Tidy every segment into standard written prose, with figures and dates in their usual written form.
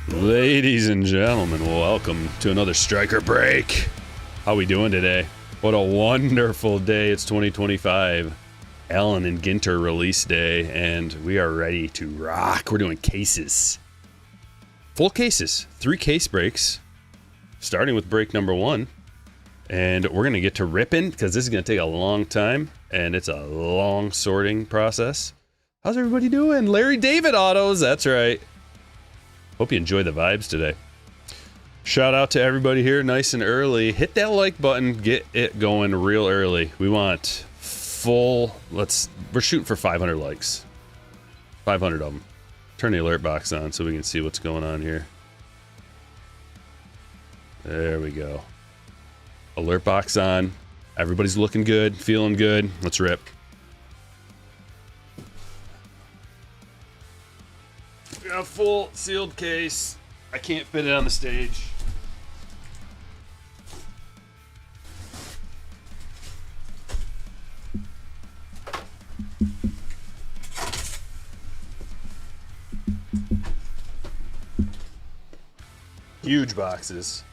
Ladies and gentlemen, welcome to another Stryker break. How we doing today? What a wonderful day. It's 2025. Allen and Ginter release day, and we are ready to rock. We're doing cases. Full cases. 3 case breaks, starting with break number 1. And we're going to get to ripping, because this is going to take a long time, and it's a long sorting process. How's everybody doing? Larry David Autos, that's right. Hope you enjoy the vibes today. Shout out to everybody here nice and early. Hit that like button. Get it going real early. We want full, we're shooting for 500 likes. 500 of them. Turn the alert box on so we can see what's going on here. There we go. Alert box on. Everybody's looking good, feeling good. Let's rip. We got a full sealed case. I can't fit it on the stage. Huge boxes.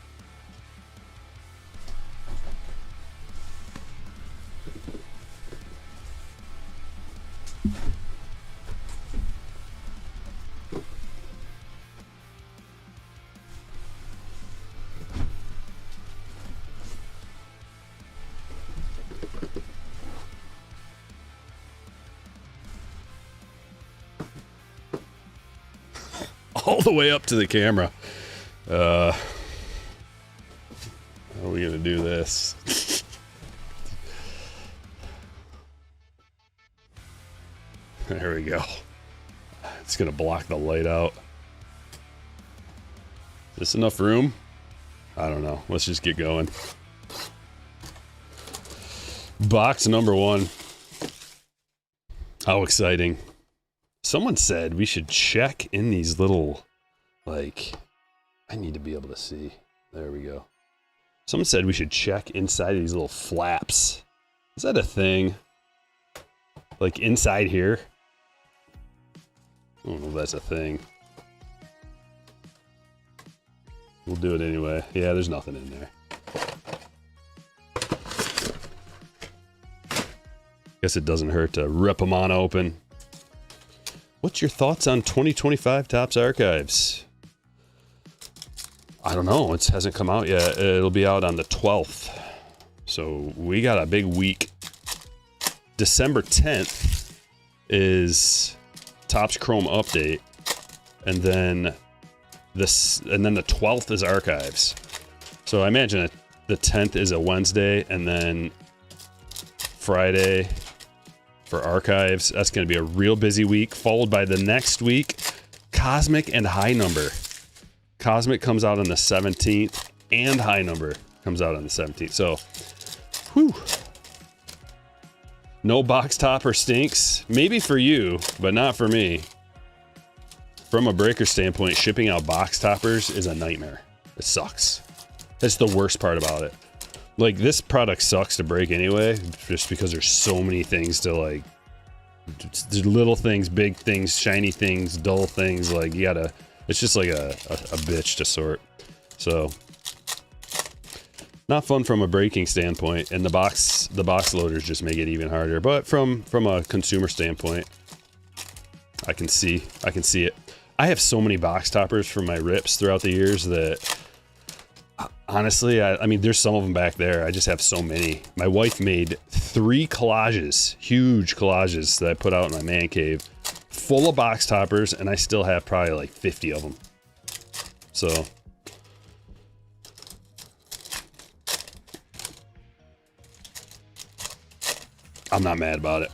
All the way up to the camera. How are we gonna do this? There we go. It's gonna block the light out. Is this enough room? I don't know. Let's just get going. Box number 1. How exciting. Someone said we should check in these little, I need to be able to see. There we go. Someone said we should check inside these little flaps. Is that a thing? Like inside here? I don't know if that's a thing. We'll do it anyway. Yeah, there's nothing in there. Guess it doesn't hurt to rip them on open. What's your thoughts on 2025 Topps Archives? I don't know. It hasn't come out yet. It'll be out on the 12th. So we got a big week. December 10th is Topps Chrome update. And then the 12th is Archives. So I imagine the 10th is a Wednesday, and then Friday for Archives. That's going to be a real busy week, followed by the next week, Cosmic and High Number. Cosmic comes out on the 17th, and High Number comes out on the 17th. So, whew. No box topper stinks. Maybe for you, but not for me. From a breaker standpoint, shipping out box toppers is a nightmare. It sucks. That's the worst part about it. Like, this product sucks to break anyway, just because there's so many things to, like, little things, big things, shiny things, dull things. Like, you gotta, it's just like a bitch to sort. So, not fun from a breaking standpoint, and the box loaders just make it even harder. But from a consumer standpoint, I can see it. I have so many box toppers from my rips throughout the years that, honestly, I mean, there's some of them back there. I just have so many. My wife made 3 collages, huge collages that I put out in my man cave, full of box toppers, and I still have probably like 50 of them. So, I'm not mad about it.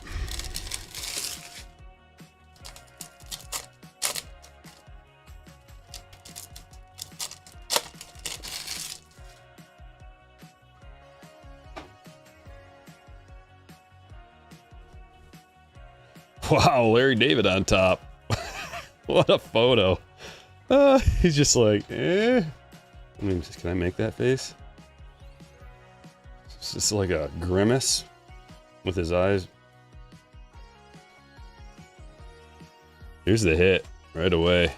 Wow, Larry David on top. What a photo. He's just like, eh. I mean, can I make that face? It's just like a grimace with his eyes. Here's the hit right away.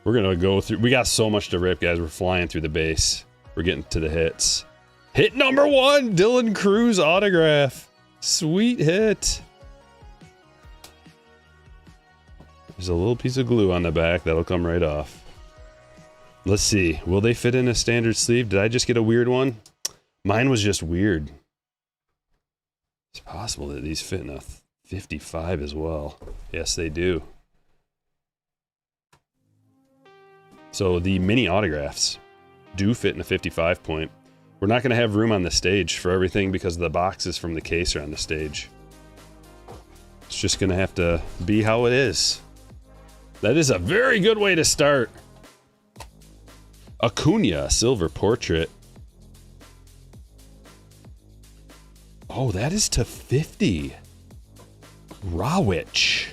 We're gonna go through. We got so much to rip, guys. We're flying through the base. We're getting to the hits. Hit number 1, Dylan Cruz autograph. Sweet hit. There's a little piece of glue on the back that'll come right off. Let's see. Will they fit in a standard sleeve? Did I just get a weird one? Mine was just weird. It's possible that these fit in a 55 as well. Yes, they do. So the mini autographs do fit in a 55 point. We're not going to have room on the stage for everything because the boxes from the case are on the stage. It's just going to have to be how it is. That is a very good way to start. Acuna silver portrait. Oh, that is to 50. Rawitch.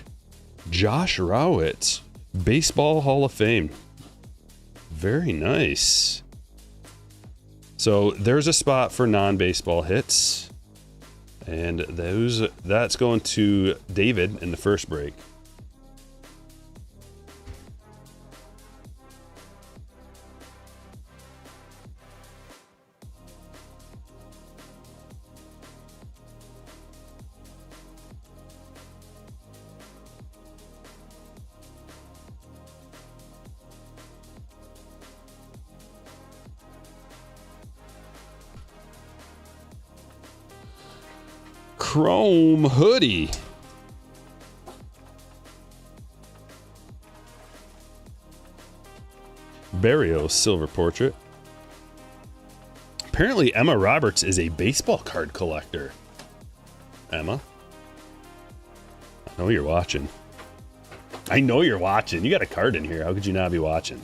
Josh Rawitz. Baseball Hall of Fame. Very nice. So there's a spot for non-baseball hits. And that's going to David in the first break. Chrome hoodie. Barrios silver portrait. Apparently Emma Roberts is a baseball card collector. Emma, I know you're watching. I know you're watching. You got a card in here. How could you not be watching?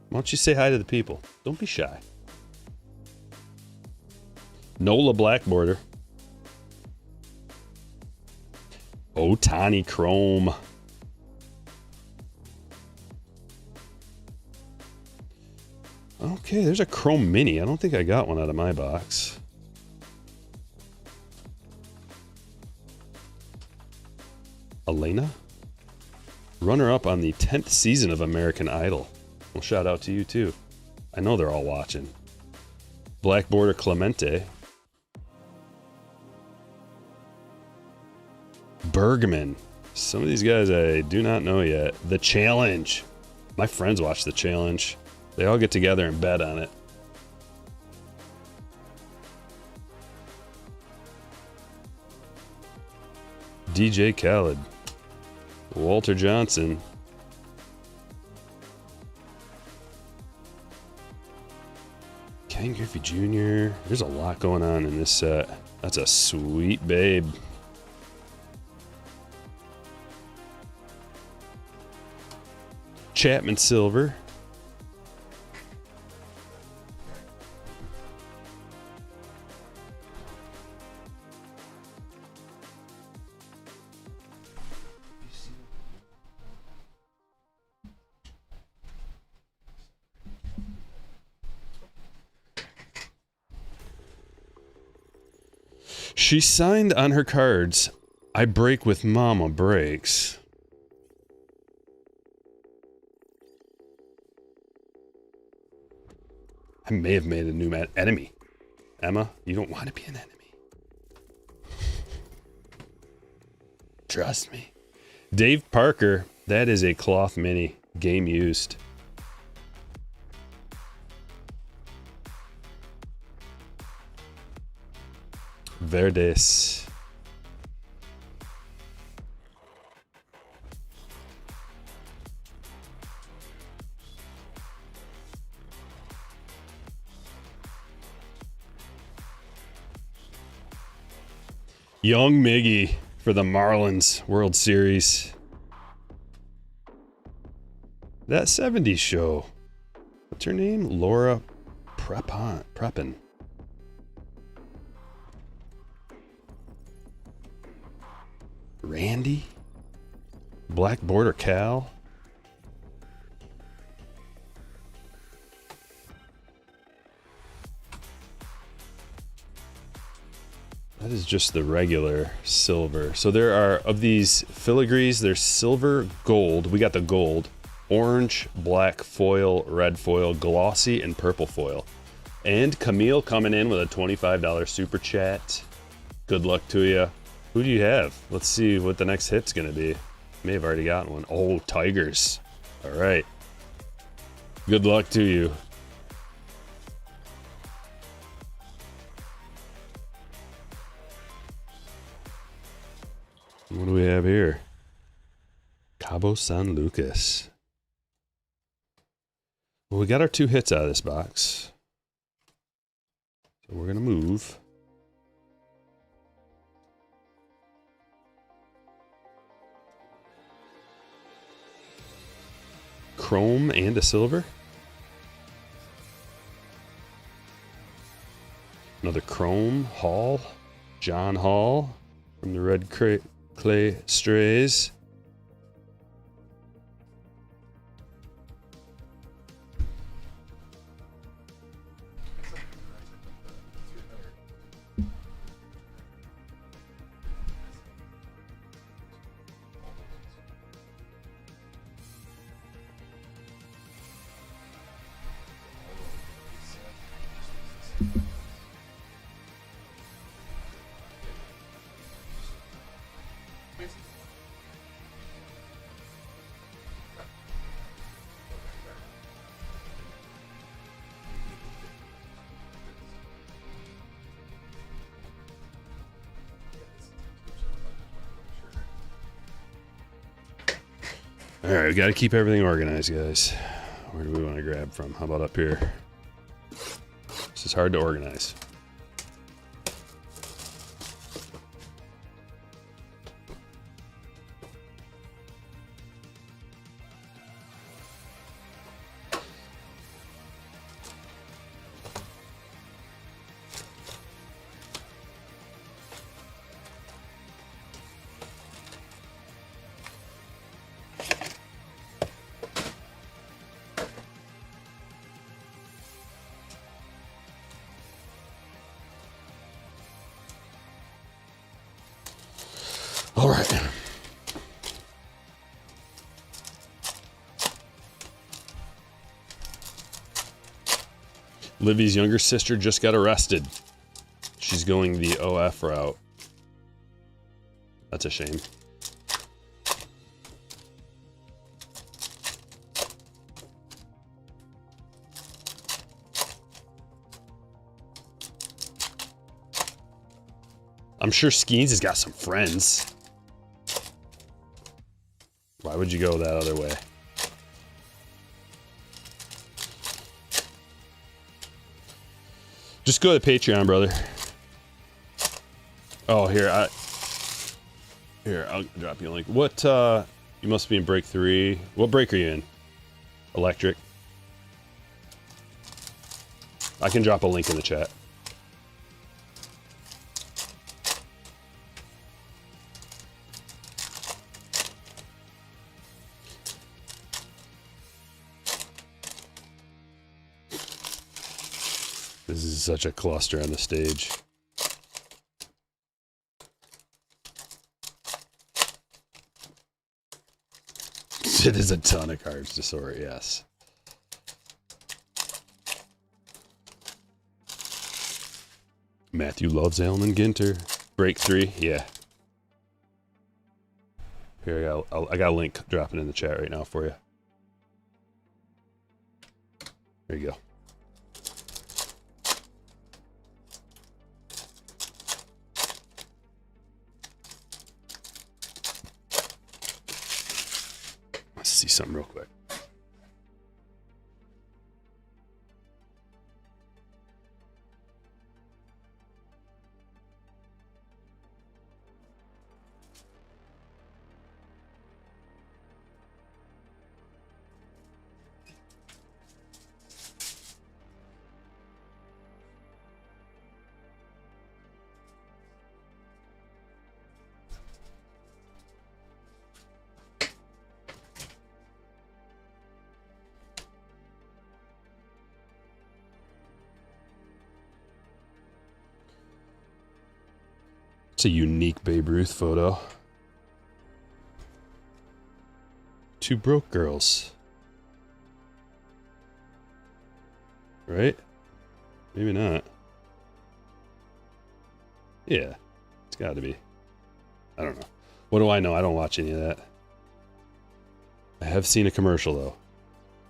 Why don't you say hi to the people? Don't be shy. Nola black border. Ohtani chrome. Okay, there's a chrome mini. I don't think I got one out of my box. Elena? Runner-up on the 10th season of American Idol. Well, shout out to you too. I know they're all watching. Black border Clemente. Bergman. Some of these guys I do not know yet. The Challenge. My friends watch The Challenge. They all get together and bet on it. DJ Khaled. Walter Johnson. Ken Griffey Jr. There's a lot going on in this set. That's a sweet babe. Chapman silver. She signed on her cards, "I break with Mama breaks." I may have made a new enemy. Emma, you don't want to be an enemy. Trust me. Dave Parker, that is a cloth mini, game used. Verdes. Young Miggy for the Marlins World Series. That 70s show. What's her name? Laura prepping. Randy? Black Border Cal? That is just the regular silver. So there are, of these filigrees, there's silver, gold. We got the gold. Orange, black foil, red foil, glossy, and purple foil. And Camille coming in with a $25 super chat. Good luck to you. Who do you have? Let's see what the next hit's gonna be. May have already gotten one. Oh, Tigers. All right. Good luck to you. What do we have here? Cabo San Lucas. Well, we got our 2 hits out of this box. So we're gonna move. Chrome and a silver. Another chrome. Hall. John Hall from the Red Clay Strays. All right, we got to keep everything organized, guys. Where do we want to grab from? How about up here? This is hard to organize. All right. Livy's younger sister just got arrested. She's going the OF route. That's a shame. I'm sure Skeens has got some friends. Why would you go that other way? Just go to Patreon, brother. Oh, here, I'll drop you a link. What, you must be in break 3. What break are you in? Electric. I can drop a link in the chat. This is such a cluster on the stage. It is a ton of cards to sort, yes. Matthew loves Allen Ginter. Break 3, yeah. Here, I got a link dropping in the chat right now for you. There you go. Let's see something real quick. It's a unique Babe Ruth photo. Two broke girls. Right? Maybe not. Yeah, it's got to be. I don't know. What do I know? I don't watch any of that. I have seen a commercial, though.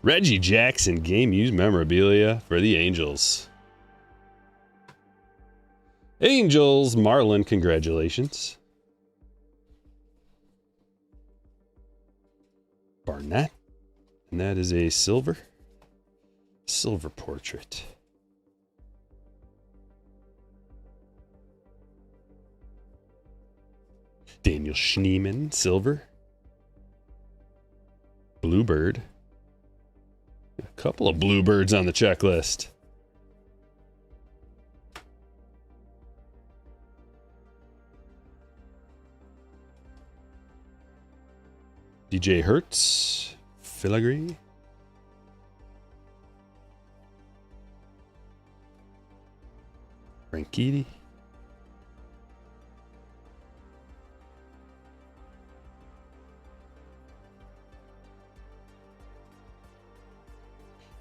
Reggie Jackson game used memorabilia for the Angels. Angels, Marlin, congratulations. Barnett. And that is a silver portrait. Daniel Schneemann, silver. Bluebird. A couple of bluebirds on the checklist. DJ Hertz, Filigree. Franchitti.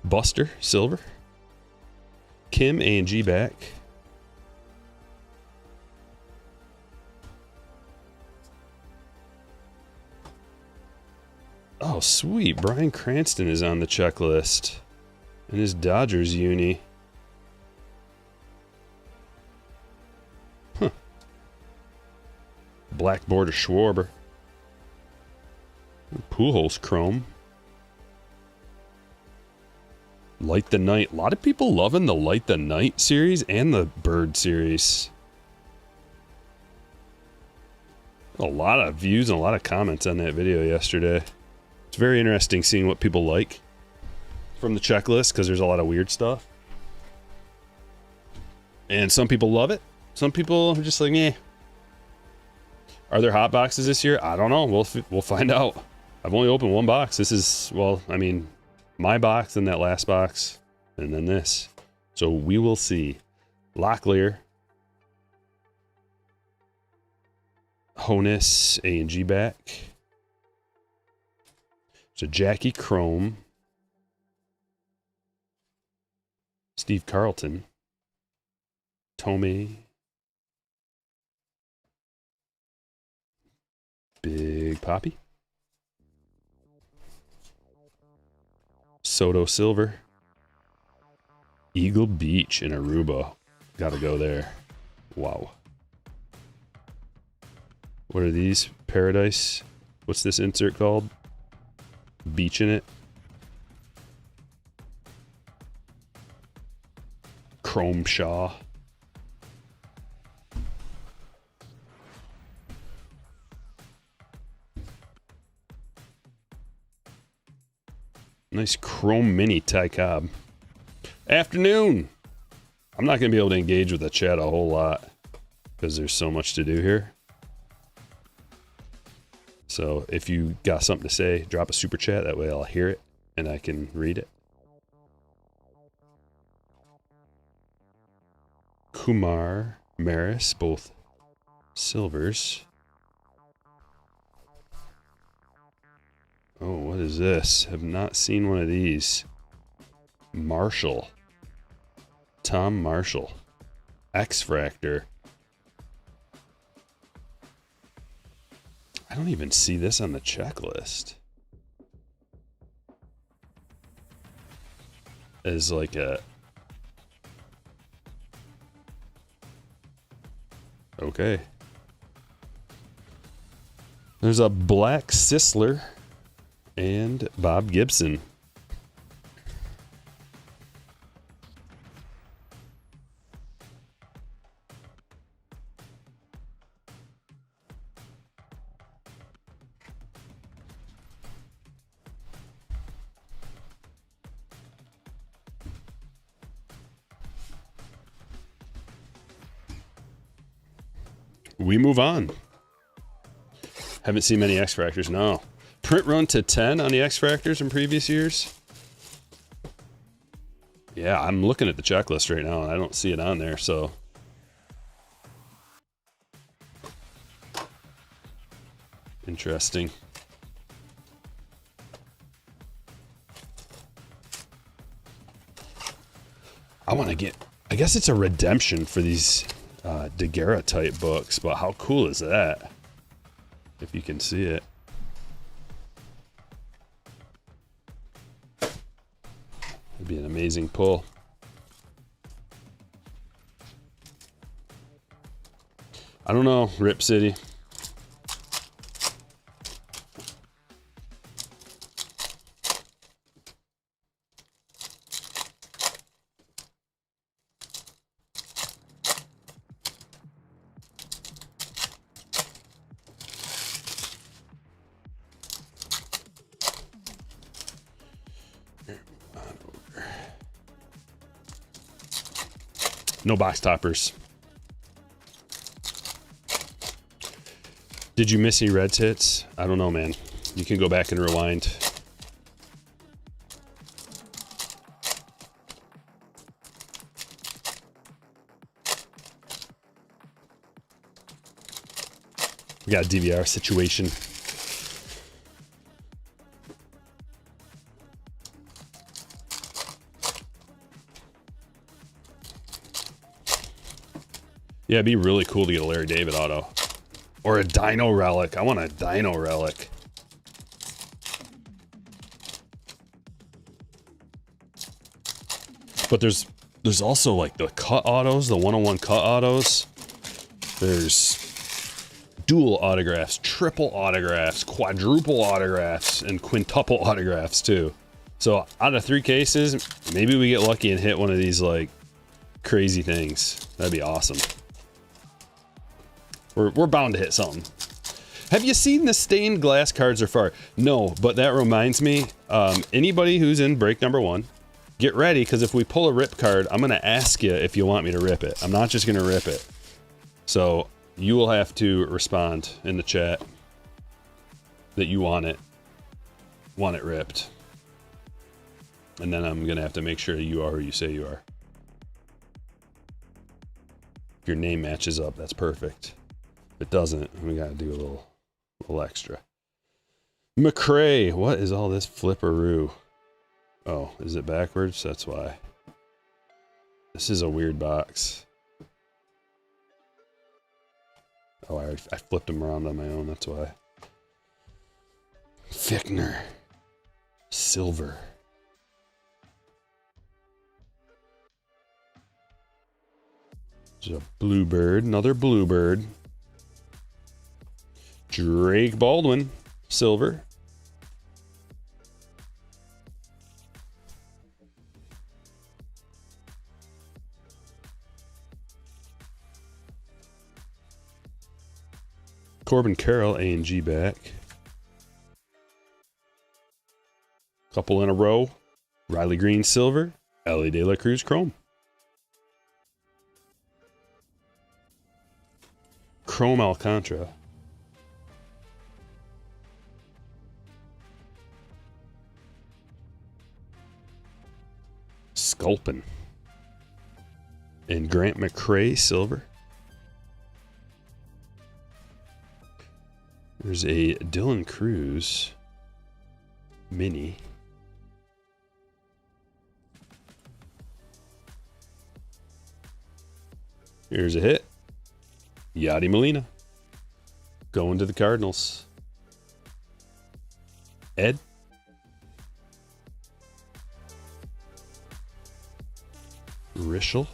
Buster, silver. Kim, A&G back. Oh, sweet. Bryan Cranston is on the checklist. In his Dodgers uni. Huh. Black border Schwarber. Pujols chrome. Light the Night. A lot of people loving the Light the Night series and the Bird series. A lot of views and a lot of comments on that video yesterday. It's very interesting seeing what people like from the checklist because there's a lot of weird stuff. And some people love it. Some people are just like, eh. Are there hot boxes this year? I don't know. We'll find out. I've only opened one box. This is, well, I mean, my box and that last box and then this. So we will see. Lapeer. Honus, A&G back. So Jackie Chrome. Steve Carlton. Tomei. Big Poppy. Soto silver. Eagle Beach in Aruba. Gotta go there. Wow. What are these? Paradise. What's this insert called? Beach in it. Chrome Shaw. Nice chrome mini Ty Cobb. Afternoon. I'm not going to be able to engage with the chat a whole lot because there's so much to do here. So if you got something to say, drop a super chat. That way I'll hear it and I can read it. Kumar, Maris, both silvers. Oh, what is this? Have not seen one of these. Marshall. Tom Marshall. X-Fractor. I don't even see this on the checklist. As like a... Okay. There's a black Sisler and Bob Gibson. We move on. Haven't seen many X-Fractors, no. Print run to 10 on the X-Fractors in previous years. Yeah, I'm looking at the checklist right now and I don't see it on there, so. Interesting. I want to get... I guess it's a redemption for these Daguerre type books, but how cool is that? If you can see it. It'd be an amazing pull. I don't know, Rip City. No box toppers. Did you miss any Reds hits? I don't know, man. You can go back and rewind. We got a DVR situation. Yeah, it'd be really cool to get a Larry David auto. Or a Dino Relic. I want a Dino Relic. But there's also like the cut autos, the 101 cut autos. There's dual autographs, triple autographs, quadruple autographs, and quintuple autographs too. So out of 3 cases, maybe we get lucky and hit one of these like crazy things. That'd be awesome. We're bound to hit something. Have you seen the stained glass cards so far? No, but that reminds me, anybody who's in break number 1, get ready, because if we pull a rip card, I'm going to ask you if you want me to rip it. I'm not just going to rip it. So you will have to respond in the chat that you want it ripped. And then I'm going to have to make sure you are who you say you are. If your name matches up, that's perfect. If it doesn't, we got to do a little extra. McRae, what is all this flipperoo? Oh, is it backwards? That's why. This is a weird box. Oh, I flipped them around on my own, that's why. Fickner. Silver. There's a bluebird, another bluebird. Drake Baldwin, silver. Corbin Carroll, A&G back. Couple in a row. Riley Green, silver. Ellie De La Cruz, chrome. Chrome Alcantara. Sculpin. And Grant McRae, silver. There's a Dylan Cruz mini. Here's a hit. Yadi Molina. Going to the Cardinals. Ed. Rishel.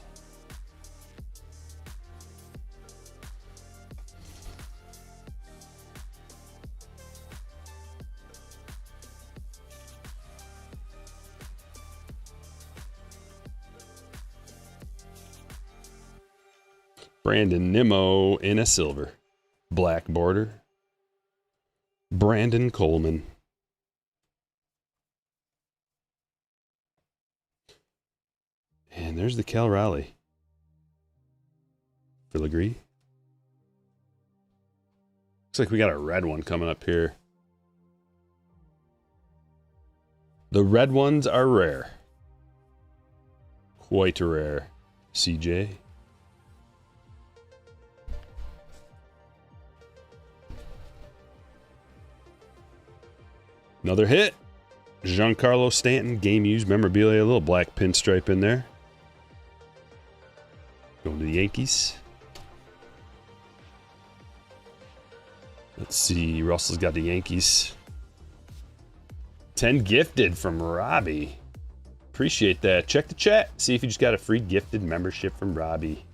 Brandon Nimmo in a silver. Black border. Brandon Coleman. And there's the Cal Raleigh. Filigree. Looks like we got a red one coming up here. The red ones are rare. Quite rare. CJ. Another hit. Giancarlo Stanton, game used memorabilia, a little black pinstripe in there. Going to the Yankees. Let's see, Russell's got the Yankees. 10 gifted from Robbie. Appreciate that. Check the chat. See if you just got a free gifted membership from Robbie.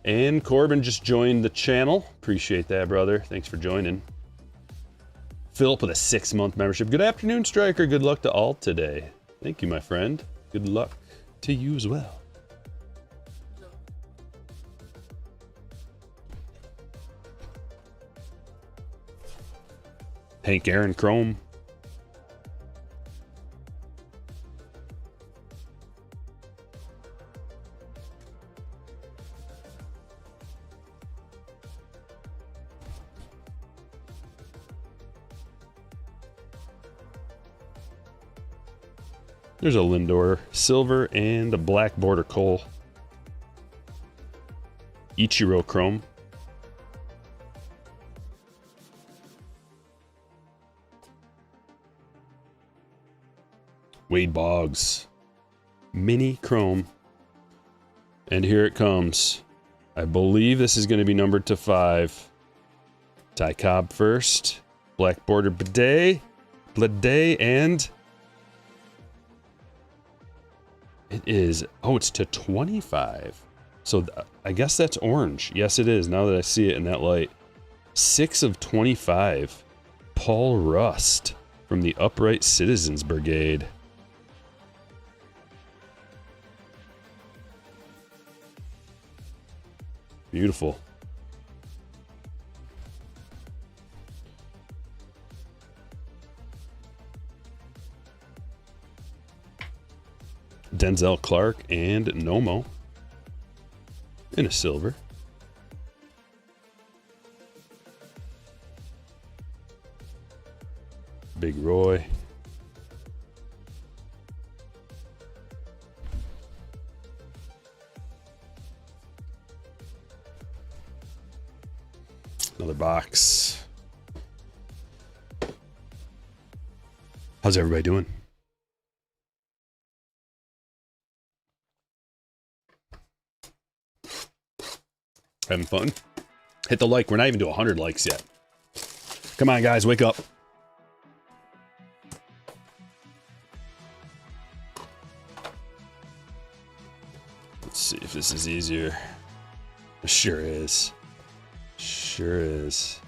And Corbin just joined the channel. Appreciate that, brother. Thanks for joining. Philip with a 6-month membership. Good afternoon, Stryker. Good luck to all today. Thank you, my friend. Good luck to you as well. Hank Aaron Chrome. There's a Lindor silver and a black border Cole. Ichiro Chrome. Wade Boggs. Mini Chrome. And here it comes. I believe this is going to be numbered to 5. Ty Cobb first. Black border Bidet. Blade and... It is, oh, it's to 25. So I guess that's orange. Yes, it is, now that I see it in that light. 6 of 25. Paul Rust from the Upright Citizens Brigade. Beautiful. Denzel Clark and Nomo in a silver. Big Roy. Another box. How's everybody doing? Having fun? Hit the like. We're not even to 100 likes yet. Come on, guys. Wake up. Let's see if this is easier. It sure is. Sure is.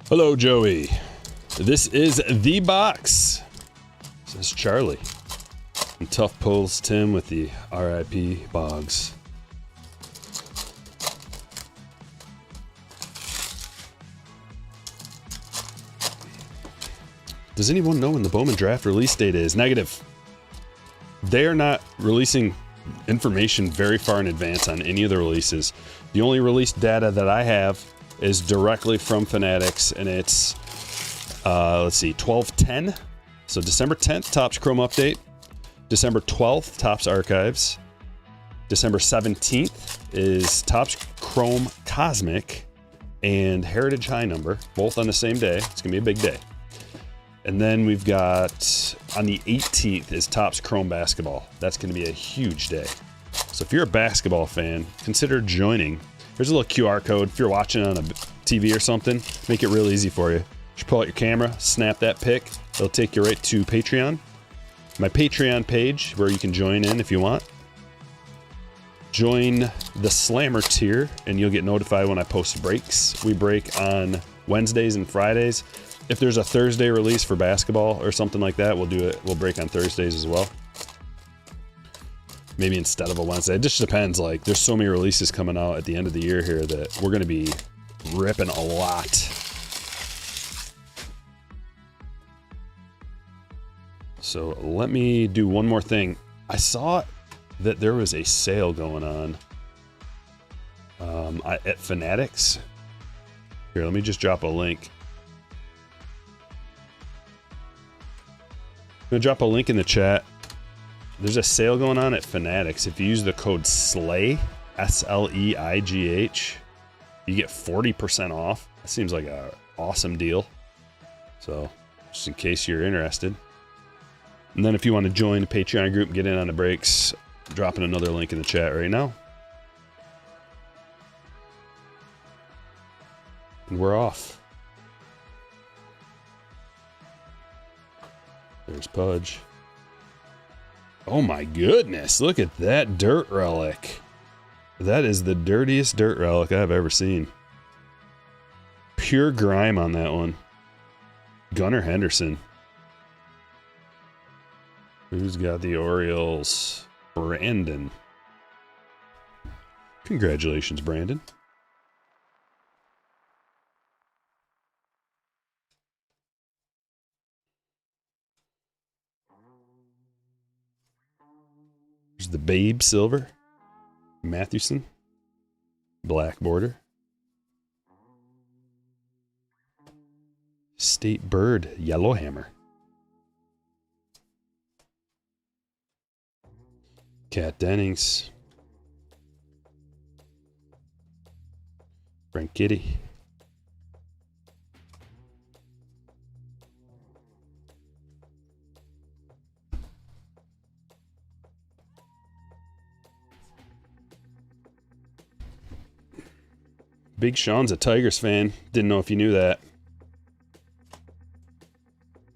Hello, Joey. This is the box. Says Charlie. And tough pulls Tim with the RIP Boggs. Does anyone know when the Bowman draft release date is? Negative. They are not releasing information very far in advance on any of the releases. The only release data that I have is directly from Fanatics, and it's, let's see, 12/10. So December 10th, Topps Chrome Update. December 12th, Topps Archives. December 17th is Topps Chrome Cosmic and Heritage High Number, both on the same day. It's going to be a big day. And then we've got, on the 18th is Topps Chrome Basketball. That's going to be a huge day. So if you're a basketball fan, consider joining. There's a little QR code. If you're watching on a TV or something, make it real easy for you. Just pull out your camera, snap that pic. It'll take you right to Patreon. My Patreon page, where you can join in if you want. Join the Slammer tier, and you'll get notified when I post breaks. We break on Wednesdays and Fridays. If there's a Thursday release for basketball or something like that, we'll do it. We'll break on Thursdays as well. Maybe instead of a Wednesday. It just depends. Like, there's so many releases coming out at the end of the year here that we're going to be ripping a lot. So let me do one more thing. I saw that there was a sale going on at Fanatics. Here, let me just drop a link. I'm gonna drop a link in the chat. There's a sale going on at Fanatics. If you use the code SLEIGH, S-L-E-I-G-H, you get 40% off. That seems like an awesome deal. So, just in case you're interested. And then if you want to join the Patreon group and get in on the breaks, I'm dropping another link in the chat right now. And we're off. There's Pudge. Oh my goodness, look at that dirt relic. That is the dirtiest dirt relic I've ever seen. Pure grime on that one. Gunnar Henderson. Who's got the Orioles? Brandon. Congratulations, Brandon. There's the Babe Silver. Mathewson. Black border. State Bird Yellowhammer. Cat Dennings. Frank Kitty. Big Sean's a Tigers fan. Didn't know if you knew that.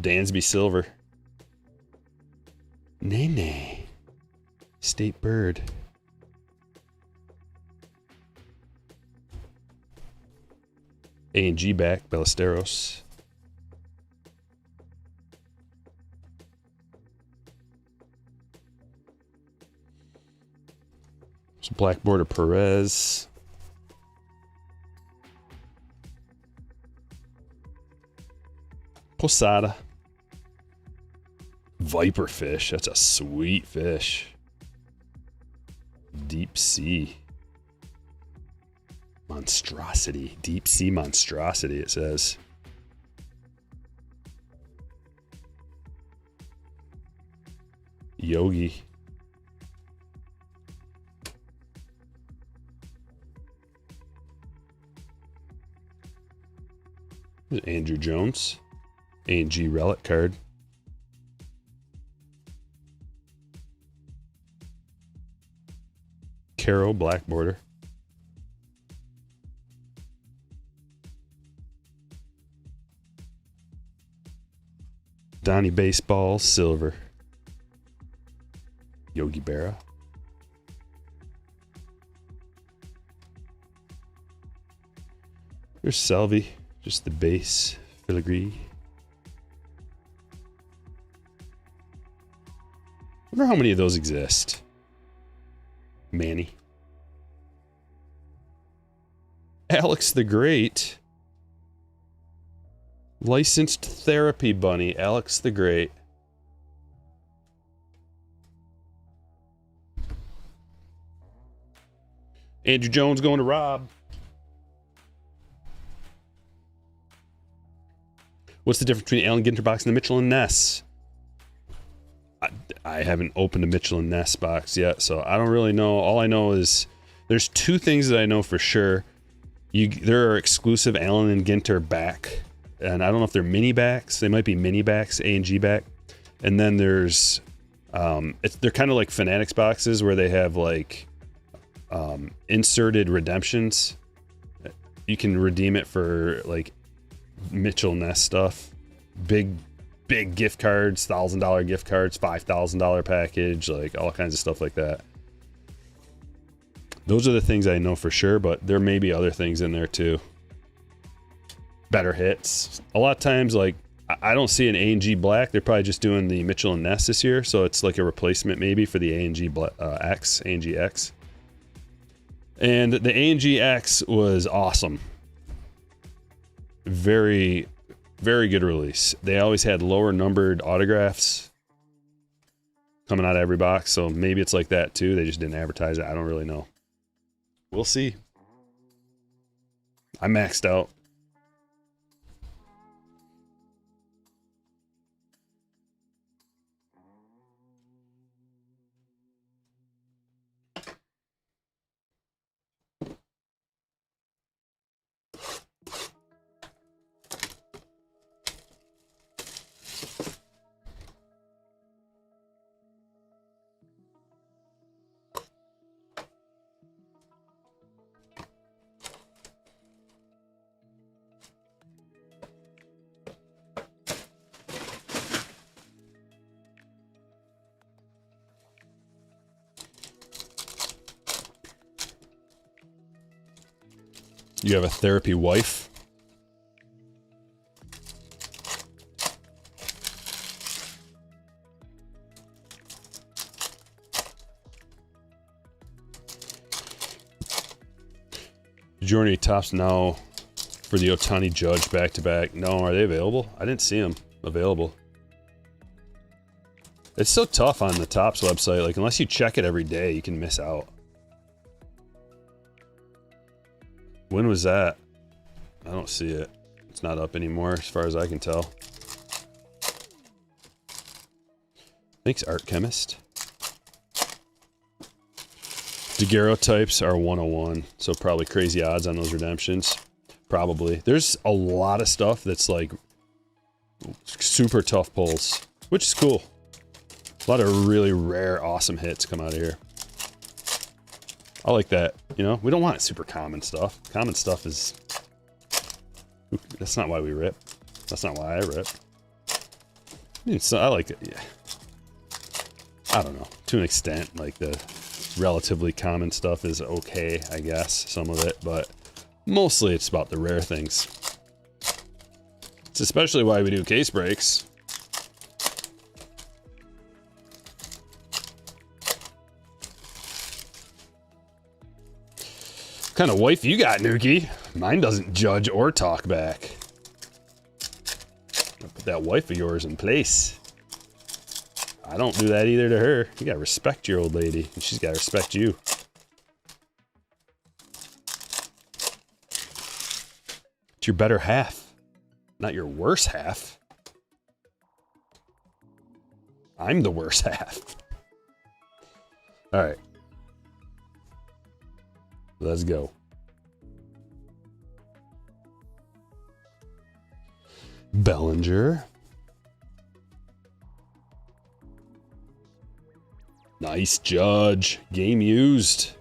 Dansby Silver. Nene. State Bird. A&G back. Ballesteros. Some black border Perez. Posada. Viper fish. That's a sweet fish. Deep sea. Monstrosity. Deep sea monstrosity, it says. Yogi. Andrew Jones. A&G relic card. Caro black border. Donnie Baseball silver. Yogi Berra. There's Salvi, just the base. Filigree. I wonder how many of those exist. Manny. Alex the Great. Licensed therapy bunny. Alex the Great. Andrew Jones going to Rob. What's the difference between the Allen Ginter box and the Mitchell and Ness? I haven't opened a Mitchell and Ness box yet, so I don't really know. All I know is there's two things that I know for sure. There are exclusive Allen and Ginter back, and I don't know if they're mini backs. They might be mini backs, A&G back. And then there's they're kind of like Fanatics boxes where they have like inserted redemptions. You can redeem it for like Mitchell Ness stuff. Big gift cards, $1,000 gift cards, $5,000 package, like all kinds of stuff like that. Those are the things I know for sure, but there may be other things in there too. Better hits. A lot of times, like, I don't see an A&G black. They're probably just doing the Mitchell and Ness this year, so it's like a replacement maybe for the A&G X, A&G X. And the A&G X was awesome. Very, very good release. They always had lower numbered autographs coming out of every box, so maybe it's like that too. They just didn't advertise it. I don't really know. We'll see. I maxed out. You have a therapy wife? Did you already tops now for the Otani Judge back-to-back? No, are they available? I didn't see them available. It's so tough on the Topps website. Like, unless you check it every day, you can miss out. When was that? I don't see it. It's not up anymore as far as I can tell. Thanks, Art Chemist. Daguerreotypes are 101, so probably crazy odds on those redemptions. Probably. There's a lot of stuff that's like super tough pulls, which is cool. A lot of really rare, awesome hits come out of here. I like that. You know, we don't want super common stuff. Common stuff is... That's not why we rip. That's not why I rip. I mean, so I like it, yeah. I don't know. To an extent, like the relatively common stuff is okay, I guess, some of it, but mostly it's about the rare things. It's especially why we do case breaks. What kind of wife you got, Nuki? Mine doesn't judge or talk back. I'll put that wife of yours in place. I don't do that either to her. You gotta respect your old lady, and she's gotta respect you. It's your better half, not your worse half. I'm the worse half. All right. Let's go. Bellinger. Nice, Judge. Game used.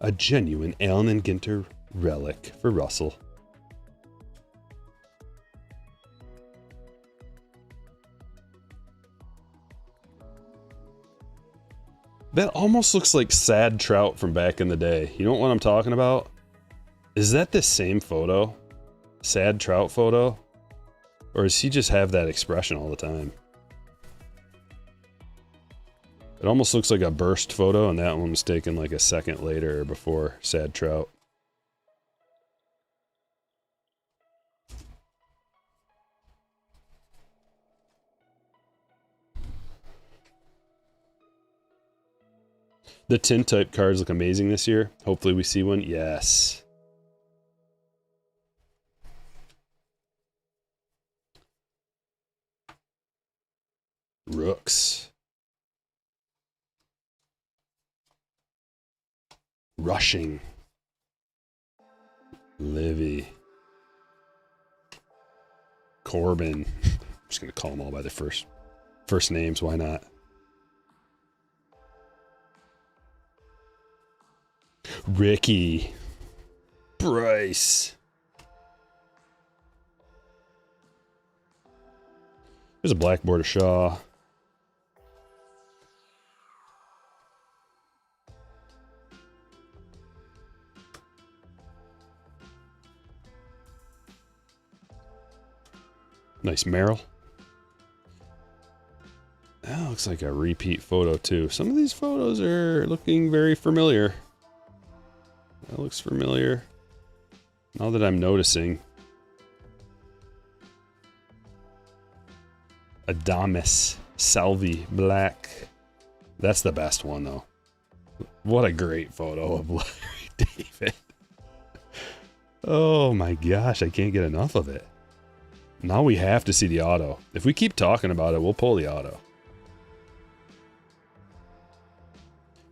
A genuine Allen Ginter relic for Russell. That almost looks like Sad Trout from back in the day. You know what I'm talking about? Is that the same photo? Sad Trout photo? Or does he just have that expression all the time? It almost looks like a burst photo, and that one was taken like a second later or before Sad Trout. The tin type cards look amazing this year. Hopefully we see one. Yes. Rooks. Rushing. Livy. Corbin. I'm just going to call them all by their first names. Why not? Ricky. Bryce. There's a blackboard of Shaw. Nice Merrill. That looks like a repeat photo too. Some of these photos are looking very familiar. That looks familiar. Now that I'm noticing. Adamas Salvi Black. That's the best one though. What a great photo of Larry David. Oh my gosh, I can't get enough of it. Now we have to see the auto. If we keep talking about it, we'll pull the auto.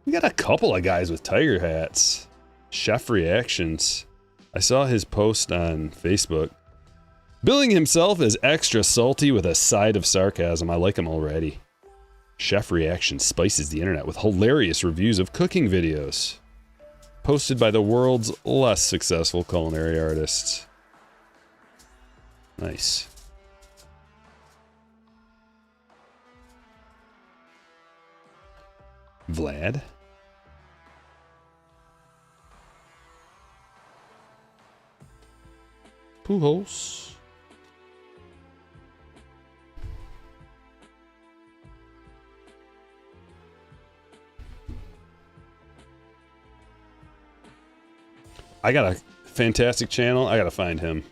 We got a couple of guys with tiger hats. Chef Reactions. I saw his post on Facebook. Billing himself as extra salty with a side of sarcasm. I like him already. Chef Reactions spices the internet with hilarious reviews of cooking videos. Posted by the world's less successful culinary artists. Nice. Vlad. Pujols. I got a fantastic channel. I gotta find him.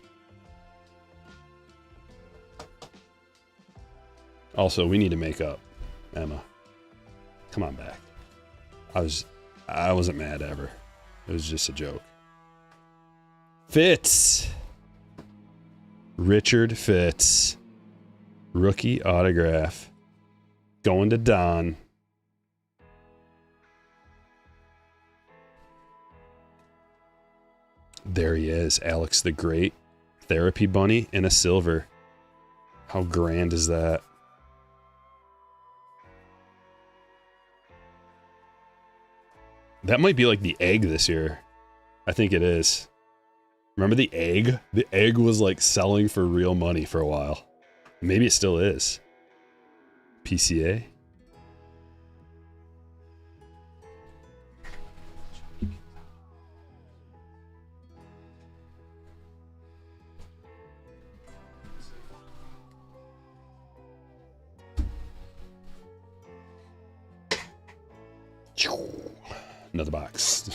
Also, we need to make up. Emma, come on back. I wasn't mad ever. It was just a joke. Fitz. Richard Fitz. Rookie autograph. Going to Don. There he is, Alex the Great. Therapy bunny in a silver. How grand is that? That might be like the egg this year. I think it is. Remember the egg? The egg was like selling for real money for a while. Maybe it still is. PCA? Another box.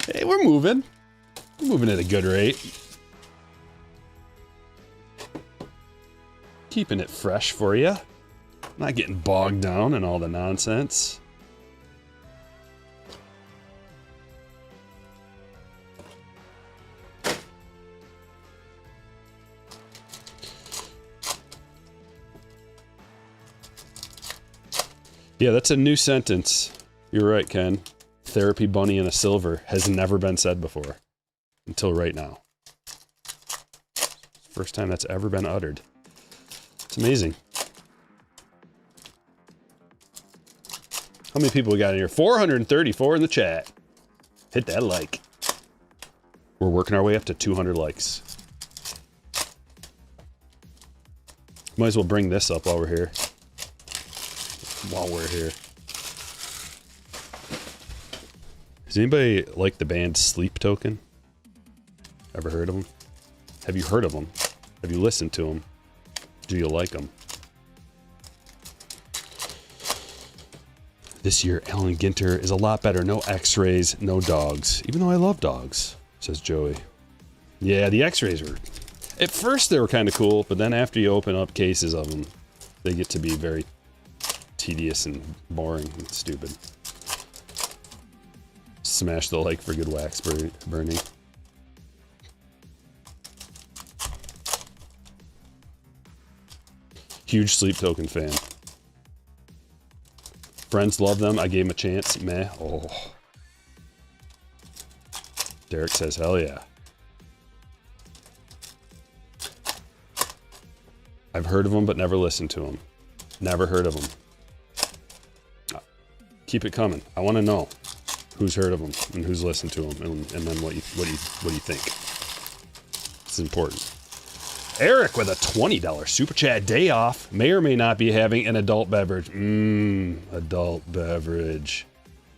Hey, we're moving. We're moving at a good rate. Keeping it fresh for you. Not getting bogged down in all the nonsense. Yeah, that's a new sentence. You're right, Ken. Therapy bunny in a silver has never been said before. Until right now. First time that's ever been uttered. It's amazing. How many people we got in here? 434 in the chat. Hit that like. We're working our way up to 200 likes. Might as well bring this up while we're here. Does anybody like the band Sleep Token? Ever heard of them? Have you heard of them? Have you listened to them? Do you like them? This year, Allen Ginter is a lot better. No x-rays, no dogs. Even though I love dogs, says Joey. Yeah, the x-rays were... At first they were kind of cool, but then after you open up cases of them, they get to be very tedious and boring and stupid. Smash the like for good wax burning. Huge Sleep Token fan. Friends love them. I gave them a chance. Meh. Oh. Derek says, hell yeah. I've heard of them, but never listened to them. Never heard of them. Keep it coming. I want to know who's heard of them and who's listened to them, and then what you think. It's important. Eric with a $20 super chat. Day off. May or may not be having an adult beverage. Adult beverage.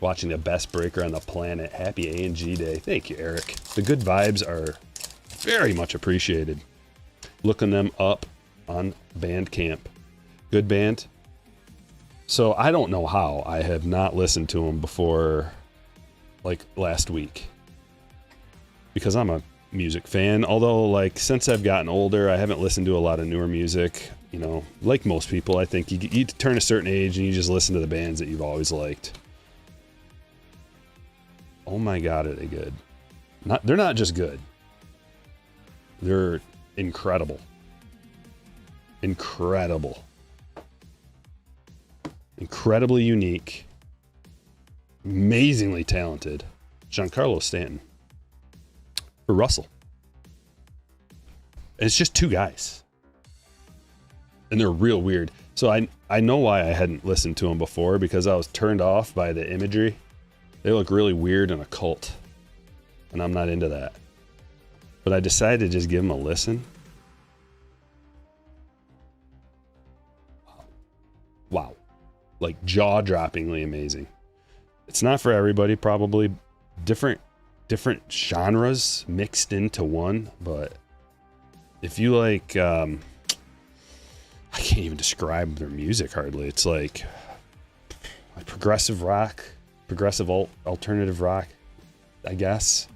Watching the best breaker on the planet. Happy A&G day. Thank you, Eric. The good vibes are very much appreciated. Looking them up on Bandcamp. Good band. So I don't know how I have not listened to them before, like last week, because I'm a music fan. Although, like, since I've gotten older, I haven't listened to a lot of newer music. You know, like most people, I think you turn a certain age and you just listen to the bands that you've always liked. Oh my God, are they good? They're not just good. They're incredible. Incredible. Incredibly unique. Amazingly talented. Giancarlo Stanton. For Russell. And it's just two guys. And they're real weird. So I know why I hadn't listened to them before, because I was turned off by the imagery. They look really weird and occult. And I'm not into that. But I decided to just give them a listen. Wow. Like jaw-droppingly amazing. It's not for everybody, probably. Different genres mixed into one, but if you like, I can't even describe their music hardly. It's like progressive rock, progressive alternative rock, I guess.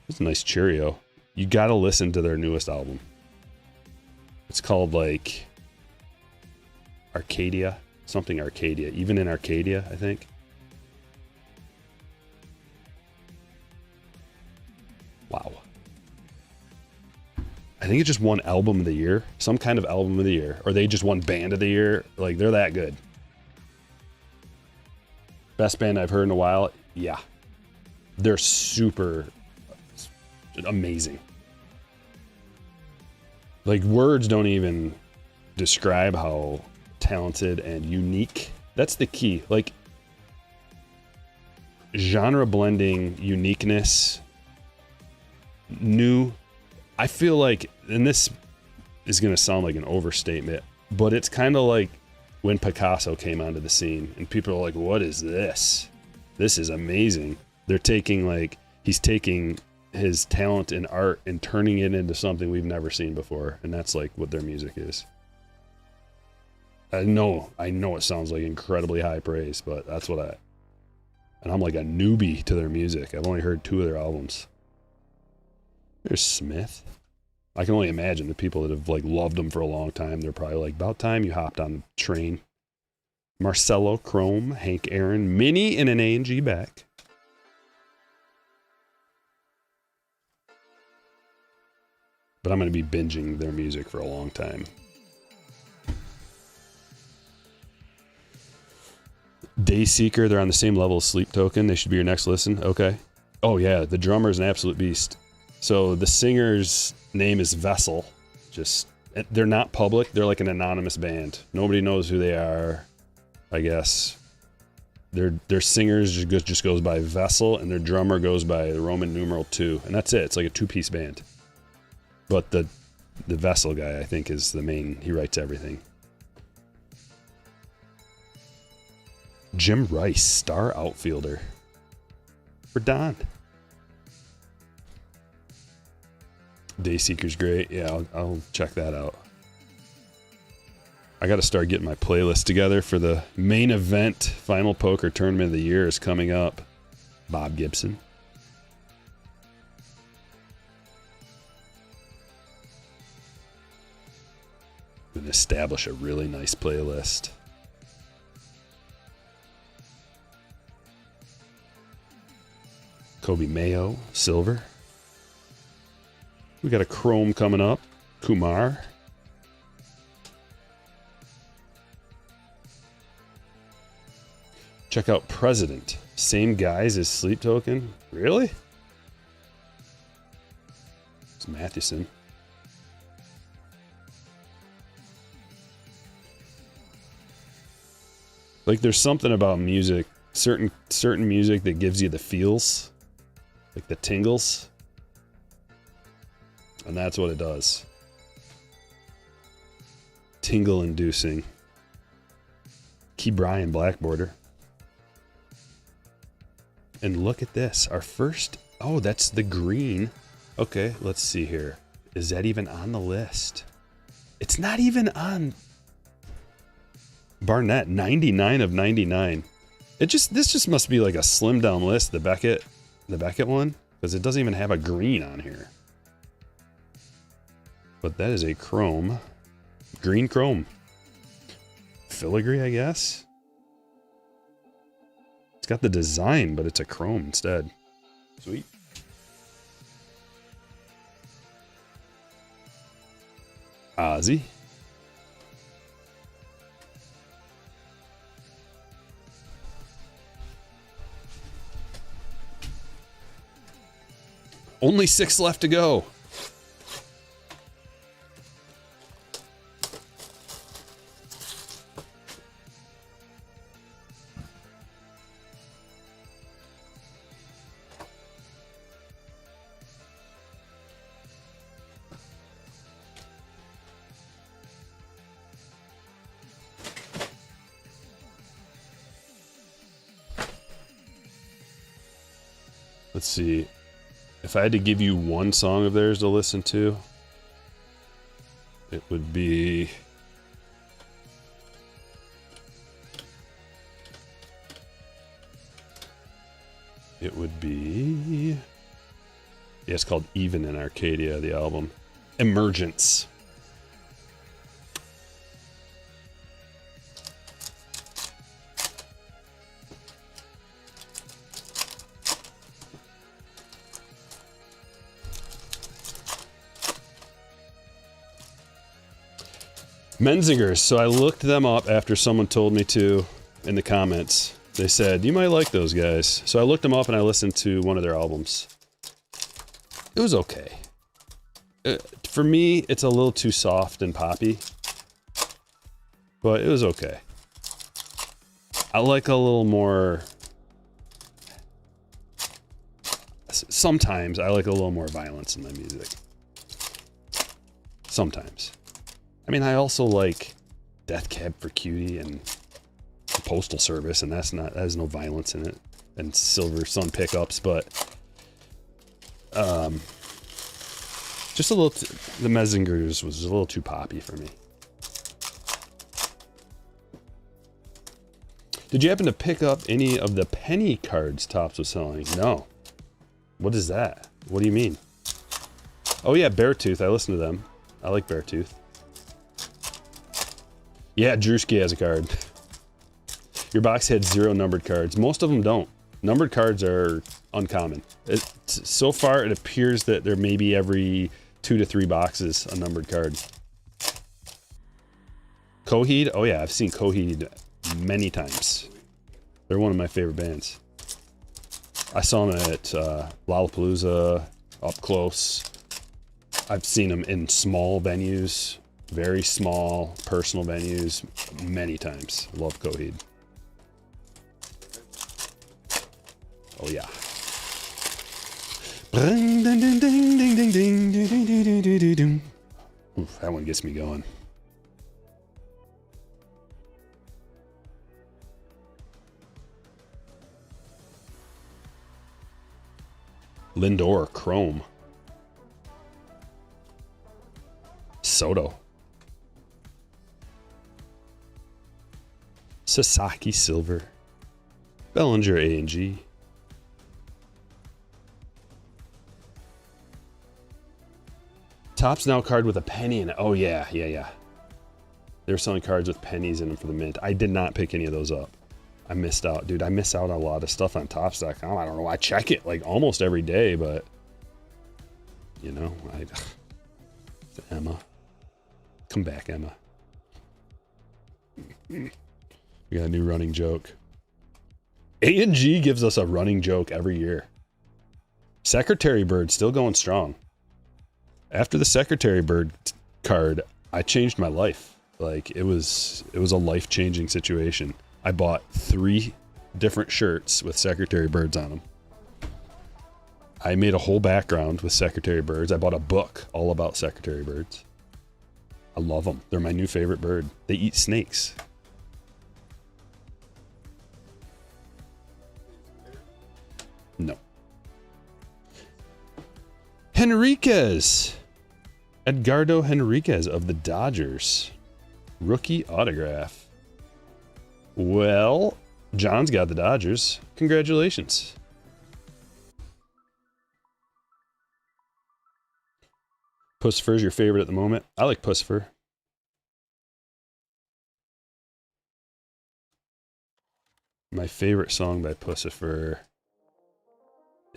It's a nice Cheerio. You gotta listen to their newest album. It's called like Arcadia, something Arcadia, even in Arcadia, I think. Wow. I think it just won album of the year, some kind of album of the year, or they just won band of the year. Like, they're that good. Best band I've heard in a while. Yeah. They're super amazing. Like, words don't even describe how talented and unique. That's the key. Like, genre blending, uniqueness, new. I feel like, and this is going to sound like an overstatement, but it's kind of like when Picasso came onto the scene and people are like, what is this? This is amazing. They're taking, like, he's taking his talent in art and turning it into something we've never seen before. And that's like what their music is. I know it sounds like incredibly high praise, but that's what and I'm like a newbie to their music. I've only heard 2 of their albums. There's Smith. I can only imagine the people that have like loved them for a long time. They're probably like, about time you hopped on the train. Marcello, Chrome, Hank Aaron, Minnie, and an A&G back. But I'm going to be binging their music for a long time. Dayseeker, they're on the same level as Sleep Token. They should be your next listen. Okay. Oh yeah, the drummer is an absolute beast. So the singer's name is Vessel. They're not public. They're like an anonymous band. Nobody knows who they are, I guess. Their singers just goes by Vessel, and their drummer goes by the Roman numeral 2. And that's it. It's like a 2-piece band. But the Vessel guy, I think, is the main. He writes everything. Jim Rice, star outfielder for Don. Dayseeker's great. Yeah, I'll check that out. I got to start getting my playlist together for the main event. Final Poker Tournament of the Year is coming up. Bob Gibson. And establish a really nice playlist. Kobe Mayo, silver. We got a chrome coming up. Kumar. Check out President. Same guys as Sleep Token. Really? It's Mathewson. Like, there's something about music, certain music that gives you the feels, like the tingles, and that's what it does. Tingle inducing. Key Bryan black border. And look at this, our first, oh, that's the green. Okay, let's see here. Is that even on the list? It's not even on Barnett. 99 of 99. This just must be like a slim down list, the Beckett one, because it doesn't even have a green on here. But that is a chrome. Green chrome. Filigree, I guess. It's got the design, but it's a chrome instead. Sweet. Does he? Only 6 left to go. Let's see. If I had to give you one song of theirs to listen to, it would be... Yeah, it's called Even in Arcadia, the album. Emergence. Menzingers. So I looked them up after someone told me to in the comments. They said, you might like those guys. So I looked them up and I listened to one of their albums. It was okay. For me, it's a little too soft and poppy. But it was okay. I like a little more... Sometimes I like a little more violence in my music. Sometimes. I mean, I also like Death Cab for Cutie and the Postal Service, and that has no violence in it, and Silver Sun pickups, but just a little. The Menzingers was a little too poppy for me. Did you happen to pick up any of the penny cards Topps was selling? No. What is that? What do you mean? Oh yeah, Beartooth. I listen to them. I like Beartooth. Yeah, Drewski has a card. Your box had 0 numbered cards. Most of them don't. Numbered cards are uncommon. So far, it appears that there may be every 2 to 3 boxes a numbered card. Coheed? Oh yeah, I've seen Coheed many times. They're one of my favorite bands. I saw them at Lollapalooza, up close. I've seen them in small venues. Very small, personal venues, many times. Love Coheed. Oh yeah. Oof, that one gets me going. Lindor Chrome. Soto. Sasaki Silver. Bellinger A&G. Topps now card with a penny in it. Oh yeah. They're selling cards with pennies in them for the mint. I did not pick any of those up. I missed out, dude. I miss out on a lot of stuff on Topps.com. I don't know. I check it like almost every day, but you know, Emma. Come back, Emma. We got a new running joke. A&G gives us a running joke every year. Secretary Bird still going strong. After the Secretary Bird card, I changed my life. Like it was a life-changing situation. I bought 3 different shirts with Secretary Birds on them. I made a whole background with Secretary Birds. I bought a book all about Secretary Birds. I love them. They're my new favorite bird. They eat snakes. No. Henriquez. Edgardo Henriquez of the Dodgers. Rookie autograph. Well, John's got the Dodgers. Congratulations. Pussifer's your favorite at the moment. I like Pussifer. My favorite song by Pussifer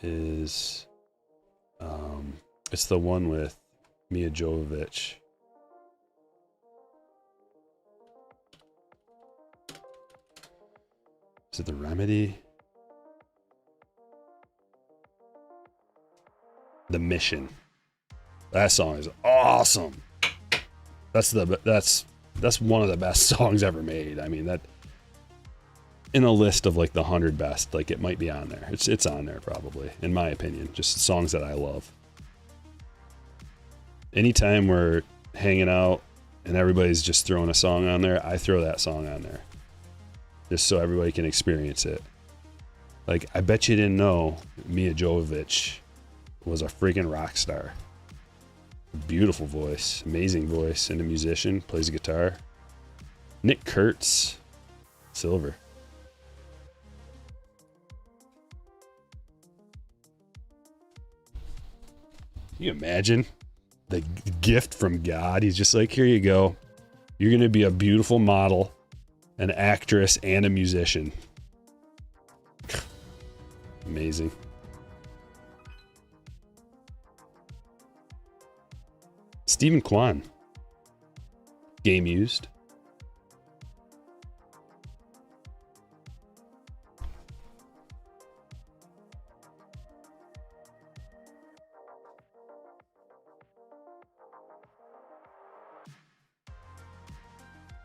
is it's the one with Mia Jovovich. Is it The Remedy? The Mission. That song is awesome. That's one of the best songs ever made. I mean, that in a list of like the 100 best, like it might be on there. It's on there probably, in my opinion. Just songs that I love. Anytime we're hanging out and everybody's just throwing a song on there, I throw that song on there. Just so everybody can experience it. Like, I bet you didn't know Mia Jovovich was a freaking rock star. Beautiful voice, amazing voice, and a musician, plays a guitar. Nick Kurtz, silver. Can you imagine the gift from God? He's just like, here you go. You're going to be a beautiful model, an actress, and a musician. Amazing. Stephen Kwan. Game used.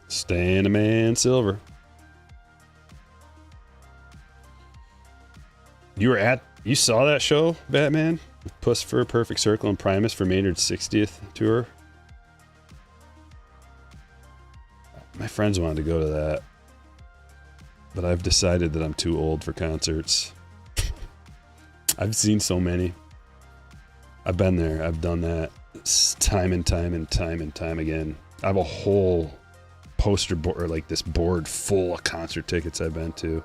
Stan a Man silver. You saw that show, Batman? With Puss for a Perfect Circle and Primus for Maynard's 60th tour? My friends wanted to go to that, but I've decided that I'm too old for concerts. I've seen so many. I've been there. I've done that time and time and time and time again. I have a whole poster board, or like this board full of concert tickets I've been to.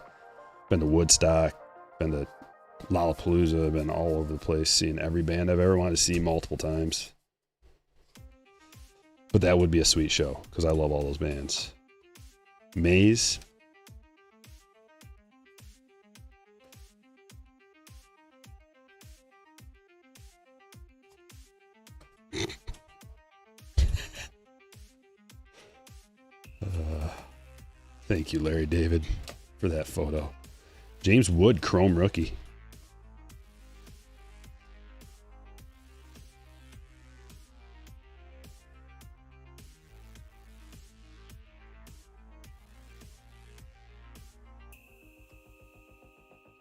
Been to Woodstock, been to Lollapalooza, been all over the place, seeing every band I've ever wanted to see multiple times. But that would be a sweet show, because I love all those bands. Maze. Thank you, Larry David, for that photo. James Wood, Chrome Rookie.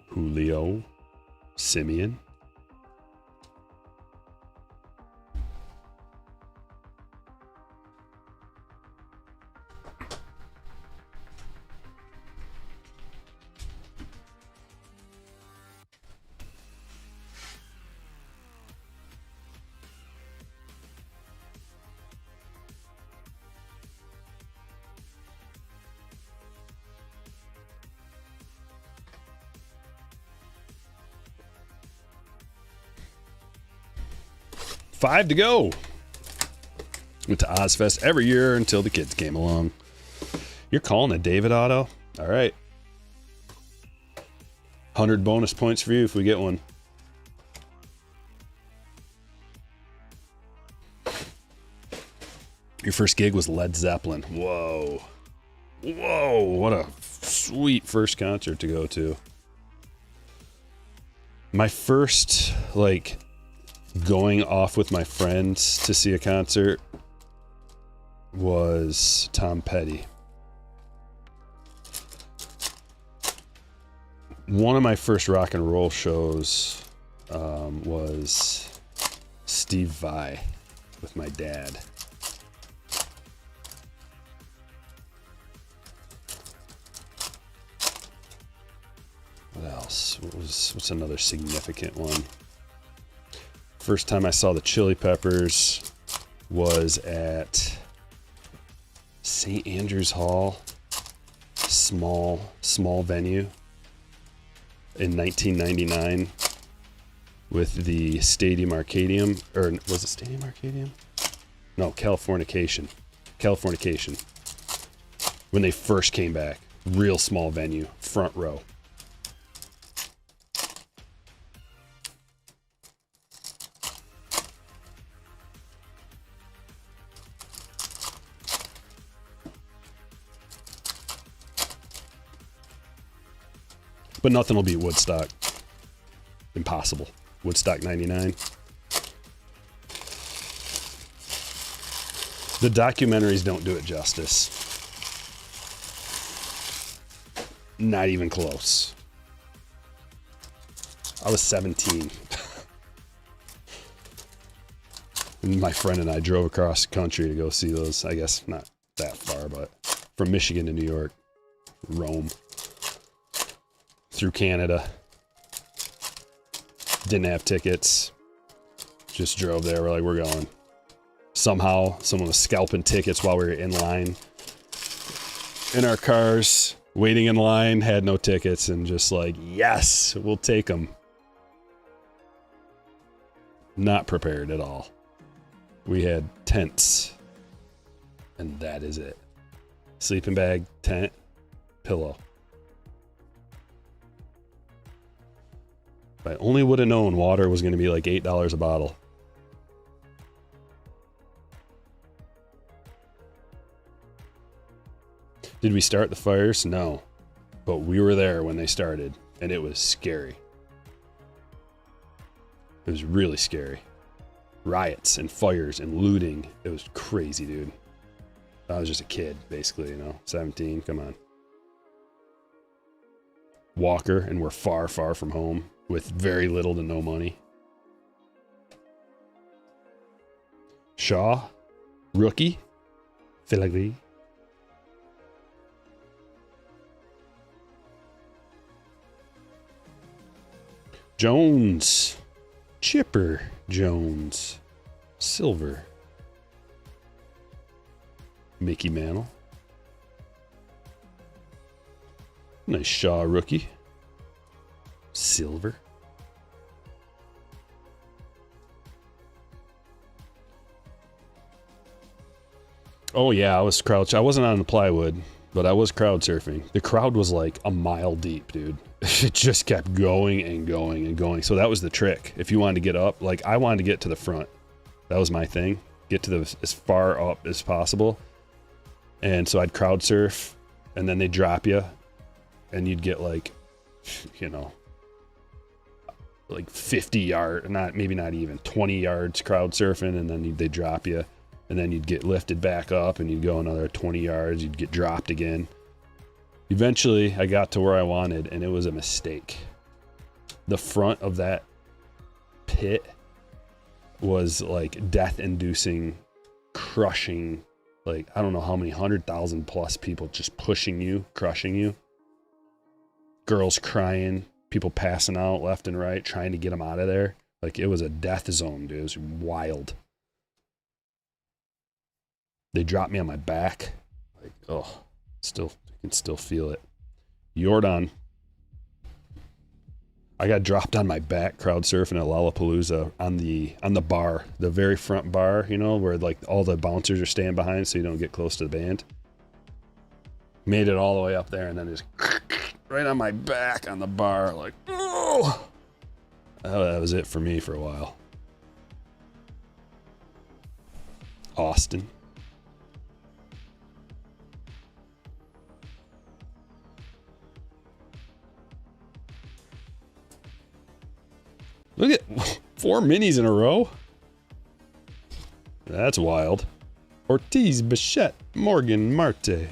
Julio, Simeon. Five to go. Went to Ozfest every year until the kids came along. You're calling a David auto? All right. 100 bonus points for you if we get one. Your first gig was Led Zeppelin. Whoa. Whoa, what a sweet first concert to go to. My first, like, going off with my friends to see a concert was Tom Petty. One of my first rock and roll shows was Steve Vai with my dad. What else? What's another significant one? First time I saw the Chili Peppers was at St. Andrews Hall, small venue, in 1999 with the Stadium Arcadium, or was it Stadium Arcadium? No, Californication. When they first came back, real small venue, front row. But nothing will beat Woodstock. Impossible. Woodstock 99. The documentaries don't do it justice. Not even close. I was 17. And my friend and I drove across the country to go see those. I guess not that far, but from Michigan to New York, Rome, through Canada. Didn't have tickets. Just drove there. We're like, we're going. Somehow, someone was scalping tickets while we were in line. In our cars, waiting in line, had no tickets, and just like, yes, we'll take them. Not prepared at all. We had tents, and that is it. Sleeping bag, tent, pillow. If I only would have known water was going to be like $8 a bottle. Did we start the fires? No. But we were there when they started, and it was scary. It was really scary. Riots and fires and looting. It was crazy, dude. I was just a kid, basically, 17, come on. Walker, and we're far, far from home with very little to no money. Shaw, rookie, filigree. Jones, Chipper Jones, silver. Mickey Mantle. Nice Shaw rookie. Silver. Oh yeah, I was crouched. I wasn't on the plywood, but I was crowd surfing. The crowd was like a mile deep, dude. It just kept going and going and going. So that was the trick. If you wanted to get up, like I wanted to get to the front. That was my thing. Get to as far up as possible. And so I'd crowd surf, and then they'd drop you, and you'd get like, like 50 yards, maybe not even 20 yards crowd surfing, and then they'd drop you, and then you'd get lifted back up, and you'd go another 20 yards, you'd get dropped again. Eventually, I got to where I wanted, and it was a mistake. The front of that pit was like death-inducing, crushing, like I don't know how many 100,000 plus people just pushing you, crushing you. Girls crying, people passing out left and right, trying to get them out of there. Like it was a death zone, dude. It was wild. They dropped me on my back. Like, oh, you can still feel it. Jordan. I got dropped on my back crowd surfing at Lollapalooza on the bar, the very front bar, where like all the bouncers are staying behind so you don't get close to the band. Made it all the way up there and then just right on my back on the bar, like, oh! That was it for me for a while. Austin. Look at 4 minis in a row. That's wild. Ortiz, Bichette, Morgan, Marte.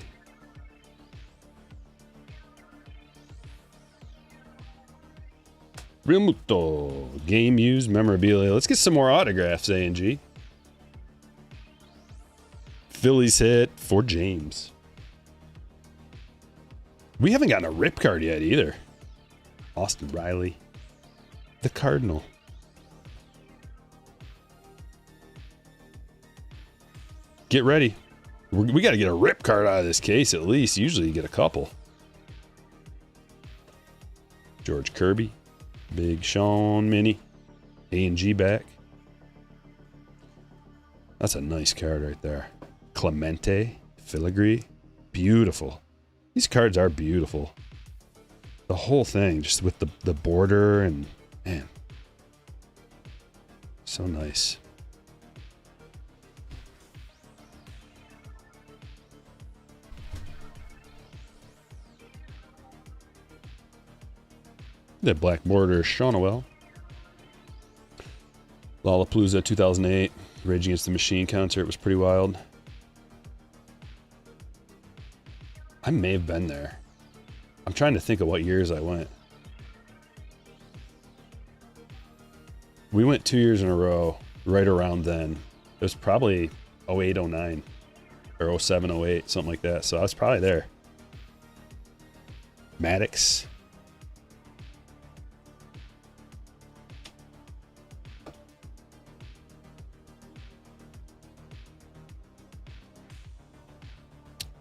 Real Muto. Game used memorabilia. Let's get some more autographs, A&G. Phillies hit for James. We haven't gotten a rip card yet either. Austin Riley. The Cardinal. Get ready. We got to get a rip card out of this case at least. Usually you get a couple. George Kirby. Big Sean Mini. A&G back. That's a nice card right there. Clemente. Filigree. Beautiful. These cards are beautiful. The whole thing, just with the border and... Man, so nice. That Black Border, Shawnowell. Lollapalooza 2008, Rage Against the Machine concert was pretty wild. I may have been there. I'm trying to think of what years I went. We went 2 years in a row, right around then. It was probably 08, 09, or 07, 08, something like that. So I was probably there. Maddox.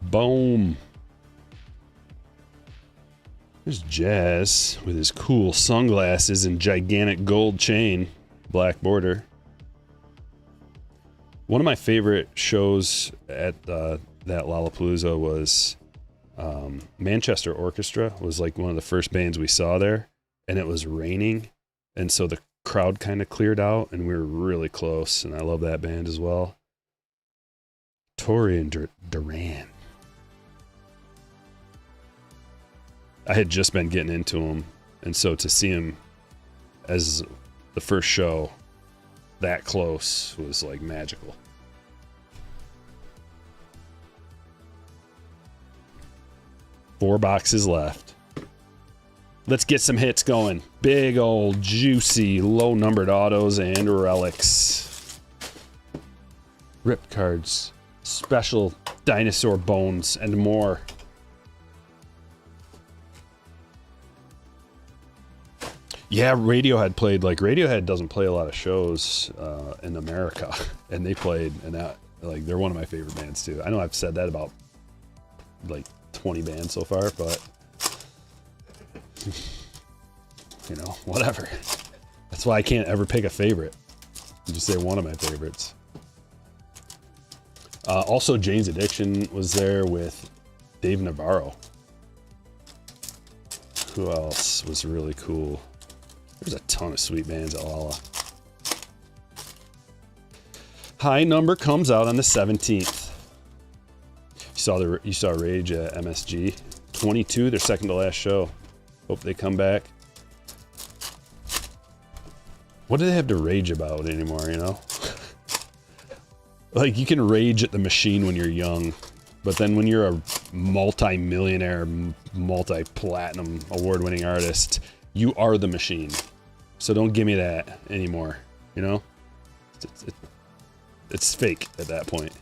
Boom. There's Jazz with his cool sunglasses and gigantic gold chain, Black Border. One of my favorite shows at that Lollapalooza was Manchester Orchestra. Was like one of the first bands we saw there, and it was raining, and so the crowd kind of cleared out, and we were really close, and I love that band as well. Tori and Duran. I had just been getting into him, and so to see him as the first show that close was like magical. Four boxes left. Let's get some hits going. Big old juicy low numbered autos and relics. Rip cards, special dinosaur bones, and more. Yeah, Radiohead played. Like, Radiohead doesn't play a lot of shows in America, and they played, and that, like, they're one of my favorite bands too. I know I've said that about like 20 bands so far, but you know, whatever. That's why I can't ever pick a favorite. You just say one of my favorites. Also, Jane's Addiction was there with Dave Navarro. Who else was really cool? There's a ton of sweet bands at Lolla. High Number comes out on the 17th. You saw Rage at MSG. 22, their second to last show. Hope they come back. What do they have to rage about anymore, you know? Like, you can rage at the machine when you're young, but then when you're a multi-millionaire, multi-platinum award-winning artist, you are the machine. So don't give me that anymore, you know? It's fake at that point.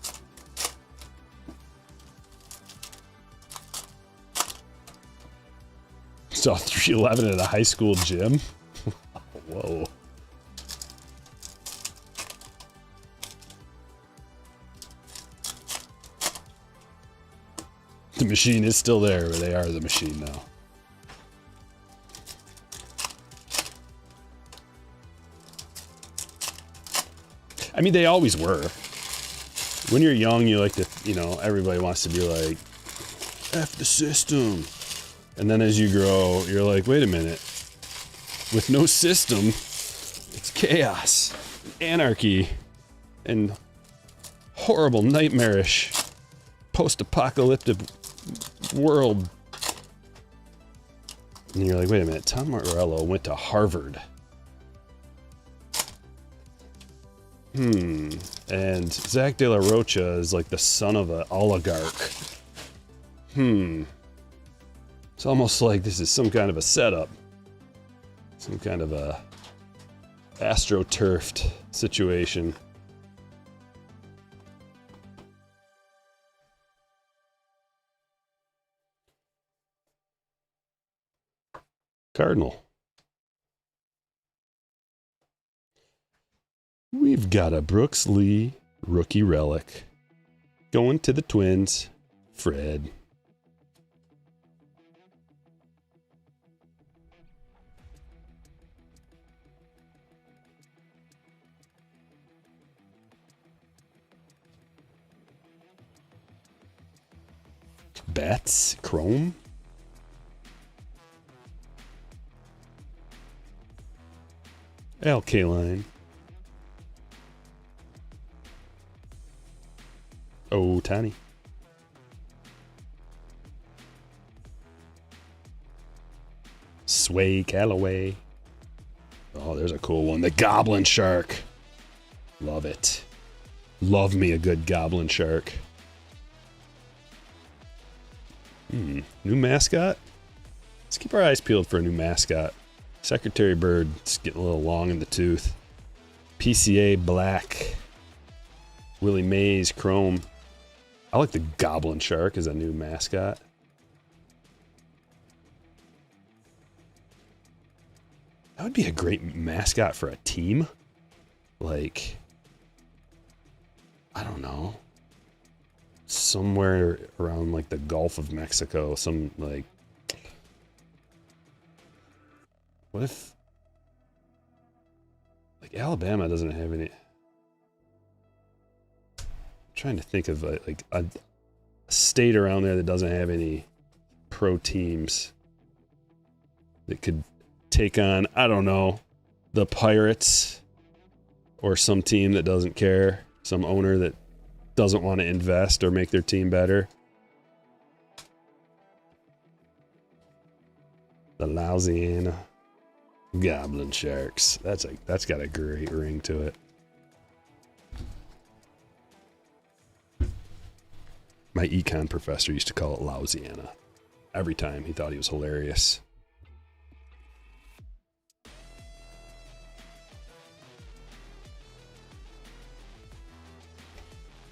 Saw 311 at a high school gym. Whoa. The machine is still there, but they are the machine now. I mean, they always were. When you're young, you like to, you know, everybody wants to be like, F the system. And then as you grow, you're like, wait a minute. With no system, it's chaos, anarchy, and horrible, nightmarish, post-apocalyptic world. And you're like, wait a minute, Tom Morello went to Harvard. And Zach De La Rocha is like the son of an oligarch. It's almost like this is some kind of a setup. Some kind of a astroturfed situation. Cardinal. We've got a Brooks Lee rookie relic. Going to the Twins, Fred. Bats, Chrome. Al Kaline. Oh, Tiny. Sway Callaway. Oh, there's a cool one. The Goblin Shark. Love it. Love me a good Goblin Shark. New mascot? Let's keep our eyes peeled for a new mascot. Secretary Bird's getting a little long in the tooth. PCA Black. Willie Mays Chrome. I like the Goblin Shark as a new mascot. That would be a great mascot for a team. Like, I don't know. Somewhere around like the Gulf of Mexico. Some like... What if... Like Alabama doesn't have any... I'm trying to think of like a state around there that doesn't have any pro teams that could take on, I don't know, the Pirates or some team that doesn't care, some owner that doesn't want to invest or make their team better. The Louisiana Goblin Sharks. That's got a great ring to it. My econ professor used to call it Louisiana. Every time he thought he was hilarious.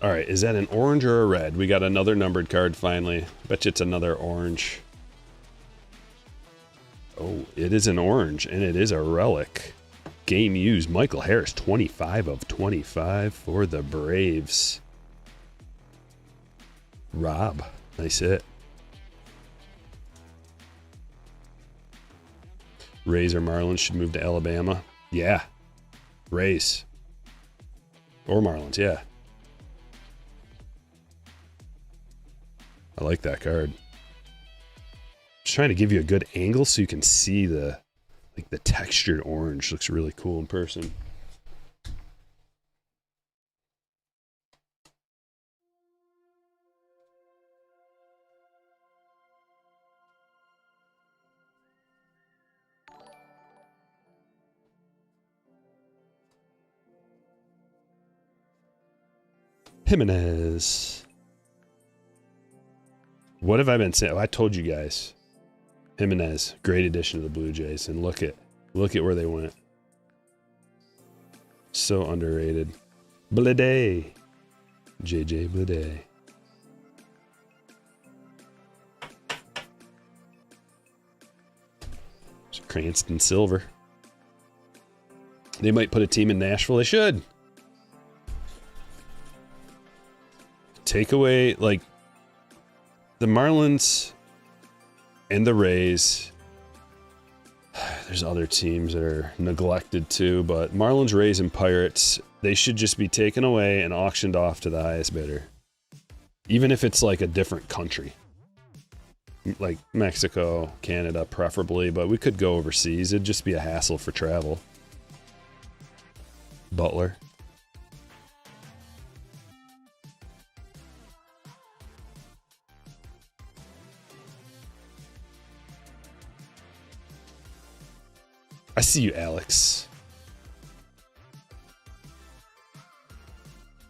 All right, is that an orange or a red? We got another numbered card finally. Bet you it's another orange. Oh, it is an orange, and it is a relic. Game used. Michael Harris, 25 of 25 for the Braves. Rob, nice hit. Rays or Marlins should move to Alabama. Yeah. Rays. Or Marlins, yeah. I like that card. Just trying to give you a good angle so you can see the textured orange. Looks really cool in person. Jimenez. What have I been saying? Oh, I told you guys. Jimenez, great addition to the Blue Jays, and look at where they went. So underrated. Bleday. JJ Bleday. Cranston Silver. They might put a team in Nashville. They should. Take away, like, the Marlins and the Rays. There's other teams that are neglected too, but Marlins, Rays, and Pirates, they should just be taken away and auctioned off to the highest bidder. Even if it's like a different country. Like Mexico, Canada, preferably, but we could go overseas. It'd just be a hassle for travel. Butler. I see you, Alex.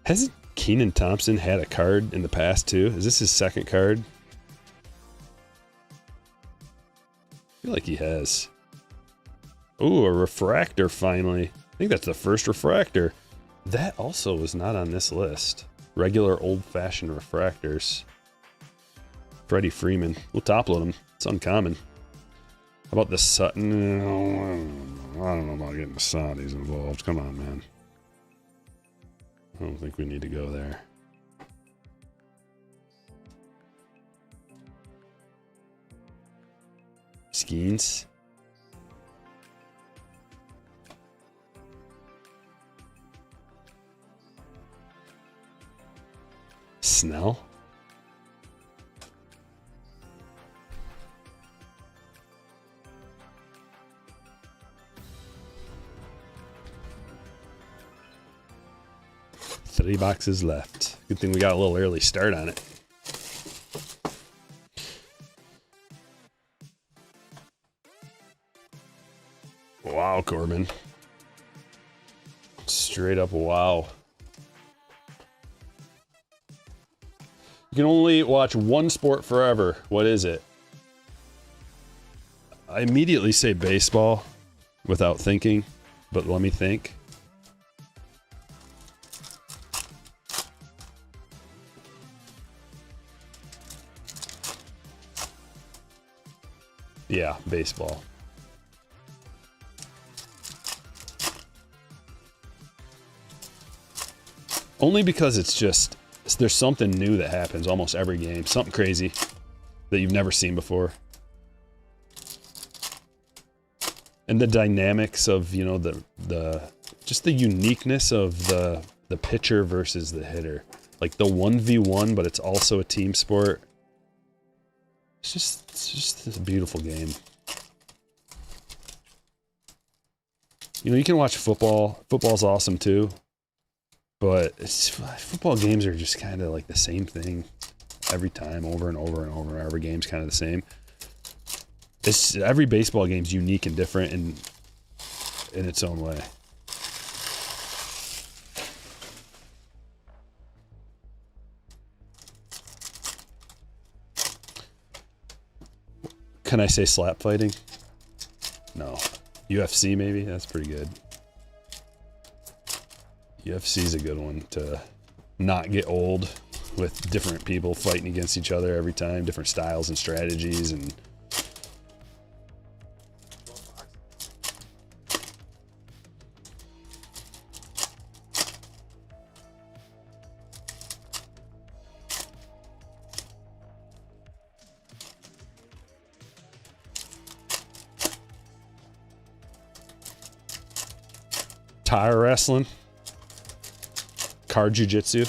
Hasn't Keenan Thompson had a card in the past too? Is this his second card? I feel like he has. Ooh, a refractor finally. I think that's the first refractor. That also was not on this list. Regular old-fashioned refractors. Freddie Freeman. We'll top-load him. It's uncommon. How about the Sutton? I don't know about getting the Saudis involved. Come on, man. I don't think we need to go there. Skeens. Snell. Three boxes left. Good thing we got a little early start on it. Corbin. Straight up wow. You can only watch one sport forever. What is it? I immediately say baseball without thinking, but let me think. Yeah, baseball. Only because it's just, there's something new that happens almost every game. Something crazy that you've never seen before. And the dynamics of, you know, just the uniqueness of the pitcher versus the hitter. Like the 1v1, but it's also a team sport. It's just a beautiful game. You know, you can watch football. Football's awesome too. But football games are just kind of like the same thing every time, over and over and over. Every game's kind of the same. Every baseball game's unique and different in its own way. Can I say slap fighting? No. UFC maybe? That's pretty good. UFC's a good one to not get old with different people fighting against each other every time, different styles and strategies and tire wrestling, car jiu-jitsu.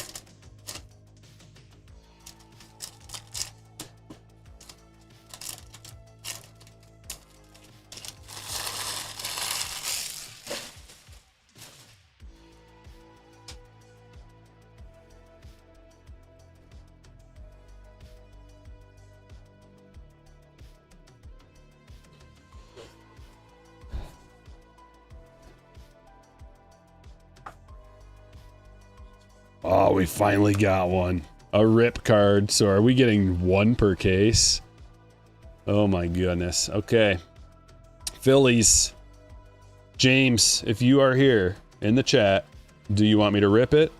Oh, we finally got one. A rip card. So are we getting one per case? Oh my goodness. Okay. Phillies. James, if you are here in the chat, do you want me to rip it?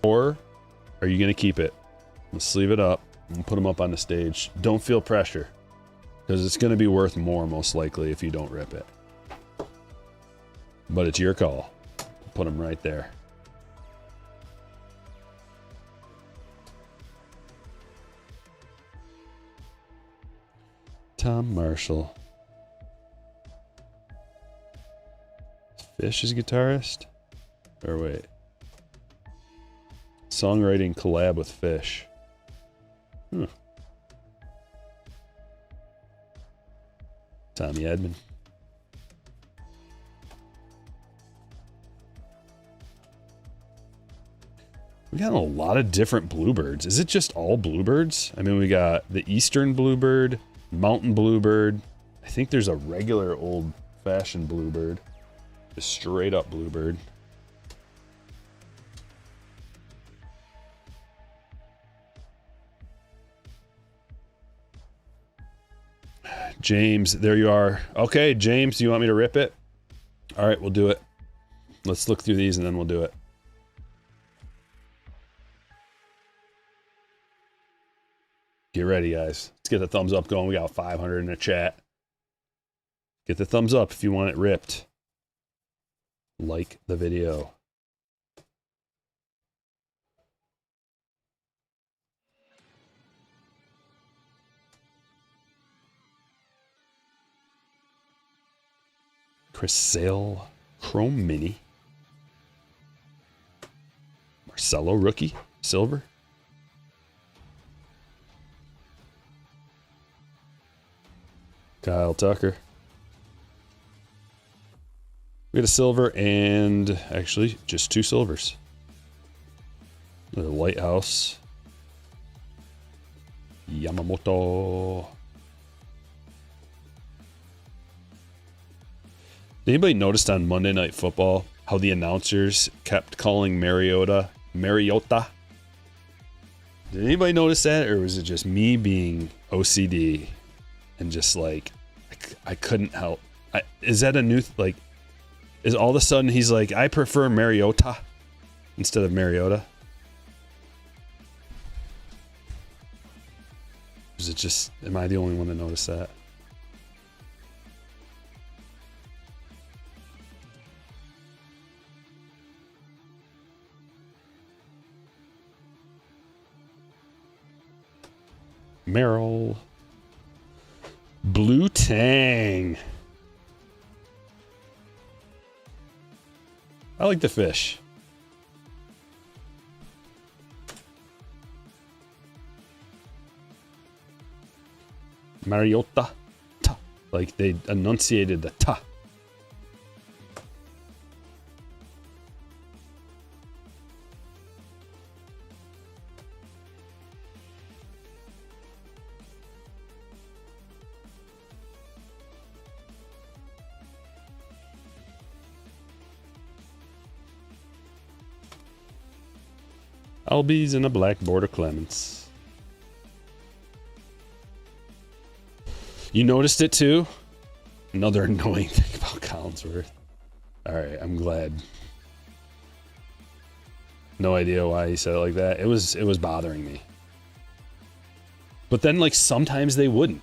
Or are you going to keep it? Let's sleeve it up and put them up on the stage. Don't feel pressure. Because it's going to be worth more most likely if you don't rip it. But it's your call. Put them right there. Tom Marshall. Fish is guitarist? Or wait. Songwriting collab with Fish. Tommy Edmond. We got a lot of different bluebirds. Is it just all bluebirds? I mean, we got the Eastern bluebird, mountain bluebird. I think there's a regular old-fashioned bluebird. A straight-up bluebird. James, there you are. Okay, James, you want me to rip it? All right, we'll do it. Let's look through these and then we'll do it. Get ready, guys. Let's get the thumbs up going. We got 500 in the chat. Get the thumbs up if you want it ripped. Like the video. Chris Sale, Chrome Mini. Marcelo Rookie, Silver. Kyle Tucker. We got a silver and actually just 2 silvers. The Lighthouse. Yamamoto. Did anybody notice on Monday Night Football how the announcers kept calling Mariota? Did anybody notice that, or was it just me being OCD and just like I couldn't help? Is that a new like? Is all of a sudden he's like, I prefer Mariota instead of Mariota? Is it just, am I the only one that noticed that? Merrill. Blue Tang. I like the fish. Mariota. Ta. Like they enunciated the ta. Albies and a black border Clements. You noticed it too? Another annoying thing about Collinsworth. Alright, I'm glad. No idea why he said it like that. It was bothering me. But then like sometimes they wouldn't.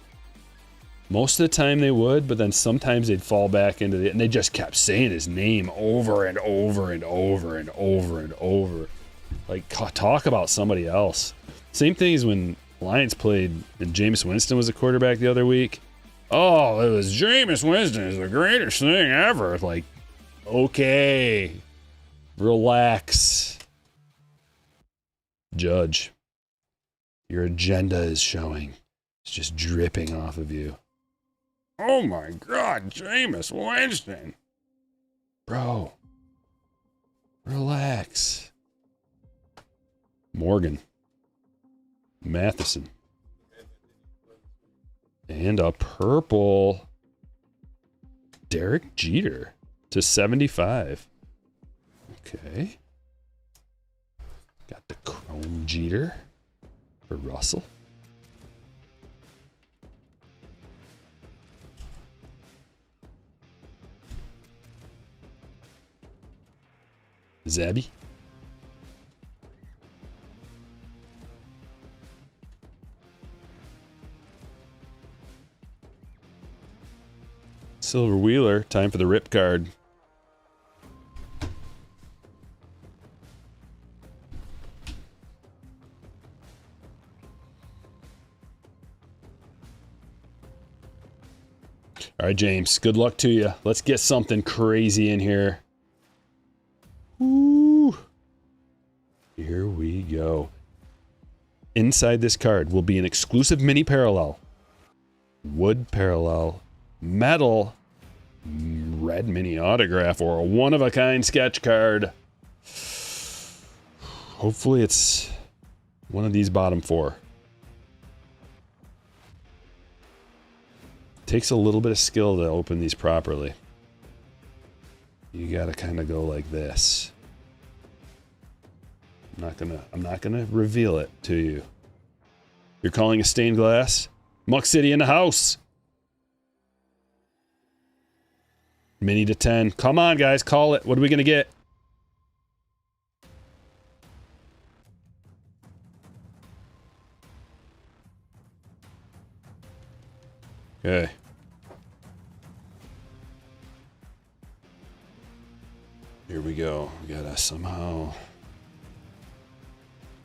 Most of the time they would, but then sometimes they'd fall back into it and they just kept saying his name over and over and over and over and over. Like, talk about somebody else. Same thing as when Lions played and Jameis Winston was the quarterback the other week. Oh, it was Jameis Winston is the greatest thing ever. Like, okay, relax. Judge, your agenda is showing. It's just dripping off of you. Oh my God, Jameis Winston. Bro, relax. Morgan. Matheson. And a purple Derek Jeter to 75. Okay. Got the chrome Jeter for Russell. Zabby. Silver Wheeler, time for the rip card. All right, James, good luck to you. Let's get something crazy in here. Woo. Here we go. Inside this card will be an exclusive mini parallel. Wood parallel. Metal. Red mini autograph or a one-of-a-kind sketch card. Hopefully it's one of these bottom four. Takes a little bit of skill to open these properly. You gotta kind of go like this. I'm not gonna reveal it to you. You're calling a stained glass? Muck City in the house. Mini to 10. Come on, guys, call it. What are we gonna get? Okay. Here we go. We gotta somehow.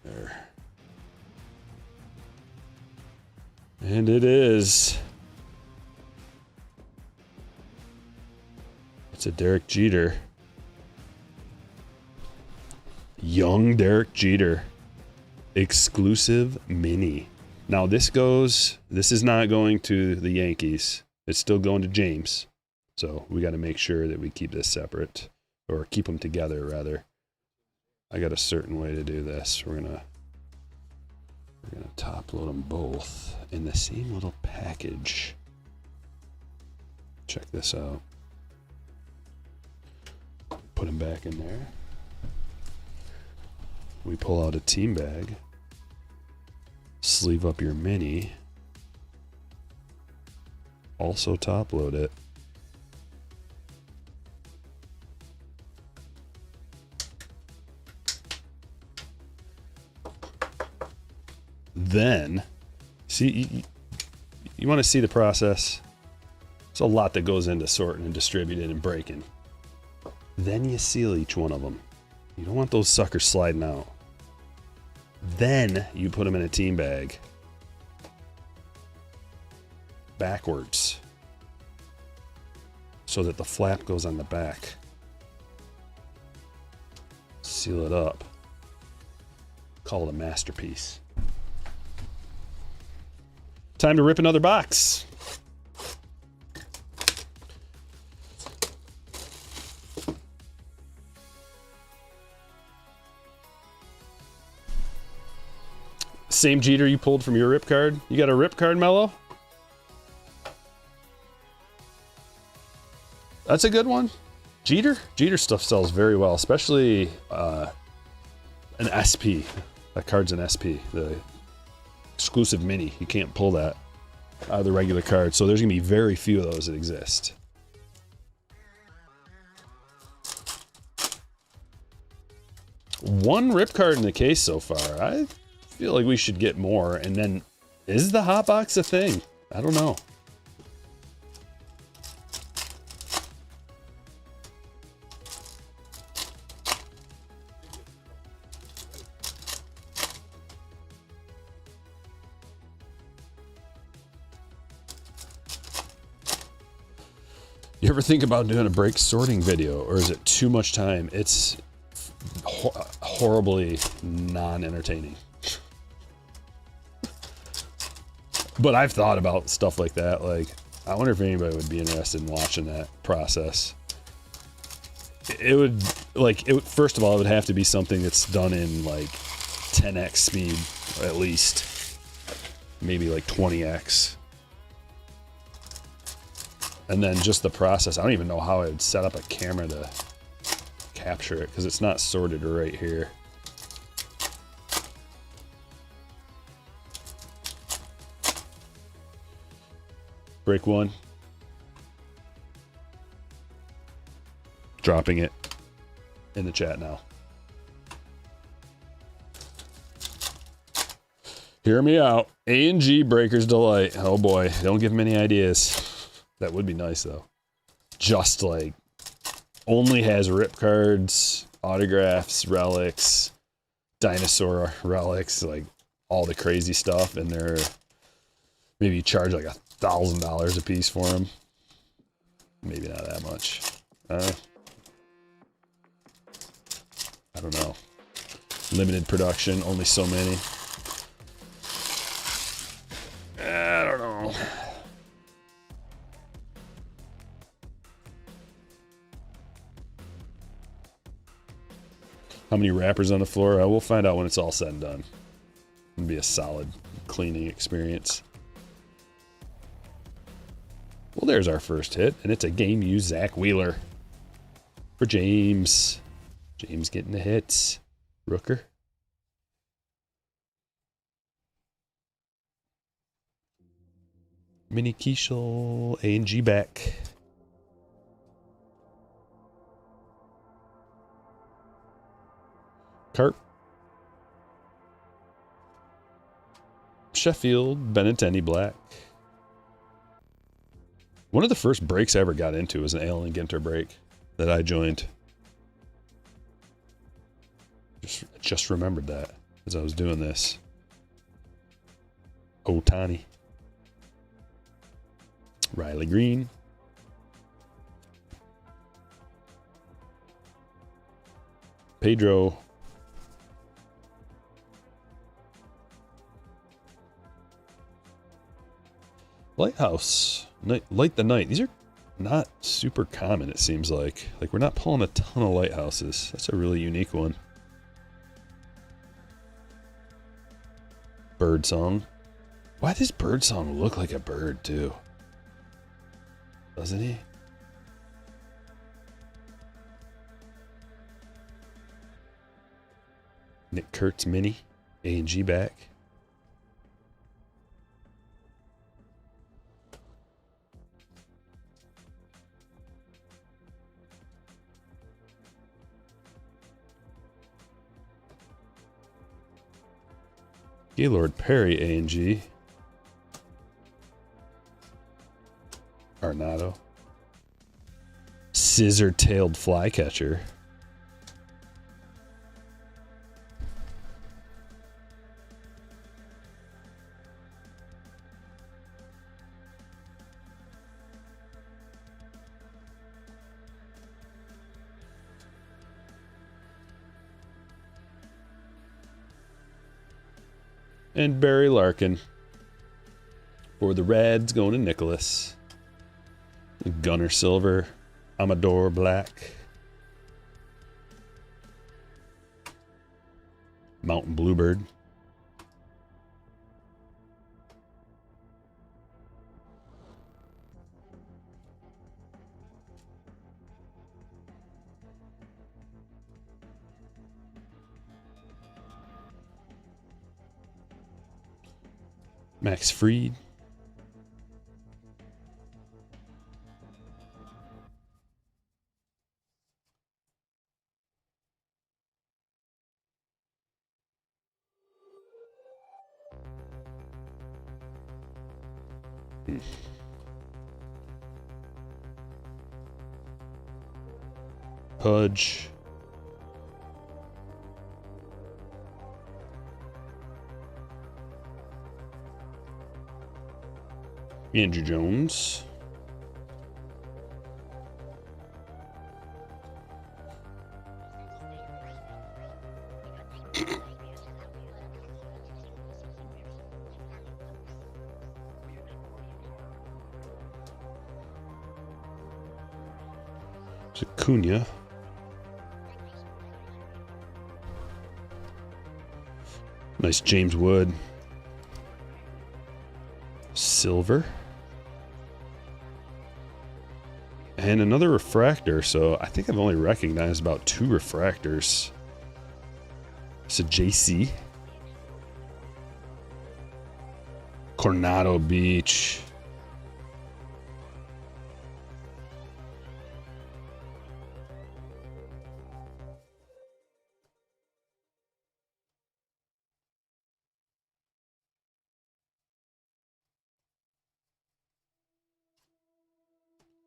There. And it is. It's a Derek Jeter. Young Derek Jeter. Exclusive mini. Now this is not going to the Yankees. It's still going to James. So we got to make sure that we keep this separate. Or keep them together, rather. I got a certain way to do this. We're gonna top load them both in the same little package. Check this out. Put him back in there. We pull out a team bag. Sleeve up your mini. Also top load it. Then, see, you want to see the process? There's a lot that goes into sorting and distributing and breaking. Then you seal each one of them. You don't want those suckers sliding out. Then you put them in a team bag. Backwards. So that the flap goes on the back. Seal it up. Call it a masterpiece. Time to rip another box. Same Jeter you pulled from your rip card? You got a rip card, Mello? That's a good one. Jeter? Jeter stuff sells very well, especially an SP. That card's an SP. The exclusive mini. You can't pull that out of the regular card. So there's going to be very few of those that exist. One rip card in the case so far. I feel like we should get more. And then, is the hot box a thing? I don't know. You ever think about doing a break sorting video, or is it too much time? It's horribly non-entertaining. But I've thought about stuff like that. Like, I wonder if anybody would be interested in watching that process. It would, like, first of all, it would have to be something that's done in like 10x speed, at least. Maybe like 20x. And then just the process. I don't even know how I would set up a camera to capture it, because it's not sorted right here. Break one. Dropping it in the chat now. Hear me out. A&G Breakers Delight. Oh boy, don't give him any ideas. That would be nice though. Just like, only has rip cards, autographs, relics, dinosaur relics, like all the crazy stuff, and they're, maybe you charge like $1,000 a piece for them. Maybe not that much. I don't know. Limited production, only so many. I don't know. How many wrappers on the floor? We'll find out when it's all said and done. It'll be a solid cleaning experience. Well, there's our first hit, and it's a game used Zach Wheeler for James. James getting the hits. Rooker. Mini Keishel, A&G back. Carp. Sheffield, Benintendi black. One of the first breaks I ever got into was an Allen Ginter break that I joined. Just remembered that as I was doing this. Otani. Riley Green. Pedro. Lighthouse. Light the Night. These are not super common, it seems like. Like, we're not pulling a ton of lighthouses. That's a really unique one. Birdsong. Why does Birdsong look like a bird, too? Doesn't he? Nick Kurtz mini. A&G back. Gaylord Perry A&G. Arnado. Scissor-tailed flycatcher. And Barry Larkin. For the Reds, going to Nicholas. Gunner Silver. Amador Black. Mountain Bluebird. Max Fried. Pudge. Andrew Jones. Acuna. Nice James Wood. Silver. And another refractor, so I think I've only recognized about 2 refractors. It's a JC. Coronado Beach.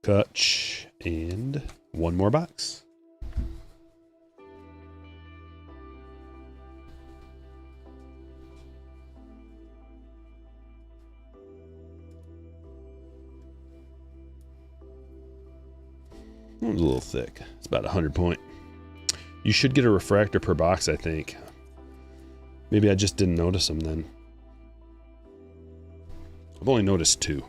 Kutch, and one more box. It was a little thick. It's about 100 point. You should get a refractor per box, I think. Maybe I just didn't notice them then. I've only noticed 2.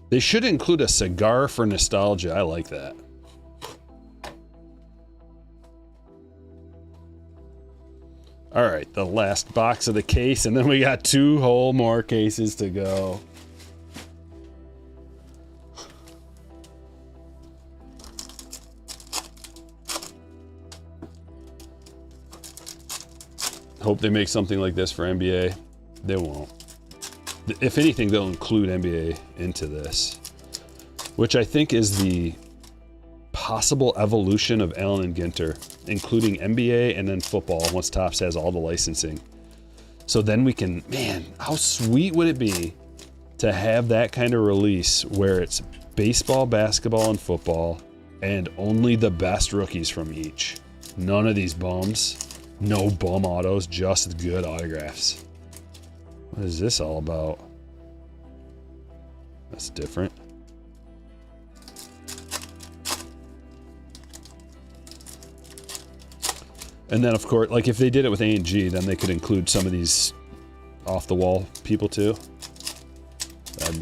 They should include a cigar for nostalgia. I like that. All right, the last box of the case, and then we got 2 whole more cases to go. Hope they make something like this for NBA. They won't. If anything, they'll include NBA into this, which I think is the possible evolution of Allen Ginter, including NBA and then football once Topps has all the licensing. So then we can, man, how sweet would it be to have that kind of release where it's baseball, basketball, and football, and only the best rookies from each. None of these bums. No bum autos, just good autographs. What is this all about? That's different. And then, of course, like if they did it with A&G, then they could include some of these off-the-wall people too.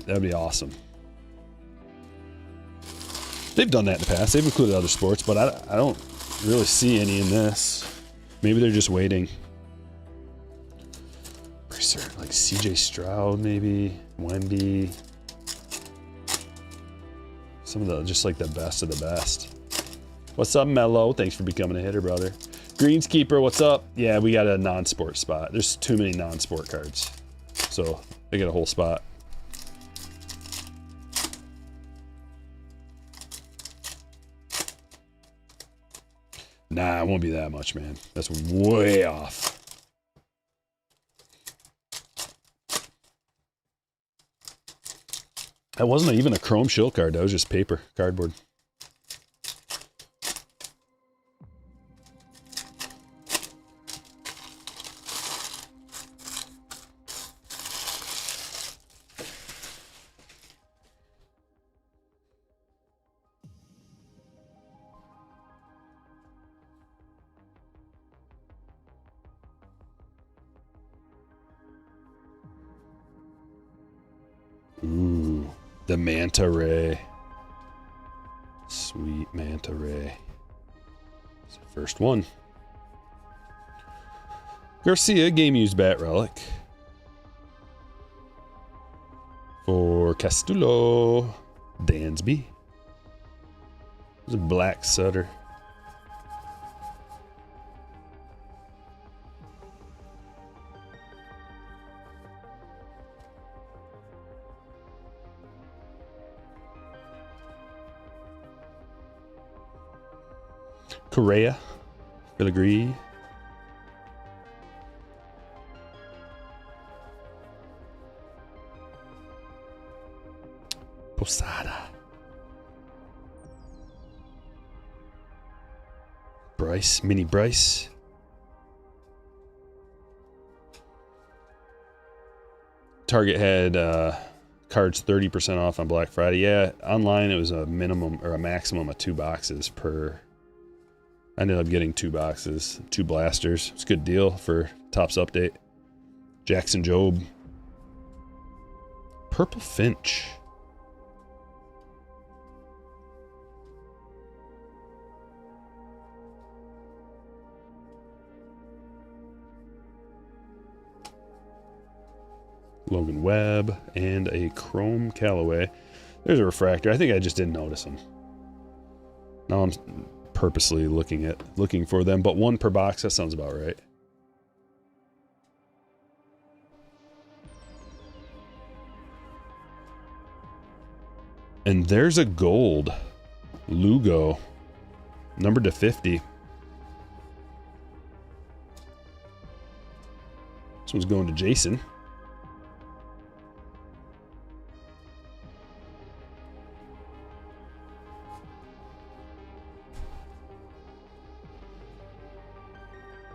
That'd be awesome. They've done that in the past. They've included other sports, but I don't really see any in this. Maybe they're just waiting. Like CJ Stroud, maybe Wemby. Some of the just like the best of the best. What's up, Mello? Thanks for becoming a hitter, brother. Greenskeeper, what's up? Yeah, we got a non-sport spot. There's too many non-sport cards. So they get a whole spot. Nah, it won't be that much, man. That's way off. That wasn't even a chrome shield card. That was just paper, cardboard. Ooh, the Manta Ray. Sweet Manta Ray. It's the first one. Garcia, game used bat relic. For Castillo. Dansby. There's a black Sutter. Correa, Filigree. Posada. Bryce, Mini Bryce. Target had cards 30% off on Black Friday. Yeah, online it was a minimum or a maximum of 2 boxes per. I ended up getting 2 boxes, 2 blasters. It's a good deal for Topps update. Jackson Jobe. Purple Finch. Logan Webb and a Chrome Callaway. There's a refractor. I think I just didn't notice them. Now I'm purposely looking for them, but 1 per box, that sounds about right. And there's a gold Lugo, numbered to 50. This one's going to Jason.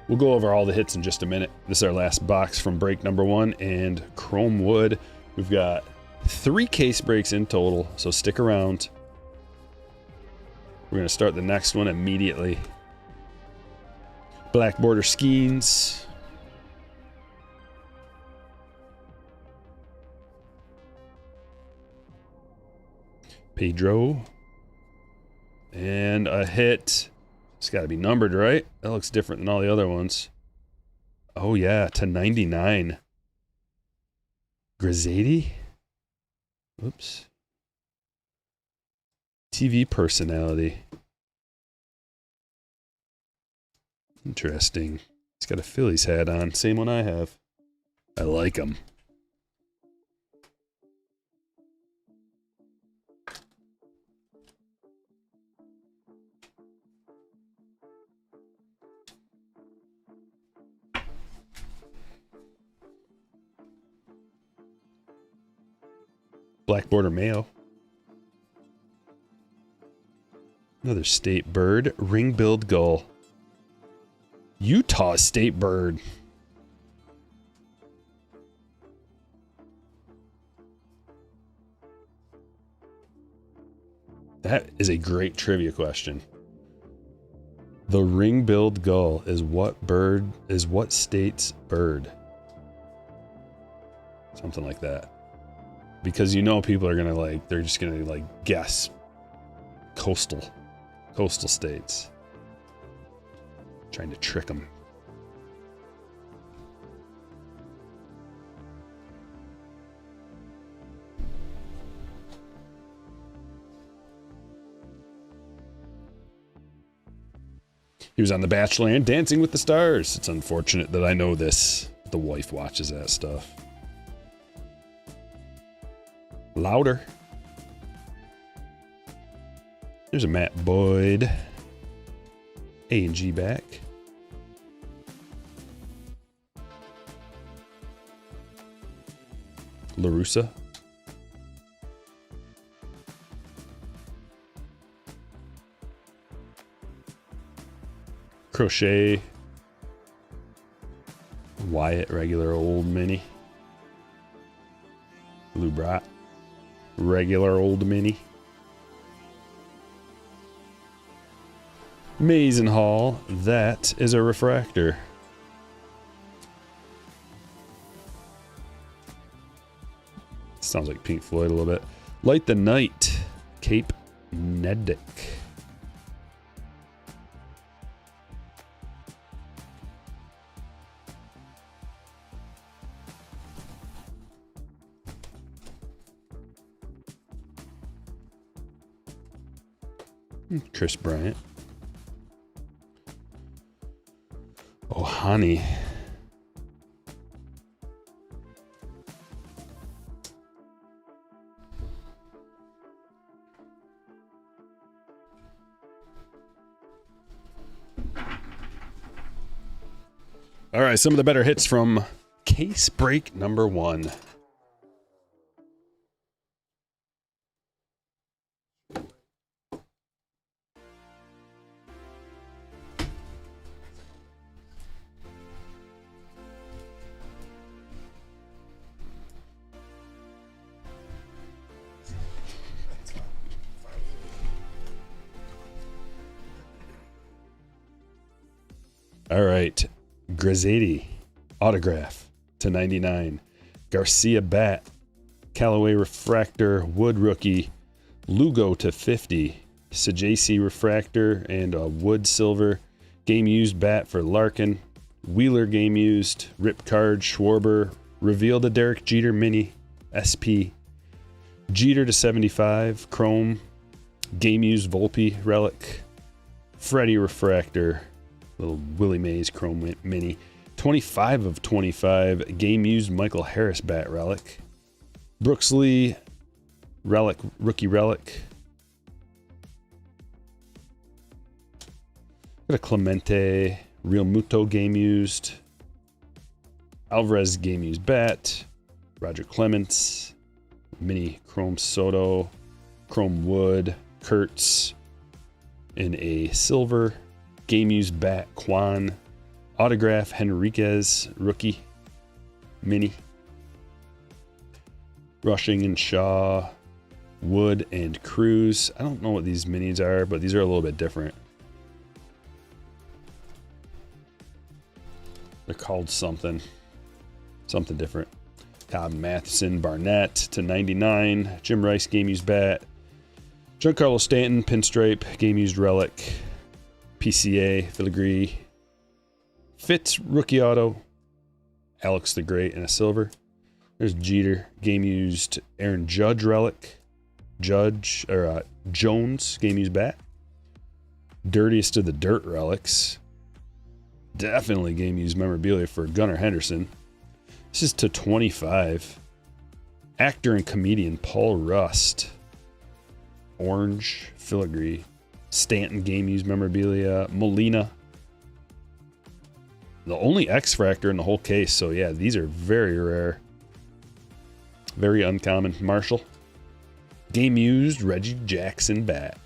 We'll go over all the hits in just a minute. This is our last box from break number 1 and Chrome Wood. We've got 3 case breaks in total, so stick around. We're going to start the next one immediately. Black border skeins. Pedro. And a hit. It's got to be numbered, right? That looks different than all the other ones. Oh, yeah, to 99. Grisady? Oops. TV personality. Interesting. He's got a Phillies hat on. Same one I have. I like him. Black border Mayo. Another state bird. Ring-billed gull. Utah state bird. That is a great trivia question. The ring-billed gull is what state's bird? Something like that. Because you know people are gonna they're just gonna guess coastal states. Trying to trick them. He was on The Bachelor and Dancing with the Stars. It's unfortunate that I know this. The wife watches that stuff. Louder. There's a Matt Boyd. A&G back. LaRussa. Crochet. Wyatt, regular old mini. Lou Brat, regular old mini. Mason Hall, that is a refractor. Sounds like Pink Floyd a little bit. Light the Night, Cape Nedick. Chris Bryant. Oh, honey. All right, some of the better hits from case break number 1. All right, Grisady, autograph /99. Garcia bat, Callaway refractor, Wood rookie, Lugo /50. Sajasi refractor and a Wood silver. Game used bat for Larkin. Wheeler game used. Rip card, Schwarber. Reveal the Derek Jeter mini, SP. Jeter /75, chrome. Game used Volpe relic. Freddie refractor. Little Willie Mays chrome mini. 25 of 25. Game used Michael Harris bat relic. Brooks Lee relic, rookie relic. Got a Clemente, Real Muto game used. Alvarez game used bat. Roger Clements. Mini Chrome Soto. Chrome Wood. Kurtz in a silver. Game used bat Kwan. Autograph Henriquez rookie mini. Rushing and Shaw, Wood and Cruz. I don't know what these minis are, but these are a little bit different. They're called something different. Cobb Matheson, Barnett /99. Jim Rice game used bat. Giancarlo Stanton pinstripe game used relic. PCA filigree. Fitz rookie auto. Alex the Great in a silver. There's Jeter game used Aaron Judge relic. Jones game used bat. Dirtiest of the dirt relics. Definitely game used memorabilia for Gunnar Henderson. This is /25. Actor and comedian Paul Rust. Orange filigree. Stanton game used memorabilia. Molina. The only X-Fractor in the whole case, so yeah, these are very rare. Very uncommon. Marshall. Game used Reggie Jackson bat.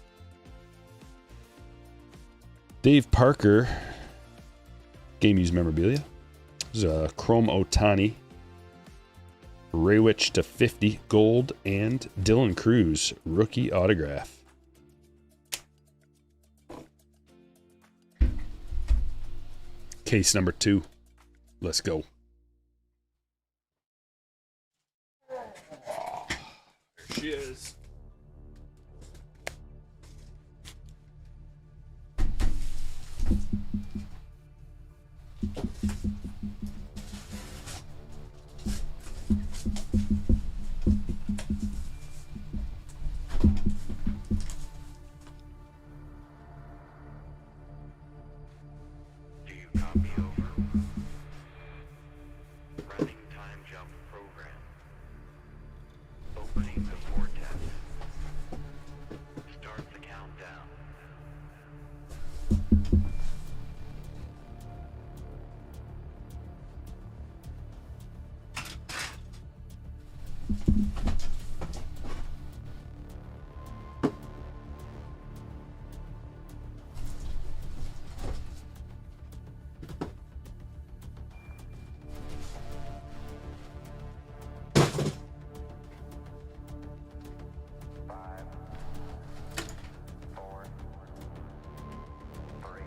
Dave Parker. Game used memorabilia. There's a Chrome Otani. Raywich /50 gold and Dylan Cruz rookie autograph. Case number 2. Let's go. There she is.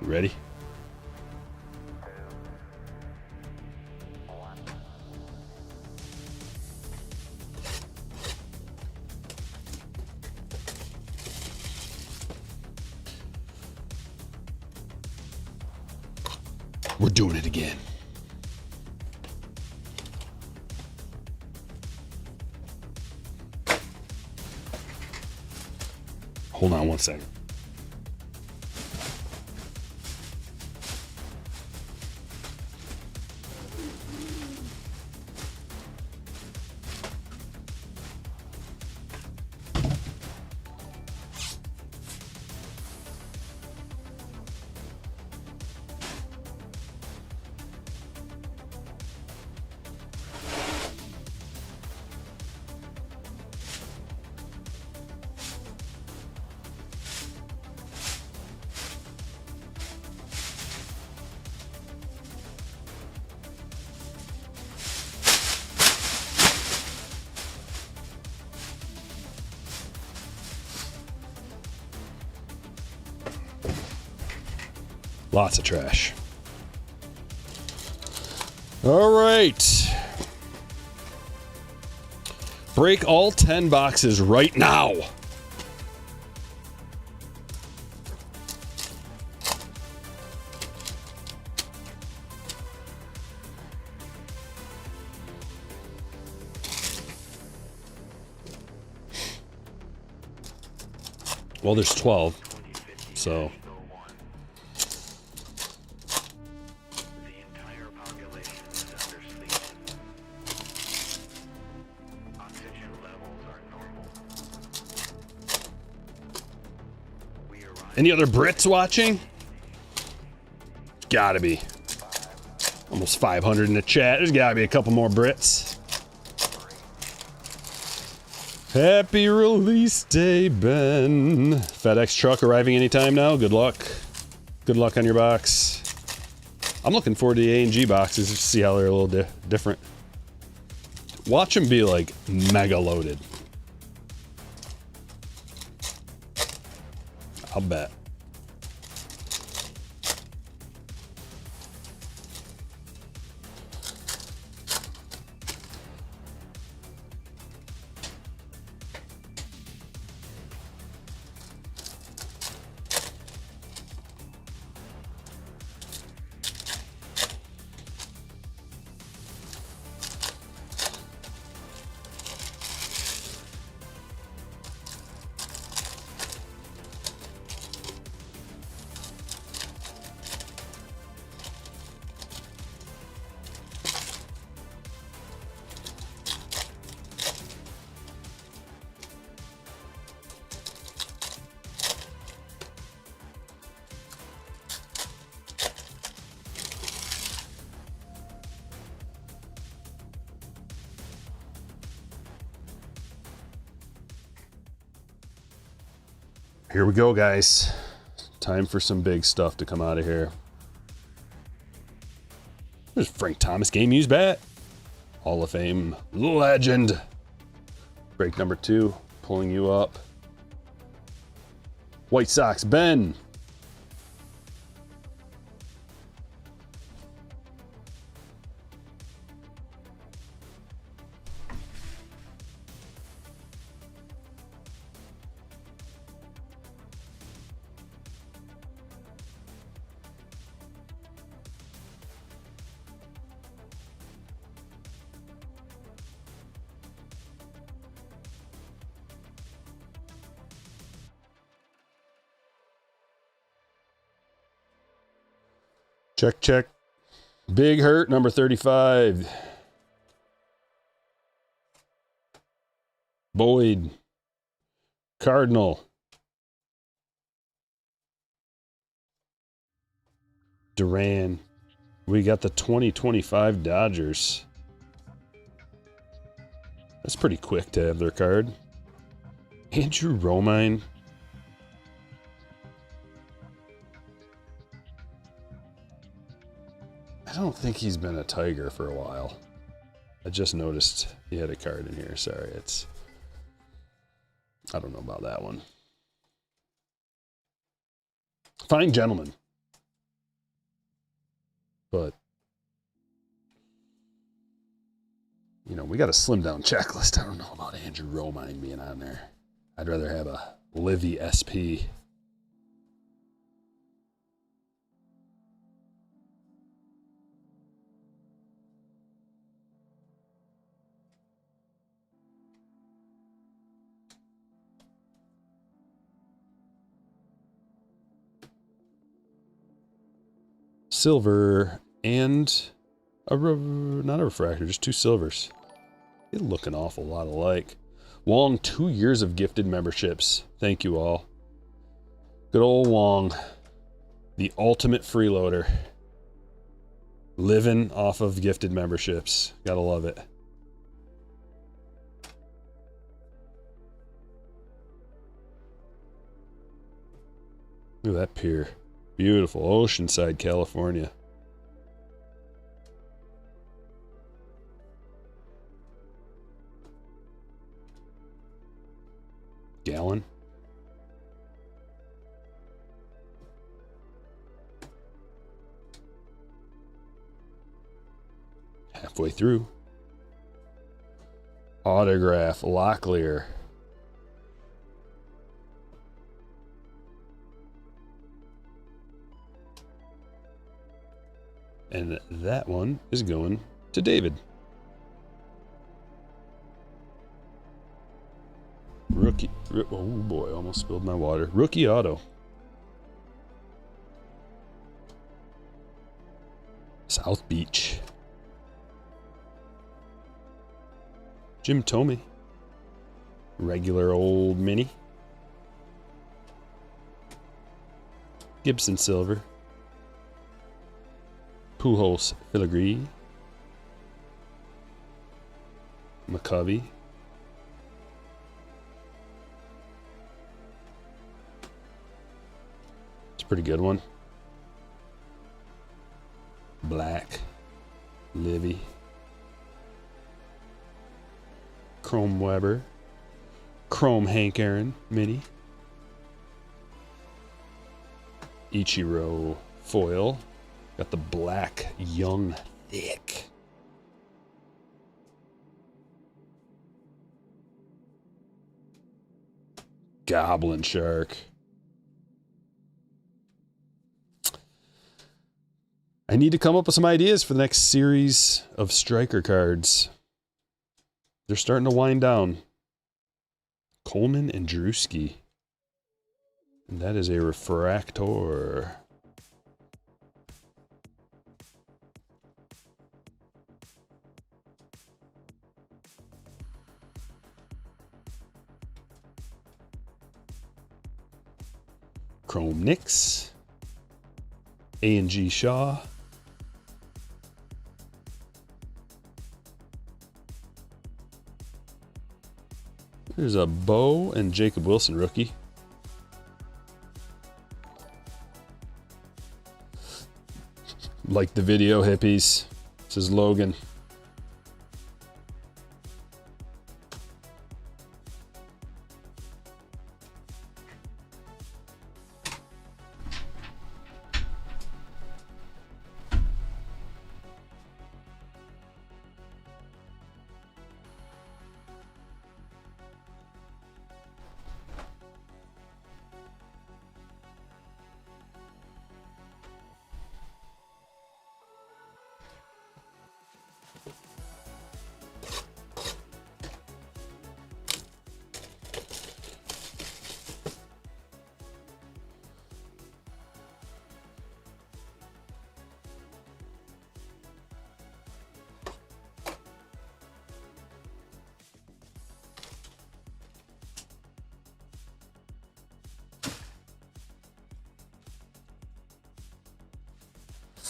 Ready? We're doing it again. Hold on one second. Lots of trash. All right. Break all 10 boxes right now. Well, there's 12, so... Any other Brits watching? Gotta be. Almost 500 in the chat. There's gotta be a couple more Brits. Happy release day, Ben. FedEx truck arriving anytime now. Good luck. Good luck on your box. I'm looking forward to the A&G boxes to see how they're a little different. Watch them be like mega loaded. I'll bet. Here we go, guys. Time for some big stuff to come out of here. There's Frank Thomas game used bat. Hall of Fame legend. Break number 2, pulling you up. White Sox, Ben. Check, check. Big Hurt, number 35. Boyd. Cardinal. Duran. We got the 2025 Dodgers. That's pretty quick to have their card. Andrew Romine. I don't think he's been a Tiger for a while. I just noticed he had a card in here. Sorry, I don't know about that one. Fine gentleman. but you know, we got a slim down checklist. I don't know about Andrew Romine being on there. I'd rather have a Livy SP. Silver and not a refractor, just 2 silvers. They look an awful lot alike. Wong, 2 years of gifted memberships. Thank you all. Good old Wong, the ultimate freeloader. Living off of gifted memberships. Gotta love it. Look at that pier. Beautiful. Oceanside, California. Gallon. Halfway through. Autograph. Lapeer. And that one is going to David. Rookie. Oh boy, almost spilled my water. Rookie auto. South Beach. Jim Thome. Regular old mini. Gibson Silver. Pujols Filigree. McCovey. It's a pretty good one. Black. Livy. Chrome Weber. Chrome Hank Aaron Mini. Ichiro Foil. Got the black Young Thick. Goblin Shark. I need to come up with some ideas for the next series of Stryker cards. They're starting to wind down. Coleman and Drewski. And that is a refractor. Chrome Nix. A&G Shaw. There's a Bo and Jacob Wilson rookie. Like the video, hippies. This is Logan.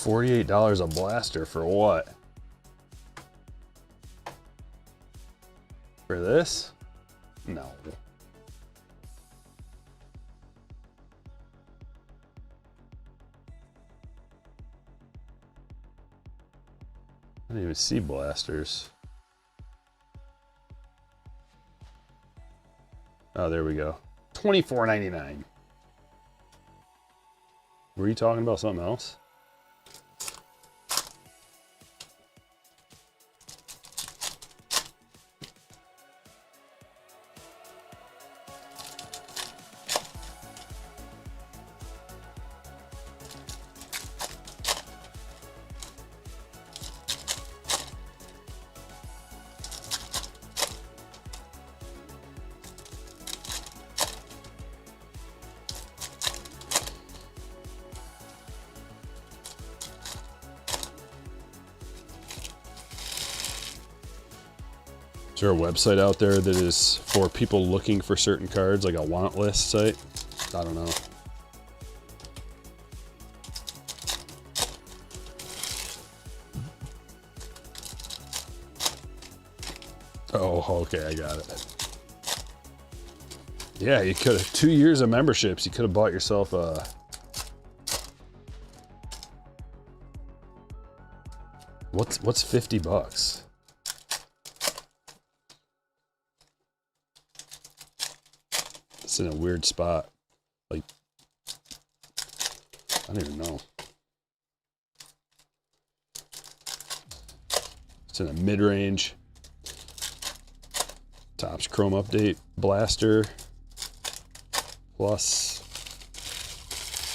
$48 a blaster for what? For this? No. I didn't even see blasters. Oh, there we go. $24.99. Were you talking about something else? there a website out there that is for people looking for certain cards, like a want list site? I don't know. Oh, okay, I got it. Yeah, you could have 2 years of memberships. You could have bought yourself a... What's 50 bucks? It's in a weird spot. Like, I don't even know. It's in a mid-range. Topps Chrome Update Blaster. Plus,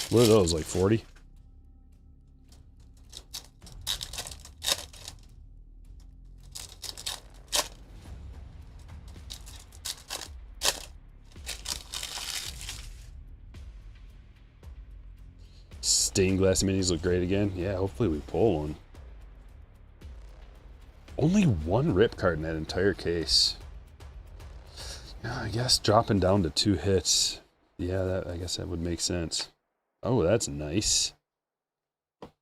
what are those, like 40? Stained glass minis look great again. Yeah, hopefully we pull one. Only one rip card in that entire case. Yeah, I guess dropping down to 2 hits. Yeah, I guess that would make sense. Oh, that's nice.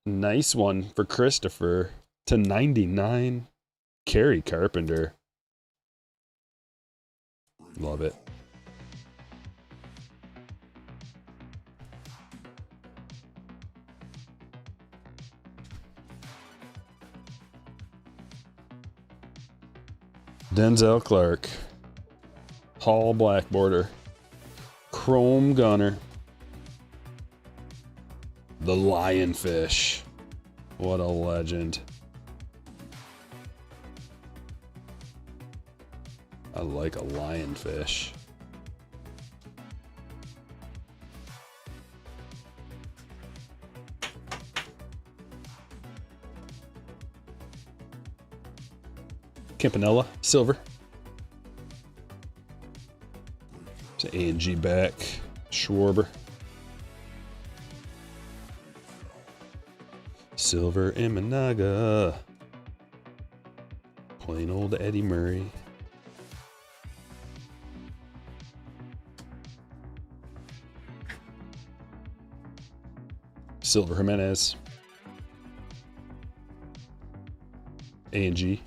Nice one for Christopher. To 99. Kerry Carpenter. Love it. Denzel Clark. Paul Black border. Chrome Gunner. The Lionfish. What a legend. I like a lionfish. Campanella, silver. It's A&G back. Schwarber. Silver Imanaga. Plain old Eddie Murray. Silver Jimenez. A&G.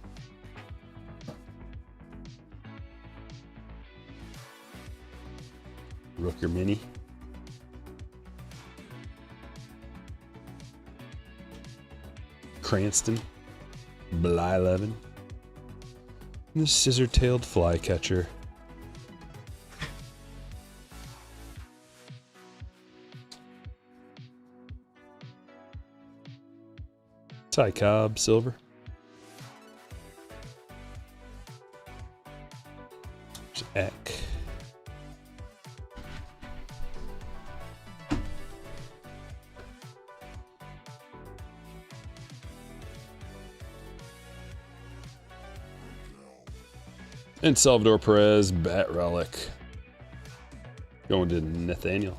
Rooker Mini. Cranston. Bly 11. And the scissor-tailed flycatcher. Ty Cobb, silver. There's Eck. And Salvador Perez, Bat Relic. Going to Nathaniel.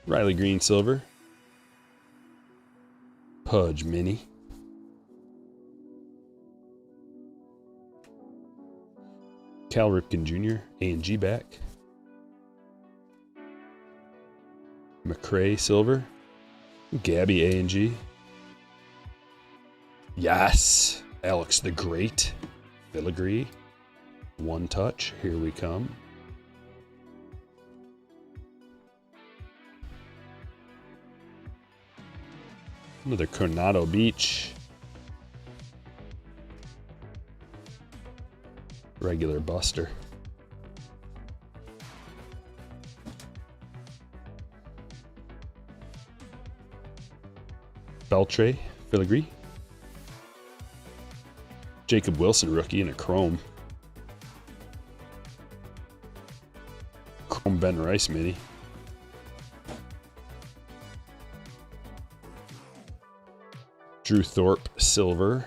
Riley Green, silver. Pudge Mini. Cal Ripken Jr., A&G back. McRae, silver. Gabby, A&G. Yes! Alex the Great. Filigree. One touch. Here we come. Another Coronado Beach. Regular Buster. Beltre, Filigree. Jacob Wilson, rookie in a chrome. Chrome Ben Rice mini. Drew Thorpe, silver.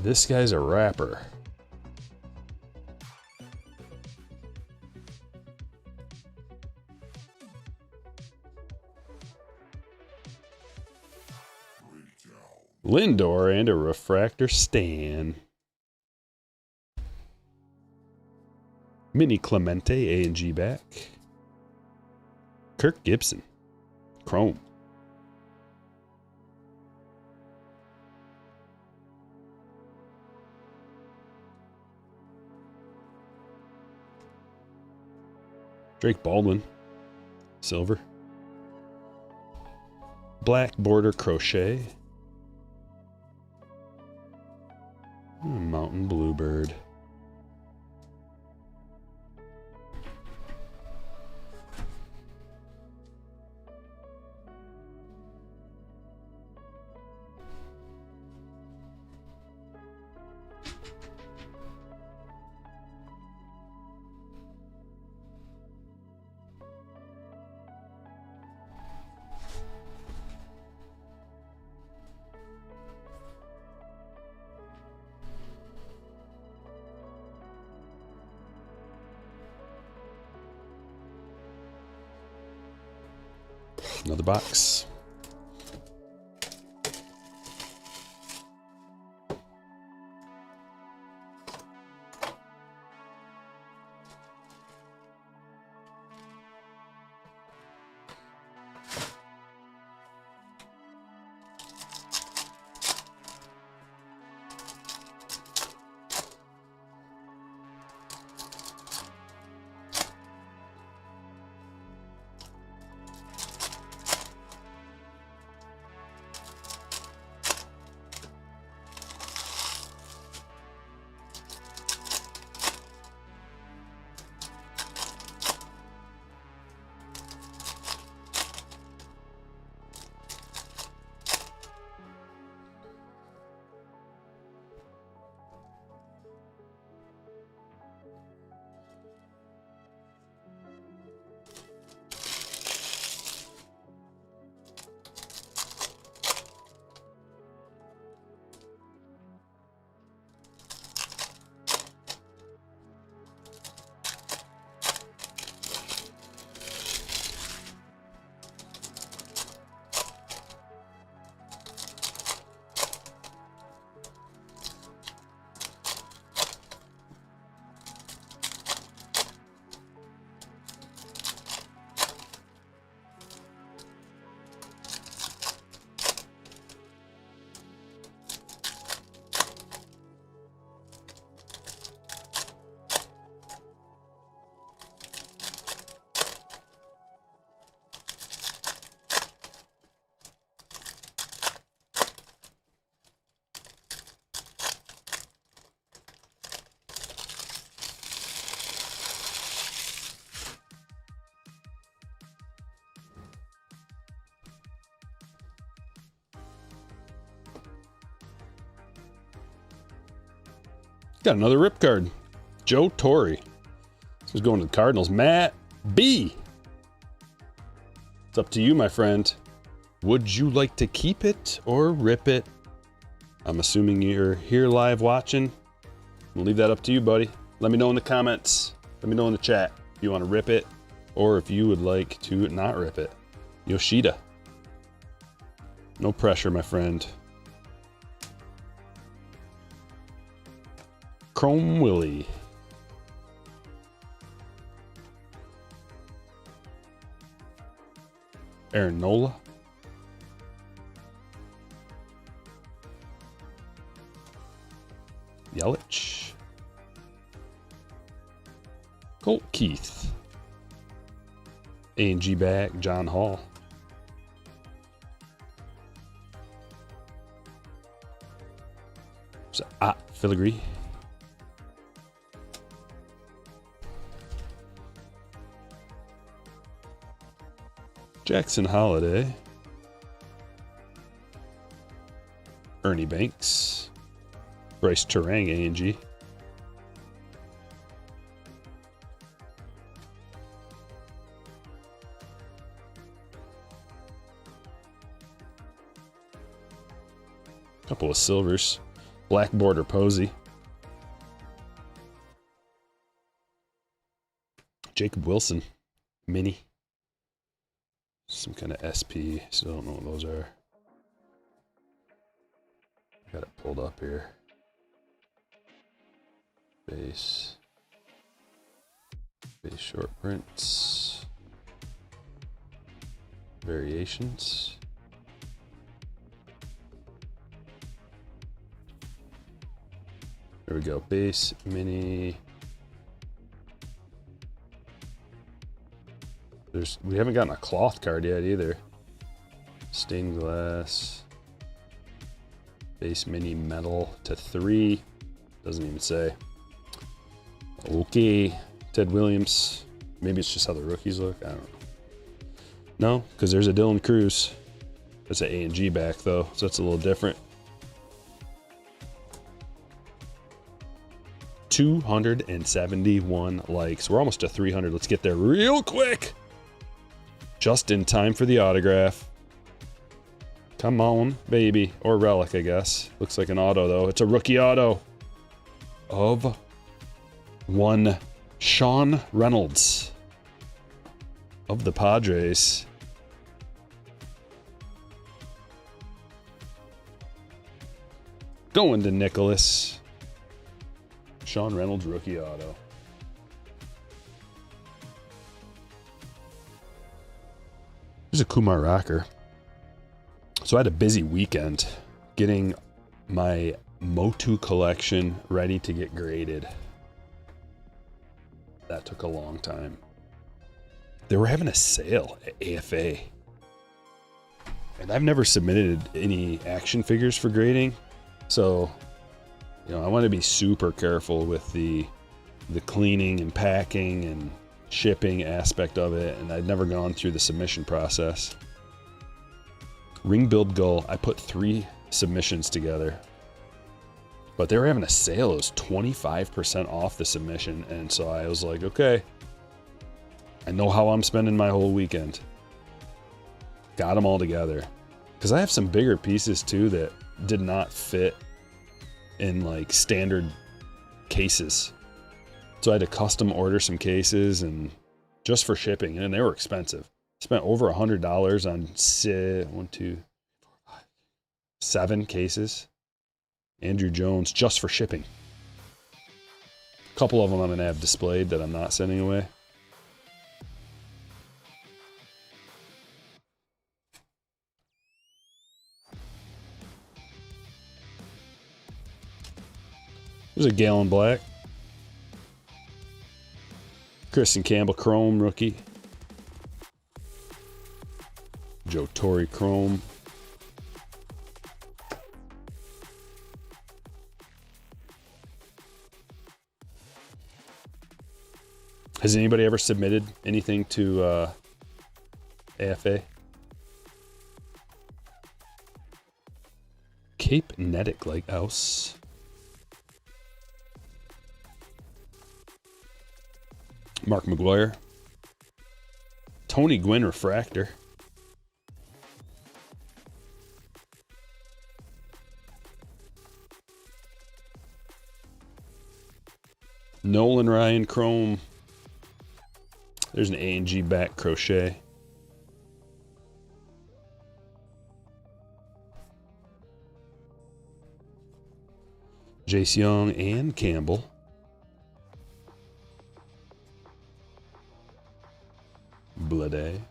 This guy's a rapper. Lindor and a refractor Stan. Mini Clemente, A&G back. Kirk Gibson, Chrome. Drake Baldwin, silver. Black border crochet. Mountain Bluebird. Another box. Got another rip card. Joe Torre. This is going to the Cardinals. Matt B. It's up to you, my friend. Would you like to keep it or rip it? I'm assuming you're here live watching. I'll leave that up to you, buddy. Let me know in the comments. Let me know in the chat if you want to rip it or if you would like to not rip it. Yoshida. No pressure, my friend. Chrome Willie. Aaron Nola. Yelich. Colt Keith. A&G back, John Hall. Filigree. Jackson Holiday. Ernie Banks. Bryce Terang, A&G. Couple of silvers. Black border Posey. Jacob Wilson. Mini. Some kind of SP. Still don't know what those are. I got it pulled up here. Base. Base short prints. Variations. There we go. Base, mini. We haven't gotten a cloth card yet either. Stained glass. Base mini metal to 3. Doesn't even say. Okay. Ted Williams. Maybe it's just how the rookies look. I don't know. No, because there's a Dylan Cruz. That's an A&G back though, so that's a little different. 271 likes. We're almost to 300. Let's get there real quick. Just in time for the autograph. Come on, baby. Or relic, I guess. Looks like an auto, though. It's a rookie auto of one Sean Reynolds of the Padres. Going to Nicholas. Sean Reynolds, rookie auto. Here's a Kumar Rocker. So I had a busy weekend getting my Motu collection ready to get graded. That took a long time. They were having a sale at AFA. And I've never submitted any action figures for grading. So, you know, I want to be super careful with the cleaning and packing and shipping aspect of it, and I'd never gone through the submission process. Ring Build Goal, I put 3 submissions together, but they were having a sale. It was 25% off the submission, and so I was like, okay, I know how I'm spending my whole weekend. Got them all together. Because I have some bigger pieces too that did not fit in like standard cases. So I had to custom order some cases and just for shipping, and they were expensive. Spent over $100 on 7 cases. Andrew Jones just for shipping. A couple of them I'm gonna have displayed that I'm not sending away. There's a Gallon Black. Kristen Campbell Chrome rookie. Joe Torre Chrome. Has anybody ever submitted anything to AFA? Cape Nedic Lighthouse. Mark McGuire. Tony Gwynn Refractor. Nolan Ryan Chrome. There's an A&G back crochet. Jace Young and Campbell. Blade.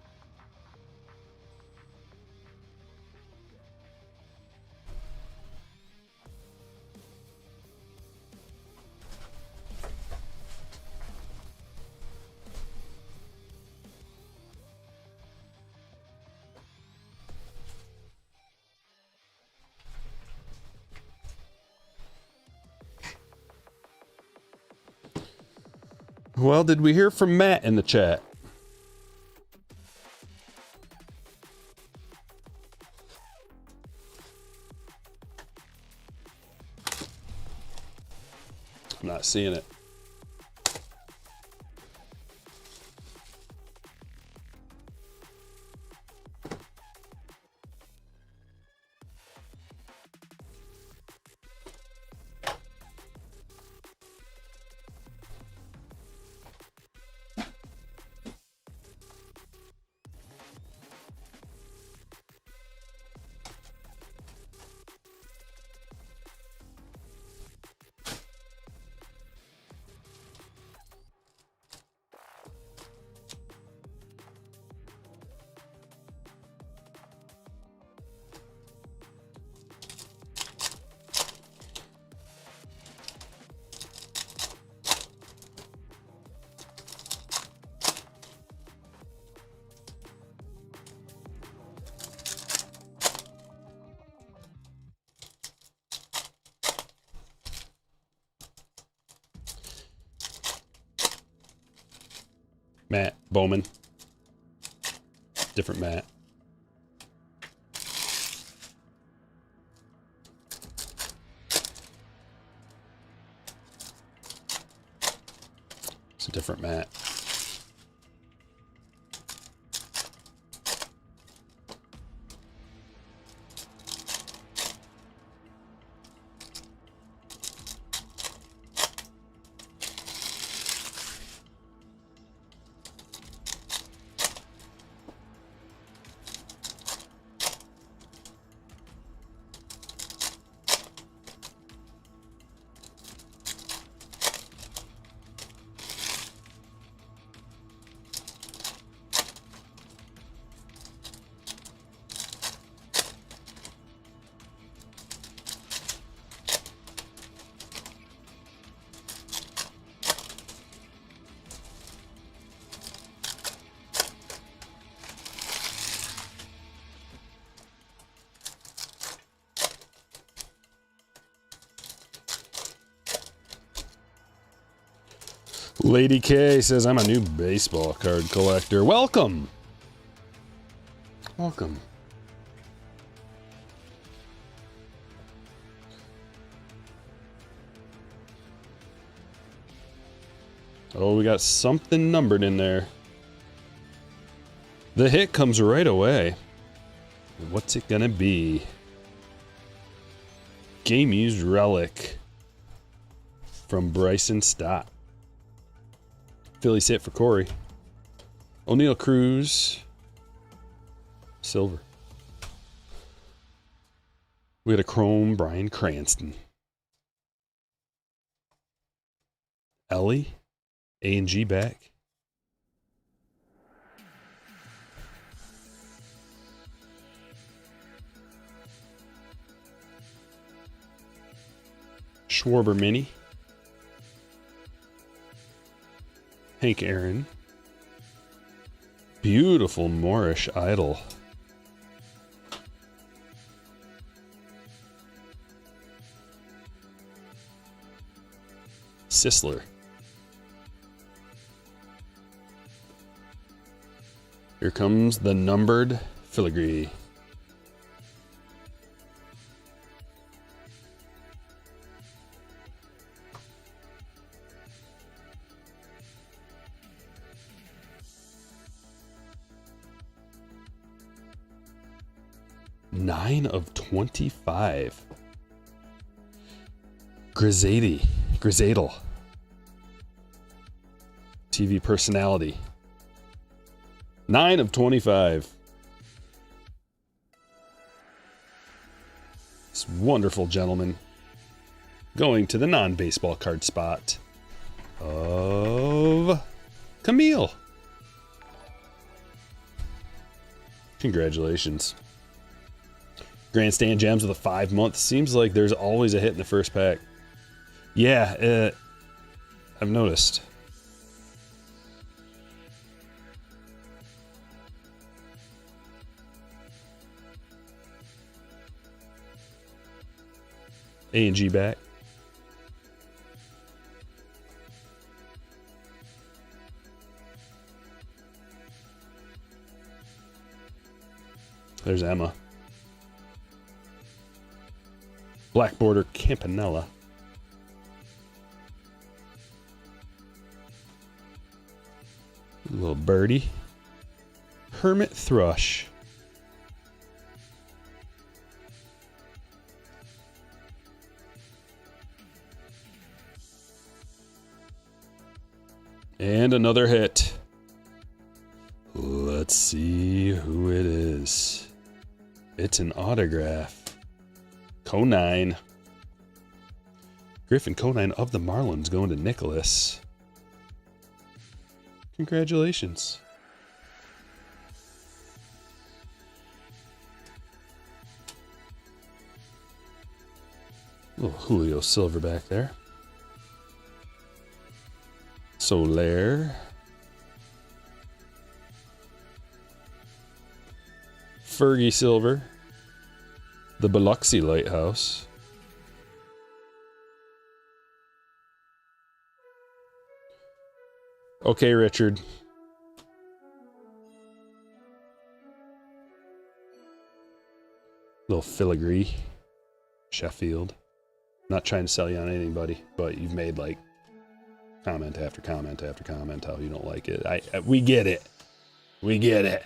Well, did we hear from Matt in the chat? I'm not seeing it. Matt Bowman. Different Matt. It's a different Matt. Lady K says, I'm a new baseball card collector. Welcome! Welcome. Oh, we got something numbered in there. The hit comes right away. What's it gonna be? Game used relic from Bryson Stott. Phillies hit for Corey. O'Neal Cruz. Silver. We had a chrome Bryan Cranston. Ellie. A&G back. Schwarber Mini. Hank Aaron. Beautiful Moorish Idol. Sisler. Here comes the numbered filigree. Nine of 25. Grisadel. TV personality. 9 of 25. This wonderful gentleman going to the non-baseball card spot of Camille. Congratulations. Grandstand Gems with a 5-month. Seems like there's always a hit in the first pack. Yeah, I've noticed. A&G back. There's Emma. Black border Campanella. Little birdie. Hermit Thrush. And another hit. Let's see who it is. It's an autograph. Conine. Griffin Conine of the Marlins going to Nicholas. Congratulations. Little Julio Silver back there. Soler. Fergie Silver. The Biloxi Lighthouse. Okay, Richard. Little filigree. Sheffield. Not trying to sell you on anything, buddy, but you've made like comment after comment after comment how you don't like it. We get it. We get it.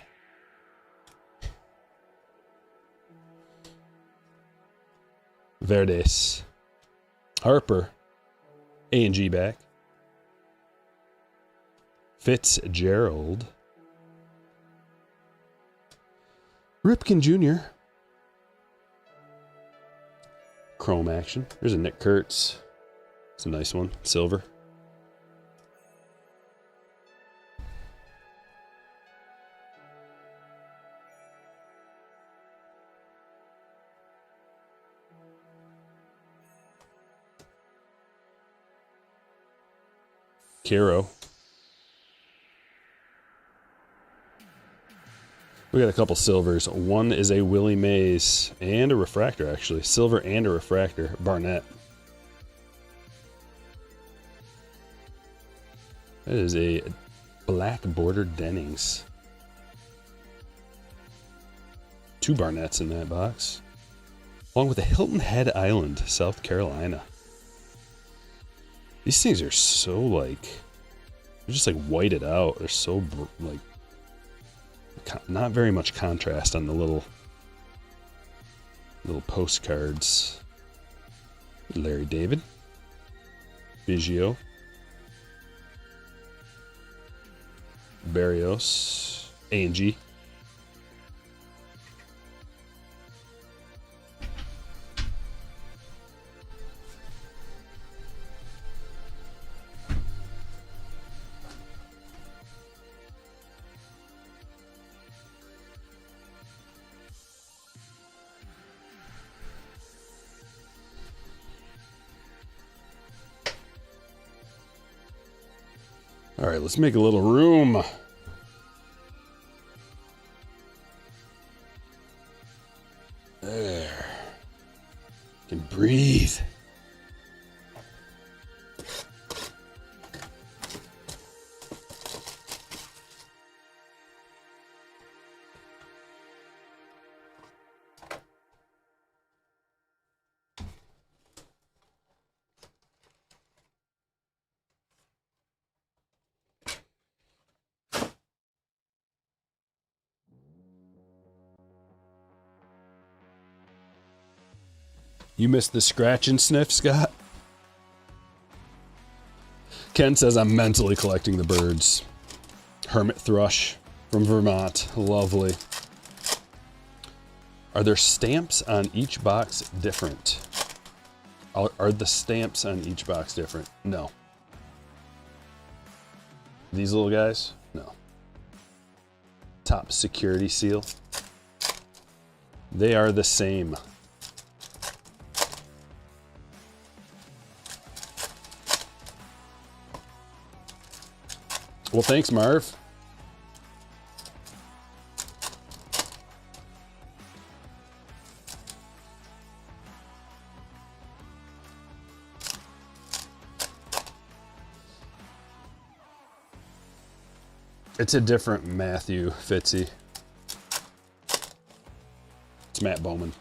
Verdes. Harper. A&G back. Fitzgerald. Ripken Jr. Chrome action. There's a Nick Kurtz. It's a nice one. Silver. Caro. We got a couple silvers. One is a Willie Mays and a refractor, actually. Silver and a refractor. Barnett. That is a black bordered Dennings. 2 Barnetts in that box. Along with a Hilton Head Island, South Carolina. These things are so like, they're just like whited out. They're so like, not very much contrast on the little postcards. Larry David. Biggio. Barrios. A&G. All right, let's make a little room. There. Can breathe. You missed the scratch and sniff, Scott? Ken says I'm mentally collecting the birds. Hermit thrush from Vermont. Lovely. Are there stamps on each box different? Are the stamps on each box different? No. These little guys? No. Top security seal. They are the same. Well, thanks, Marv. It's a different Matthew Fitzy. It's Matt Bowman.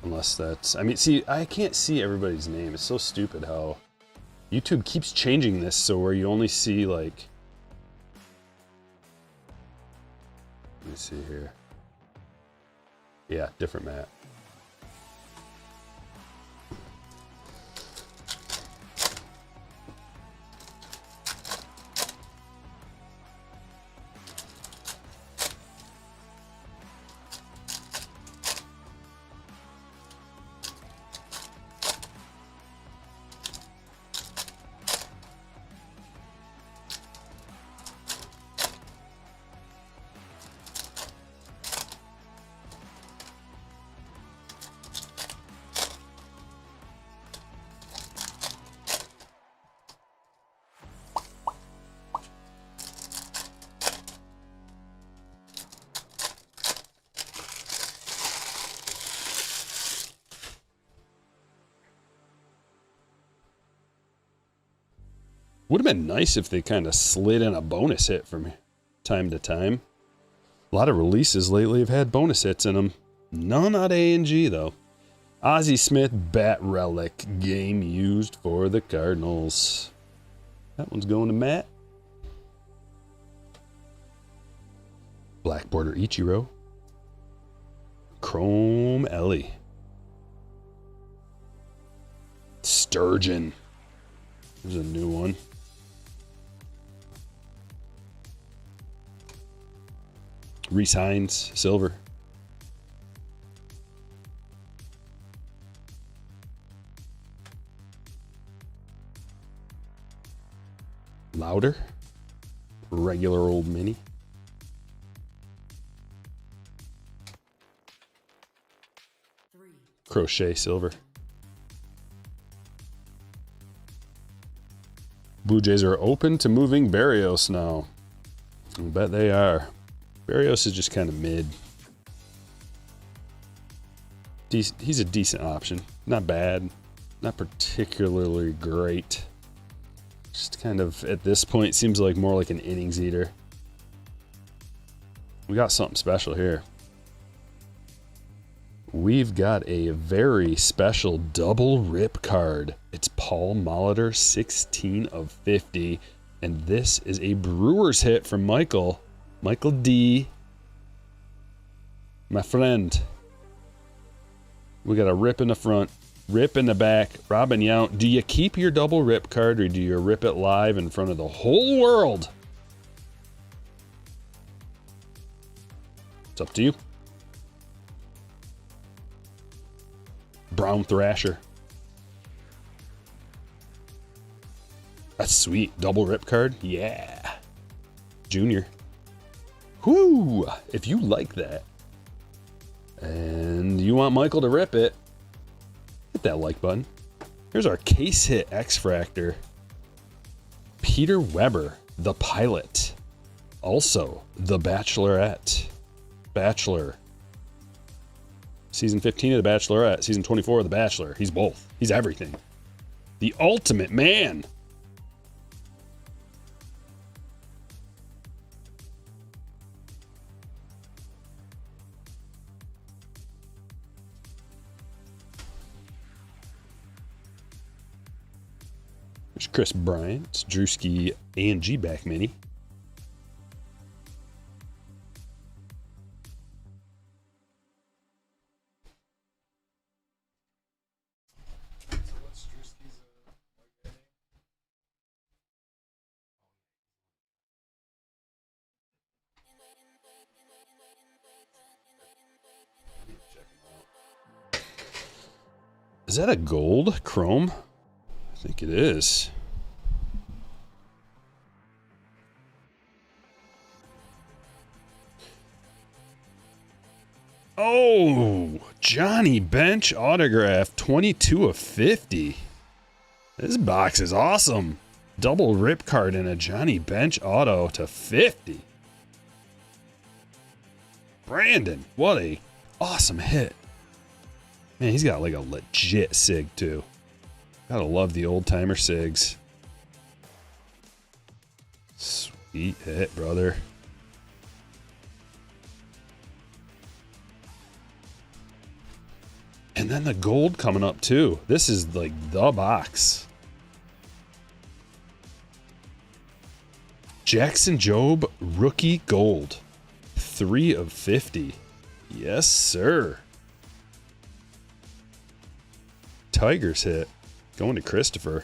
Unless that's, I mean, see, I can't see everybody's name. It's so stupid how YouTube keeps changing this so where you only see like, let me see here. Yeah, different Matt. Would have been nice if they kind of slid in a bonus hit from time to time. A lot of releases lately have had bonus hits in them. None at A&G, though. Ozzie Smith Bat Relic. Game used for the Cardinals. That one's going to Matt. Black Border Ichiro. Chrome Ellie. Sturgeon. There's a new one. Reese Hines, silver. Louder. Regular old mini. Crochet silver. Blue Jays are open to moving Barrios now. I bet they are. Barrios is just kind of mid. He's a decent option. Not bad. Not particularly great. Just kind of, at this point, seems like more like an innings eater. We got something special here. We've got a very special double rip card. It's Paul Molitor, 16 of 50. And this is a Brewers hit from Michael. Michael D. My friend. We got a rip in the front, rip in the back. Robin Yount, do you keep your double rip card or do you rip it live in front of the whole world? It's up to you. Brown Thrasher. That's sweet. Double rip card? Yeah. Junior. Whoo! If you like that, and you want Michael to rip it, hit that like button. Here's our case hit X-Fractor. Peter Weber, the pilot. Also, the Bachelorette. Bachelor. Season 15 of The Bachelorette. Season 24 of The Bachelor. He's both. He's everything. The ultimate man. There's Chris Bryant. Drewski A&G back mini. Is that a gold chrome? I think it is. Oh, Johnny Bench autograph, 22 of 50. This box is awesome. Double rip card and a Johnny Bench auto to 50. Brandon, what a awesome hit. Man, he's got like a legit sig too. Gotta love the old timer sigs. Sweet hit, brother. And then the gold coming up too. This is like the box. Jackson Jobe rookie gold. 3 of 50. Yes, sir. Tigers hit. Going to Christopher.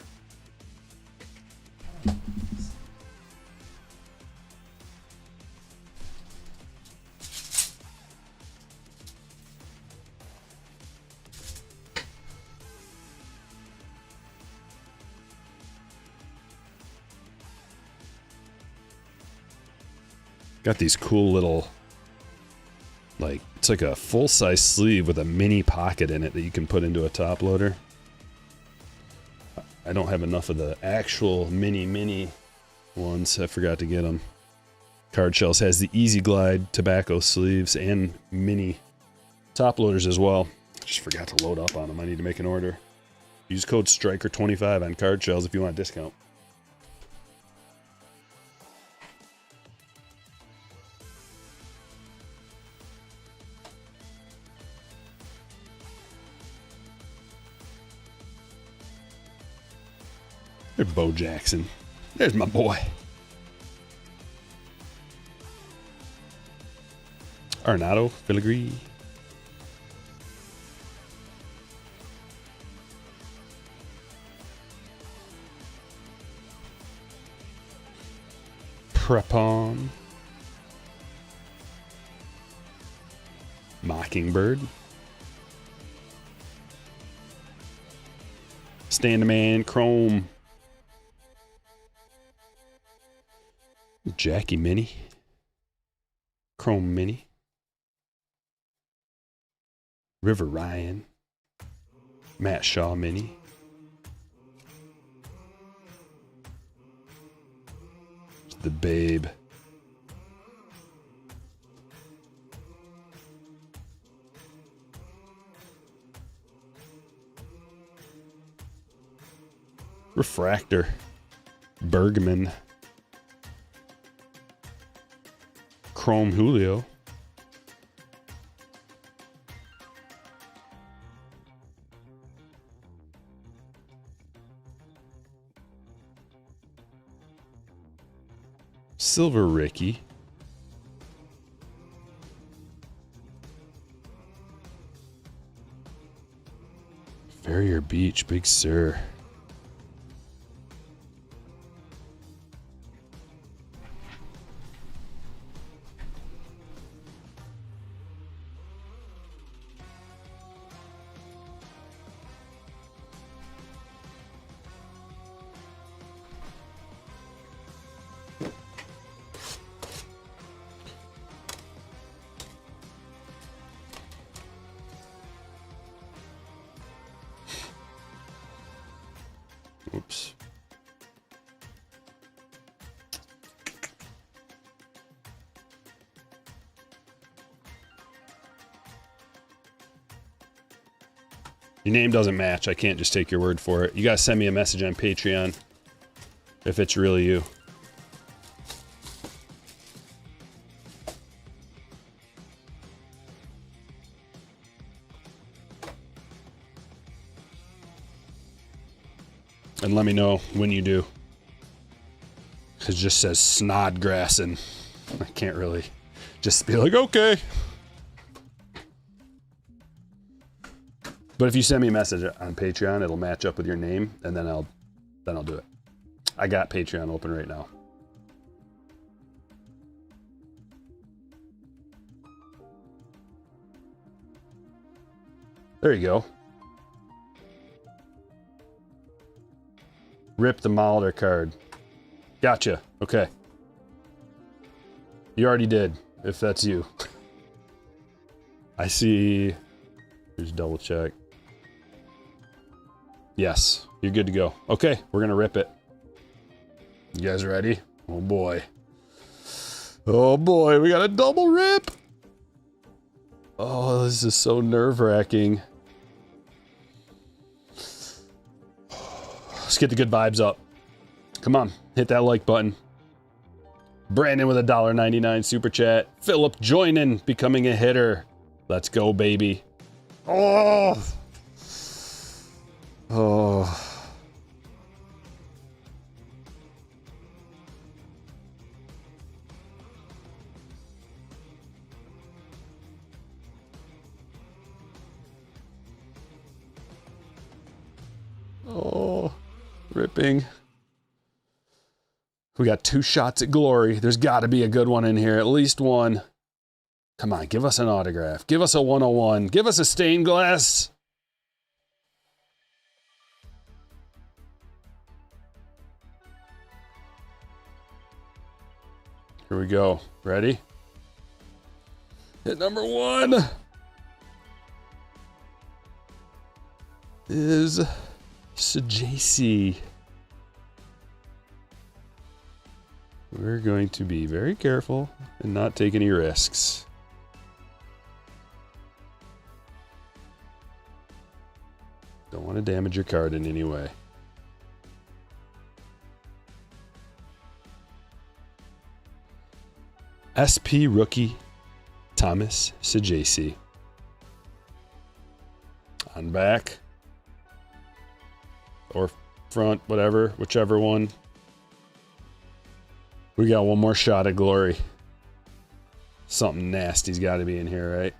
Got these cool little, like, it's like a full-size sleeve with a mini pocket in it that you can put into a top loader. I don't have enough of the actual mini ones. I forgot to get them. Card Shells has the Easy Glide tobacco sleeves and mini top loaders as well. Just forgot to load up on them. I need to make an order. Use code Stryker25 on Card Shells if you want a discount. There's Bo Jackson. There's my boy. Arnado Filigree. Prepon. Mockingbird. Stand-a-man Chrome. Jackie Mini. Chrome Mini. River Ryan. Matt Shaw Mini. The Babe. Refractor. Bergman. Chrome Julio. Silver Ricky. Farrier Beach, Big Sur. Oops. Your name doesn't match. I can't just take your word for it. You gotta send me a message on Patreon if it's really you. And let me know when you do. It just says Snodgrass, and I can't really just be like, okay. But if you send me a message on Patreon, it'll match up with your name, and then I'll do it. I got Patreon open right now. There you go. Rip the Molitor card. Gotcha. Okay. You already did, if that's you. I see. Here's double check. Yes, you're good to go. Okay, we're gonna rip it. You guys ready? Oh boy. Oh boy, we got a double rip. Oh, this is so nerve-wracking. Let's get the good vibes up. Come on, hit that like button. Brandon with a $1.99 super chat. Philip joining, becoming a hitter. Let's go, baby. Oh. Oh. Oh. Ripping. We got 2 shots at glory. There's got to be a good one in here. At least one. Come on, give us an autograph. Give us a 101. Give us a stained glass. Here we go. Ready? Hit number 1 is Sajasi. We're going to be very careful and not take any risks. Don't want to damage your card in any way. SP rookie Thomas Sajasi. On back. Or front, whatever, whichever one. We got one more shot of glory. Something nasty's got to be in here, right?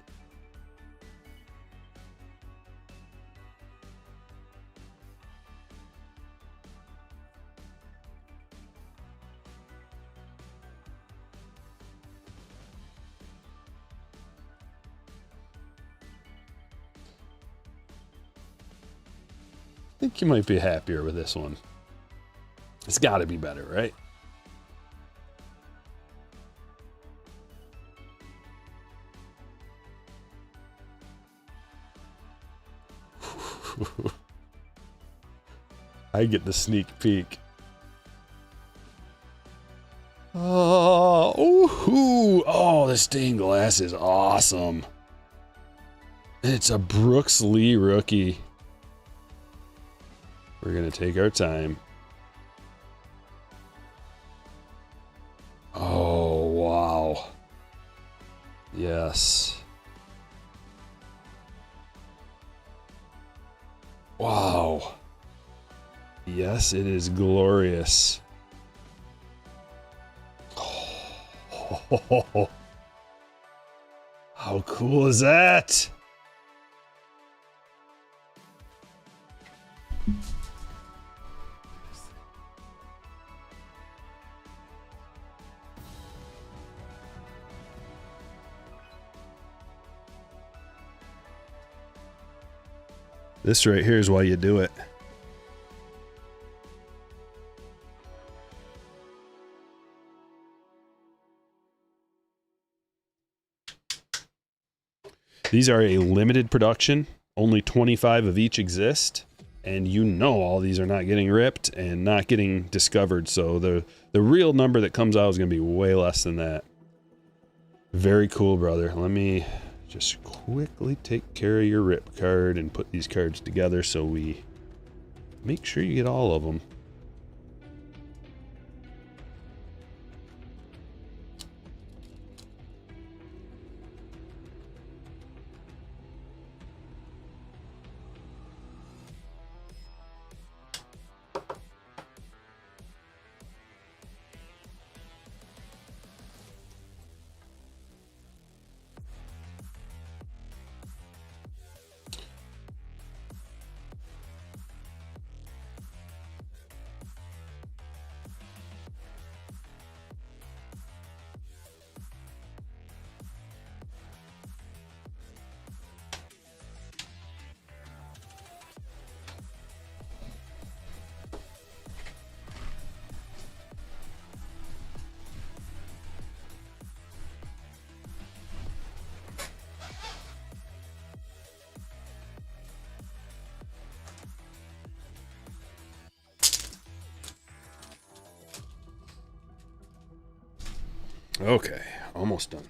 I think you might be happier with this one. It's got to be better, right? I get the sneak peek. Oh, this stained glass is awesome. It's a Brooks Lee rookie. We're gonna take our time. Oh, wow. Yes. Wow. Yes, it is glorious. Oh, how cool is that? This right here is why you do it. These are a limited production. Only 25 of each exist. And you know all these are not getting ripped and not getting discovered. So the real number that comes out is going to be way less than that. Very cool, brother. Let me just quickly take care of your rip card and put these cards together so we make sure you get all of them. Okay, almost done.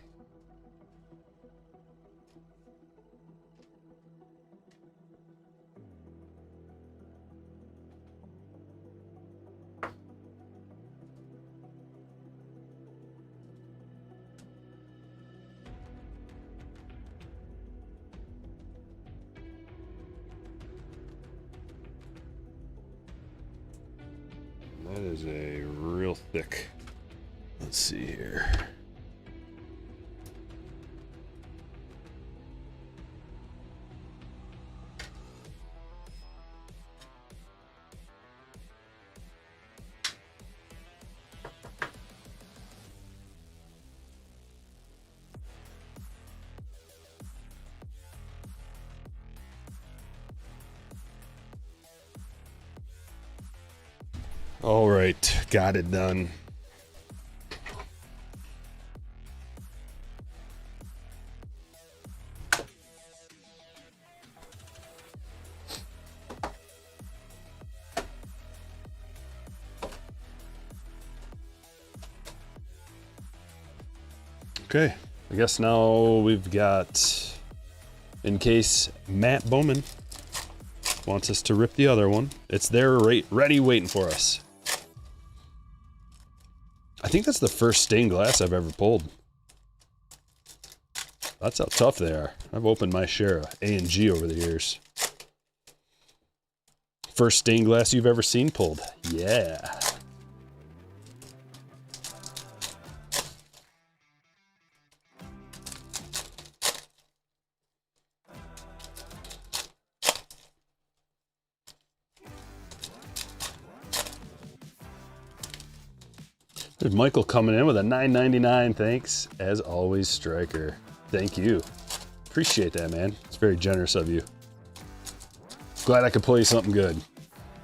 That is a real thick. Let's see here. All right, got it done. Okay, I guess now we've got, in case Matt Bowman wants us to rip the other one, it's there ready waiting for us. I think that's the first stained glass I've ever pulled. That's how tough they are. I've opened my share of A and G over the years. First stained glass you've ever seen pulled. Yeah. There's Michael coming in with a $9.99. Thanks, as always, Stryker. Thank you. Appreciate that, man. It's very generous of you. Glad I could play you something good.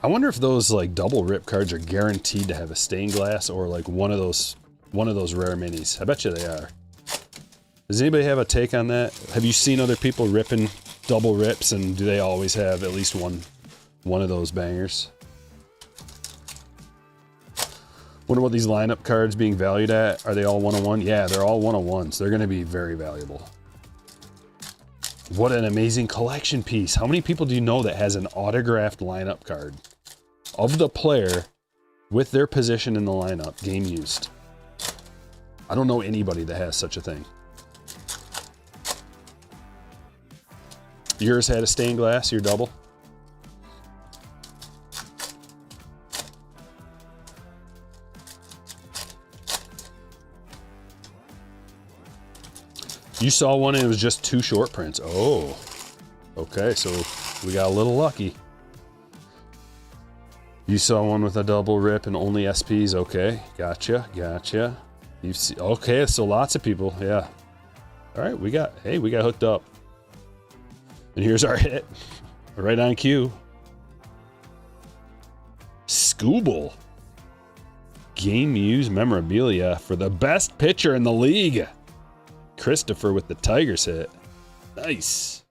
I wonder if those like double rip cards are guaranteed to have a stained glass or like one of those rare minis. I bet you they are. Does anybody have a take on that? Have you seen other people ripping double rips, and do they always have at least one of those bangers? Wonder what these lineup cards being valued at. Are they all 101? Yeah, they're all 101s. They're going to be very valuable. What an amazing collection piece. How many people do you know that has an autographed lineup card of the player with their position in the lineup, game used? I don't know anybody that has such a thing. Yours had a stained glass, your double? You saw one and it was just 2 short prints. Oh, okay, so we got a little lucky. You saw one with a double rip and only SPs. Okay, gotcha. You've seen, okay, so lots of people, yeah. All right, we got hooked up. And here's our hit, right on cue. Scooble. Game used memorabilia for the best pitcher in the league. Christopher with the Tigers hit. Nice.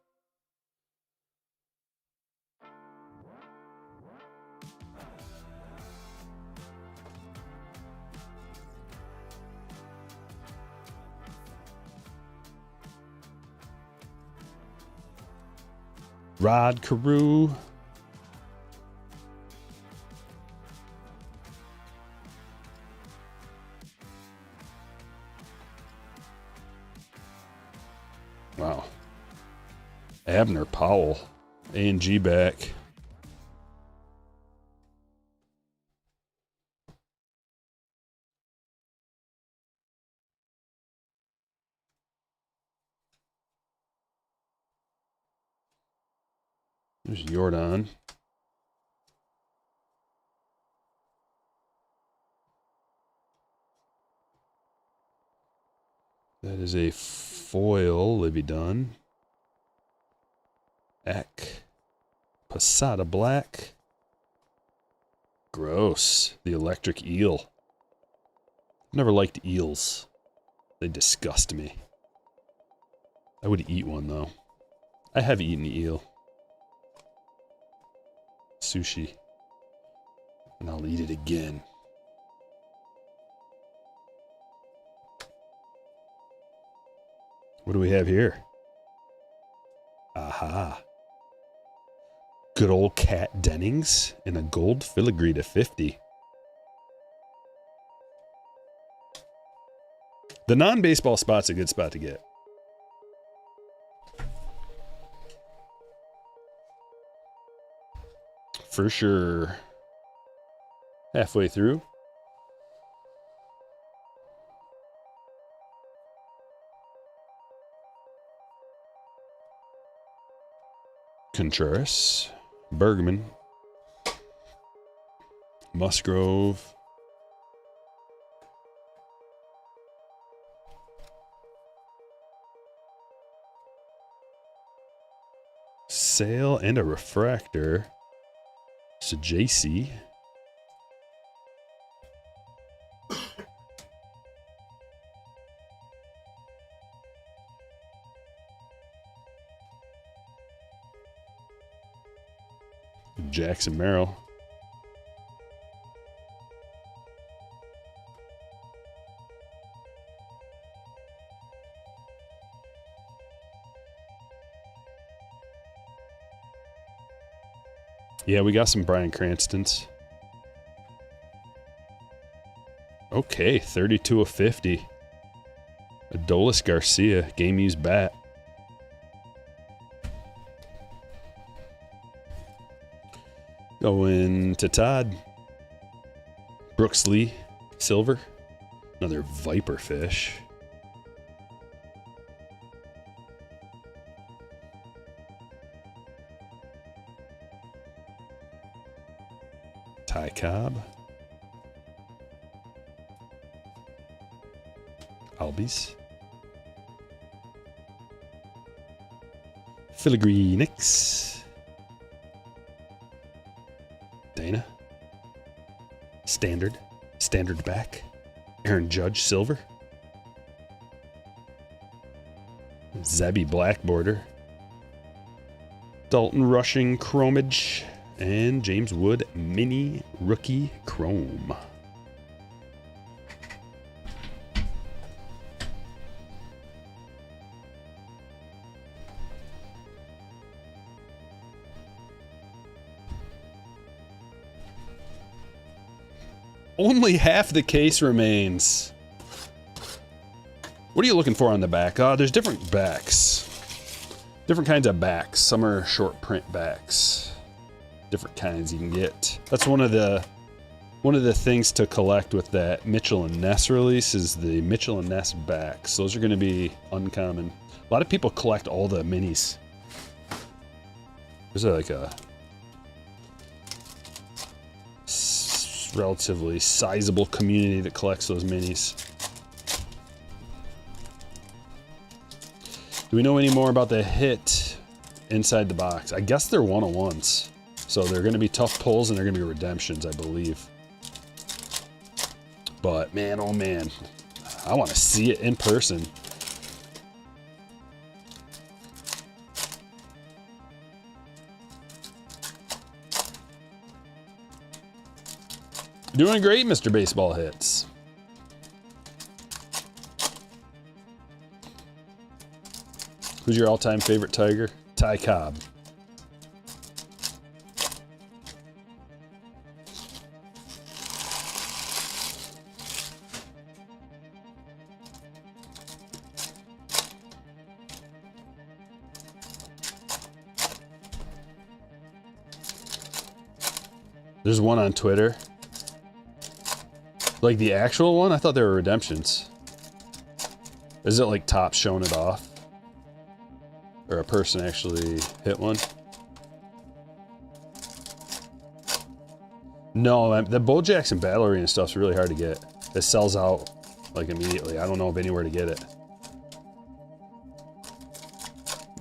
Rod Carew. Wow. Abner Powell. A&G back. There's Jordan. That is a foil, Livy Dunn. Eck. Posada Black. Gross. The electric eel. Never liked eels. They disgust me. I would eat one though. I have eaten eel. Sushi. And I'll eat it again. What do we have here? Aha. Good old Kat Dennings and a gold filigree to 50. The non-baseball spot's a good spot to get. For sure. Halfway through. Contreras. Bergman. Musgrove. Sale and a refractor. So JC. Jackson Merrill. Yeah, we got some Bryan Cranstons. Okay, 32 of 50. Adolis Garcia, game used bat. Going to Todd. Brooks Lee, silver. Another viper fish. Ty Cobb. Albies. Filigree Nix. Dana. Standard. Standard back. Aaron Judge, silver. Zebby black border. Dalton Rushing chromage. And James Wood mini rookie chrome. Only half the case remains. What are you looking for on the back? There's different backs. Different kinds of backs. Some are short print backs. Different kinds you can get. That's one of the things to collect with that Mitchell and Ness release is the Mitchell and Ness backs. Those are going to be uncommon. A lot of people collect all the minis. There's like a relatively sizable community that collects those minis. Do we know any more about the hit inside the box? I guess they're one-on-ones. So they're going to be tough pulls and they're going to be redemptions, I believe. But man, oh man, I want to see it in person. Doing great, Mr. Baseball Hits. Who's your all-time favorite Tiger? Ty Cobb. There's one on Twitter. Like the actual one? I thought they were redemptions. Is it like Topps showing it off? Or a person actually hit one? No, the Bo Jackson Battle Arena stuff's really hard to get. It sells out like immediately. I don't know of anywhere to get it.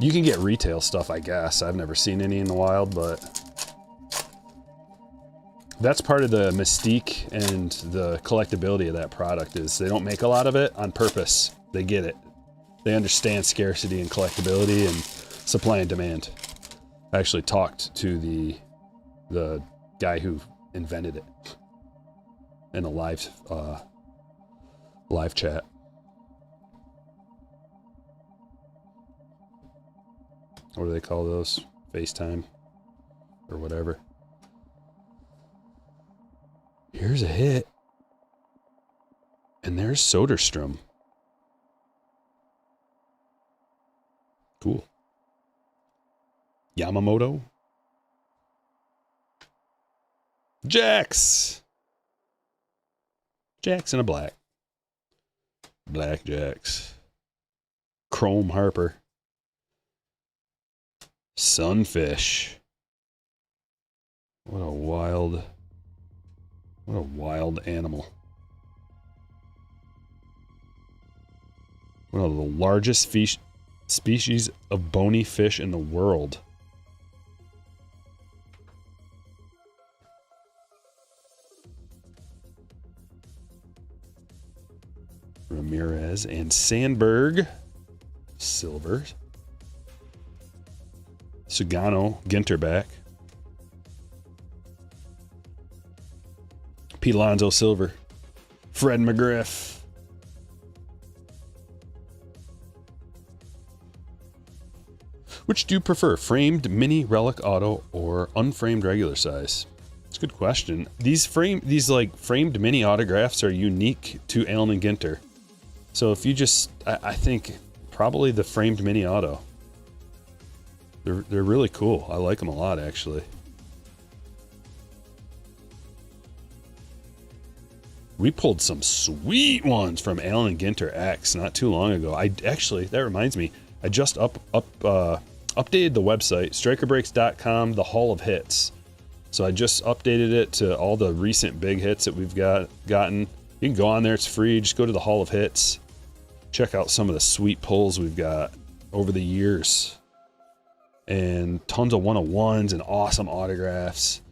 You can get retail stuff, I guess. I've never seen any in the wild, but that's part of the mystique and the collectability of that product is they don't make a lot of it on purpose. They get it. They understand scarcity and collectability and supply and demand. I actually talked to the guy who invented it in a live chat. What do they call those? FaceTime or whatever. Here's a hit. And there's Soderstrom. Cool. Yamamoto. Jax. Jax in a black. Black Jax. Chrome Harper. Sunfish. What a wild animal. One of the largest species of bony fish in the world. Ramirez and Sandberg. Silver. Sugano, Ginter back. Pete Alonso silver. Fred McGriff. Which do you prefer, framed mini relic auto or unframed regular size? It's a good question. These framed mini autographs are unique to Allen Ginter. So if you just, I think probably the framed mini auto. They're really cool. I like them a lot, actually. We pulled some sweet ones from Allen Ginter X not too long ago. That reminds me, I just updated the website, strykerbreaks.com, the Hall of Hits. So I just updated it to all the recent big hits that we've gotten. You can go on there, it's free. Just go to the Hall of Hits. Check out some of the sweet pulls we've got over the years. And tons of 101s and awesome autographs.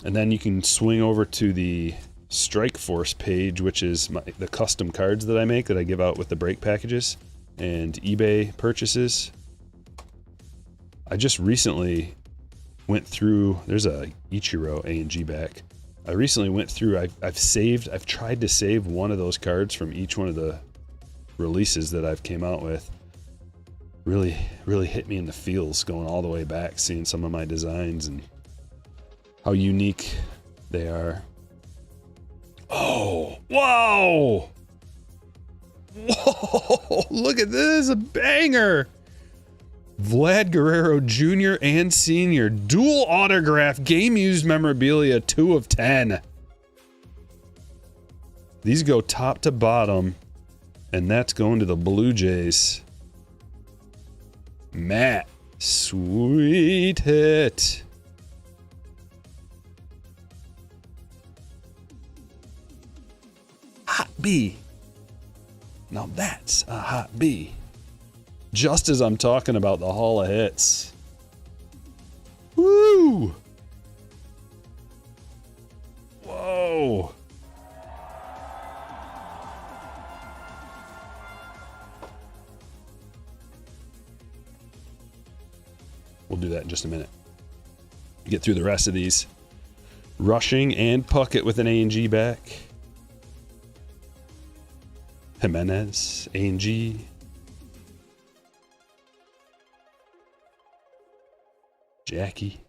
And then you can swing over to the Strike Force page, which is the custom cards that I make that I give out with the break packages and eBay purchases. I just recently went through, there's a Ichiro A&G back. I recently went through, I've tried to save one of those cards from each one of the releases that I've came out with. Really hit me in the feels going all the way back, seeing some of my designs and how unique they are. Oh, whoa! Whoa, look at this, a banger! Vlad Guerrero Jr. and Sr. Dual autograph game used memorabilia 2 of 10. These go top to bottom, and that's going to the Blue Jays. Matt, sweet hit. Hot B. Now that's a hot B. Just as I'm talking about the Hall of Hits. Woo! Whoa! We'll do that in just a minute. Get through the rest of these. Rushing and Puckett with an A&G back. Jimenez, A&G. Jackie.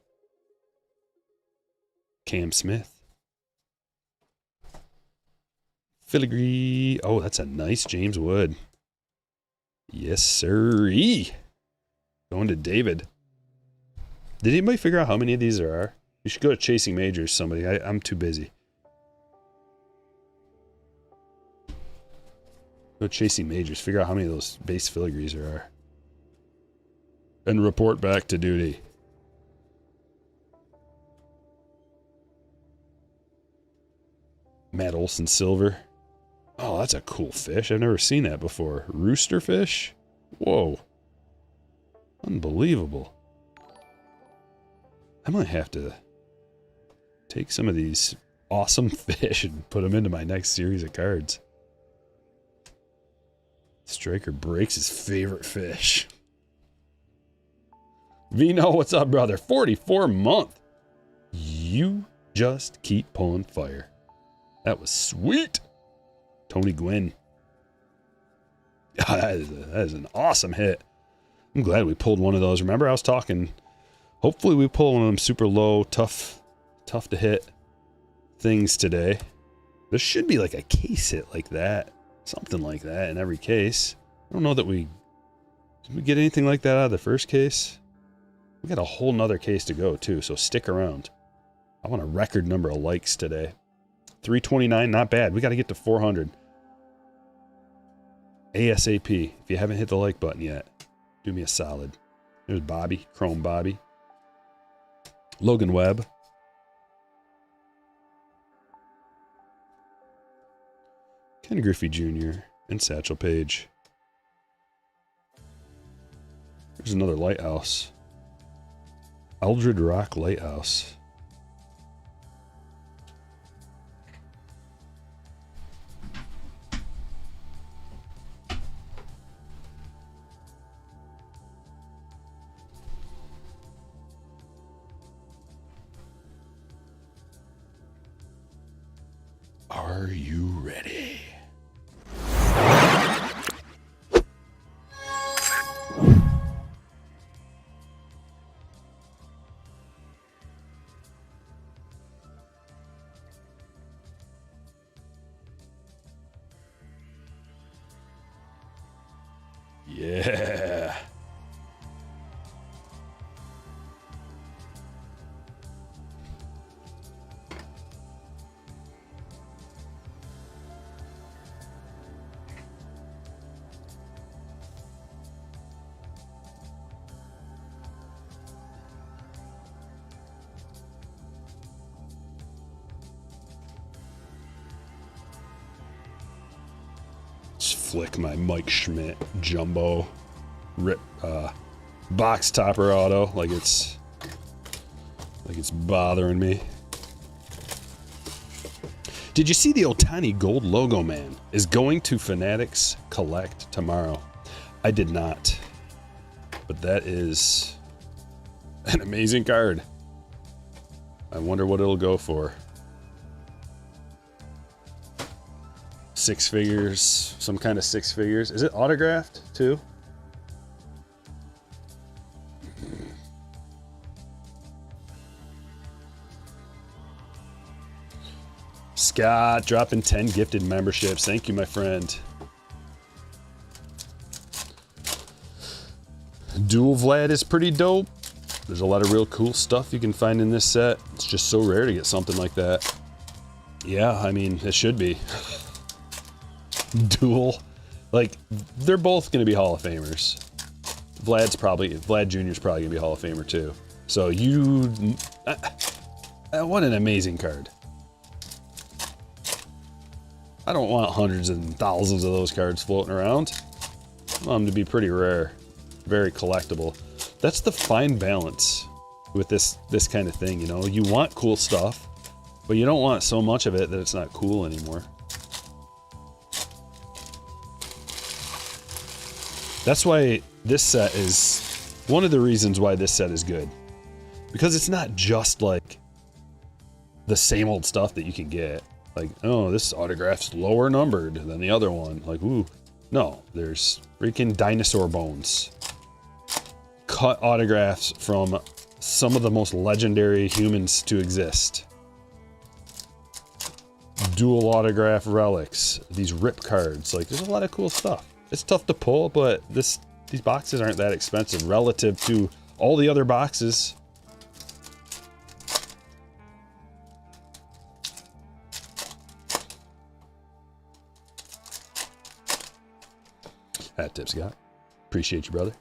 Cam Smith. Filigree. Oh, that's a nice James Wood. Yes, sir-ee. Going to David. Did anybody figure out how many of these there are? You should go to Chasing Majors, somebody. I'm too busy. Go Chasing Majors. Figure out how many of those base filigrees there are. And report back to duty. Matt Olson Silver. Oh, that's a cool fish. I've never seen that before. Rooster fish? Whoa. Unbelievable. I might have to take some of these awesome fish and put them into my next series of cards. Stryker breaks his favorite fish. Vino, what's up, brother? 44 month. You just keep pulling fire. That was sweet. Tony Gwynn. That is an awesome hit. I'm glad we pulled one of those. Remember, I was talking, hopefully we pull one of them super low, tough to hit things today. There should be like a case hit like that. Something like that in every case. I don't know that did we get anything like that out of the first case? We got a whole nother case to go too, so stick around. I want a record number of likes today. 329, not bad. We got to get to 400. ASAP. If you haven't hit the like button yet, do me a solid. There's Bobby, Chrome Bobby. Logan Webb. Ken Griffey Jr. and Satchel Paige. There's another lighthouse. Eldred Rock Lighthouse. Are you ready? Yeah. flick my Mike Schmidt jumbo rip box topper auto like it's bothering me. Did you see the Otani gold logo man is going to Fanatics Collect tomorrow? I did not, but that is an amazing card. I wonder what it'll go for. 6 figures, some kind of 6 figures. Is it autographed too? Scott dropping 10 gifted memberships. Thank you, my friend. Dual Vlad is pretty dope. There's a lot of real cool stuff you can find in this set. It's just so rare to get something like that. Yeah, I mean, it should be. Dual. Like, they're both going to be Hall of Famers. Vlad Jr.'s probably going to be Hall of Famer too. So what an amazing card. I don't want hundreds and thousands of those cards floating around. I want them to be pretty rare, very collectible. That's the fine balance with this kind of thing, you know? You want cool stuff, but you don't want so much of it that it's not cool anymore. That's why this set is one of the reasons why this set is good. Because it's not just like the same old stuff that you can get. Like, oh, this autograph's lower numbered than the other one. Like, ooh. No, there's freaking dinosaur bones. Cut autographs from some of the most legendary humans to exist. Dual autograph relics. These rip cards. Like, there's a lot of cool stuff. It's tough to pull, but these boxes aren't that expensive relative to all the other boxes. Hat tip, Scott. Appreciate you, brother.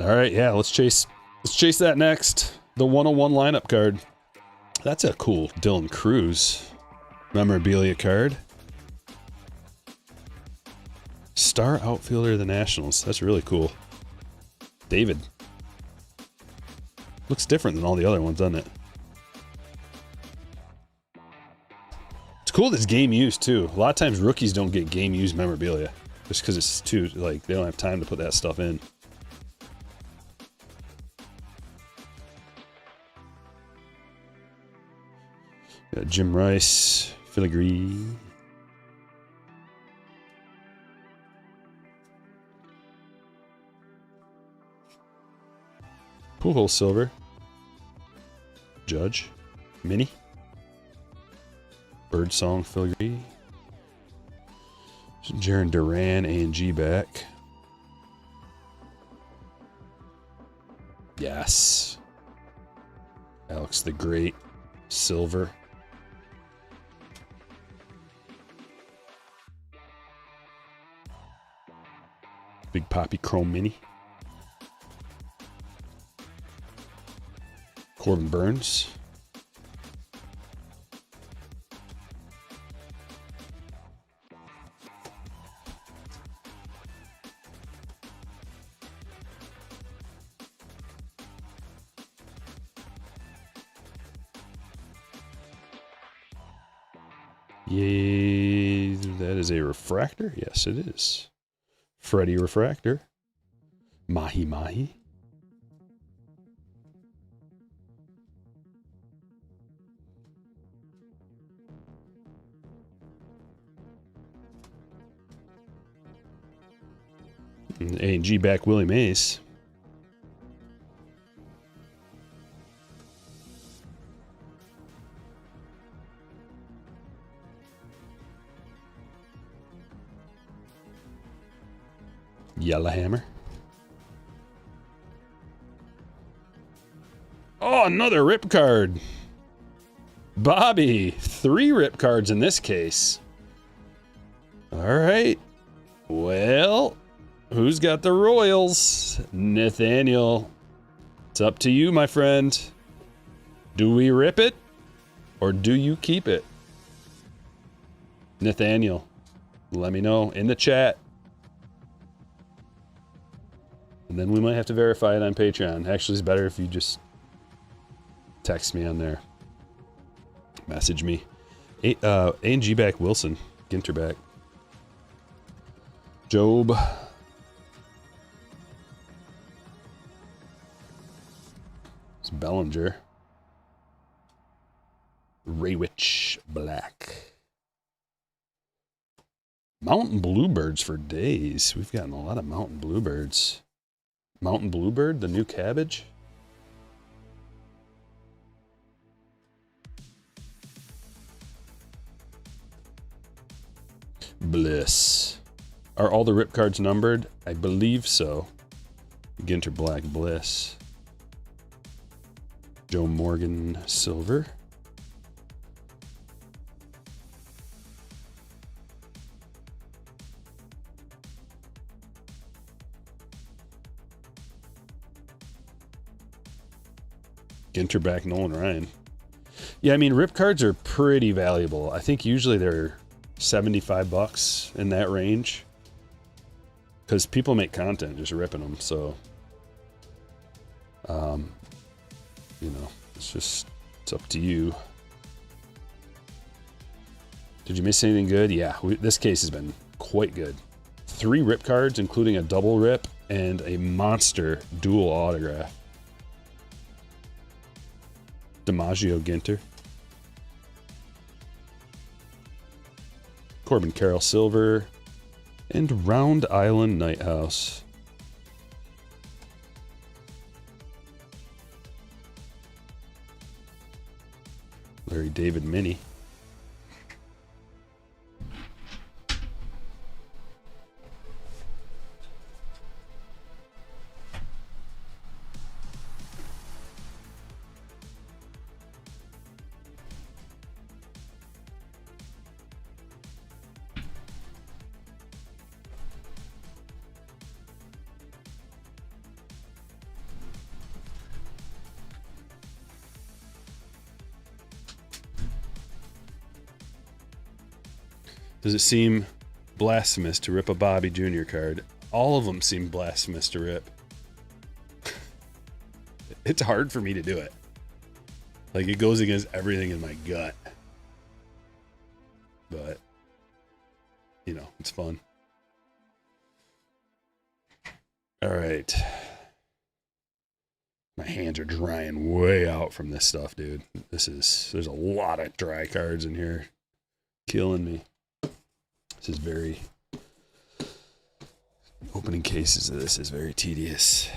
All right, yeah, let's chase that next. The 101 lineup card. That's a cool Dylan Cruz memorabilia card. Star outfielder of the Nationals. That's really cool. David. Looks different than all the other ones, doesn't it? It's cool that it's game used too. A lot of times rookies don't get game used memorabilia just because it's too, like, they don't have time to put that stuff in. Got Jim Rice, Filigree. Pujols silver. Judge. Mini. Birdsong Filigree. Jaron Duran A&G back. Yes. Alex the Great silver. Big Poppy Chrome Mini. Corbin Burns. Yay, that is a refractor? Yes, it is. Freddy refractor. Mahi Mahi. A&G back Willie Mays. Yellowhammer. Oh, another rip card. Bobby. 3 rip cards in this case. All right. Well, who's got the Royals? Nathaniel. It's up to you, my friend. Do we rip it or do you keep it? Nathaniel, let me know in the chat. And then we might have to verify it on Patreon. Actually, it's better if you just text me on there. Message me. A&G back Wilson. Ginter back. Job. It's Bellinger. Raywich Black. Mountain Bluebirds for days. We've gotten a lot of Mountain Bluebirds. Mountain Bluebird, the new cabbage. Bliss. Are all the rip cards numbered? I believe so. Ginter Black Bliss. Joe Morgan Silver. Ginter back Nolan Ryan. Yeah, I mean, rip cards are pretty valuable. I think usually they're $75 in that range. Because people make content just ripping them, so... you know, it's up to you. Did you miss anything good? Yeah, this case has been quite good. 3 rip cards, including a double rip and a monster dual autograph. DiMaggio Ginter. Corbin Carroll Silver. And Round Island Nighthouse. Larry David Mini. Does it seem blasphemous to rip a Bobby Jr. card? All of them seem blasphemous to rip. It's hard for me to do it. Like, it goes against everything in my gut. But, you know, it's fun. All right. My hands are drying way out from this stuff, dude. There's a lot of dry cards in here. Killing me. This is very... Opening cases of this is very tedious.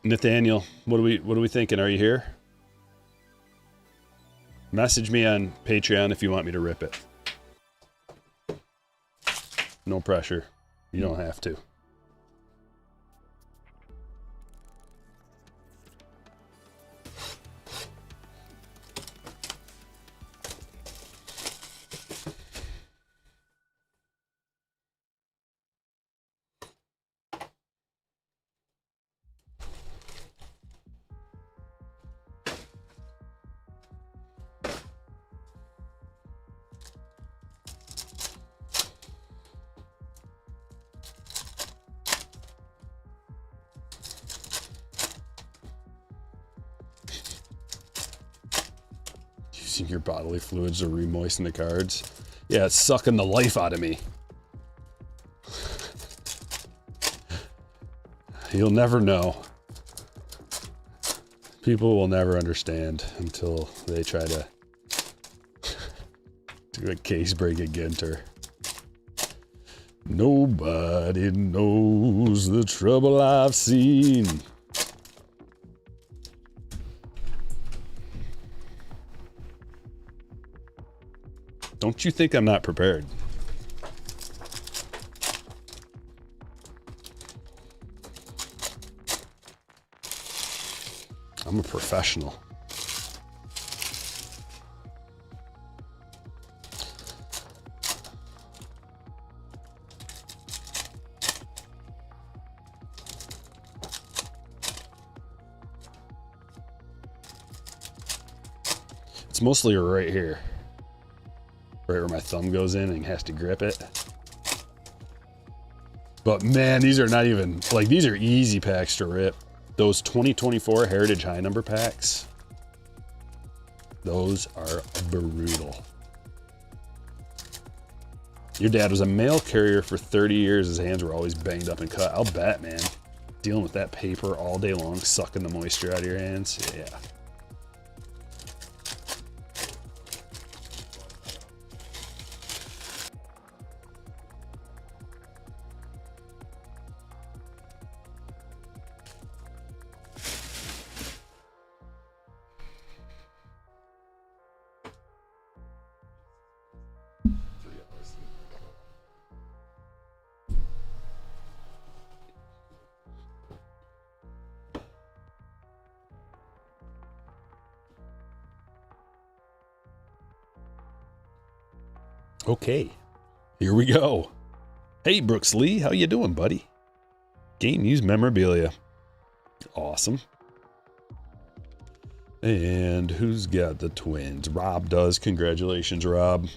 Nathaniel, what are we thinking? Are you here? Message me on Patreon if you want me to rip it. No pressure. You don't have to. Using your bodily fluids to re-moisten the cards. Yeah, it's sucking the life out of me. You'll never know. People will never understand until they try to do a case break at Ginter. Nobody knows the trouble I've seen. Don't you think I'm not prepared? I'm a professional. It's mostly right here. Right where my thumb goes in and has to grip it. But man, these are not even, like, these are easy packs to rip. Those 2024 Heritage High Number packs, those are brutal. Your dad was a mail carrier for 30 years. His hands were always banged up and cut. I'll bet, man. Dealing with that paper all day long, sucking the moisture out of your hands. Yeah. Okay, here we go. Hey, Brooks Lee, how you doing, buddy? Game used memorabilia. Awesome. And who's got the Twins? Rob does. Congratulations, Rob.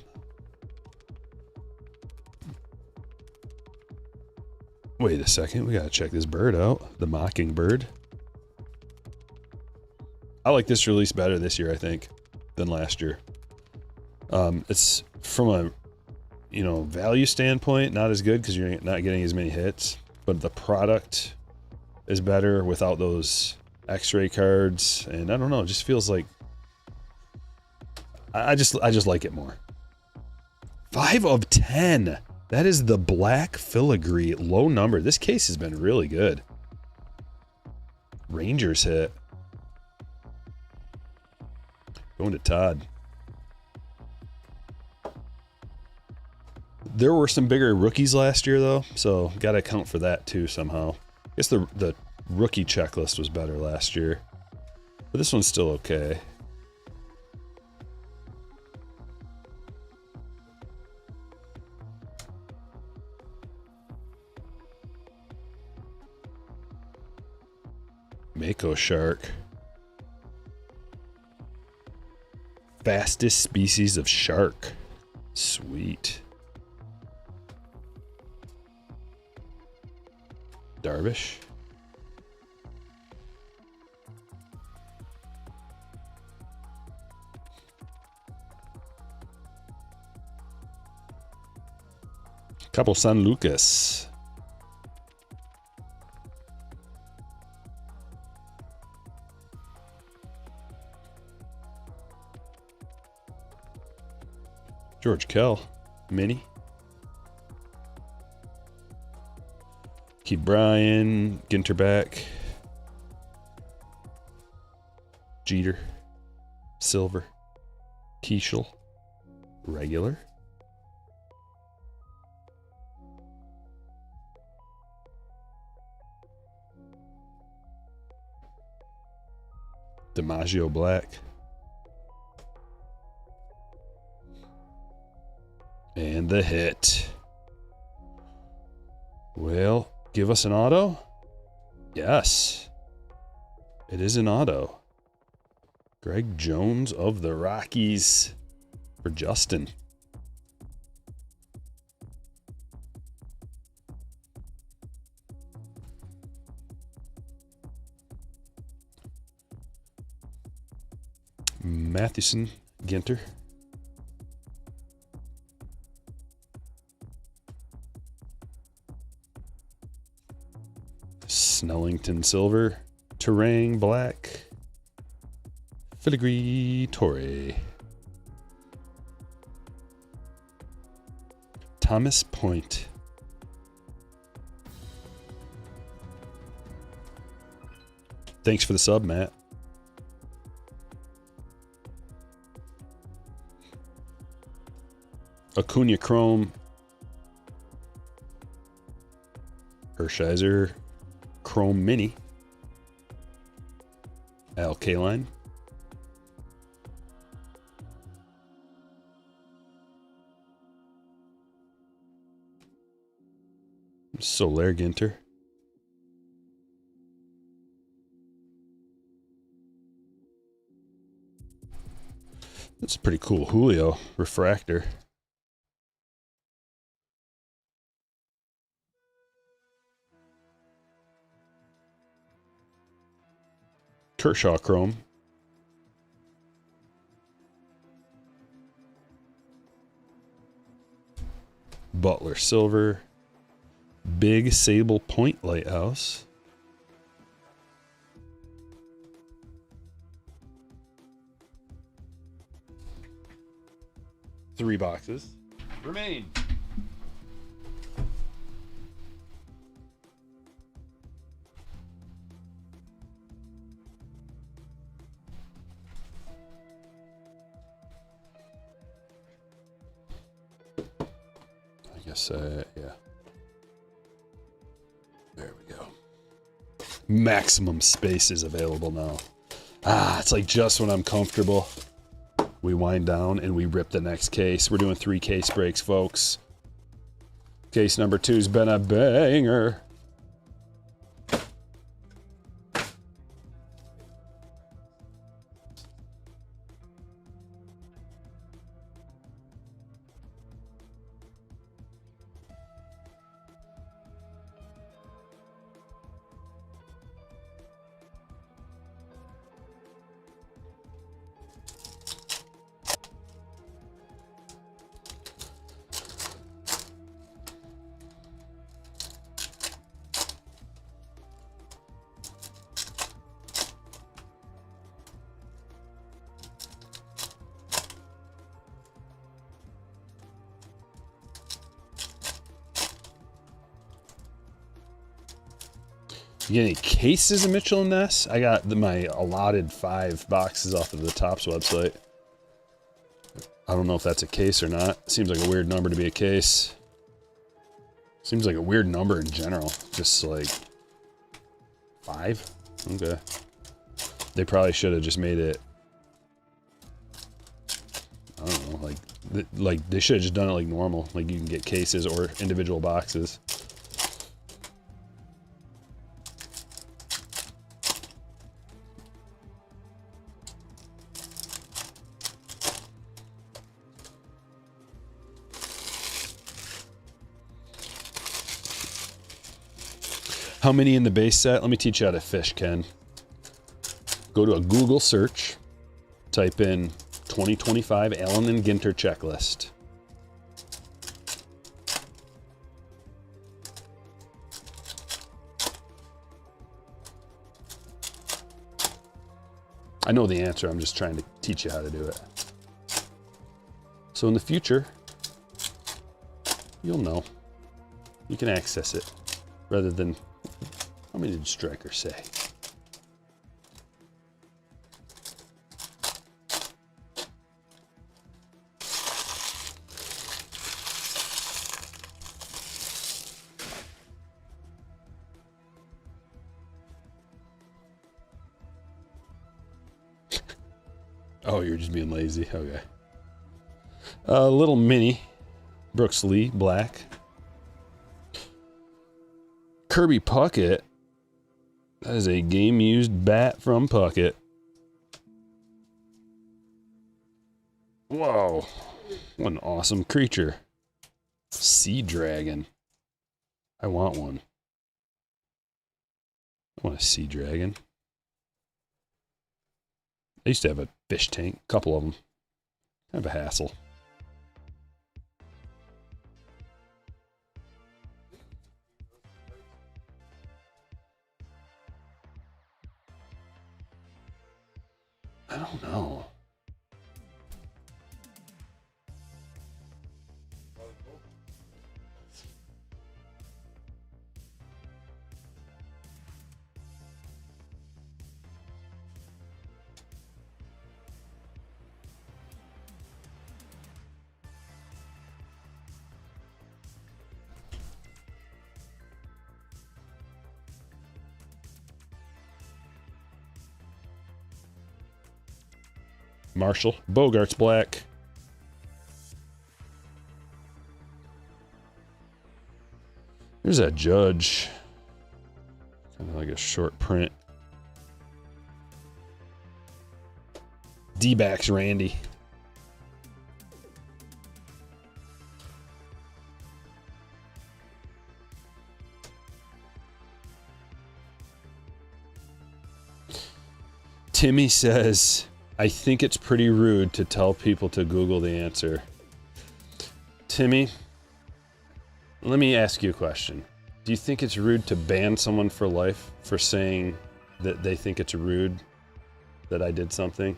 Wait a second, we gotta check this bird out. The Mockingbird. I like this release better this year, I think, than last year. It's from a, you know, value standpoint, not as good because you're not getting as many hits, but the product is better without those X-ray cards, and I don't know, it just feels like I just like it more. 5 of 10. That is the black filigree, low number. This case has been really good. Rangers hit. Going to Todd. There were some bigger rookies last year, though, so got to account for that, too, somehow. I guess the rookie checklist was better last year, but this one's still okay. Mako shark. Fastest species of shark. Sweet. Darvish. Couple San Lucas. George Kell. Mini. Keep Bryan, Ginter back, Jeter, Silver, Keishel, regular, DiMaggio black, and the hit. Well, give us an auto? Yes. It is an auto. Greg Jones of the Rockies for Justin. Mathewson, Ginter. Snellington silver, Terang black, Filigree Torre, Thomas Point, Thanks for the sub, Matt. Acuna Chrome. Hershiser Chrome Mini. Al Kaline. Solar Ginter. That's pretty cool. Julio Refractor. Kershaw Chrome. Butler Silver. Big Sable Point Lighthouse. Three boxes remain. I guess, yeah. There we go. Maximum space is available now. Ah, it's like just when I'm comfortable, we wind down and we rip the next case. We're doing 3 case breaks, folks. Case number 2's been a banger. You get any cases of Mitchell and Ness? I got my allotted 5 boxes off of the Topps website. I don't know if that's a case or not. Seems like a weird number to be a case. Seems like a weird number in general. Just like 5? Okay. They probably should have just made it, I don't know, like they should have just done it like normal. Like you can get cases or individual boxes. How many in the base set? Let me teach you how to fish, Ken. Go to a Google search, type in 2025 Allen Ginter checklist. I know the answer, I'm just trying to teach you how to do it. So in the future, you'll know. You can access it rather than, how many did Stryker say? Oh, you're just being lazy. Okay. Little mini. Brooks Lee, black. Kirby Puckett. That is a game-used bat from Puckett. Whoa. What an awesome creature. Sea Dragon. I want one. I want a sea dragon. I used to have a fish tank, a couple of them. Kind of a hassle. I don't know. Marshall. Bogart's black. There's that Judge. Kind of like a short print. D-backs Randy. Timmy says, I think it's pretty rude to tell people to Google the answer. Timmy, let me ask you a question. Do you think it's rude to ban someone for life for saying that they think it's rude that I did something?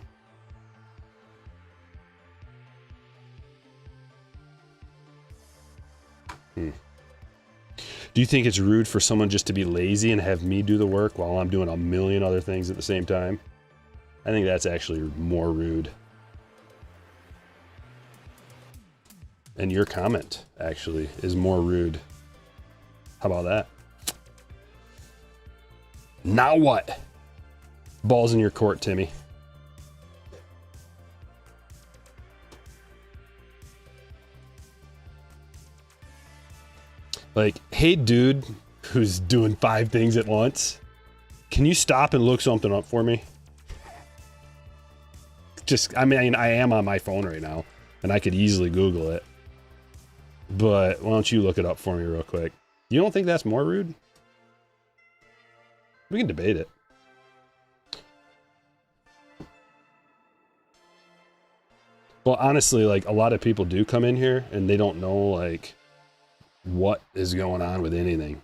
Do you think it's rude for someone just to be lazy and have me do the work while I'm doing a million other things at the same time? I think that's actually more rude. And your comment, actually, is more rude. How about that? Now what? Ball's in your court, Timmy. Like, hey, dude, who's doing 5 things at once, can you stop and look something up for me? I mean, I am on my phone right now, and I could easily Google it. But why don't you look it up for me real quick? You don't think that's more rude? We can debate it. Well, honestly, like, a lot of people do come in here, and they don't know, like, what is going on with anything.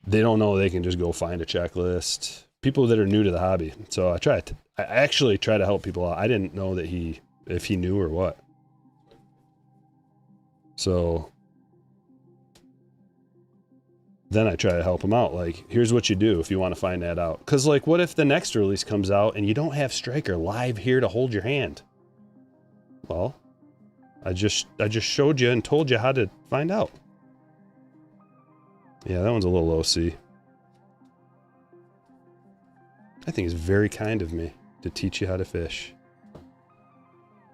They don't know they can just go find a checklist. People that are new to the hobby. So I actually try to help people out. I didn't know that if he knew or what. So then I try to help him out. Like, here's what you do if you want to find that out. Because, like, what if the next release comes out and you don't have Stryker live here to hold your hand? Well, I just showed you and told you how to find out. Yeah, that one's a little OC. I think it's very kind of me to teach you how to fish.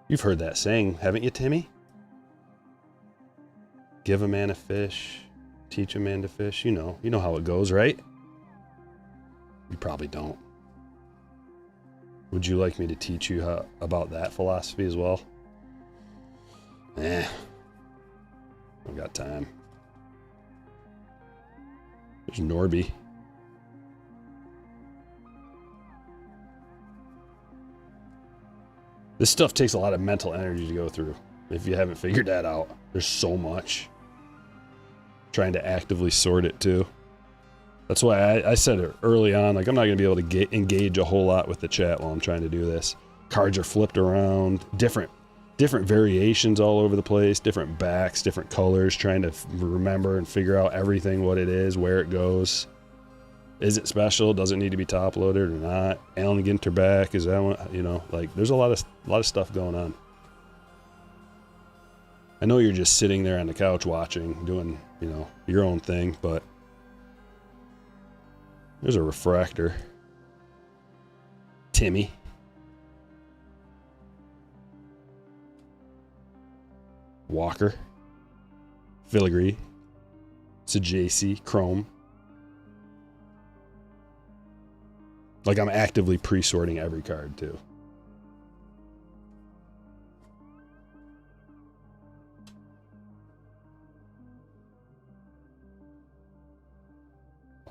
You've heard that saying, haven't you, Timmy? Give a man a fish, teach a man to fish. You know how it goes, right? You probably don't. Would you like me to teach you about that philosophy as well? I've got time. There's Norby. This stuff takes a lot of mental energy to go through. If you haven't figured that out, there's so much. Trying to actively sort it too. That's why I said it early on, like, I'm not going to be able to engage a whole lot with the chat while I'm trying to do this. Cards are flipped around, different variations all over the place, different backs, different colors, trying to remember and figure out everything, what it is, where it goes. Is it special? Does it need to be top loaded or not? Allen Ginter back, is that one? Like, there's a lot of stuff going on. I know you're just sitting there on the couch watching, doing, your own thing, but there's a refractor. Timmy. Walker. Filigree. It's a JC. Chrome. Like, I'm actively pre-sorting every card, too.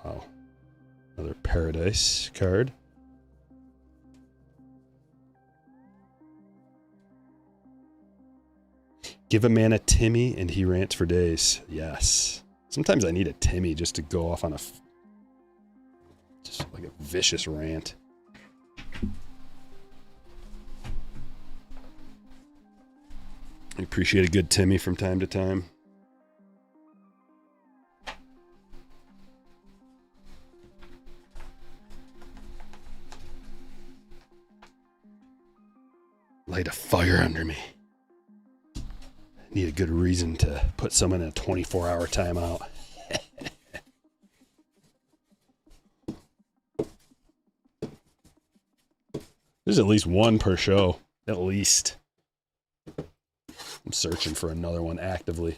Wow. Another Paradise card. Give a man a Timmy and he rants for days. Yes. Sometimes I need a Timmy just to go off on just like a vicious rant. I appreciate a good Timmy from time to time. Light a fire under me. Need a good reason to put someone in a 24-hour timeout. There's at least one per show. At least. I'm searching for another one actively.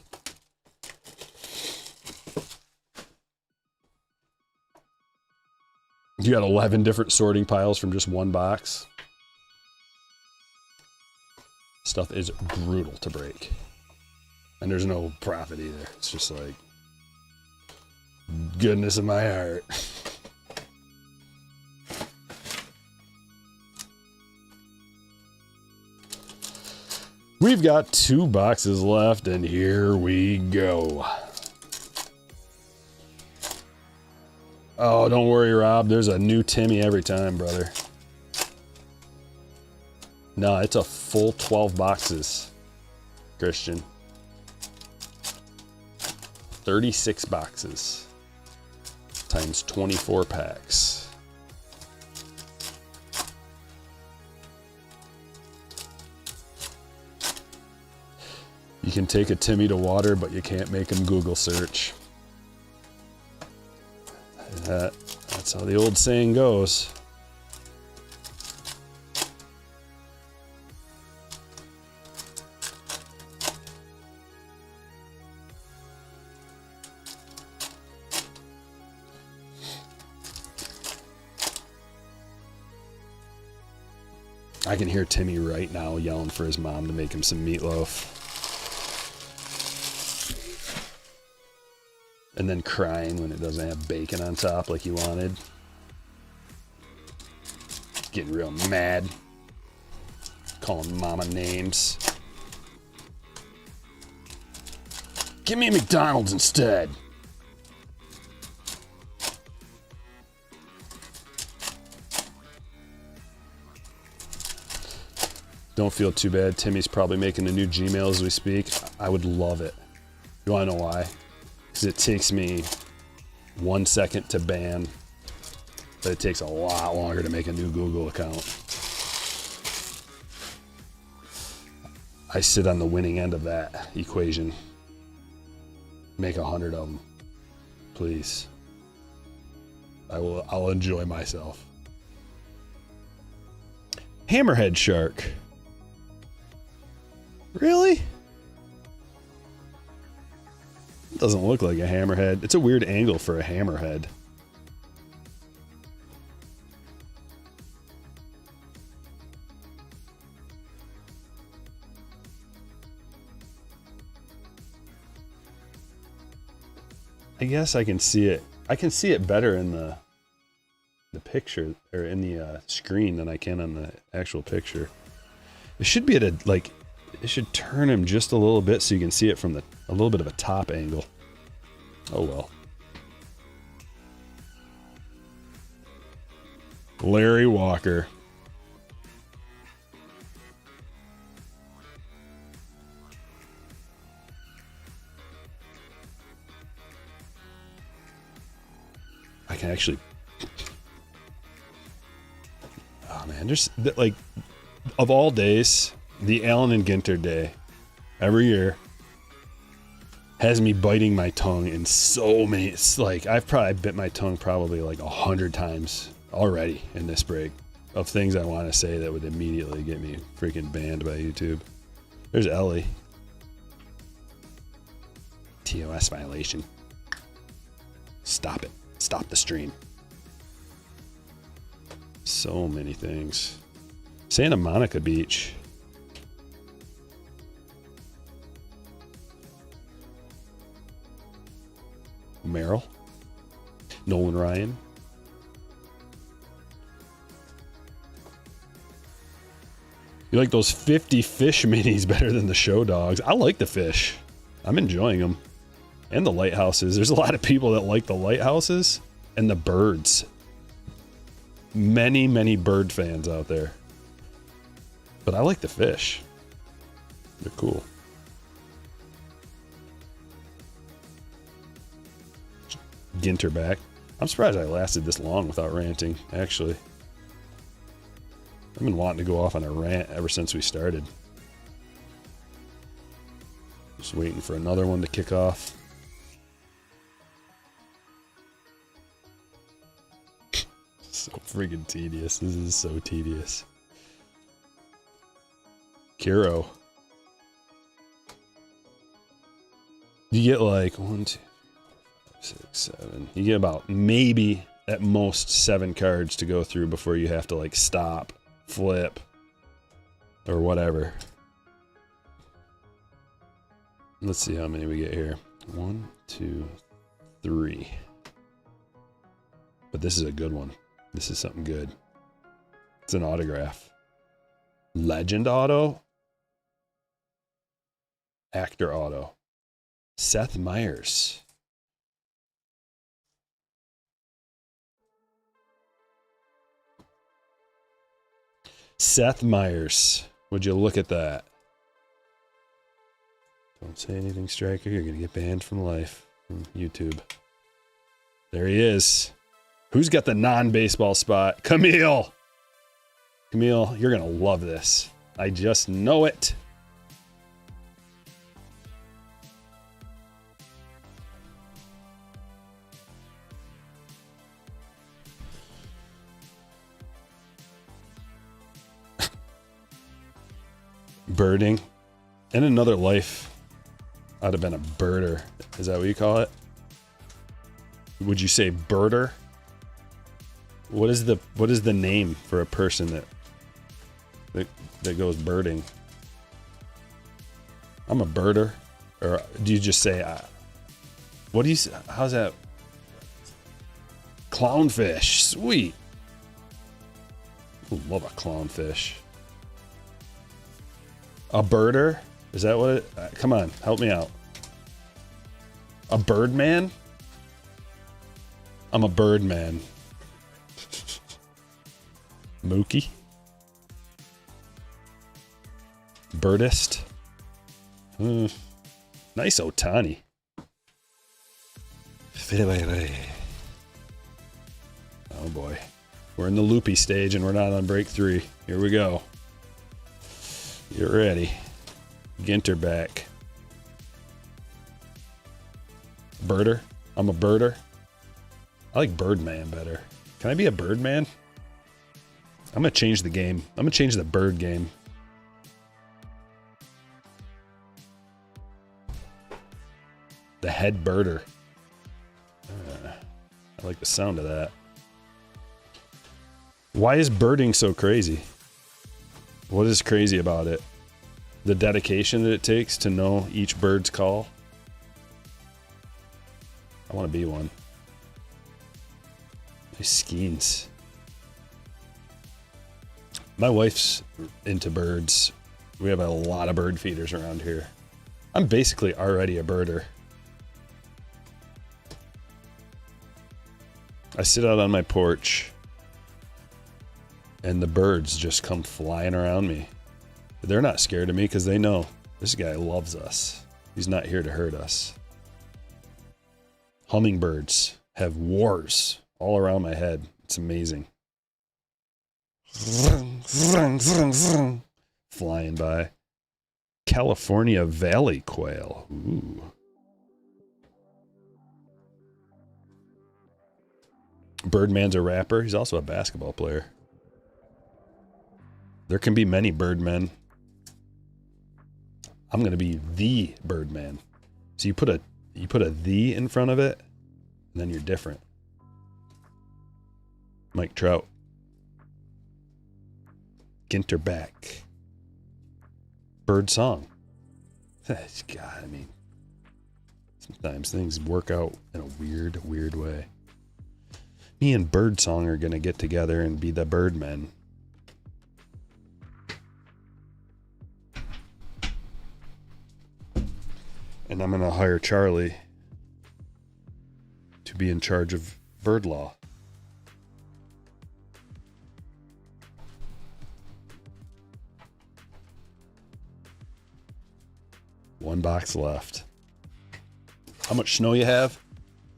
You got 11 different sorting piles from just one box. Stuff is brutal to break. And there's no profit either. It's just like, goodness of my heart. We've got 2 boxes left, and here we go. Oh, don't worry, Rob. There's a new Timmy every time, brother. No, it's a full 12 boxes, Christian. 36 boxes times 24 packs. You can take a Timmy to water, but you can't make him Google search. That's how the old saying goes. I can hear Timmy right now yelling for his mom to make him some meatloaf. And then crying when it doesn't have bacon on top like he wanted. Getting real mad. Calling mama names. Give me a McDonald's instead. Don't feel too bad. Timmy's probably making a new Gmail as we speak. I would love it. You want to know why? Because it takes me 1 second to ban, but it takes a lot longer to make a new Google account. I sit on the winning end of that equation. Make 100 of them, please. I'll enjoy myself. Hammerhead shark. Really? It doesn't look like a hammerhead. It's a weird angle for a hammerhead. I guess I can see it. I can see it better in the picture, or in the screen, than I can on the actual picture. It should be at a, like, it should turn him just a little bit so you can see it from a little bit of a top angle. Oh well. Larry Walker. I can actually... Oh man, there's, like, of all days, the Allen Ginter Day, every year, has me biting my tongue in so many... It's like, I've probably bit my tongue probably like 100 times already in this break of things I want to say that would immediately get me freaking banned by YouTube. There's Ellie. TOS violation. Stop it. Stop the stream. So many things. Santa Monica Beach. Merrill. Nolan Ryan. You like those 50 fish minis better than the show dogs? I like the fish. I'm enjoying them. And the lighthouses. There's a lot of people that like the lighthouses and the birds. Many, many bird fans out there. But I like the fish. They're cool. Ginter back. I'm surprised I lasted this long without ranting, actually. I've been wanting to go off on a rant ever since we started. Just waiting for another one to kick off. So friggin' tedious. This is so tedious. hero. You get like 1, 2, 5, 6, 7. You get about maybe at most 7 cards to go through before you have to like stop, flip, or whatever. Let's see how many we get here. 1, 2, 3. But this is a good one. This is something good. It's an autograph. Legend auto. Actor auto. Seth Meyers. Seth Meyers. Would you look at that? Don't say anything, Stryker. You're going to get banned from life. From YouTube. There he is. Who's got the non-baseball spot? Camille! Camille, you're going to love this. I just know it. Birding. In another life, I'd have been a birder. Is that what you call it? Would you say birder? What is the name for a person that goes birding? I'm a birder, or do you just say? What do you? How's that? Clownfish, sweet. Ooh, love a clownfish. A birder? Is that what it... come on, help me out. A birdman? I'm a birdman. Mookie? Birdist? Nice Otani. Oh boy. We're in the loopy stage and we're not on break 3. Here we go. You're ready. Ginter back. Birder? I'm a birder. I like Birdman better. Can I be a Birdman? I'm gonna change the game. I'm gonna change the bird game. The head birder. I like the sound of that. Why is birding so crazy? What is crazy about it? The dedication that it takes to know each bird's call. I want to be one. Nice skeins. My wife's into birds. We have a lot of bird feeders around here. I'm basically already a birder. I sit out on my porch and the birds just come flying around me. They're not scared of me because they know this guy loves us. He's not here to hurt us. Hummingbirds have wars all around my head. It's amazing. Flying by. California Valley quail. Ooh. Birdman's a rapper. He's also a basketball player. There can be many Birdmen. I'm gonna be the Birdman. So you put a the in front of it, and then you're different. Mike Trout. Ginter back. Bird song. God, I mean, sometimes things work out in a weird way. Me and Birdsong are gonna get together and be the Birdmen. And I'm gonna hire Charlie to be in charge of bird law. One box left. How much snow you have?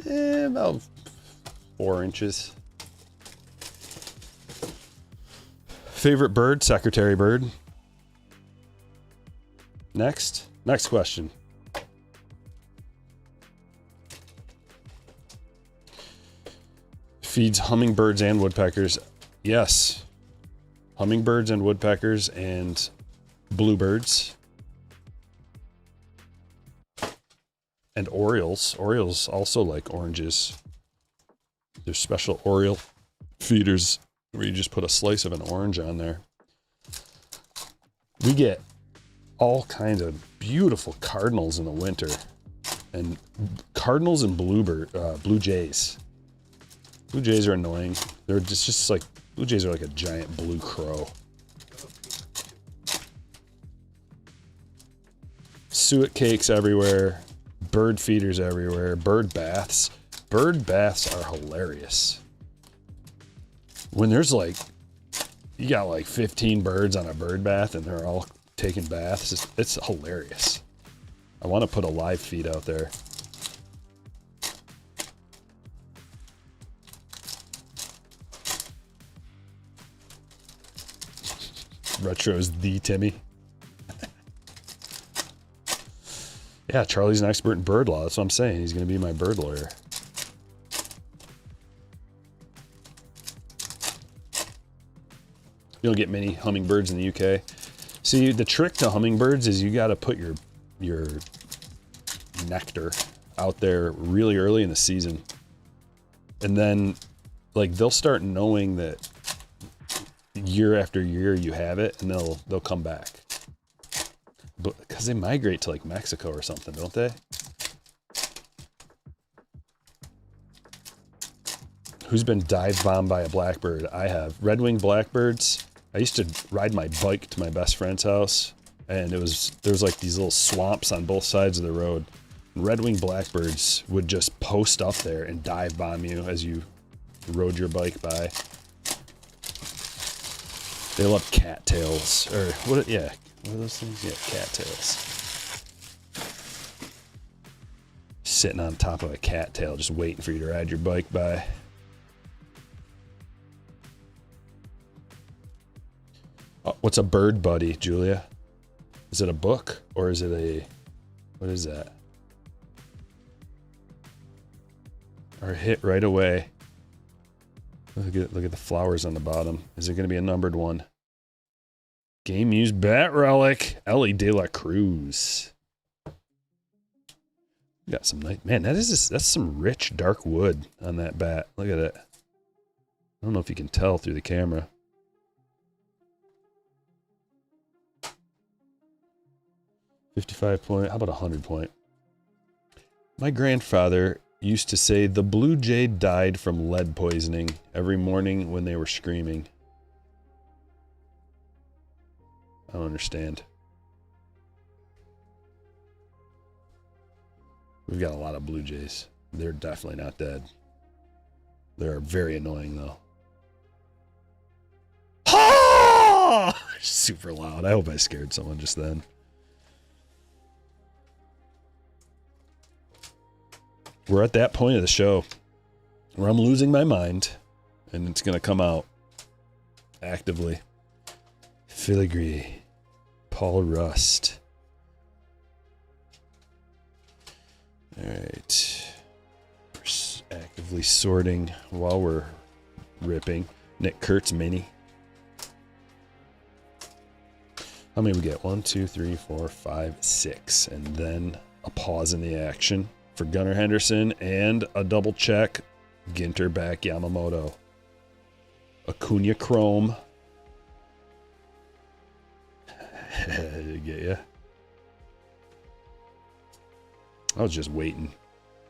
About 4 inches. Favorite bird? Secretary bird. Next question. Feeds hummingbirds and woodpeckers. Yes. Hummingbirds and woodpeckers and bluebirds, and orioles. Orioles also like oranges. There's special oriole feeders where you just put a slice of an orange on there. We get all kinds of beautiful cardinals in the winter, and cardinals and blue jays. Blue jays are annoying. They're just like, blue jays are like a giant blue crow. Suet cakes everywhere, bird feeders everywhere, bird baths. Bird baths are hilarious. When there's like, you got like 15 birds on a bird bath and they're all taking baths, it's hilarious. I want to put a live feed out there. Retro's the Timmy. Yeah, Charlie's an expert in bird law. That's what I'm saying. He's going to be my bird lawyer. You don't get many hummingbirds in the UK. See, the trick to hummingbirds is you got to put your nectar out there really early in the season. And then, like, they'll start knowing that year after year you have it, and they'll come back. But because they migrate to like Mexico or something, don't they? Who's been dive bombed by a blackbird? I have. Red-winged blackbirds. I used to ride my bike to my best friend's house, and there's like these little swamps on both sides of the road. Red-winged blackbirds would just post up there and dive bomb you as you rode your bike by. They love cattails, or what? Yeah, what are those things? Yeah, cattails. Sitting on top of a cattail, just waiting for you to ride your bike by. Oh, what's a bird buddy, Julia? Is it a book or is it a? What is that? Or hit right away. Look at the flowers on the bottom. Is it going to be a numbered one? Game used bat relic. Ellie De La Cruz. Got some nice, man. That's some rich dark wood on that bat. Look at it. I don't know if you can tell through the camera. $55 point. How about 100 point? My grandfather used to say the blue jay died from lead poisoning every morning when they were screaming. I don't understand. We've got a lot of blue jays. They're definitely not dead. They're very annoying though. Ha! Super loud. I hope I scared someone just then. We're at that point of the show where I'm losing my mind, and it's going to come out actively. Filigree, Paul Rust. All right. We're actively sorting while we're ripping. Nick Kurtz mini. How many we get? 1, 2, 3, 4, 5, 6. And then a pause in the action for Gunnar Henderson, and a double check. Ginter back Yamamoto. Acuna Chrome. Did it get ya? I was just waiting.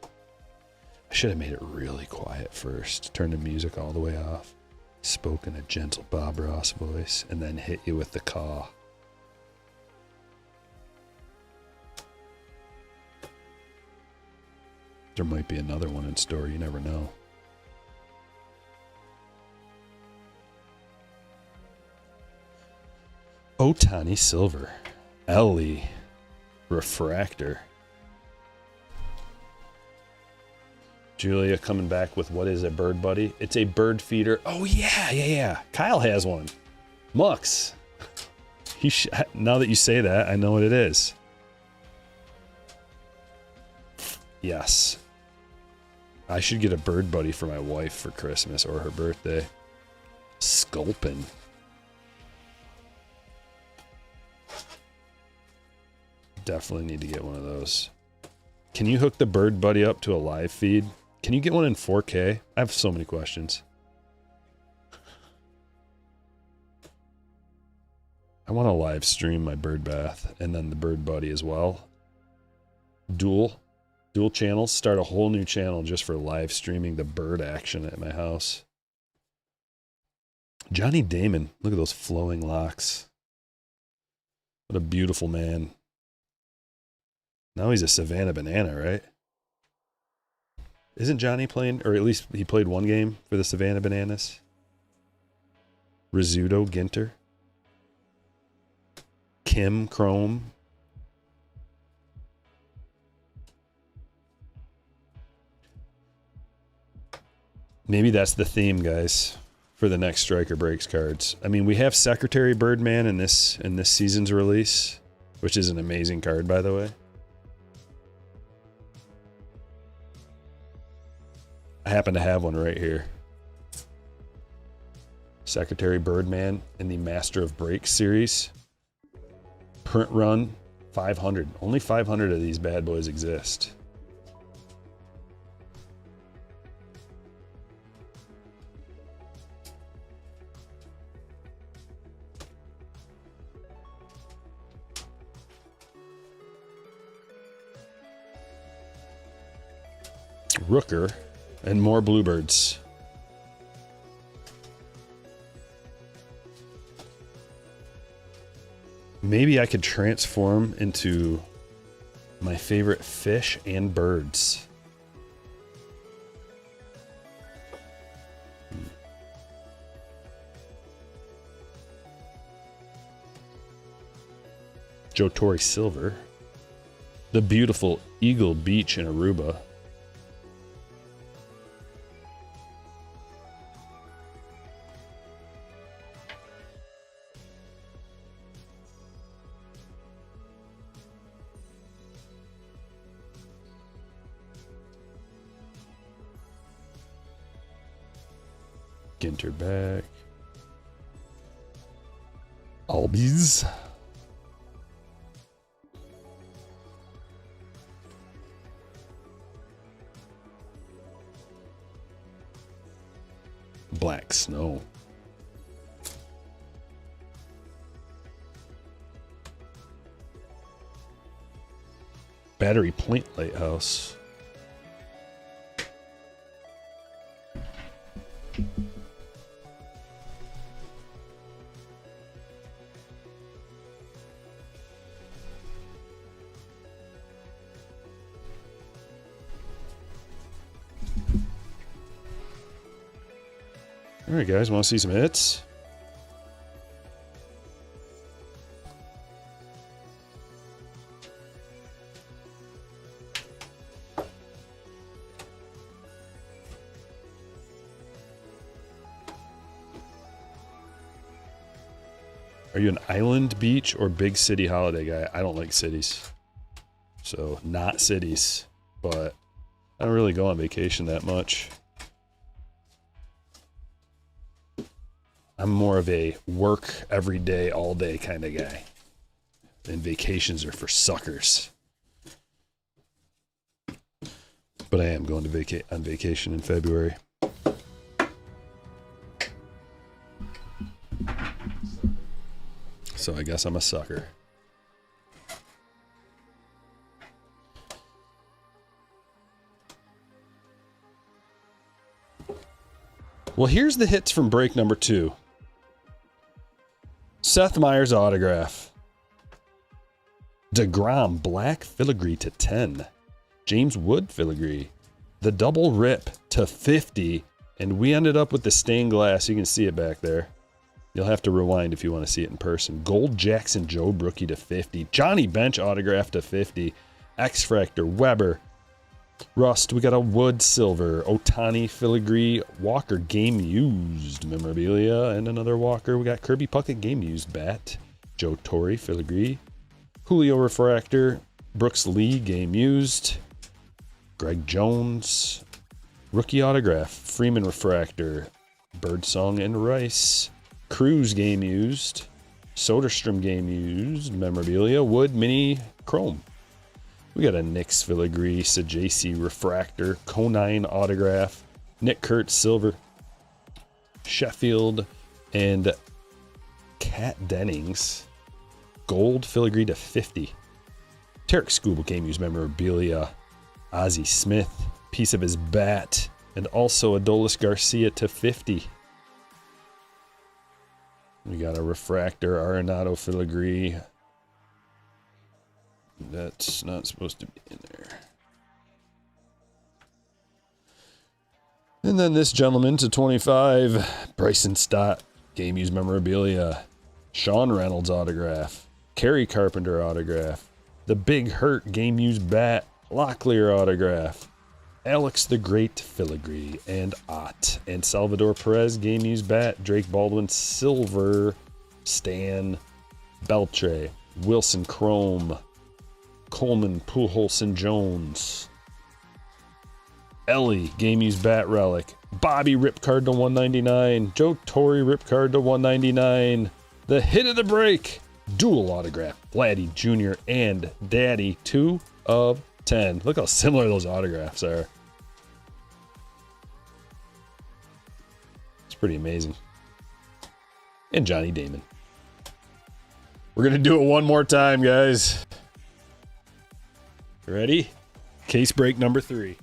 I should have made it really quiet first. Turn the music all the way off. Spoke in a gentle Bob Ross voice, and then hit you with the caw. There might be another one in store, you never know. Otani Silver. Ellie. Refractor. Julia coming back with what is a bird buddy? It's a bird feeder. Oh yeah. Kyle has one. Mux. Now that you say that, I know what it is. Yes. I should get a bird buddy for my wife for Christmas or her birthday. Sculpin. Definitely need to get one of those. Can you hook the Bird Buddy up to a live feed? Can you get one in 4K? I have so many questions. I want to live stream my bird bath and then the Bird Buddy as well. Dual channels. Start a whole new channel just for live streaming the bird action at my house. Johnny Damon. Look at those flowing locks. What a beautiful man. Now he's a Savannah Banana, right? Isn't Johnny playing, or at least he played one game for the Savannah Bananas? Rizzuto Ginter. Kim Chrome. Maybe that's the theme, guys, for the next Stryker Breaks cards. I mean, we have Secretary Birdman in this season's release, which is an amazing card, by the way. I happen to have one right here. Secretary Birdman in the Master of Breaks series. Print run, 500. Only 500 of these bad boys exist. Rooker and more bluebirds. Maybe I could transform into my favorite fish and birds. Joe Torre Silver. The beautiful Eagle Beach in Aruba. Ginter back. Albies. Black Snow. Battery Point Lighthouse. All right, guys, want to see some hits? Are you an island, beach, or big city holiday guy? I don't like cities. So, not cities. But I don't really go on vacation that much. I'm more of a work every day, all day kind of guy. And vacations are for suckers. But I am going to on vacation in February. So I guess I'm a sucker. Well, here's the hits from break number 2. Seth Meyers autograph. DeGrom Black Filigree to 10. James Wood Filigree. The double rip to 50. And we ended up with the stained glass. You can see it back there. You'll have to rewind if you want to see it in person. Gold Jackson Joe Brookie to 50. Johnny Bench autograph to 50. X-Fractor Weber. Rust, we got a Wood Silver. Otani Filigree. Walker Game Used memorabilia. And another Walker. We got Kirby Puckett Game Used bat. Joe Torre Filigree. Julio Refractor. Brooks Lee Game Used. Greg Jones. Rookie autograph. Freeman Refractor. Birdsong and Rice. Cruz Game Used. Soderstrom Game Used memorabilia. Wood Mini Chrome. We got a Nick's Filigree, Sajaci Refractor, Conine Autograph, Nick Kurt Silver, Sheffield, and Kat Dennings, Gold Filigree to 50. Tarek Skubal Game Use Memorabilia, Ozzie Smith, piece of his bat, and also Adolis Garcia to 50. We got a Refractor, Arenado Filigree. That's not supposed to be in there. And then this gentleman to 25, Bryson Stott, Game Use Memorabilia, Sean Reynolds autograph, Kerry Carpenter autograph, the Big Hurt Game Use Bat, Locklear autograph, Alex the Great Filigree, and Ott, and Salvador Perez Game Use Bat, Drake Baldwin Silver, Stan Beltre, Wilson Chrome, Coleman Pujols Jones, Ellie Game Use Bat Relic, Bobby Rip Card to 199, Joe Torre Rip Card to 199, the hit of the break, dual autograph, Vladdy Jr. and Daddy 2 of 10. Look how similar those autographs are. It's pretty amazing. And Johnny Damon. We're going to do it one more time, guys. Ready? Case break number 3.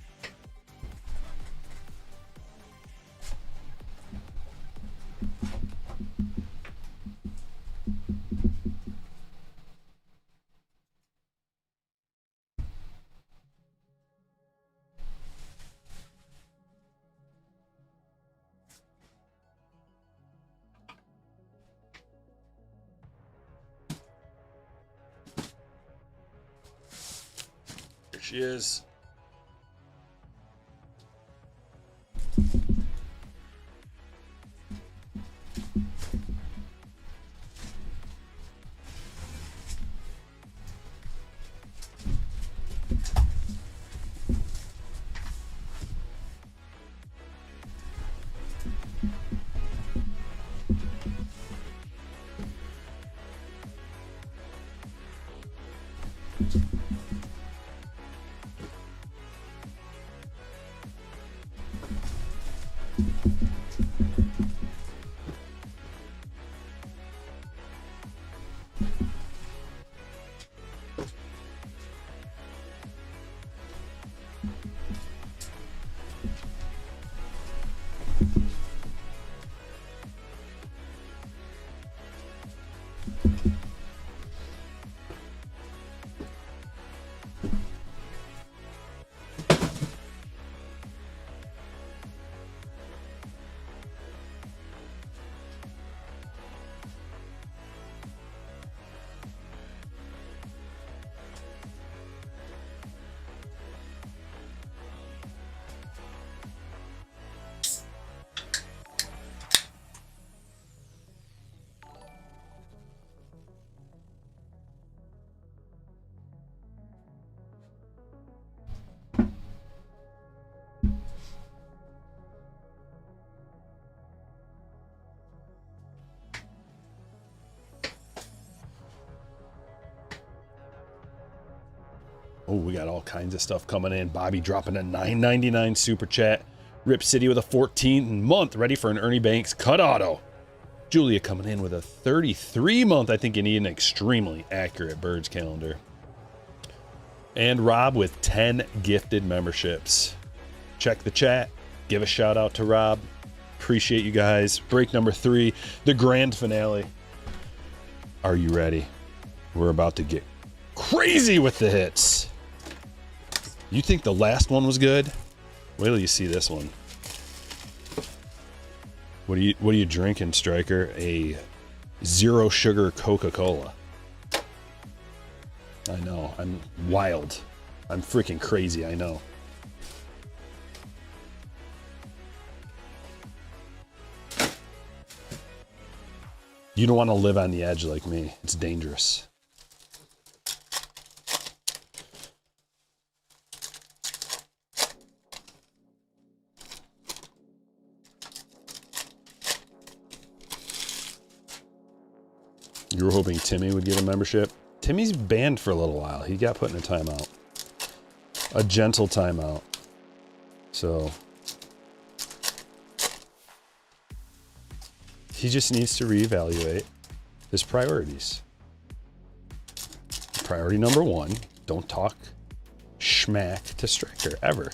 There she is. Oh, we got all kinds of stuff coming in. Bobby dropping a $9.99 super chat. Rip City with a 14 month, ready for an Ernie Banks cut auto. Julia coming in with a 33 month. I think you need an extremely accurate Birds calendar. And Rob with 10 gifted memberships. Check the chat. Give a shout out to Rob. Appreciate you guys. Break number 3, the grand finale. Are you ready? We're about to get crazy with the hits. You think the last one was good? Wait till you see this one. What are you drinking, Stryker? A zero sugar Coca-Cola. I know. I'm wild. I'm freaking crazy, I know. You don't want to live on the edge like me. It's dangerous. You were hoping Timmy would get a membership? Timmy's banned for a little while. He got put in a timeout. A gentle timeout. So he just needs to reevaluate his priorities. Priority number 1, don't talk schmack to Stryker ever.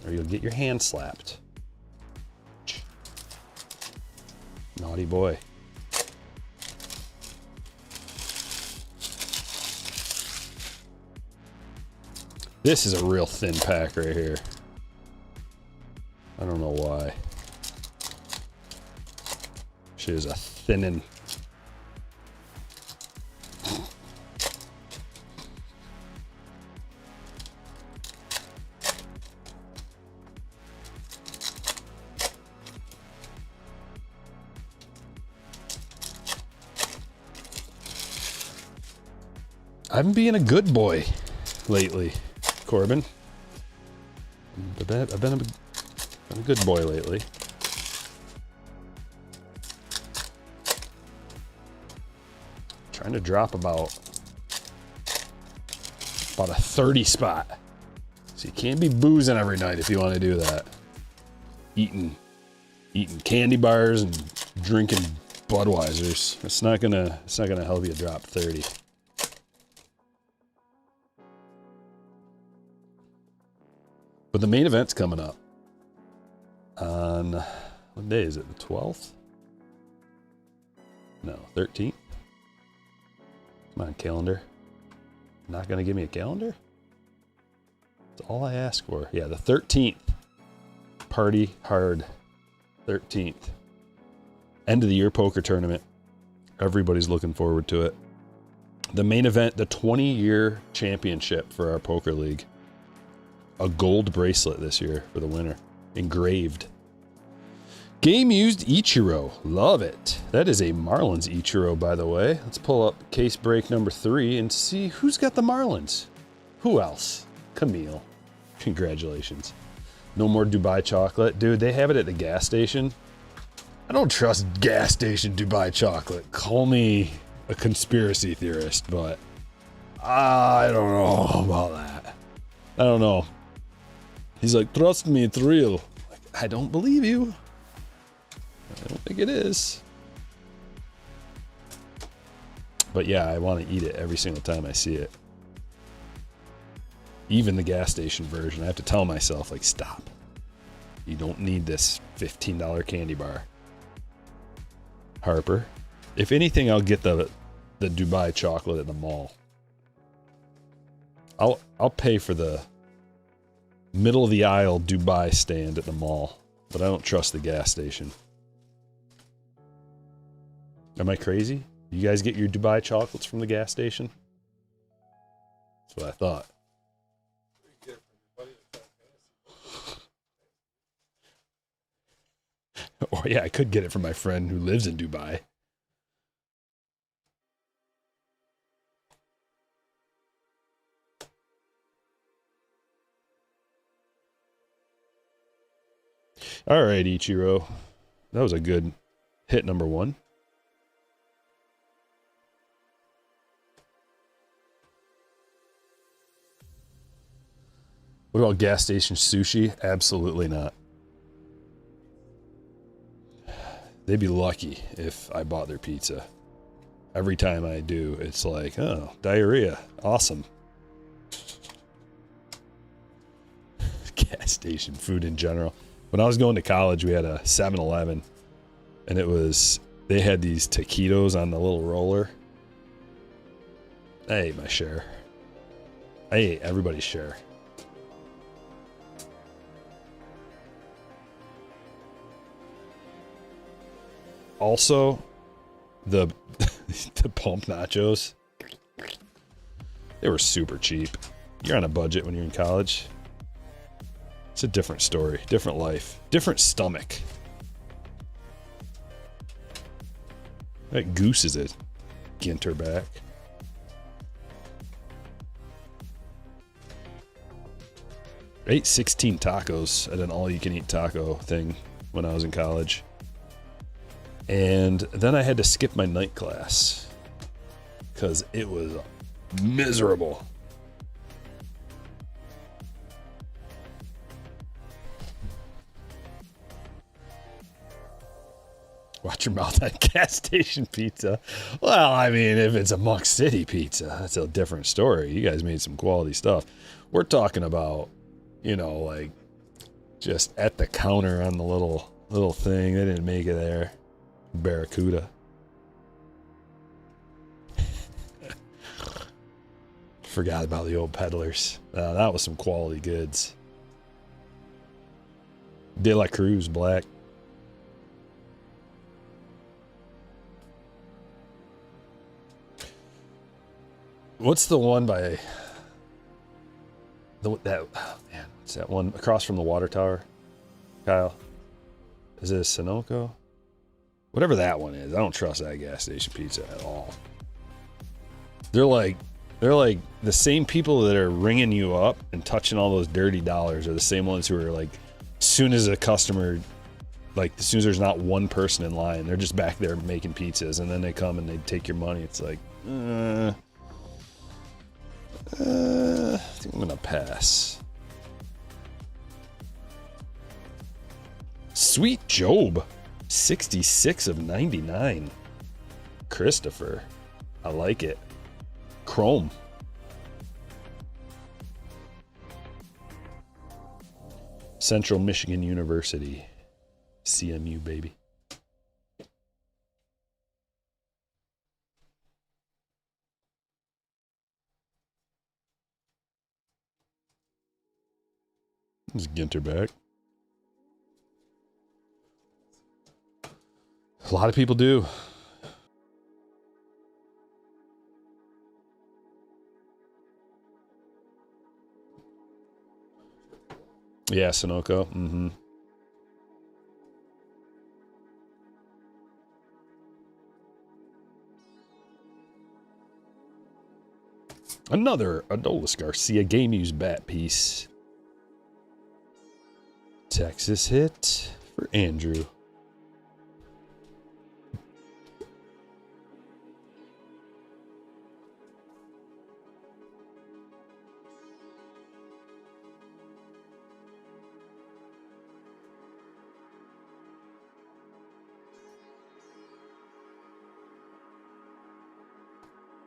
Or you'll get your hand slapped. Naughty boy. This is a real thin pack right here. I don't know why. She is a thinning. I've been being a good boy lately, Corbin. I've been a good boy lately. Trying to drop about a 30 spot. So you can't be boozing every night if you want to do that. Eating candy bars and drinking Budweisers. It's not gonna help you drop 30. But the main event's coming up on, what day is it? The 12th? No, 13th? Come on, calendar. Not going to give me a calendar? That's all I ask for. Yeah, the 13th. Party hard. 13th. End of the year poker tournament. Everybody's looking forward to it. The main event, the 20-year championship for our poker league. A gold bracelet this year for the winner. Engraved. Game used Ichiro. Love it. That is a Marlins Ichiro, by the way. Let's pull up case break number 3 and see who's got the Marlins. Who else? Camille. Congratulations. No more Dubai chocolate. Dude, they have it at the gas station. I don't trust gas station Dubai chocolate. Call me a conspiracy theorist, but I don't know about that. I don't know. He's like, trust me, it's real. Like, I don't believe you. I don't think it is. But yeah, I want to eat it every single time I see it. Even the gas station version, I have to tell myself, like, stop. You don't need this $15 candy bar. Harper. If anything, I'll get the Dubai chocolate at the mall. I'll pay for the middle of the aisle Dubai stand at the mall, but I don't trust the gas station. Am I crazy? You guys get your Dubai chocolates from the gas station? That's what I thought. Or yeah, I could get it from my friend who lives in Dubai. All right, Ichiro. That was a good hit number 1. What about gas station sushi? Absolutely not. They'd be lucky if I bought their pizza. Every time I do, it's like, oh, diarrhea. Awesome. Gas station food in general. When I was going to college, we had a 7-Eleven, and they had these taquitos on the little roller. I ate my share. I ate everybody's share. Also, the pump nachos, they were super cheap. You're on a budget when you're in college. It's a different story, different life, different stomach. That goose is a Ginter back. I ate 16 tacos at an all-you-can-eat taco thing when I was in college. And then I had to skip my night class because it was miserable. Watch your mouth on gas station pizza. Well, I mean, if it's a Muck City pizza, that's a different story. You guys made some quality stuff. We're talking about, you know, like just at the counter on the little thing. They didn't make it there. Barracuda. Forgot about the old peddlers. That was some quality goods. De La Cruz black. What's the one by that? Oh man, what's that one across from the water tower? Kyle, is it a Sunoco? Whatever that one is, I don't trust that gas station pizza at all. They're like the same people that are ringing you up and touching all those dirty dollars are the same ones who are like, as soon as a customer, like as soon as there's not one person in line, they're just back there making pizzas, and then they come and they take your money. It's like, I think I'm gonna pass. Sweet Job, 66 of 99. Christopher, I like it. Chrome. Central Michigan University, CMU baby. There's Ginter back. A lot of people do. Yeah, Sunoco. Mm-hmm. Another Adolis Garcia game used bat piece. Texas hit for Andrew.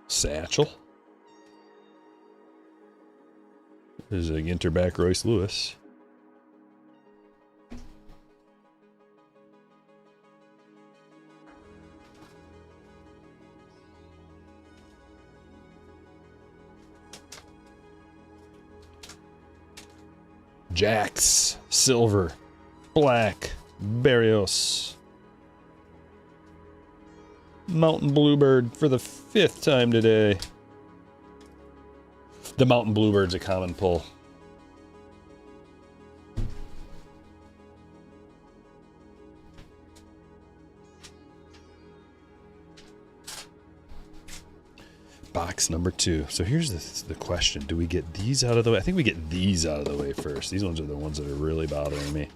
Satchel. There's a Ginter back Royce Lewis. Jax, silver, black, Barrios. Mountain Bluebird for the 5th time today. The Mountain Bluebird's a common pull. Box number 2. So here's the question. Do we get these out of the way? I think we get these out of the way first. These ones are the ones that are really bothering me.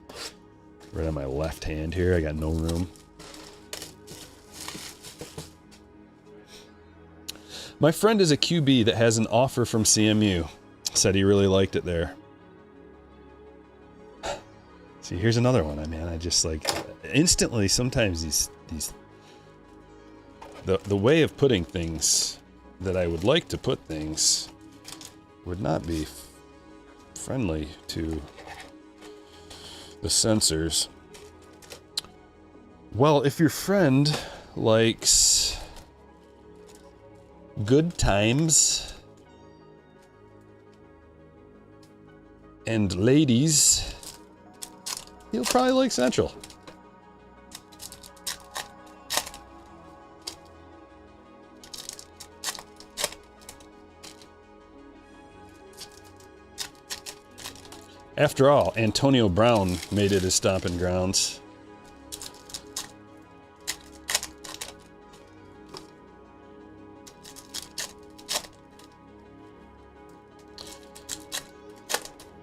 Right on my left hand here. I got no room. My friend is a QB that has an offer from CMU. Said he really liked it there. See, here's another one. I mean, I just like instantly sometimes the way of putting things that I would like to put things would not be friendly to the sensors. Well, if your friend likes good times and ladies, he'll probably like Central. After all, Antonio Brown made it his stomping grounds.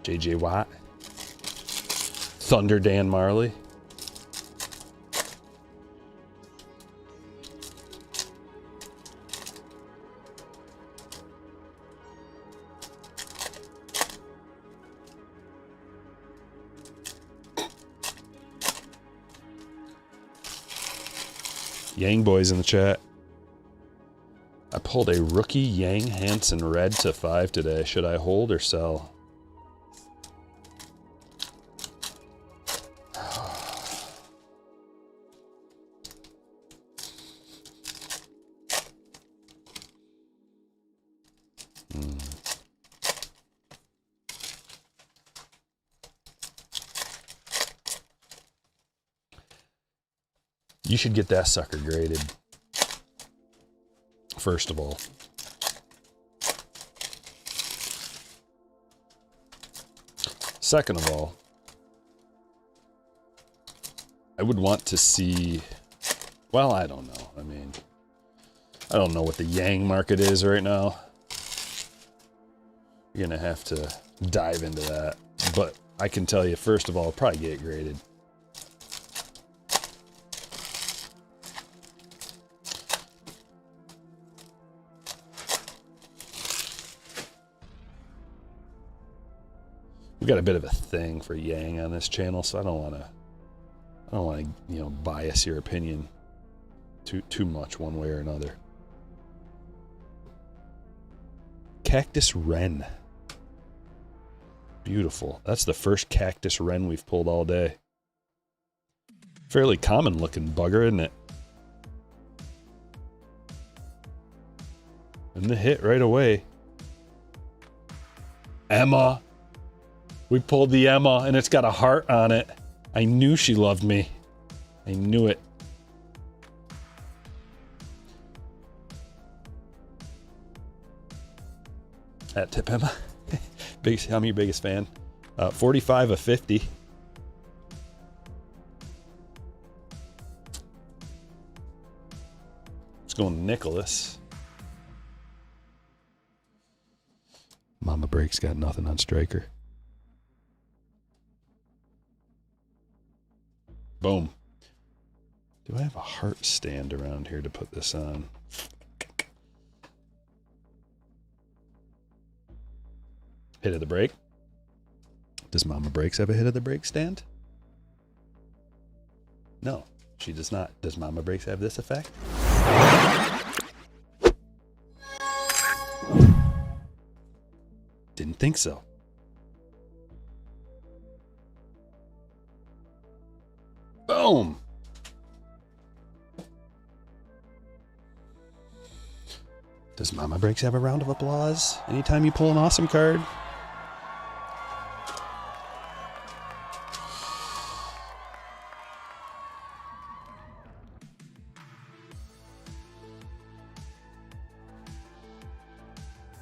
J.J. Watt. Thunder Dan Marley. Yang boys in the chat. I pulled a rookie Yang Hansen red to 5 today. Should I hold or sell? You should get that sucker graded, first of all. Second of all, I would want to see, well, I don't know. I mean, I don't know what the Yang market is right now. You're going to have to dive into that. But I can tell you, first of all, probably get it graded. We've got a bit of a thing for Yang on this channel, so I don't want to, you know, bias your opinion too much one way or another. Cactus Wren. Beautiful. That's the first Cactus Wren we've pulled all day. Fairly common looking bugger, isn't it? And the hit right away. Emma. We pulled the Emma, and it's got a heart on it. I knew she loved me. I knew it. At Tip Emma. I'm your biggest fan. 45 of 50. Let's go to Nicholas. Mama Break's got nothing on Stryker. Boom. Do I have a heart stand around here to put this on? Hit of the break. Does Mama Breaks have a hit of the break stand? No, she does not. Does Mama Breaks have this effect? Didn't think so. Boom. Does Mama Breaks have a round of applause anytime you pull an awesome card?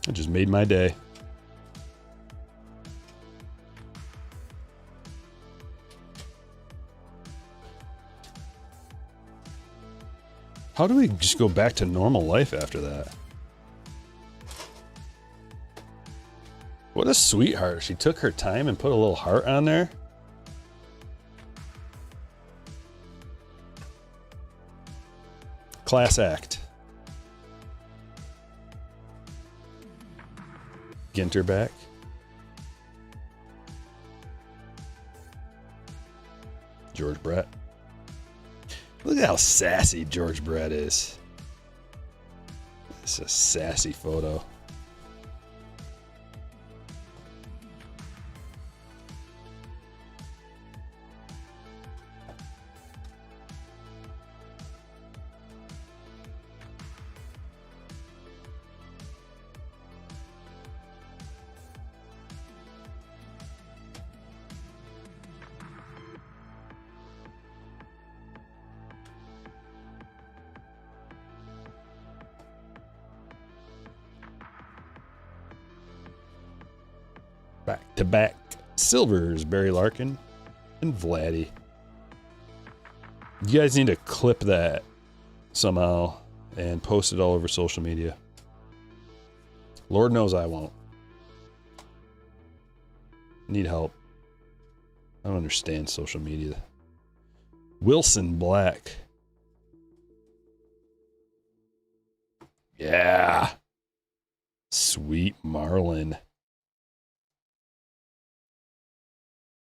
It just made my day. How do we just go back to normal life after that? What a sweetheart. She took her time and put a little heart on there. Class act. Ginter back. George Brett. Look at how sassy George Brett is. It's a sassy photo. Back-to-back silvers, Barry Larkin and Vladdy. You guys need to clip that somehow and post it all over social media. Lord knows I won't. Need help. I don't understand social media. Wilson Black. Yeah. Sweet Marlin.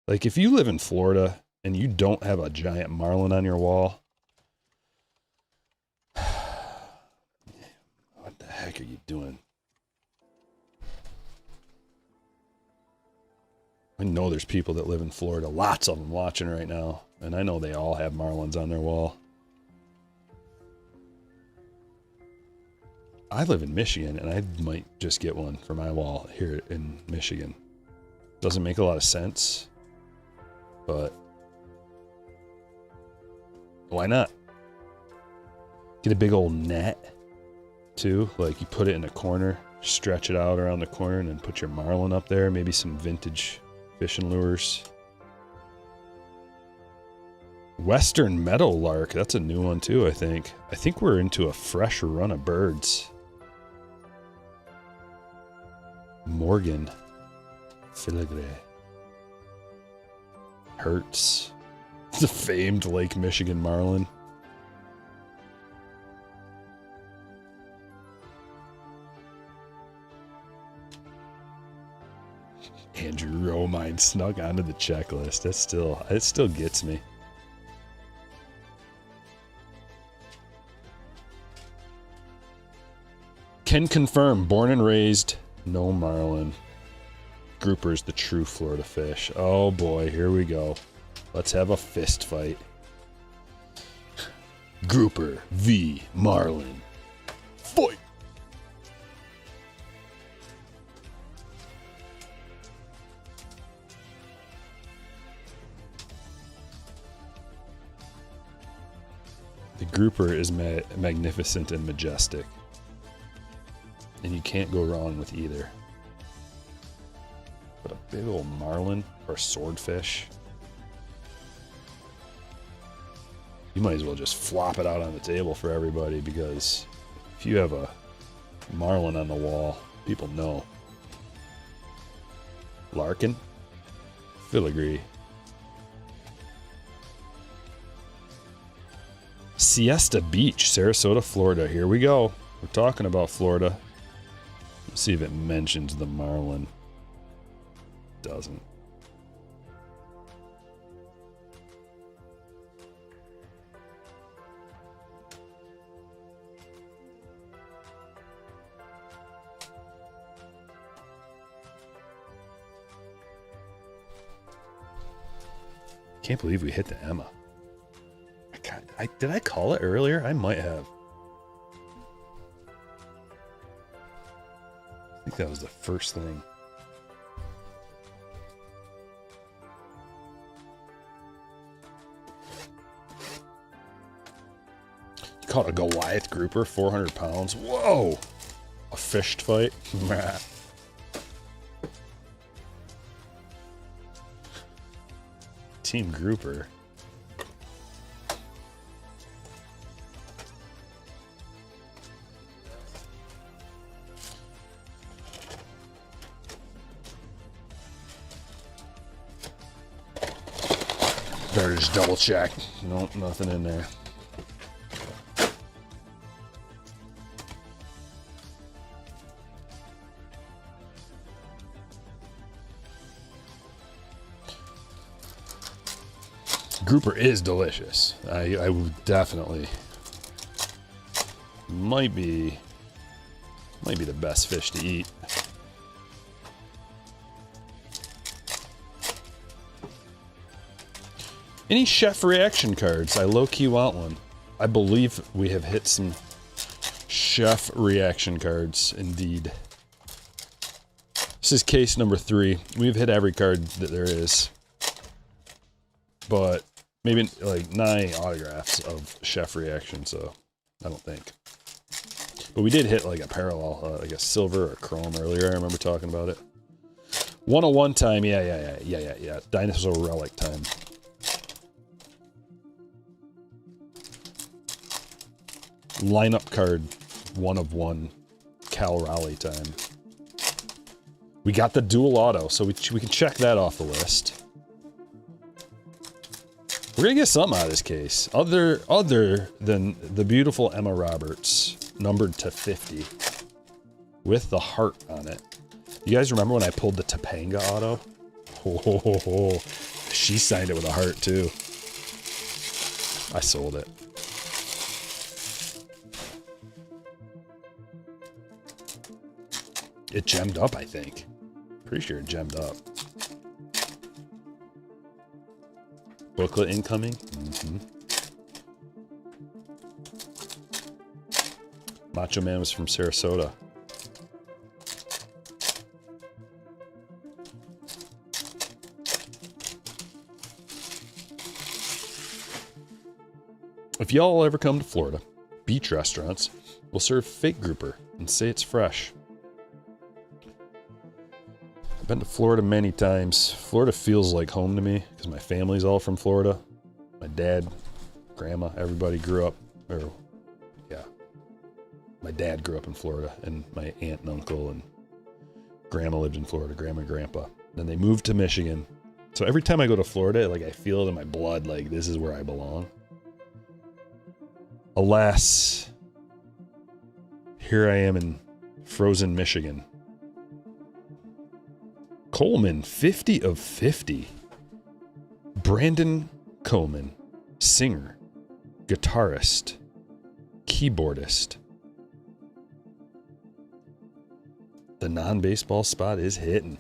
Like, if you live in Florida and you don't have a giant marlin on your wall, heck are you doing? I know there's people that live in Florida, lots of them watching right now, and I know they all have marlins on their wall. I live in Michigan, and I might just get one for my wall here in Michigan. Doesn't make a lot of sense, but why not? Get a big old net, too. Like, you put it in a corner, stretch it out around the corner, and then put your marlin up there. Maybe some vintage fishing lures. Western meadowlark. That's a new one, too, I think. I think we're into a fresh run of birds. Morgan. Filigree. Hertz. The famed Lake Michigan marlin. Andrew Romine snuck onto the checklist. It still gets me. Can confirm, born and raised, no marlin. Grouper's the true Florida fish. Oh boy, here we go. Let's have a fist fight. Grouper v. Marlin. Fight! The grouper is magnificent and majestic. And you can't go wrong with either. But a big old marlin or swordfish, you might as well just flop it out on the table for everybody, because if you have a marlin on the wall, people know. Larkin, filigree. Siesta Beach, Sarasota, Florida. Here we go. We're talking about Florida. Let's see if it mentions the marlin. Doesn't. Can't believe we hit the Emma. Did I call it earlier? I might have. I think that was the first thing. You caught a Goliath grouper, 400 pounds. Whoa! A fished fight? Team grouper. Better just double check. Nope, nothing in there. Grouper is delicious. I would definitely might be the best fish to eat. Any chef reaction cards? I low-key want one. I believe we have hit some chef reaction cards, indeed. This is case number 3. We've hit every card that there is. But maybe like 9 autographs of chef reaction, so I don't think. But we did hit like a parallel, like a silver or chrome earlier. I remember talking about it. 101 time, yeah. Dinosaur relic time. Lineup card, 1 of 1, Cal Raleigh time. We got the dual auto, so we can check that off the list. We're gonna get something out of this case, other than the beautiful Emma Roberts, numbered to 50, with the heart on it. You guys remember when I pulled the Topanga auto? Oh, she signed it with a heart too. I sold it. It gemmed up, I think. Pretty sure it gemmed up. Booklet incoming. Mm-hmm. Macho Man was from Sarasota. If y'all ever come to Florida, beach restaurants will serve fake grouper and say it's fresh. I've been to Florida many times. Florida feels like home to me because my family's all from Florida. My dad, grandma, everybody grew up, my dad grew up in Florida, and my aunt and uncle and grandma lived in Florida, grandma and grandpa. Then they moved to Michigan. So every time I go to Florida, like I feel it in my blood, like this is where I belong. Alas, here I am in frozen Michigan. Coleman, 50 of 50. Brandon Coleman, singer, guitarist, keyboardist. The non-baseball spot is hitting.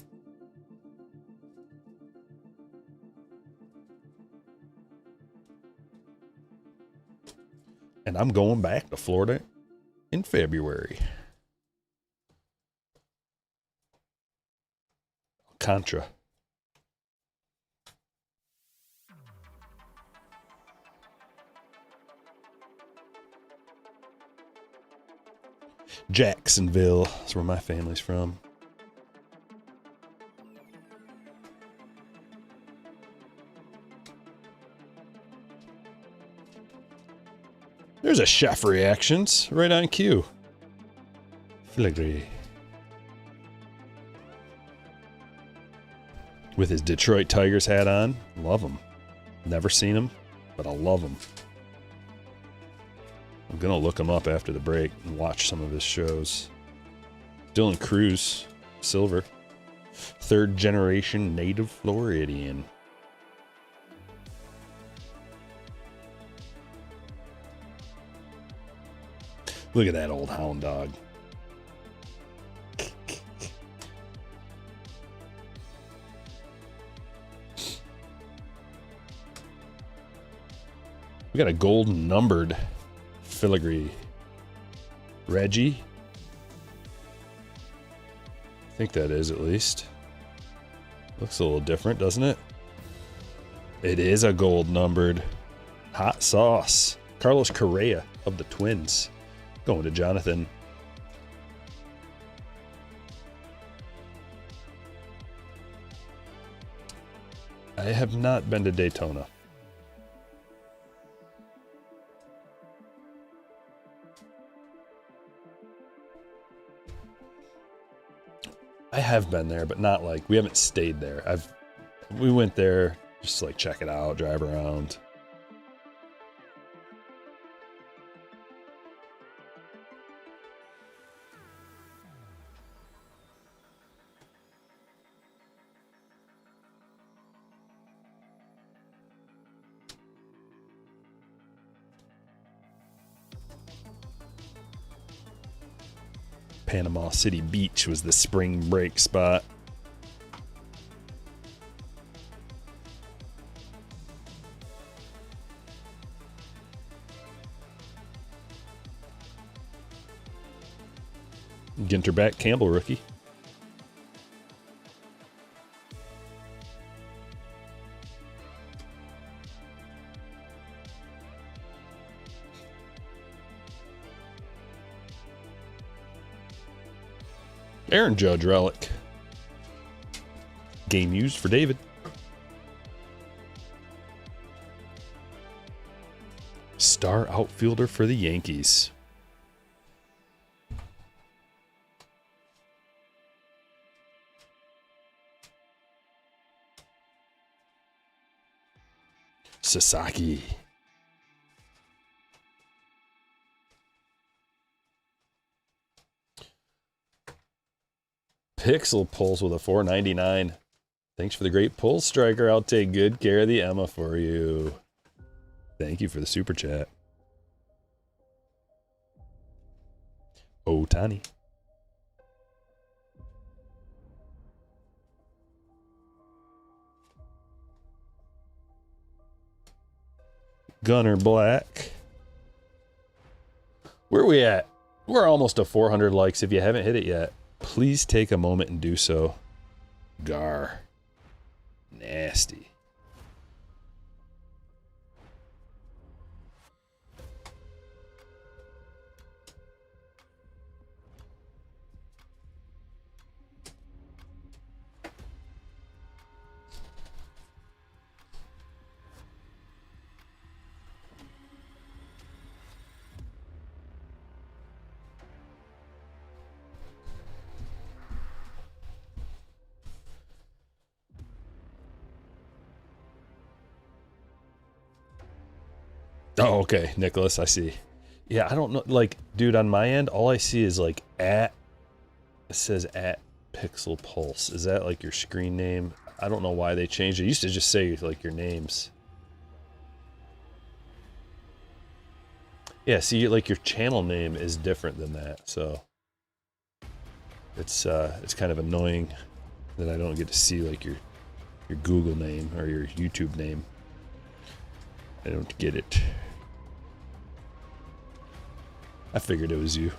And I'm going back to Florida in February. Contra. Jacksonville is where my family's from. There's a chef reactions right on cue. Filigree. With his Detroit Tigers hat on. Love him. Never seen him, but I love him. I'm gonna look him up after the break and watch some of his shows. Dylan Cruz, silver. 3rd generation native Floridian. Look at that old hound dog. We got a gold numbered filigree. Reggie. I think that is at least. Looks a little different, doesn't it? It is a gold numbered. Hot sauce. Carlos Correa of the Twins. Going to Jonathan. I have not been to Daytona. I have been there, but not like, we haven't stayed there. We went there just to like check it out, drive around. Panama City Beach was the spring break spot. Ginter back, Campbell rookie. Aaron Judge relic. Game used for David. Star outfielder for the Yankees. Sasaki. Pixel pulls with a 499. Thanks for the great pull, Stryker. I'll take good care of the Emma for you. Thank you for the super chat. Otani. Gunner Black. Where are we at? We're almost to 400 likes. If you haven't hit it yet, please take a moment and do so. Gar. Nasty. Oh, okay, Nicholas, I see. Yeah, I don't know. Like, dude, on my end, all I see is like it says at Pixel Pulse. Is that like your screen name? I don't know why they changed it. It used to just say like your names. Yeah, see, like your channel name is different than that, so it's kind of annoying that I don't get to see like your Google name or your YouTube name. I don't get it. I figured it was you.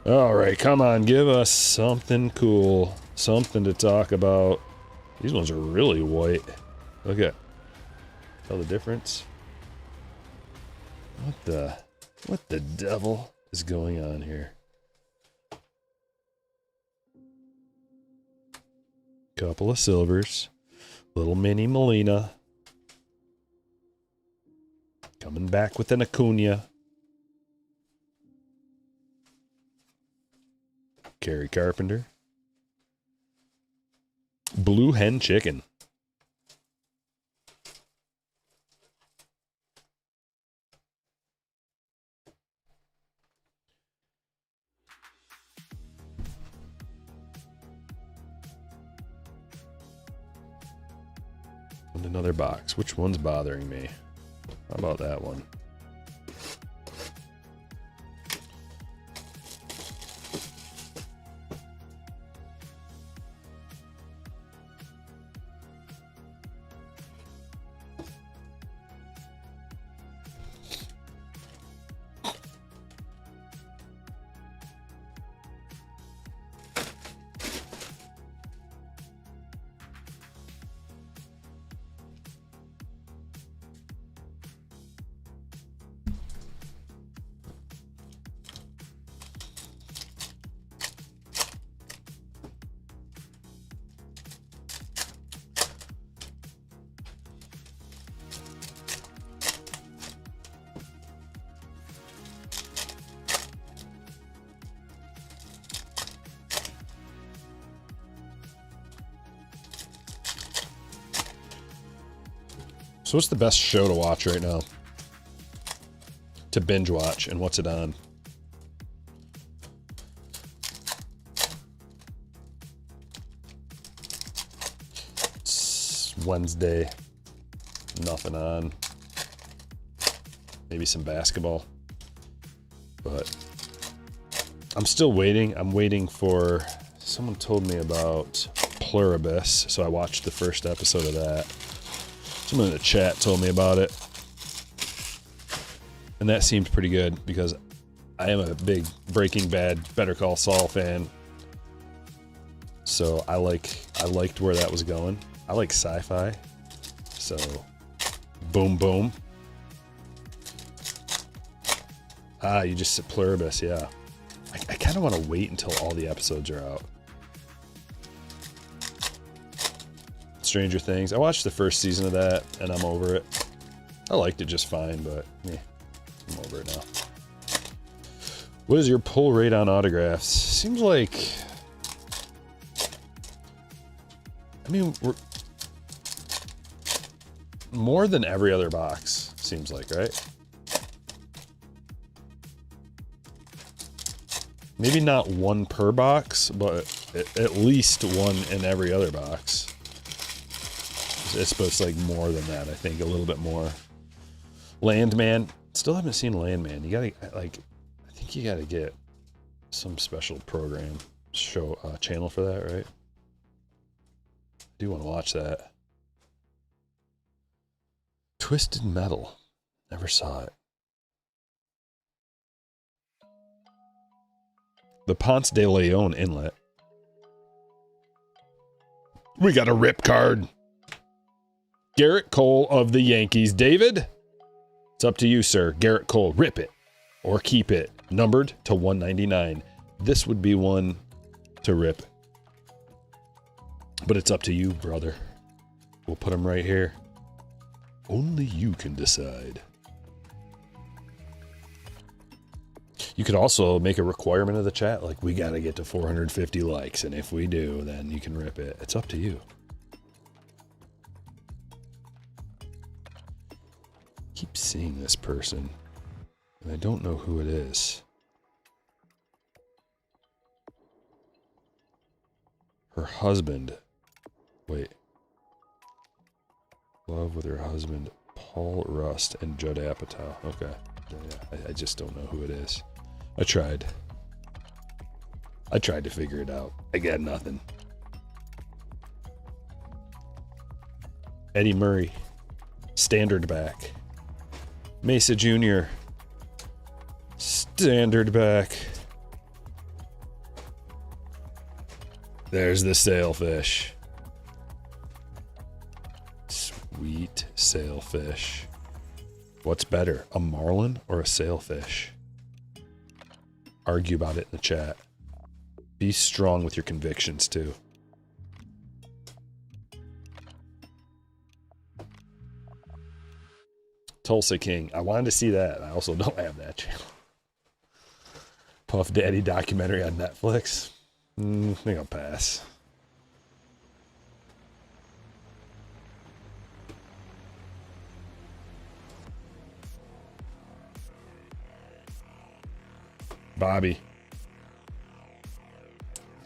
All right, come on, give us something cool, something to talk about. These ones are really white. Look at, tell the difference. What the devil is going on here? Couple of silvers, little mini Molina. Coming back with an Acuna. Kerry Carpenter. Blue Hen Chicken. And another box. Which one's bothering me? How about that one? So what's the best show to watch right now? To binge watch, and what's it on? It's Wednesday. Nothing on. Maybe some basketball. But I'm still waiting. I'm waiting for... Someone told me about Pluribus, so I watched the first episode of that. Someone in the chat told me about it. And that seemed pretty good because I am a big Breaking Bad, Better Call Saul fan. So I liked where that was going. I like sci-fi. So boom boom. Ah, you just said Pluribus, yeah. I kind of want to wait until all the episodes are out. Stranger Things. I watched the first season of that, and I'm over it. I liked it just fine, but I'm over it now. What is your pull rate on autographs? Seems like... I mean, we're... more than every other box, seems like, right? Maybe not one per box, but at least one in every other box. It's supposed to like more than that, I think, a little bit more. Landman, still haven't seen Landman. You gotta like, I think you gotta get some special program channel for that, right? do want to watch that. Twisted Metal. Never saw it. The Ponce de Leon Inlet. We got a rip card. Garrett Cole of the Yankees. David, it's up to you, sir. Garrett Cole, rip it or keep it. Numbered to 199. This would be one to rip. But it's up to you, brother. We'll put him right here. Only you can decide. You could also make a requirement of the chat, like we got to get to 450 likes, and if we do, then you can rip it. It's up to you. Keep seeing this person, and I don't know who it is. Her husband. Wait. Love with her husband, Paul Rust and Judd Apatow. Okay. Yeah, I just don't know who it is. I tried to figure it out. I got nothing. Eddie Murray, standard back. Mesa Jr., standard back. There's the sailfish. Sweet sailfish. What's better, a marlin or a sailfish? Argue about it in the chat. Be strong with your convictions, too. Tulsa King. I wanted to see that. I also don't have that channel. Puff Daddy documentary on Netflix. I think I'll pass. Bobby.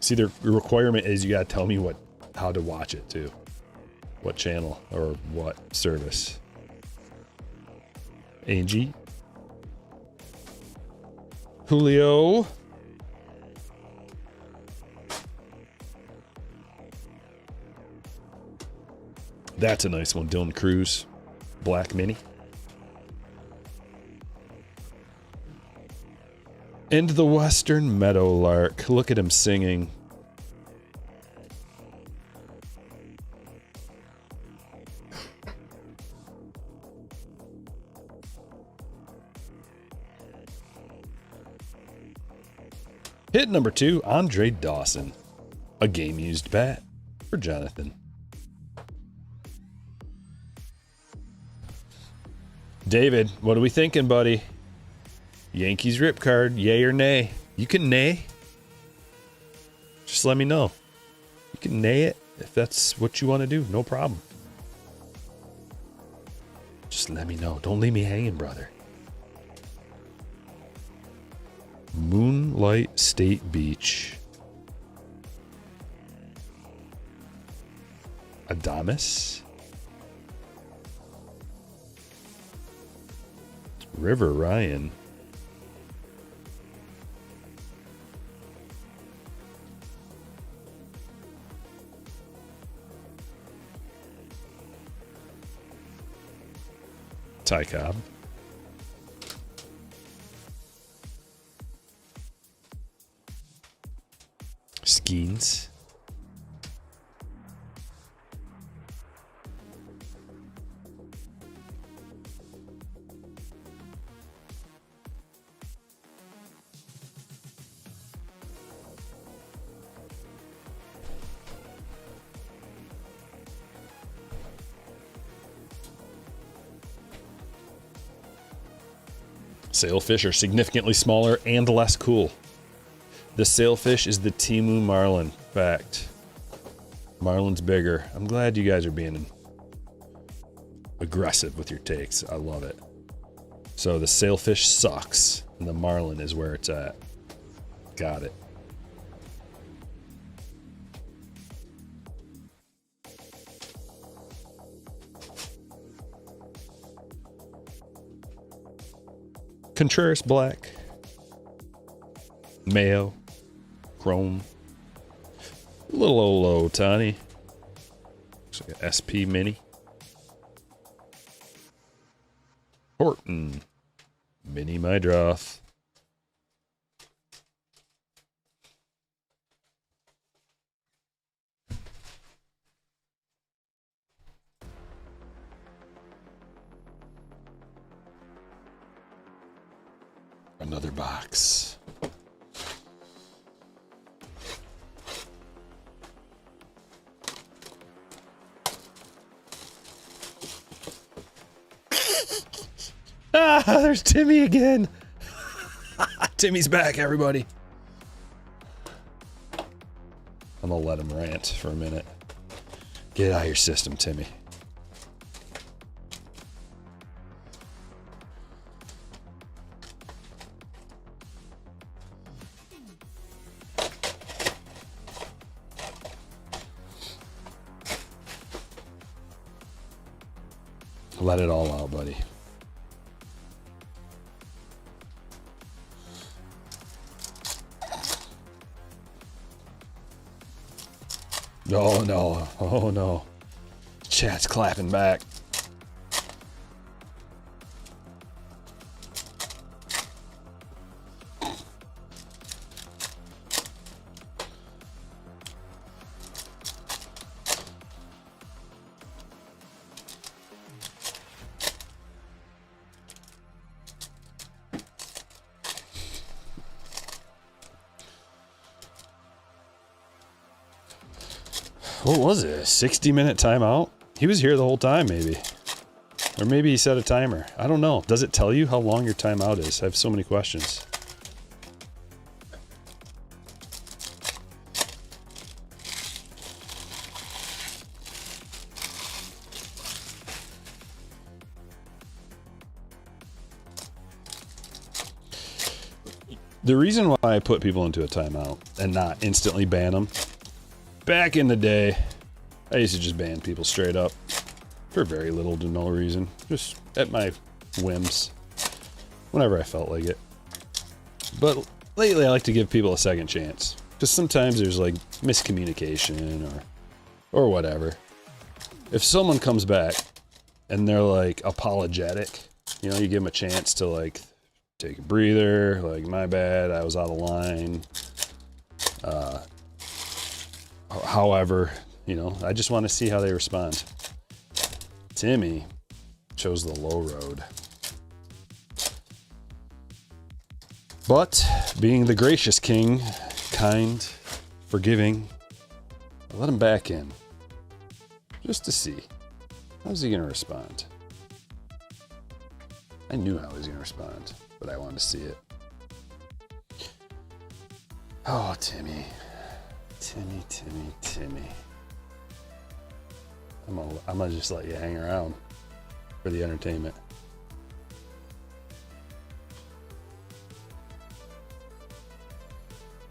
See, the requirement is you gotta tell me how to watch it too. What channel or what service. Angie. Julio. That's a nice one. Dylan Cruz. Black Mini. And the Western Meadowlark. Look at him singing. Hit number 2, Andre Dawson. A game-used bat for Jonathan. David, what are we thinking, buddy? Yankees rip card, yay or nay? You can nay. Just let me know. You can nay it if that's what you want to do. No problem. Just let me know. Don't leave me hanging, brother. Moonlight State Beach. Adamas. River Ryan. Ty Cobb. Skeens. Sailfish are significantly smaller and less cool. The sailfish is the Timu marlin. Fact. Marlin's bigger. I'm glad you guys are being aggressive with your takes. I love it. So the sailfish sucks, and the marlin is where it's at. Got it. Contreras Black. Mayo. Chrome. A little old low, Tani. Looks like an SP Mini. Horton. Mini Mydroth. Another box. Ah, there's Timmy again. Timmy's back, everybody. I'm gonna let him rant for a minute. Get out of your system, Timmy. Let it all out, buddy. Oh no, oh no. Chat's clapping back. What was it? A 60-minute timeout? He was here the whole time, maybe. Or maybe he set a timer. I don't know. Does it tell you how long your timeout is? I have so many questions. The reason why I put people into a timeout and not instantly ban them, back in the day, I used to just ban people straight up for very little to no reason, just at my whims, whenever I felt like it. But lately I like to give people a second chance, because sometimes there's like miscommunication or whatever. If someone comes back and they're like apologetic, you know, you give them a chance to like take a breather, like, my bad, I was out of line. However, you know, I just want to see how they respond. Timmy chose the low road. But being the gracious king, kind, forgiving, I let him back in. Just to see. How's he going to respond? I knew how he was going to respond, but I wanted to see it. Oh, Timmy. Timmy. I'm gonna just let you hang around for the entertainment.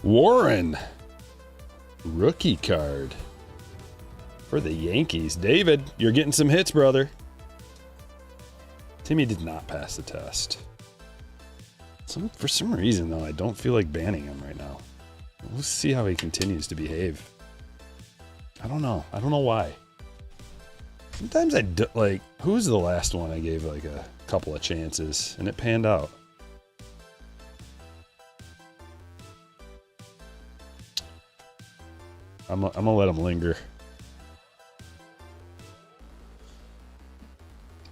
Warren. Rookie card. For the Yankees. David, you're getting some hits, brother. Timmy did not pass the test. For some reason, though, I don't feel like banning him right now. We'll see how he continues to behave. I don't know. I don't know why. Sometimes I do, like, who's the last one I gave like a couple of chances and it panned out? I'm gonna let him linger.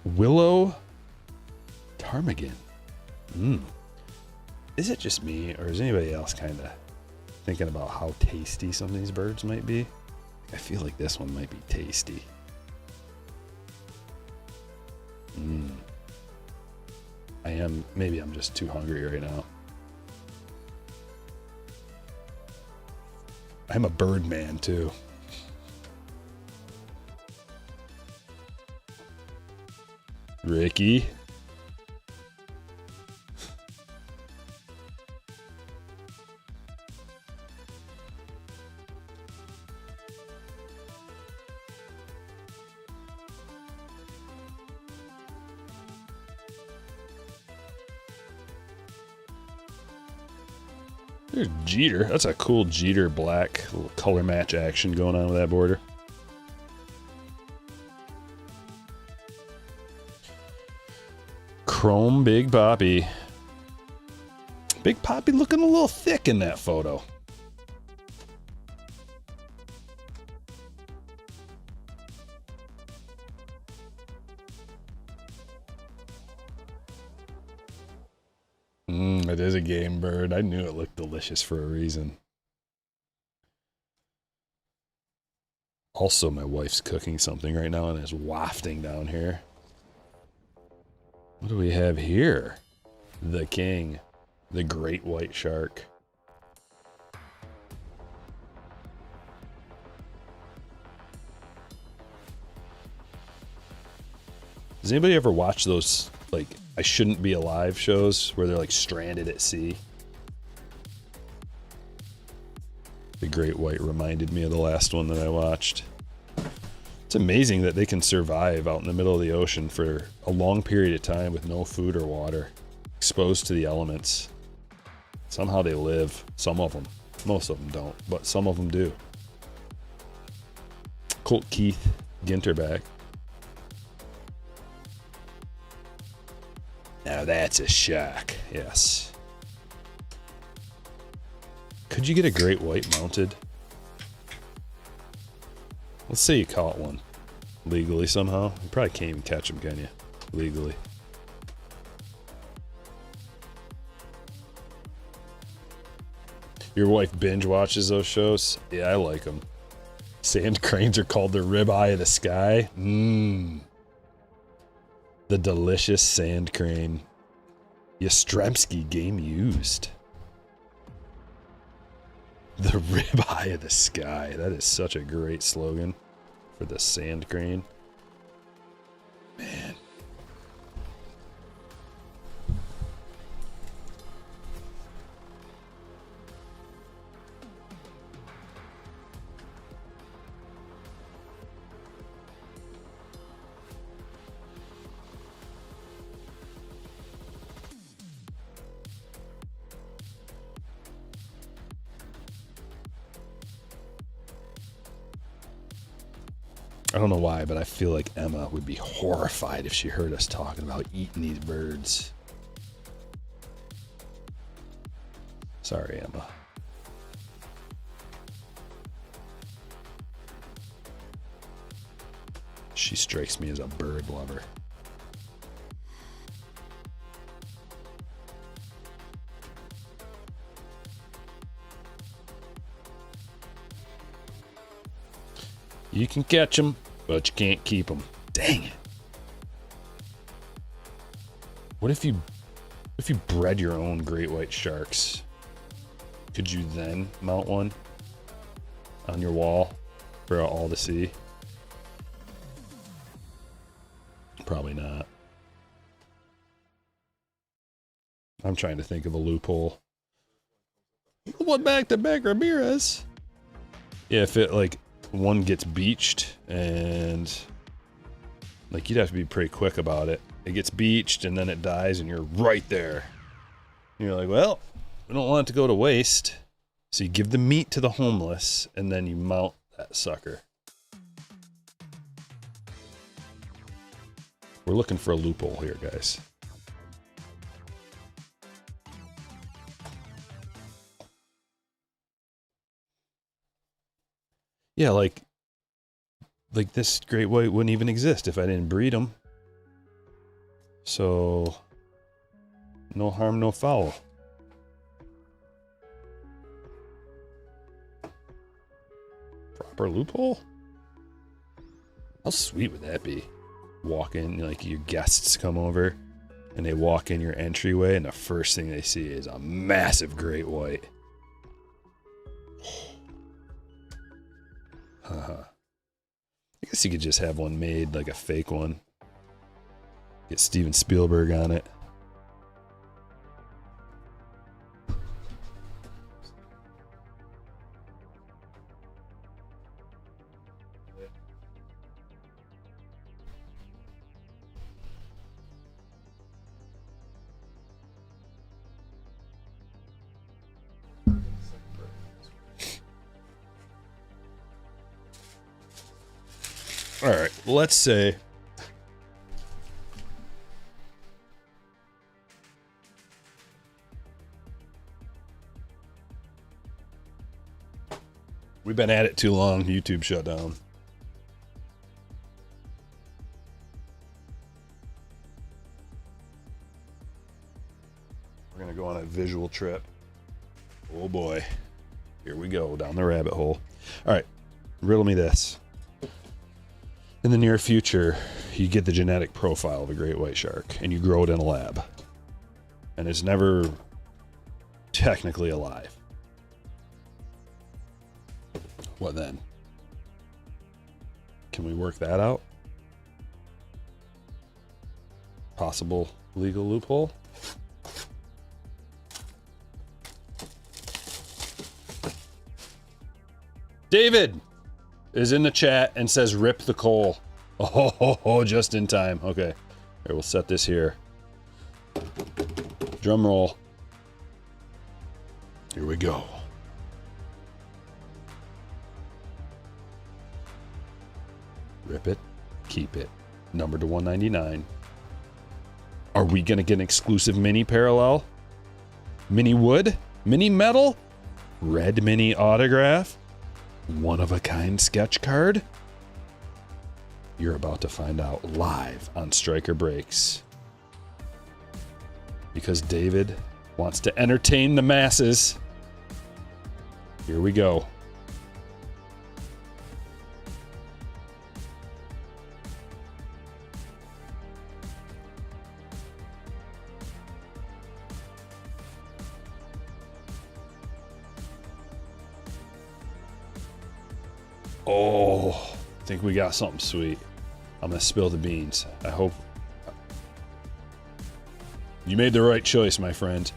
Willow Ptarmigan. Is it just me, or is anybody else kind of thinking about how tasty some of these birds might be? I feel like this one might be tasty. Maybe I'm just too hungry right now. I'm a bird man too. Ricky. There's Jeter. That's a cool Jeter black little color match action going on with that border. Chrome Big Poppy. Big Poppy looking a little thick in that photo. It is a game bird. I knew it looked delicious for a reason. Also, my wife's cooking something right now and it's wafting down here. What do we have here? The king. The great white shark. Does anybody ever watch those, like, I Shouldn't Be Alive shows where they're, like, stranded at sea? The great white reminded me of the last one that I watched. It's amazing that they can survive out in the middle of the ocean for a long period of time with no food or water, exposed to the elements. Somehow they live. Some of them. Most of them don't, but some of them do. Colt Keith Ginter back. Now that's a shark, yes. Could you get a great white mounted? Let's say you caught one legally somehow. You probably can't even catch them, can you? Legally. Your wife binge watches those shows? Yeah, I like them. Sand cranes are called the ribeye of the sky. The delicious sand crane. Yastrzemski game used. The ribeye of the sky. That is such a great slogan for the sand crane. Man. I don't know why, but I feel like Emma would be horrified if she heard us talking about eating these birds. Sorry, Emma. She strikes me as a bird lover. You can catch them, but you can't keep them. Dang it. What if you bred your own great white sharks? Could you then mount one on your wall for all to see? Probably not. I'm trying to think of a loophole. One back to back Ramirez. Yeah, if it like one gets beached and like you'd have to be pretty quick about it. It gets beached and then it dies and you're right there. And you're like, well, we don't want it to go to waste. So you give the meat to the homeless and then you mount that sucker. We're looking for a loophole here, guys. Yeah, like this great white wouldn't even exist if I didn't breed them. So, no harm, no foul. Proper loophole? How sweet would that be? Walk in, like your guests come over and they walk in your entryway and the first thing they see is a massive great white. I guess you could just have one made, like a fake one. Get Steven Spielberg on it. All right, let's say We've been at it too long. YouTube shut down. We're going to go on a visual trip. Oh boy. Here we go down the rabbit hole. All right. Riddle me this. In the near future, you get the genetic profile of a great white shark and you grow it in a lab. And it's never technically alive. What then? Can we work that out? Possible legal loophole? David is in the chat and says rip the coal. Oh, just in time. Okay. Here, we'll set this here. Drum roll. Here we go. Rip it, keep it. Numbered to 199. Are we going to get an exclusive mini parallel? Mini wood? Mini metal? Red mini autograph? One-of-a-kind sketch card? You're about to find out live on Stryker Breaks. Because David wants to entertain the masses. Here we go. Oh, I think we got something sweet. I'm going to spill the beans. I hope. You made the right choice, my friend.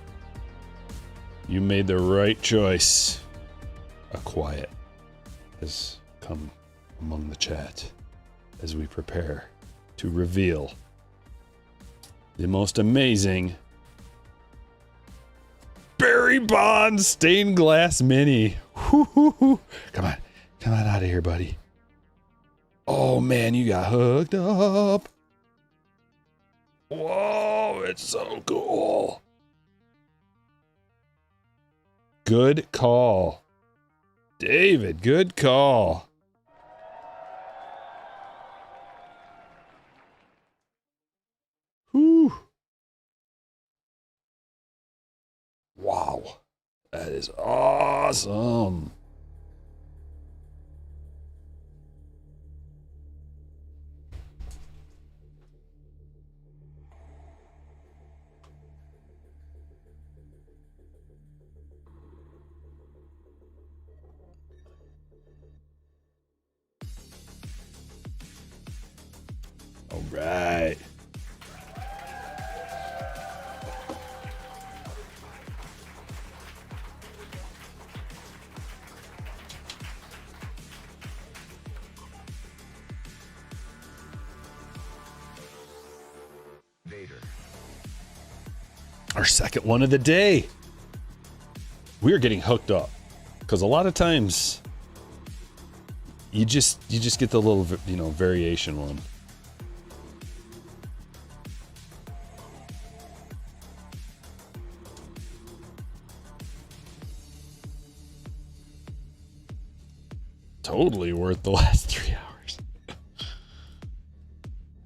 You made the right choice. A quiet has come among the chat as we prepare to reveal the most amazing Barry Bonds stained glass mini. Woo-hoo-hoo. Come on. Come on out of here, buddy. Oh, man, you got hooked up. Whoa, it's so cool. Good call. David, good call. Whew. Wow. That is awesome. All right. Our second one of the day. We are getting hooked up because a lot of times you just get the little, variation one. Totally worth the last 3 hours.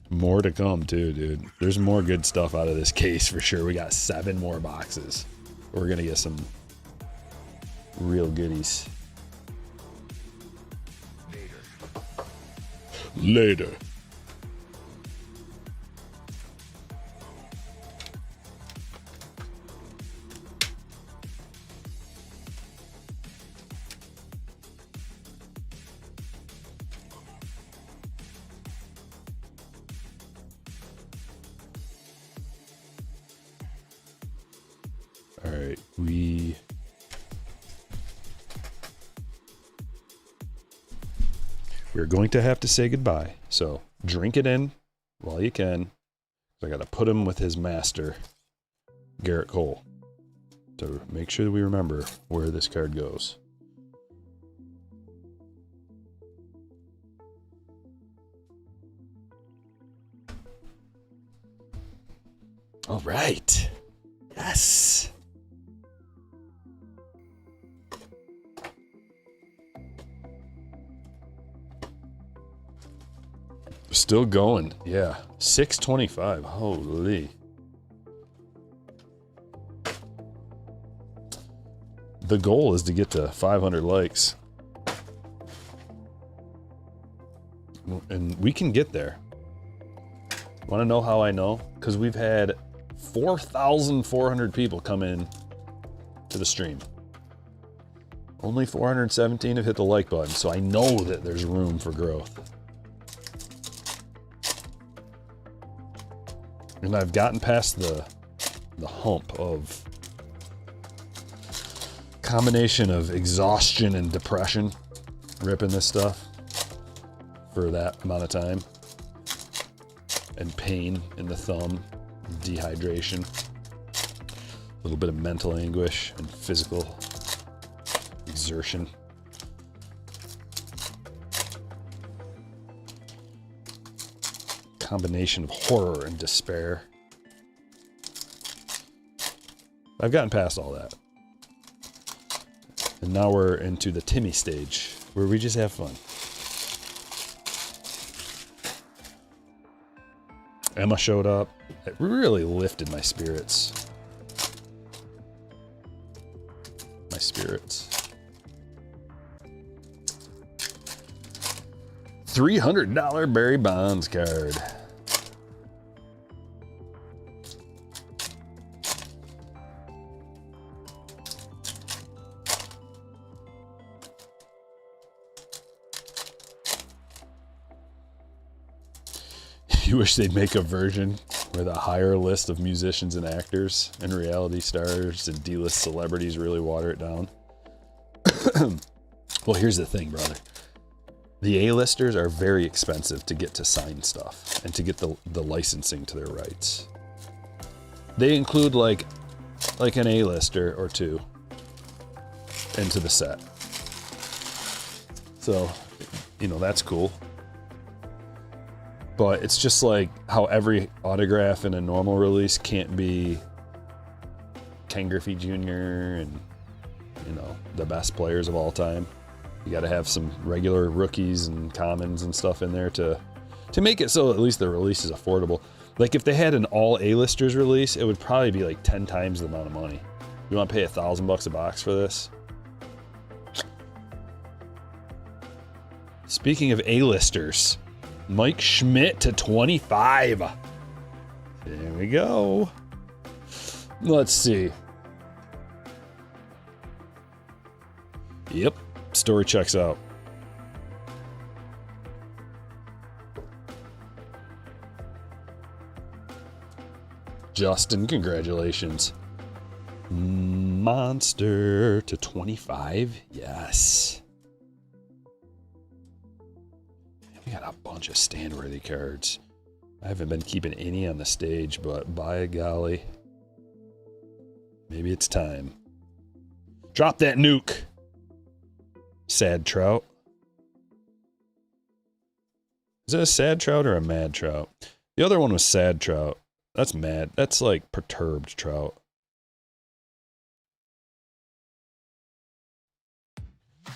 More to come too, dude. There's more good stuff out of this case for sure. We got 7 more boxes. We're gonna get some real goodies. Later. All right, we're going to have to say goodbye. So drink it in while you can. I got to put him with his master, Garrett Cole, to make sure that we remember where this card goes. All right. Yes. Still going. Yeah. 625. Holy. The goal is to get to 500 likes. And we can get there. Want to know how I know? Because we've had 4,400 people come in to the stream. Only 417 have hit the like button, so I know that there's room for growth. And I've gotten past the hump of combination of exhaustion and depression ripping this stuff for that amount of time, and pain in the thumb, dehydration, a little bit of mental anguish and physical exertion. Combination of horror and despair. I've gotten past all that. And now we're into the Timmy stage, where we just have fun. Emma showed up. It really lifted my spirits. My spirits. $300 Barry Bonds card. You wish they'd make a version where the higher list of musicians and actors and reality stars and D-list celebrities really water it down. Well, here's the thing, brother. The A-listers are very expensive to get to sign stuff and to get the licensing to their rights. They include like an A-lister or two into the set. So, you know, that's cool. But it's just like how every autograph in a normal release can't be Ken Griffey Jr. and, you know, the best players of all time. You got to have some regular rookies and commons and stuff in there to make it so at least the release is affordable. Like if they had an all A-listers release, it would probably be like 10 times the amount of money. You want to pay $1,000 a box for this? Speaking of A-listers, Mike Schmidt to 25. There we go. Let's see. Yep, story checks out. Justin, congratulations. Monster to 25. Yes. We got a bunch of stand-worthy cards. I haven't been keeping any on the stage, but by golly, maybe it's time. Drop that nuke. Sad trout. Is it a sad trout or a mad trout? The other one was sad trout. That's mad. That's like perturbed trout.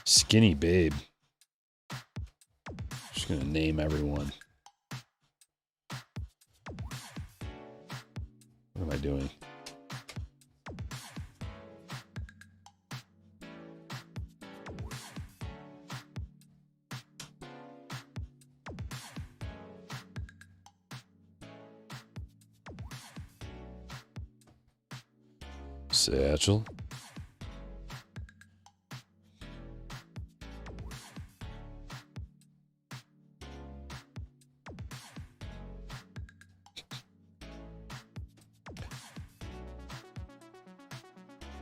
Skinny babe. Just gonna name everyone. What am I doing? Satchel.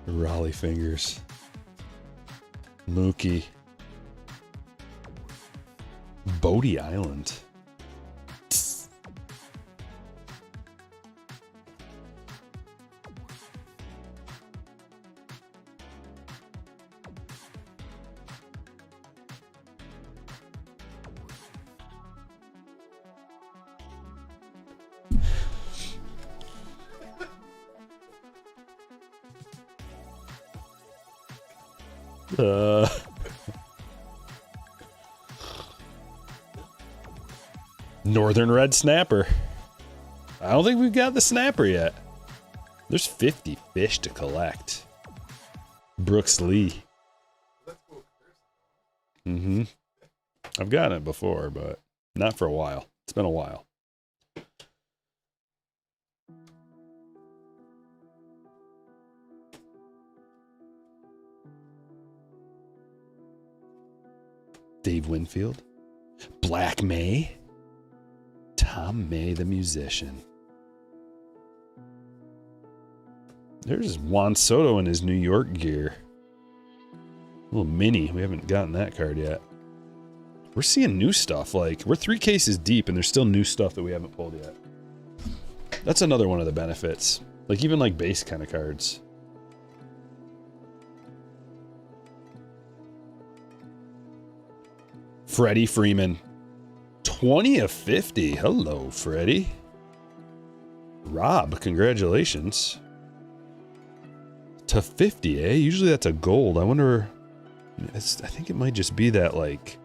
Raleigh fingers. Mookie. Bodie Island. Northern Red Snapper. I don't think we've got the snapper yet. There's 50 fish to collect. Brooks Lee. Mm-hmm. I've gotten it before, but not for a while. It's been a while. Dave Winfield. Black May. Tom May, the musician. There's Juan Soto in his New York gear. A little mini. We haven't gotten that card yet. We're seeing new stuff. Like, we're 3 cases deep, and there's still new stuff that we haven't pulled yet. That's another one of the benefits. Like, even like base kind of cards. Freddie Freeman. 20 of 50. Hello, Freddie. Rob, congratulations. To 50, eh? Usually that's a gold. I wonder... I think it might just be that, like...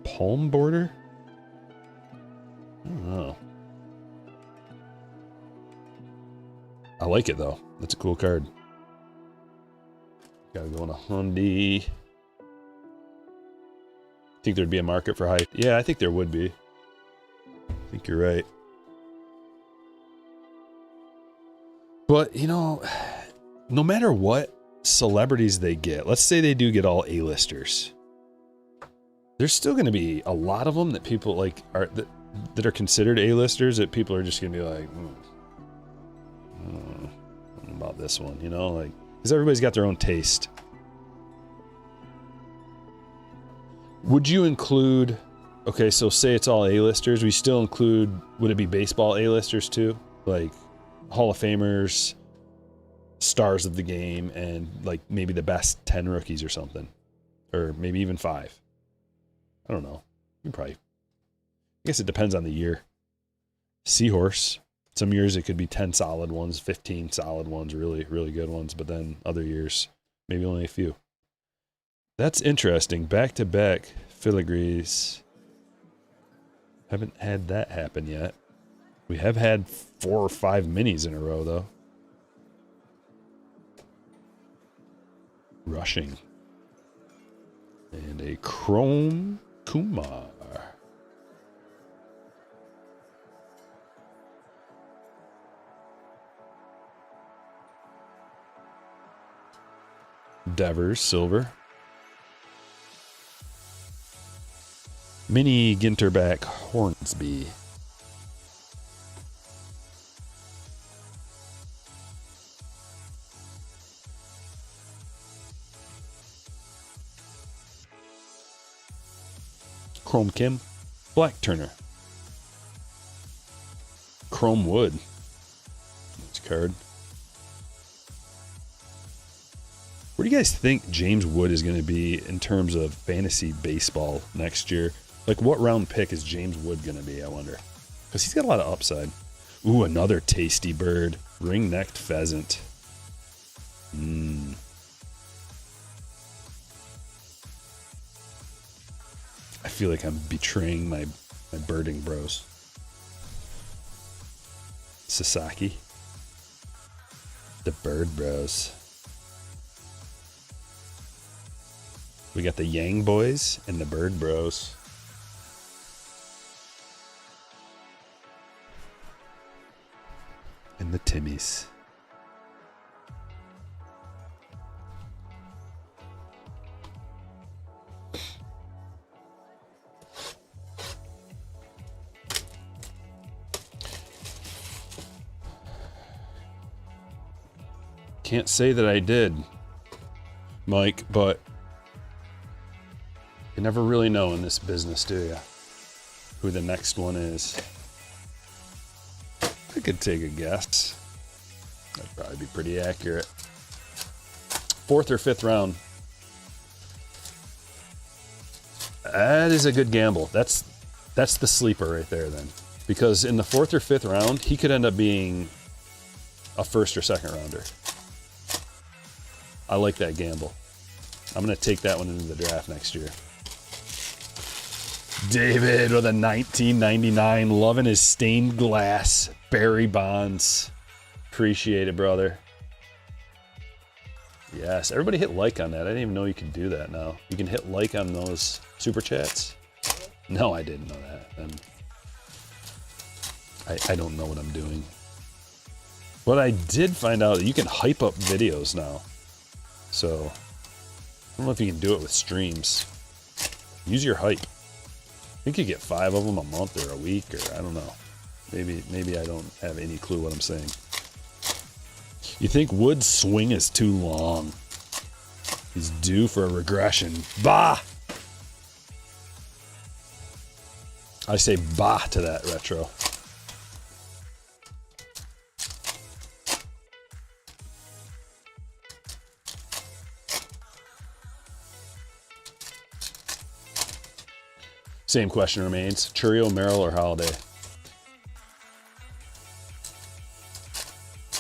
palm border? I don't know. I like it, though. That's a cool card. Gotta go on a Hyundai. Think there'd be a market for hype? Yeah, I think there would be. I think you're right. But, you know, no matter what celebrities they get, let's say they do get all A-listers, there's still going to be a lot of them that people like are that are considered A-listers that people are just going to be like, I don't know about this one, you know, like, because everybody's got their own taste. Would you include, okay, so say it's all A-listers, we still include, would it be baseball A-listers too? Like Hall of Famers, stars of the game, and like maybe the best 10 rookies or something. Or maybe even 5. I don't know. You probably, I guess it depends on the year. Seahorse. Some years it could be 10 solid ones, 15 solid ones, really, really good ones, but then other years, maybe only a few. That's interesting. Back-to-back filigrees. Haven't had that happen yet. We have had 4 or 5 minis in a row, though. Rushing. And a Chrome Kumar. Devers, silver. Mini Ginterback Hornsby. Chrome Kim. Black Turner. Chrome Wood. That's a card. Where do you guys think James Wood is going to be in terms of fantasy baseball next year? Like, what round pick is James Wood going to be, I wonder? Because he's got a lot of upside. Ooh, another tasty bird. Ring-necked pheasant. I feel like I'm betraying my birding bros. Sasaki. The bird bros. We got the Yang boys and the bird bros. And the Timmies. Can't say that I did, Mike, but you never really know in this business, do you? Who the next one is. I could take a guess. That'd probably be pretty accurate. 4th or 5th round. That is a good gamble. That's the sleeper right there then. Because in the 4th or 5th round, he could end up being a 1st or 2nd rounder. I like that gamble. I'm going to take that one into the draft next year. David with a 1999, loving his stained glass Barry Bonds. Appreciate it, brother. Yes, everybody hit like on that. I didn't even know you could do that now. You can hit like on those super chats. No, I didn't know that. I don't know what I'm doing. But I did find out that you can hype up videos now. So, I don't know if you can do it with streams. Use your hype. I think you get 5 of them a month or a week, or I don't know. Maybe I don't have any clue what I'm saying. You think Wood's swing is too long? He's due for a regression. Bah! I say bah to that, Retro. Same question remains. Churio, Merrill, or Holiday?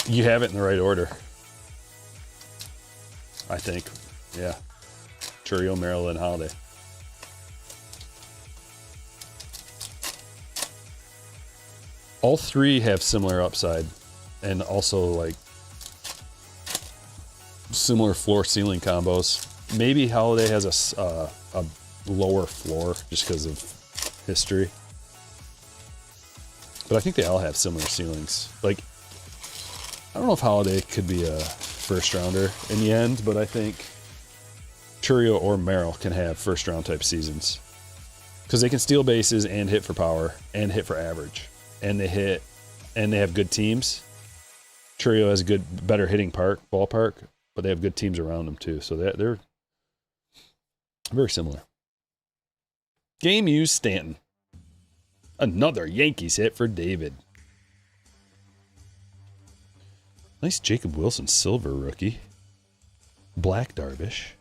You have it in the right order. I think. Yeah. Churio, Merrill, and Holiday. All three have similar upside and also like similar floor ceiling combos. Maybe Holiday has a lower floor just because of history. But I think they all have similar ceilings. Like, I don't know if Holiday could be a first rounder in the end, but I think Churio or Merrill can have first round type seasons. Because they can steal bases and hit for power and hit for average. And they have good teams. Churio has a better hitting ballpark, but they have good teams around them too. So they're very similar. Game used Stanton. Another Yankees hit for David. Nice Jacob Wilson silver rookie. Black Darvish.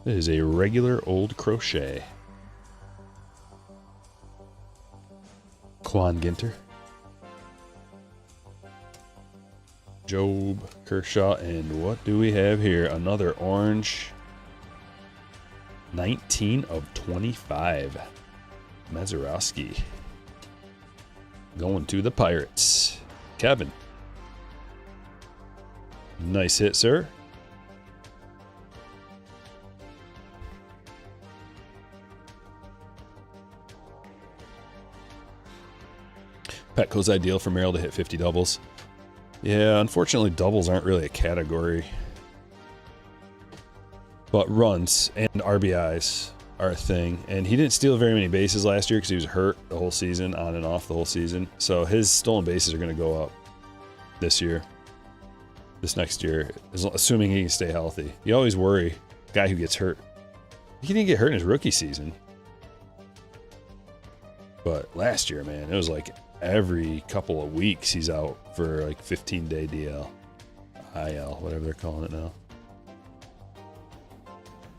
It is a regular old crochet. Allen Ginter. Job Kershaw, and what do we have here? Another orange. 19 of 25. Mazeroski. Going to the Pirates. Kevin. Nice hit, sir. Petco's ideal for Merrill to hit 50 doubles. Yeah, unfortunately, doubles aren't really a category. But runs and RBIs are a thing. And he didn't steal very many bases last year because he was hurt the whole season, on and off the whole season. So his stolen bases are going to go up this year. This next year, assuming he can stay healthy. You always worry, guy who gets hurt. He didn't get hurt in his rookie season. But last year, man, it was like every couple of weeks he's out for like 15-day DL. IL, whatever they're calling it now.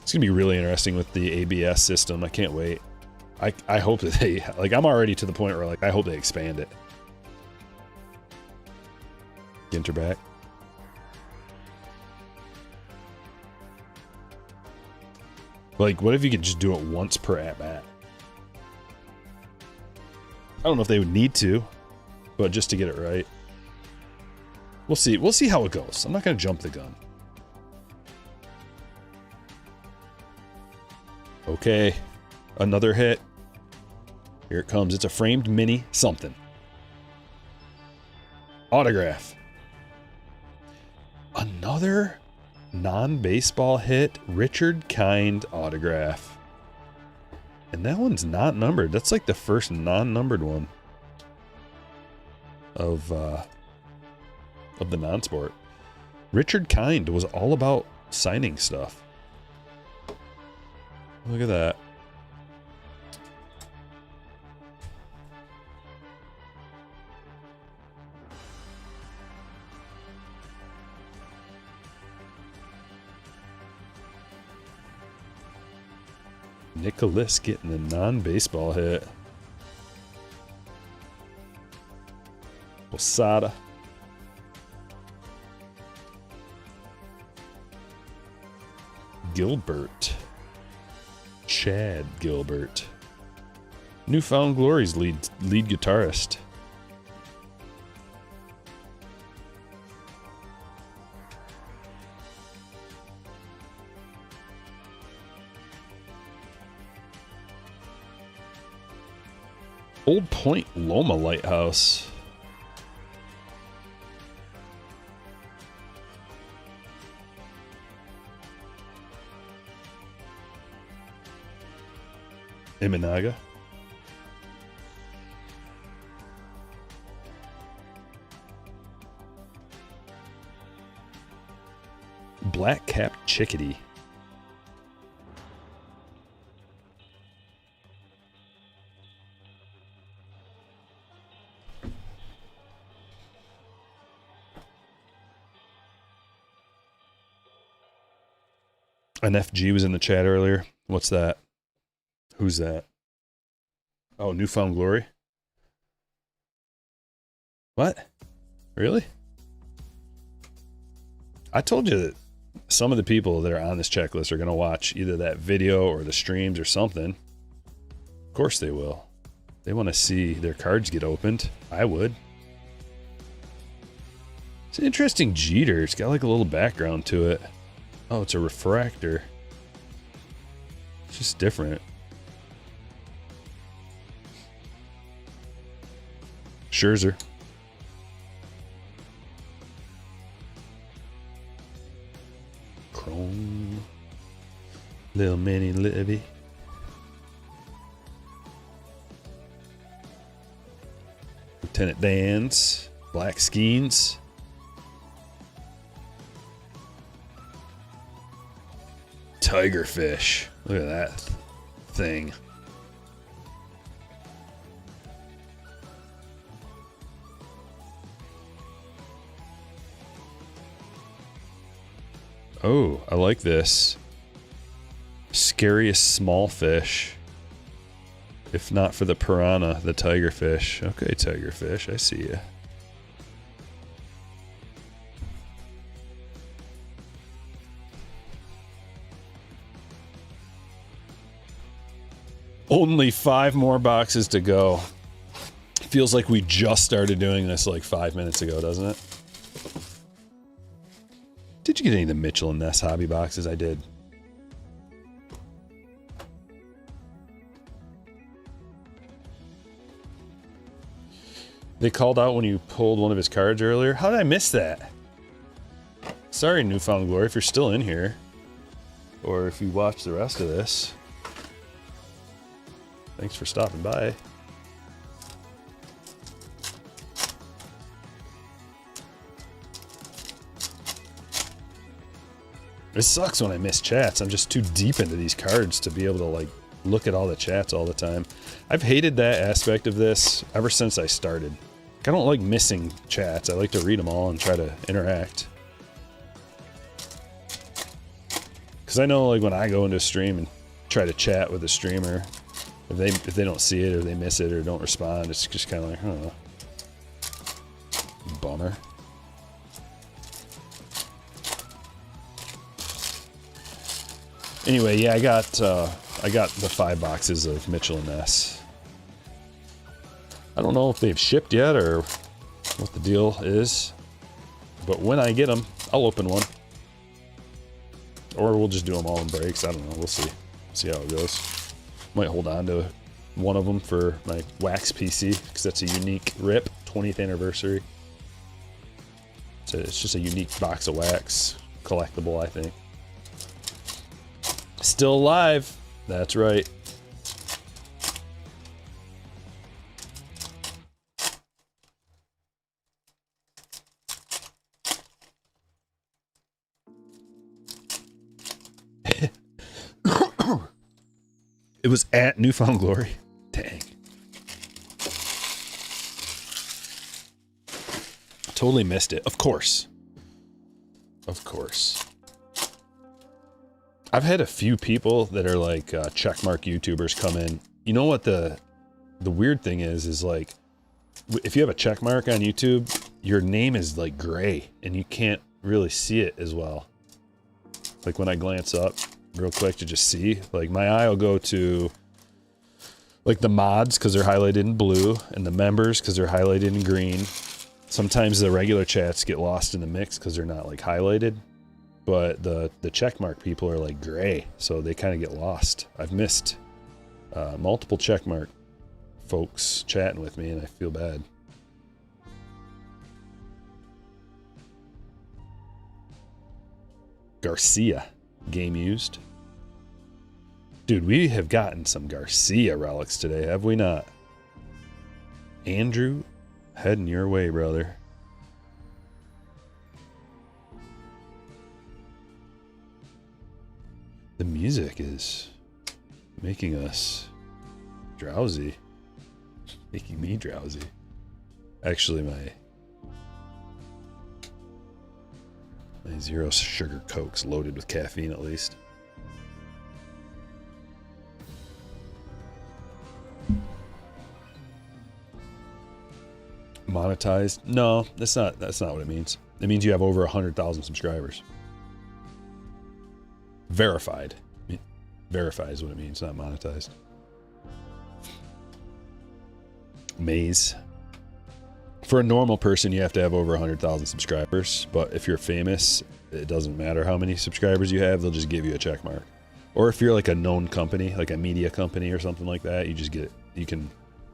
It's going to be really interesting with the ABS system. I can't wait. I hope that they, like, I'm already to the point where, like, I hope they expand it. Ginter back. Like, what if you could just do it once per at-bat? I don't know if they would need to, but just to get it right. We'll see. We'll see how it goes. I'm not going to jump the gun. Okay. Another hit. Here it comes. It's a framed mini something. Autograph. Another non-baseball hit. Richard Kind autograph. And that one's not numbered. That's like the first non-numbered one of the non-sport. Richard Kind was all about signing stuff. Look at that. Kalis getting a non-baseball hit. Posada. Gilbert. Chad Gilbert. Newfound Glory's lead guitarist. Old Point Loma Lighthouse. Imanaga. Black-capped chickadee. An FG was in the chat earlier. What's that? Who's that? Oh, Newfound Glory? What? Really? I told you that some of the people that are on this checklist are going to watch either that video or the streams or something. Of course they will. They want to see their cards get opened. I would. It's an interesting Jeter. It's got like a little background to it. Oh, it's a refractor. It's just different. Scherzer. Chrome. Little mini Libby. Lieutenant Dan's. Black Skeens. Tigerfish. Look at that thing. Oh, I like this. Scariest small fish. If not for the piranha, the tigerfish. Okay, tigerfish, I see you. Only 5 more boxes to go. Feels like we just started doing this like 5 minutes ago, doesn't it? Did you get any of the Mitchell and Ness hobby boxes? I did. They called out when you pulled one of his cards earlier. How did I miss that? Sorry, Newfound Glory, if you're still in here. Or if you watch the rest of this. Thanks for stopping by. It sucks when I miss chats. I'm just too deep into these cards to be able to like look at all the chats all the time. I've hated that aspect of this ever since I started. I don't like missing chats. I like to read them all and try to interact. Because I know like when I go into a stream and try to chat with a streamer, if they don't see it or they miss it or don't respond, it's just kind of like, I don't know. Bummer. Anyway, yeah, I got the 5 boxes of Mitchell and Ness. I don't know if they've shipped yet or what the deal is, but when I get them, I'll open one. Or we'll just do them all in breaks. I don't know. We'll see. See how it goes. Might hold on to one of them for my wax PC because that's a unique rip 20th anniversary. So it's just a unique box of wax, collectible, I think. Still alive. That's right. It was at Newfound Glory. Dang. Totally missed it. Of course. Of course. I've had a few people that are like checkmark YouTubers come in. You know what the weird thing is like, if you have a checkmark on YouTube, your name is like gray and you can't really see it as well. Like when I glance up real quick to just see, like my eye will go to like the mods because they're highlighted in blue and the members because they're highlighted in green. Sometimes the regular chats get lost in the mix because they're not like highlighted, but the checkmark people are like gray, so they kind of get lost. I've missed multiple checkmark folks chatting with me and I feel bad. Garcia, game used. Dude, we have gotten some Garcia relics today, have we not? Andrew, heading your way, brother. The music is making us drowsy. Making me drowsy. Actually, my zero sugar Coke's loaded with caffeine at least. Monetized? No, that's not what it means. It means you have over 100,000 subscribers. Verified. Verified is what it means, not monetized. Maze. For a normal person, you have to have over 100,000 subscribers, but if you're famous, it doesn't matter how many subscribers you have, they'll just give you a check mark. Or if you're like a known company, like a media company or something like that, you just get, you can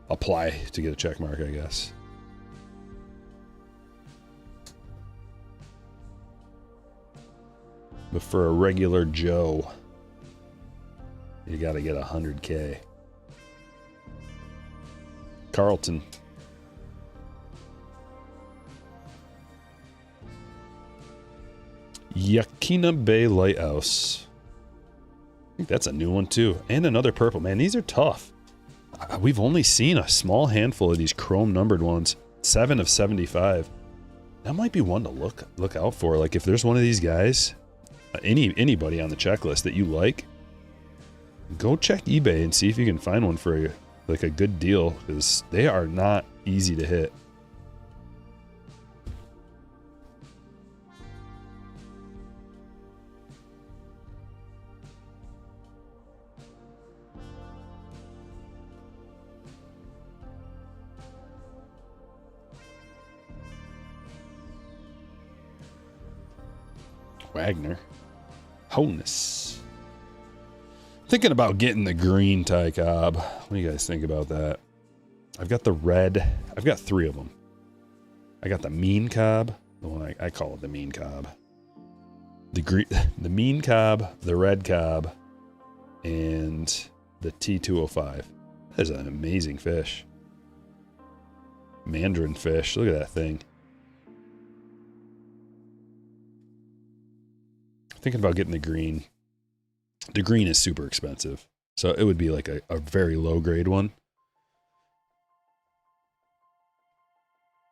apply to get a check mark, I guess. But for a regular Joe, you gotta get 100K. Carlton. Yakina Bay Lighthouse. I think that's a new one too. And another purple. Man, these are tough. We've only seen a small handful of these chrome numbered ones. 7 of 75. That might be one to look out for. Like if there's one of these guys, anybody on the checklist that you like, go check eBay and see if you can find one for like a good deal, because they are not easy to hit. Wagner. Honus. Thinking about getting the green tie cob. What do you guys think about that? I've got the red. I've got 3 of them. I got the mean cob. The one I call it the mean cob. The green, the mean cob, the red cob, and the T205. That is an amazing fish. Mandarin fish. Look at that thing. Thinking about getting the green. The green is super expensive, so it would be like a very low grade one.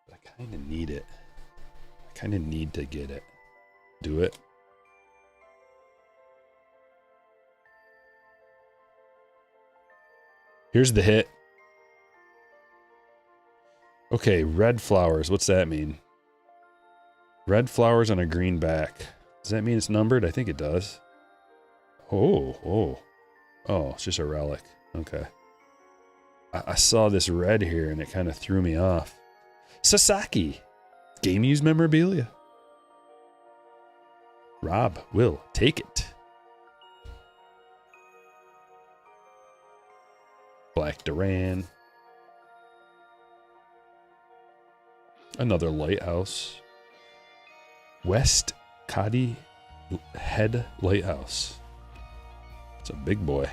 But I kind of need it. I kind of need to get it. Do it. Here's the hit. Okay, red flowers. What's that mean? Red flowers on a green back. Does that mean it's numbered? I think it does. Oh, it's just a relic. Okay. I saw this red here and it kind of threw me off. Sasaki. Game used memorabilia. Rob will take it. Black Duran. Another lighthouse. West Cody Head Lighthouse. It's a big boy.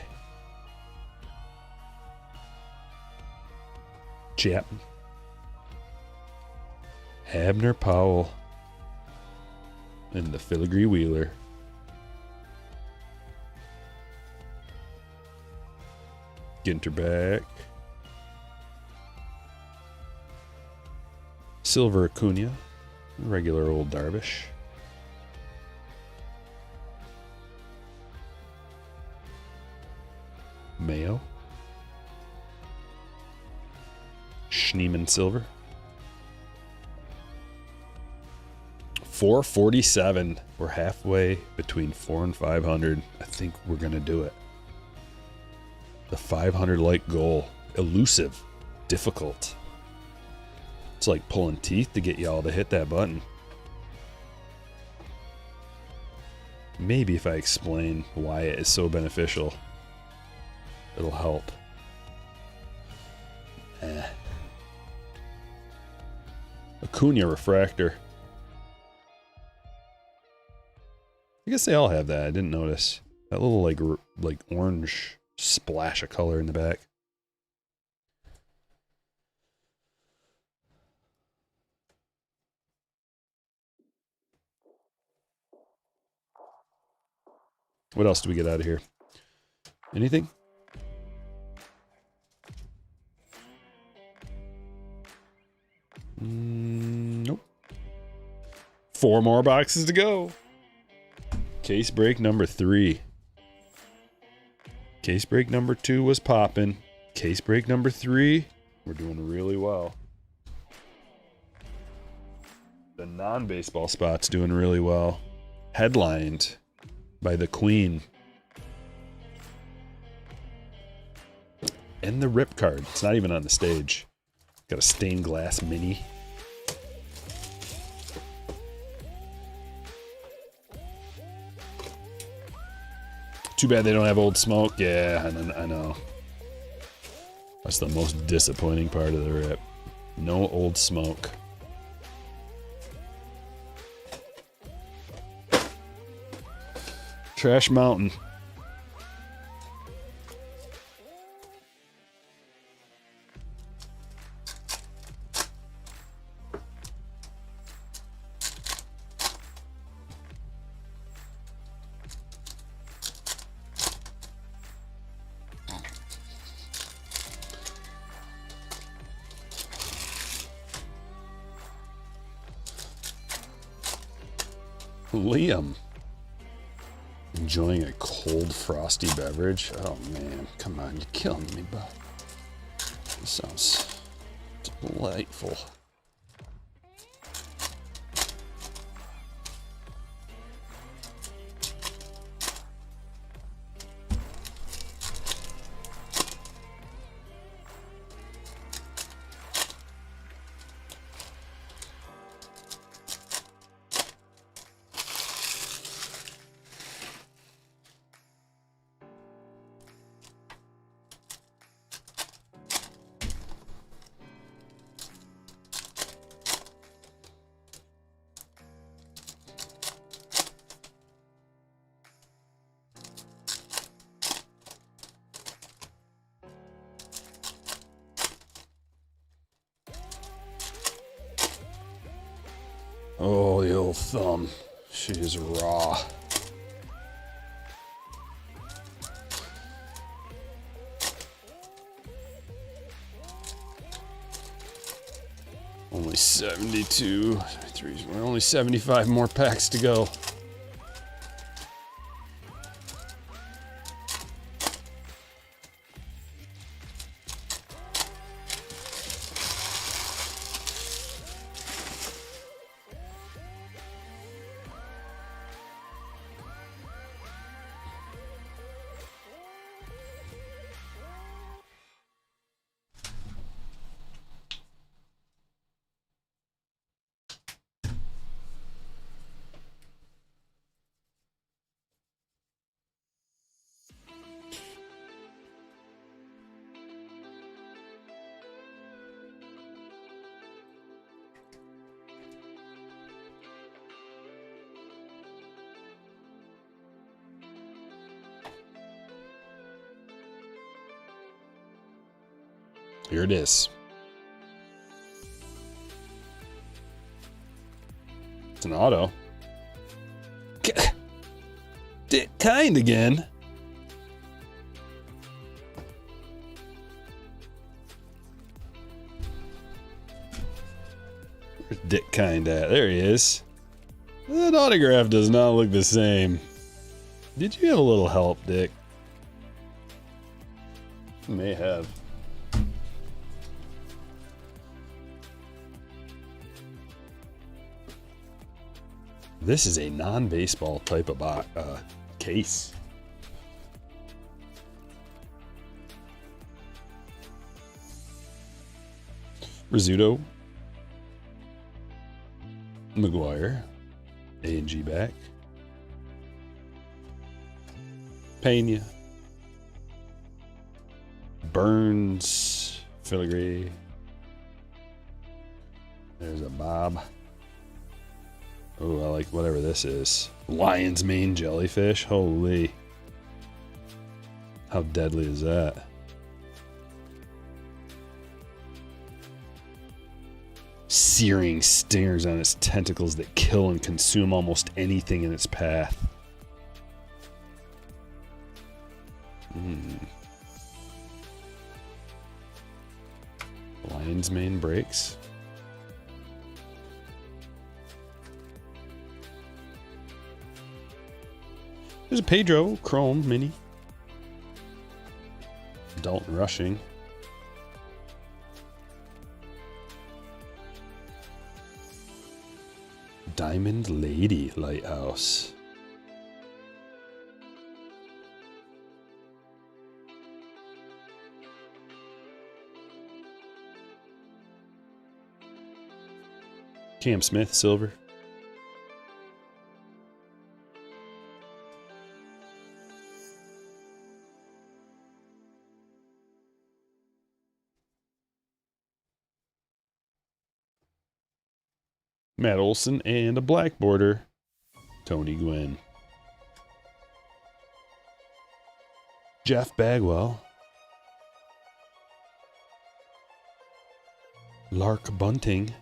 Chapman. Abner Powell. And the Filigree Wheeler. Ginter back. Silver Acuna. Regular old Darvish. Schneemann Silver. 447. We're halfway between 400 and 500. I think we're going to do it. The 500 like goal. Elusive. Difficult. It's like pulling teeth to get y'all to hit that button. Maybe if I explain why it is so beneficial, it'll help. Acuna refractor. I guess they all have that. I didn't notice. That little like orange splash of color in the back. What else do we get out of here? Anything? Nope. 4 more boxes to go. Case break number 3. Case break number 2 was popping. Case break number 3, we're doing really well. The non-baseball spot's doing really well. Headlined by the Queen. And the rip card. It's not even on the stage. Got a stained glass mini. Too bad they don't have Old Smoke. Yeah, I know. That's the most disappointing part of the rip. No Old Smoke. Trash Mountain. Liam. Enjoying a cold, frosty beverage. Oh man, come on, you're killing me, bud. This sounds delightful. Oh, the old thumb. She is raw. Only 72. 73. We're only 75 more packs to go. Here it is. It's an auto. Kind again. Where's Dick Kind at? There he is. That autograph does not look the same. Did you have a little help, Dick? May have. This is a non-baseball type of case. Rizzuto, McGuire, A&G back, Pena, Burns, Filigree. There's a Bob. Oh, I like whatever this is. Lion's mane jellyfish. Holy. How deadly is that? Searing stingers on its tentacles that kill and consume almost anything in its path. Lion's mane breaks. There's a Pedro Chrome Mini. Dalton Rushing. Diamond Lady Lighthouse. Cam Smith Silver. Matt Olson, and a black border, Tony Gwynn. Jeff Bagwell. Lark Bunting.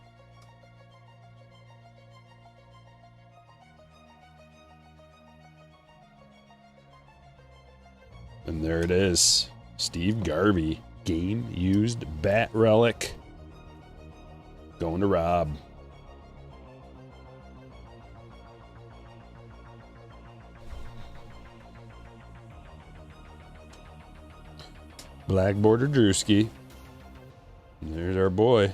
And there it is. Steve Garvey. Game used bat relic. Going to Rob. Black border Drewski. And there's our boy.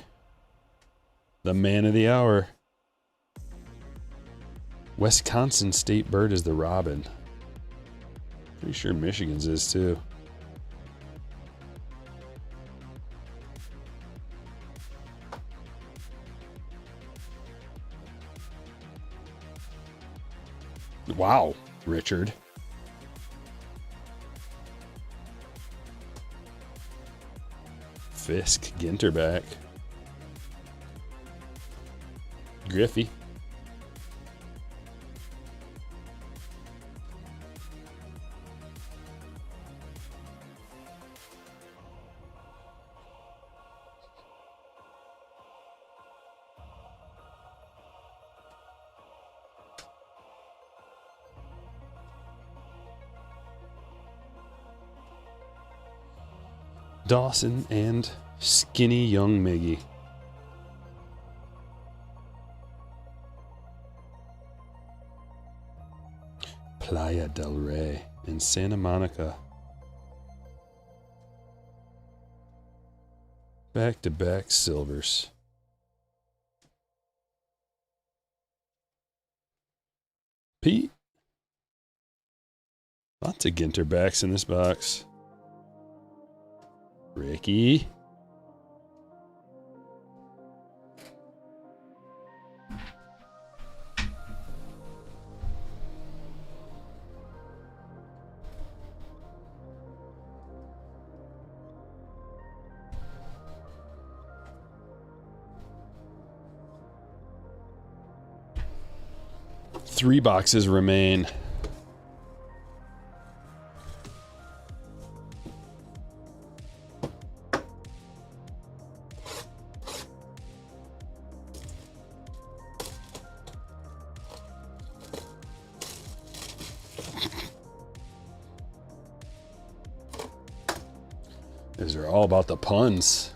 The man of the hour. Wisconsin state bird is the robin. Pretty sure Michigan's is too. Wow, Richard. Fisk, Ginter back. Griffey. Dawson and skinny young Miggy. Playa del Rey in Santa Monica. Back-to-back silvers. Pete. Lots of Ginter backs in this box. Ricky. Three boxes remain. These are all about the puns.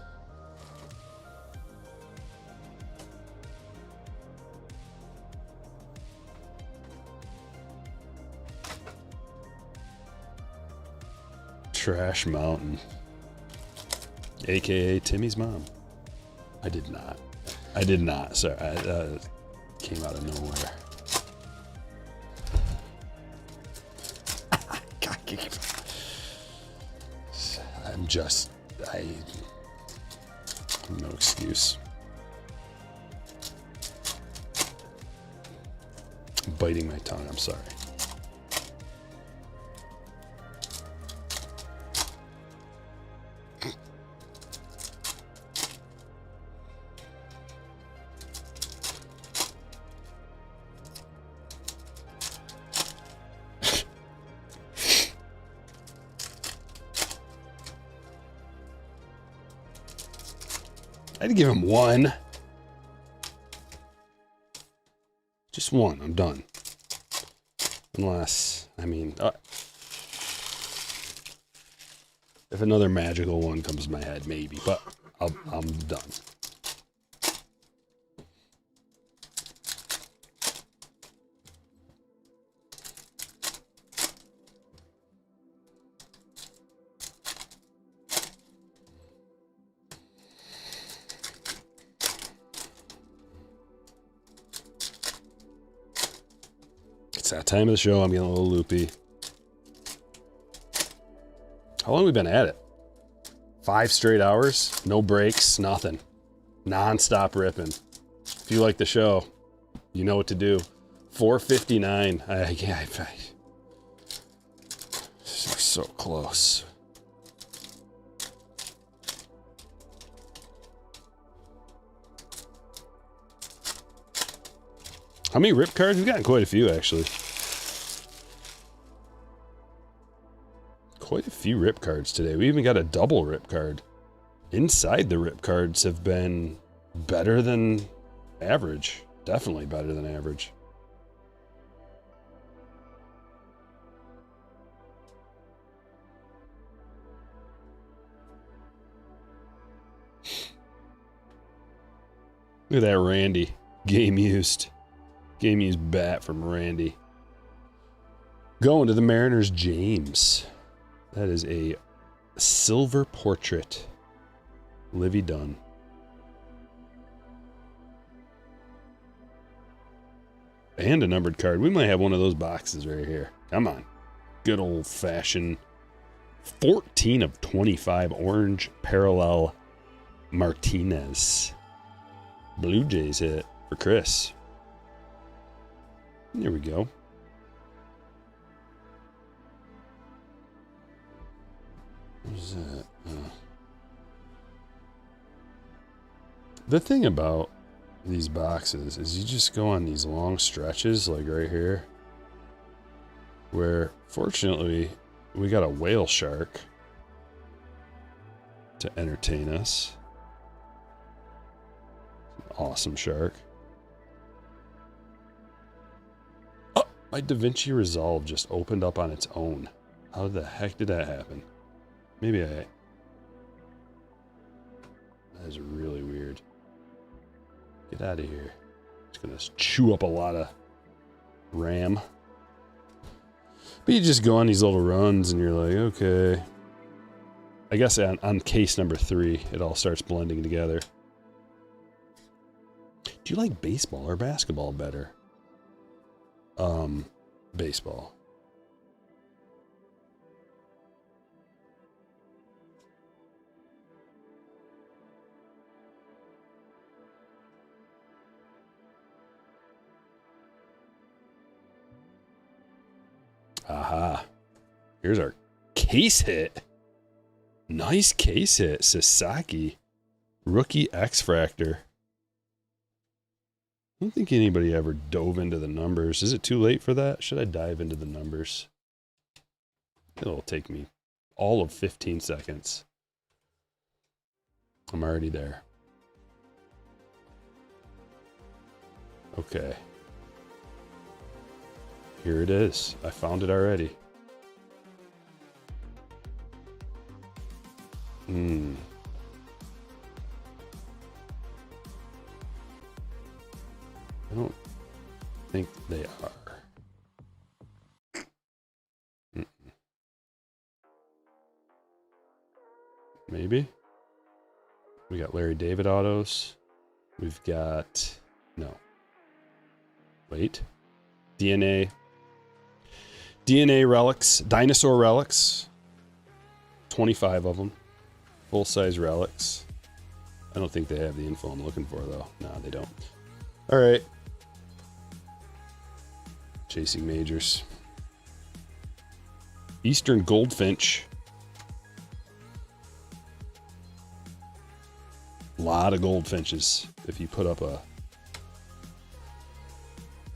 Trash Mountain, aka Timmy's mom. I did not. Sorry, came out of nowhere. no excuse. I'm biting my tongue, I'm sorry. I had to give him one. Just one. I'm done. Unless, I mean, if another magical one comes to my head, maybe. But I'm done. It's that time of the show. I'm getting a little loopy. How long have we been at it? 5 straight hours? No breaks, nothing. Non-stop ripping. If you like the show, you know what to do. 4:59. So close. How many rip cards? We've gotten quite a few, actually. Quite a few rip cards today. We even got a double rip card. Inside the rip cards have been better than average. Definitely better than average. Look at that Randy. Game used bat from Randy. Going to the Mariners, James. That is a silver portrait. Livy Dunn. And a numbered card. We might have one of those boxes right here. Come on. Good old-fashioned 14 of 25 orange parallel Martinez. Blue Jays hit for Chris. There we go. What is that? The thing about these boxes is you just go on these long stretches, like right here, where fortunately we got a whale shark to entertain us. Awesome shark. Oh, my Da Vinci Resolve just opened up on its own. How the heck did that happen? Maybe that is really weird. Get out of here. It's gonna chew up a lot of RAM. But you just go on these little runs and you're like, okay. I guess on case number 3, it all starts blending together. Do you like baseball or basketball better? Baseball. Aha. Here's our case hit. Nice case hit. Sasaki. Rookie X-Fractor. I don't think anybody ever dove into the numbers. Is it too late for that? Should I dive into the numbers? It'll take me all of 15 seconds. I'm already there. Okay. Here it is. I found it already. I don't think they are. Maybe. We got Larry David autos. We've got... No. Wait. DNA relics. Dinosaur relics. 25 of them. Full-size relics. I don't think they have the info I'm looking for, though. No, they don't. All right. Chasing majors. Eastern Goldfinch. A lot of goldfinches. If you put up a...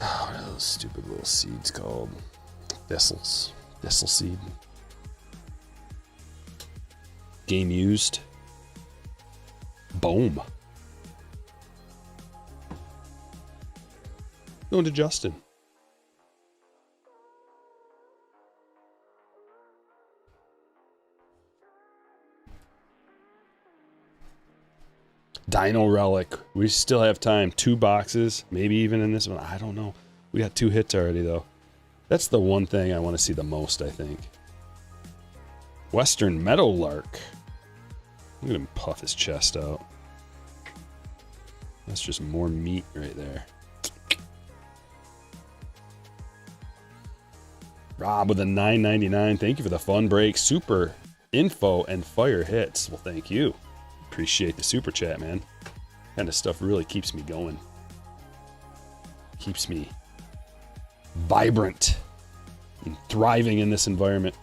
Oh, what are those stupid little seeds called? Thistles. Thistle seed. Game used. Boom. Going to Justin. Dino Relic. We still have time. 2 boxes. Maybe even in this one. I don't know. We got 2 hits already, though. That's the one thing I want to see the most, I think. Western Meadowlark. Look at him puff his chest out. That's just more meat right there. Rob with a $9.99. Thank you for the fun break. Super info and fire hits. Well, thank you. Appreciate the super chat, man. Kind of stuff really keeps me going. Keeps me vibrant and thriving in this environment.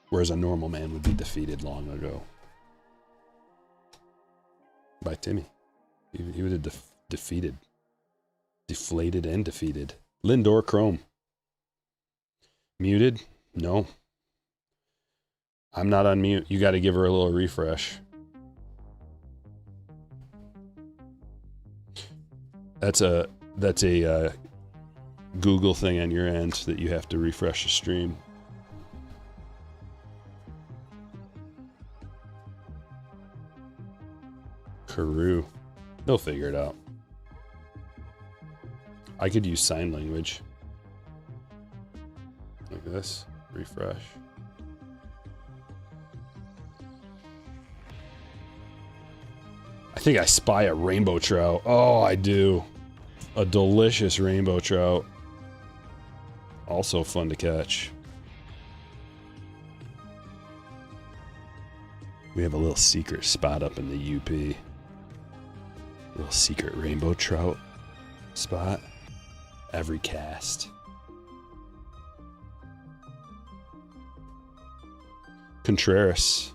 Whereas a normal man would be defeated long ago. By Timmy. He would have defeated. Deflated and defeated. Lindor Chrome. Muted? No. I'm not on mute. You got to give her a little refresh. That's a Google thing on your end that you have to refresh the stream. Karoo. They'll figure it out. I could use sign language. Like this. Refresh. I think I spy a rainbow trout. Oh, I do. A delicious rainbow trout. Also fun to catch. We have a little secret spot up in the UP. Little secret rainbow trout spot. Every cast. Contreras.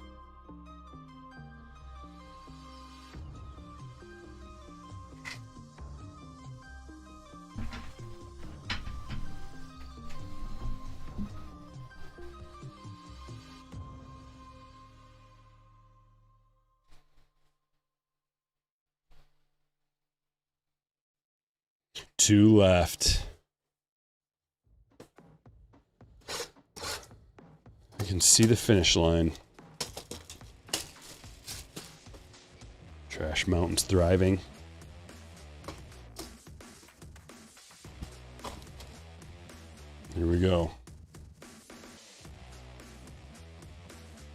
Two left. I can see the finish line. Trash Mountain's thriving. Here we go.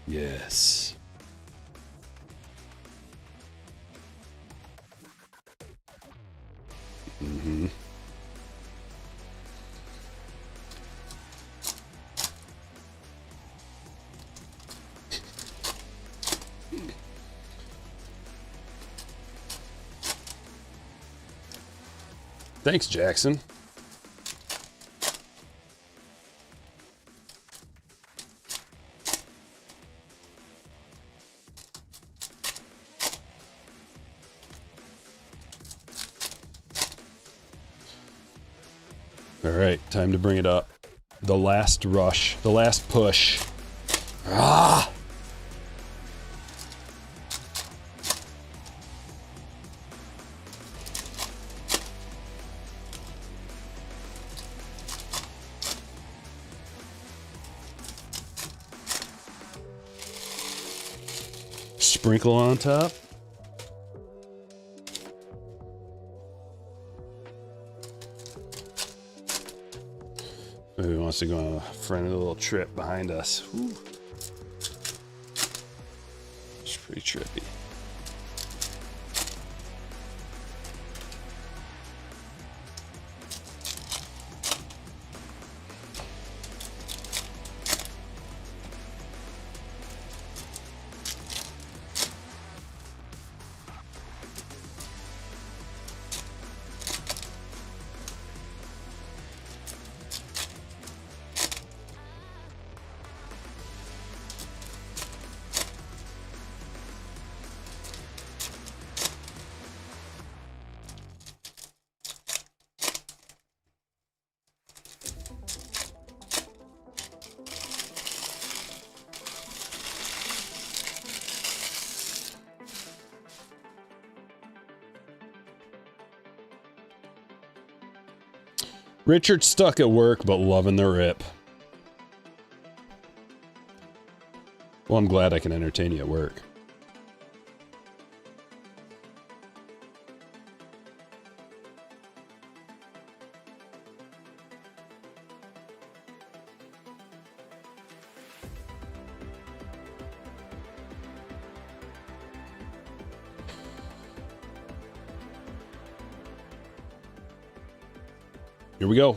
Yes. Mm-hmm. Thanks, Jackson. All right, time to bring it up. The last rush, the last push. Ah! Sprinkle on top. Maybe he wants to go on a friendly little trip behind us. Whew. It's pretty trippy. Richard's stuck at work, but loving the rip. Well, I'm glad I can entertain you at work. Here we go.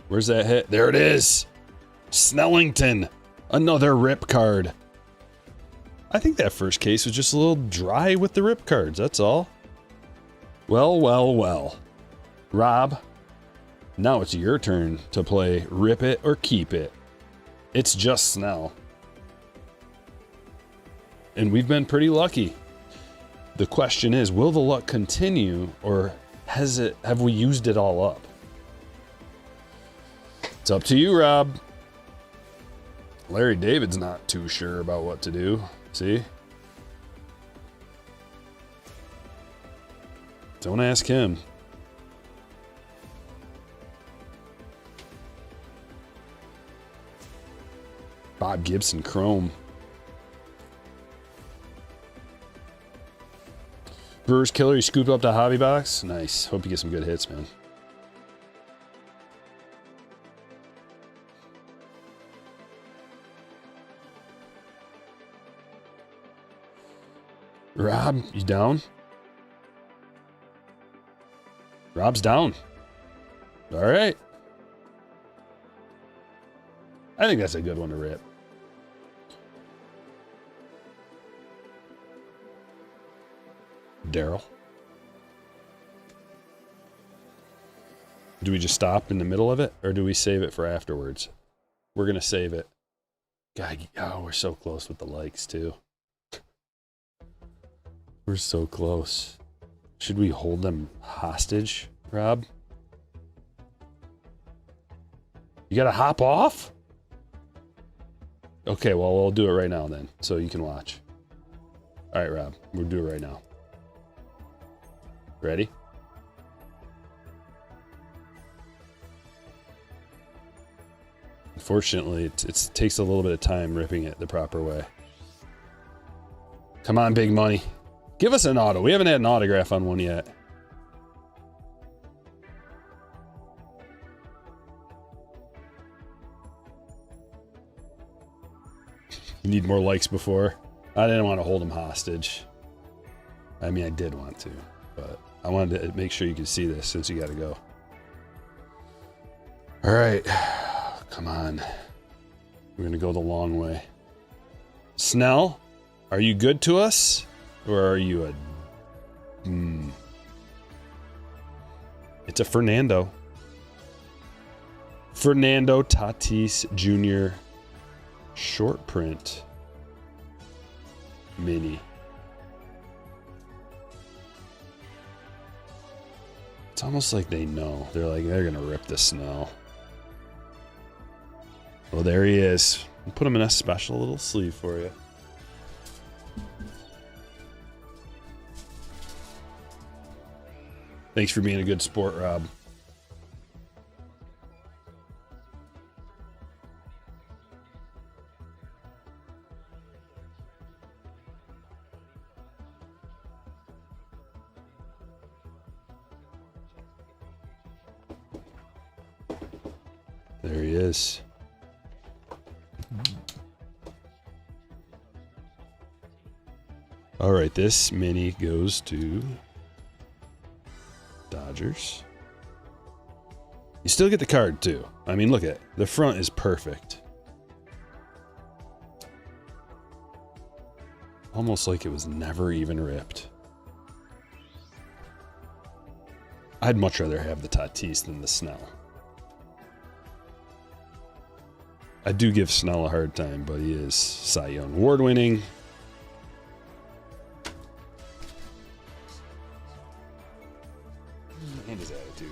Where's that hit? There it is. Snellington. Another rip card. I think that first case was just a little dry with the rip cards. That's all. Well, well, well. Rob, now it's your turn to play rip it or keep it. It's just Snell. And we've been pretty lucky. The question is, will the luck continue, or have we used it all up? It's up to you, Rob. Larry David's not too sure about what to do. See? Don't ask him. Bob Gibson Chrome. Brewers Killer, you scooped up the hobby box. Nice. Hope you get some good hits, man. Rob, you down? Rob's down. All right. I think that's a good one to rip. Daryl. Do we just stop in the middle of it, or do we save it for afterwards? We're going to save it. God, oh, we're so close with the likes, too. We're so close. Should we hold them hostage, Rob? You gotta hop off? Okay, well, we'll do it right now then, so you can watch. All right, Rob, we'll do it right now. Ready? Unfortunately, it takes a little bit of time ripping it the proper way. Come on, big money. Give us an auto. We haven't had an autograph on one yet. You need more likes before. I didn't want to hold them hostage. I mean, I did want to, but I wanted to make sure you could see this since you got to go. All right. Come on. We're going to go the long way. Snell, are you good to us? Or are you a... It's a Fernando. Fernando Tatis Jr. short print mini. It's almost like they know. They're going to rip the Snell. Well, there he is. We'll put him in a special little sleeve for you. Thanks for being a good sport, Rob. There he is. All right, this mini goes to Dodgers. You still get the card too. I mean, look at it. The front is perfect. Almost like it was never even ripped. I'd much rather have the Tatis than the Snell. I do give Snell a hard time, but he is Cy Young Award winning. And his attitude.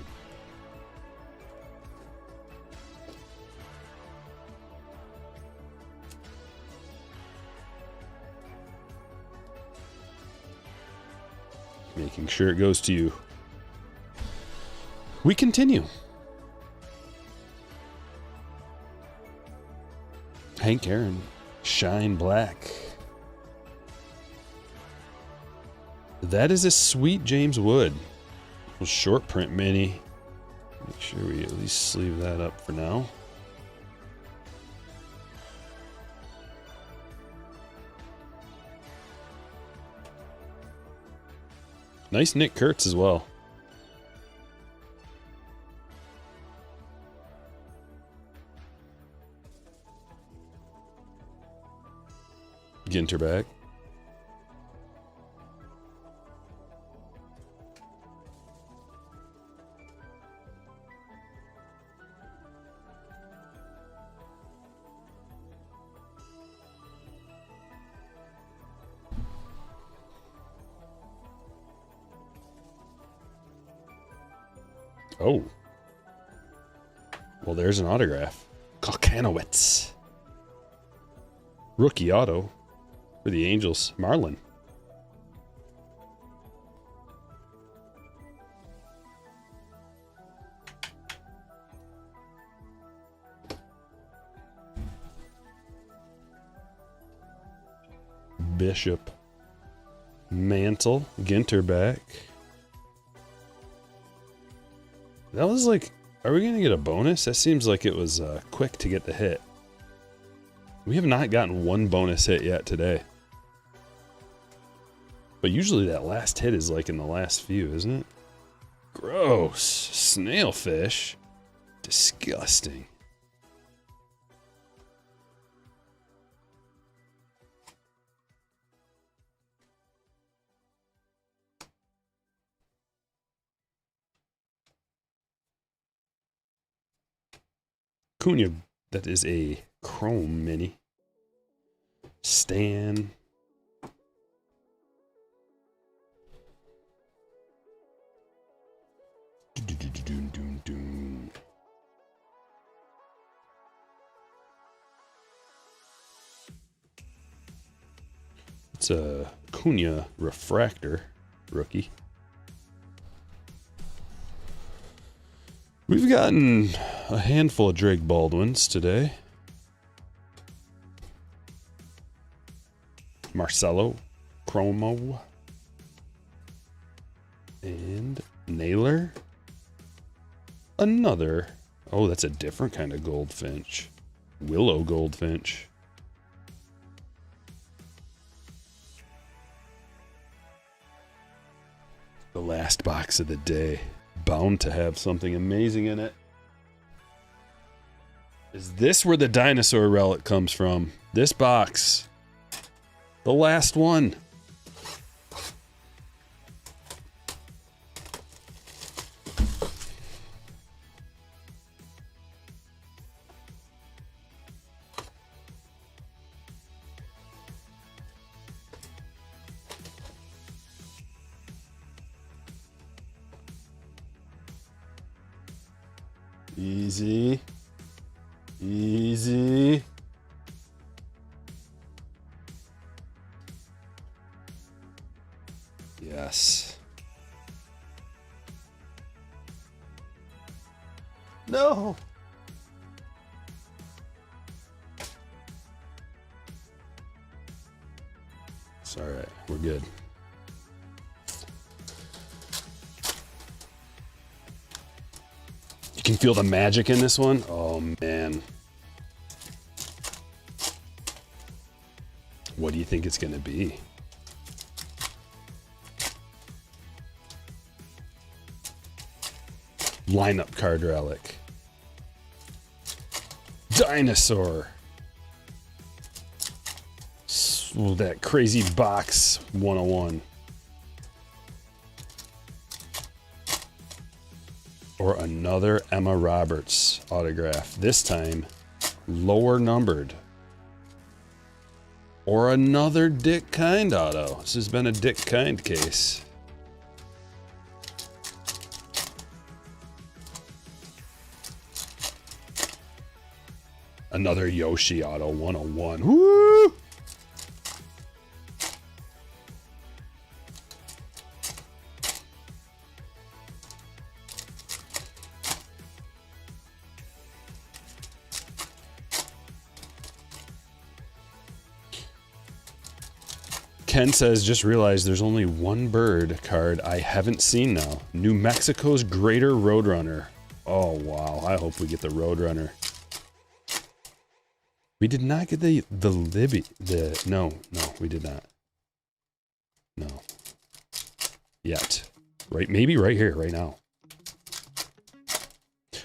Making sure it goes to you. We continue. Hank Aaron, Shine Black. That is a sweet James Wood. A short print mini. Make sure we at least sleeve that up for now. Nice Nick Kurtz as well. Ginter back. Oh. Well, there's an autograph. Kalkanowitz. Rookie auto for the Angels. Marlin. Bishop. Mantle. Ginter back. That was like, are we going to get a bonus? That seems like it was quick to get the hit. We have not gotten one bonus hit yet today. But usually that last hit is like in the last few, isn't it? Gross. Snailfish. Disgusting. Cunha, that is a chrome mini. Stan. It's a Cunha refractor rookie. We've gotten a handful of Drake Baldwins today. Marcelo, Chromo, and Naylor. Another. Oh, that's a different kind of goldfinch. Willow goldfinch. The last box of the day. Bound to have something amazing in it. Is this where the dinosaur relic comes from? This box. The last one. Easy. Easy. Yes. No. It's all right. We're good. You can feel the magic in this one. Oh, man. What do you think it's going to be? Lineup card relic. Dinosaur. Oh, that crazy box 101. Or another Emma Roberts autograph. This time, lower numbered. Or another Dick Kind auto. This has been a Dick Kind case. Another Yoshi auto 101. Woo! Ken says, just realized there's only one bird card I haven't seen now. New Mexico's Greater Roadrunner. Oh, wow. I hope we get the Roadrunner. We did not get the Libby. No, we did not. No. Yet. Right, maybe right here, right now.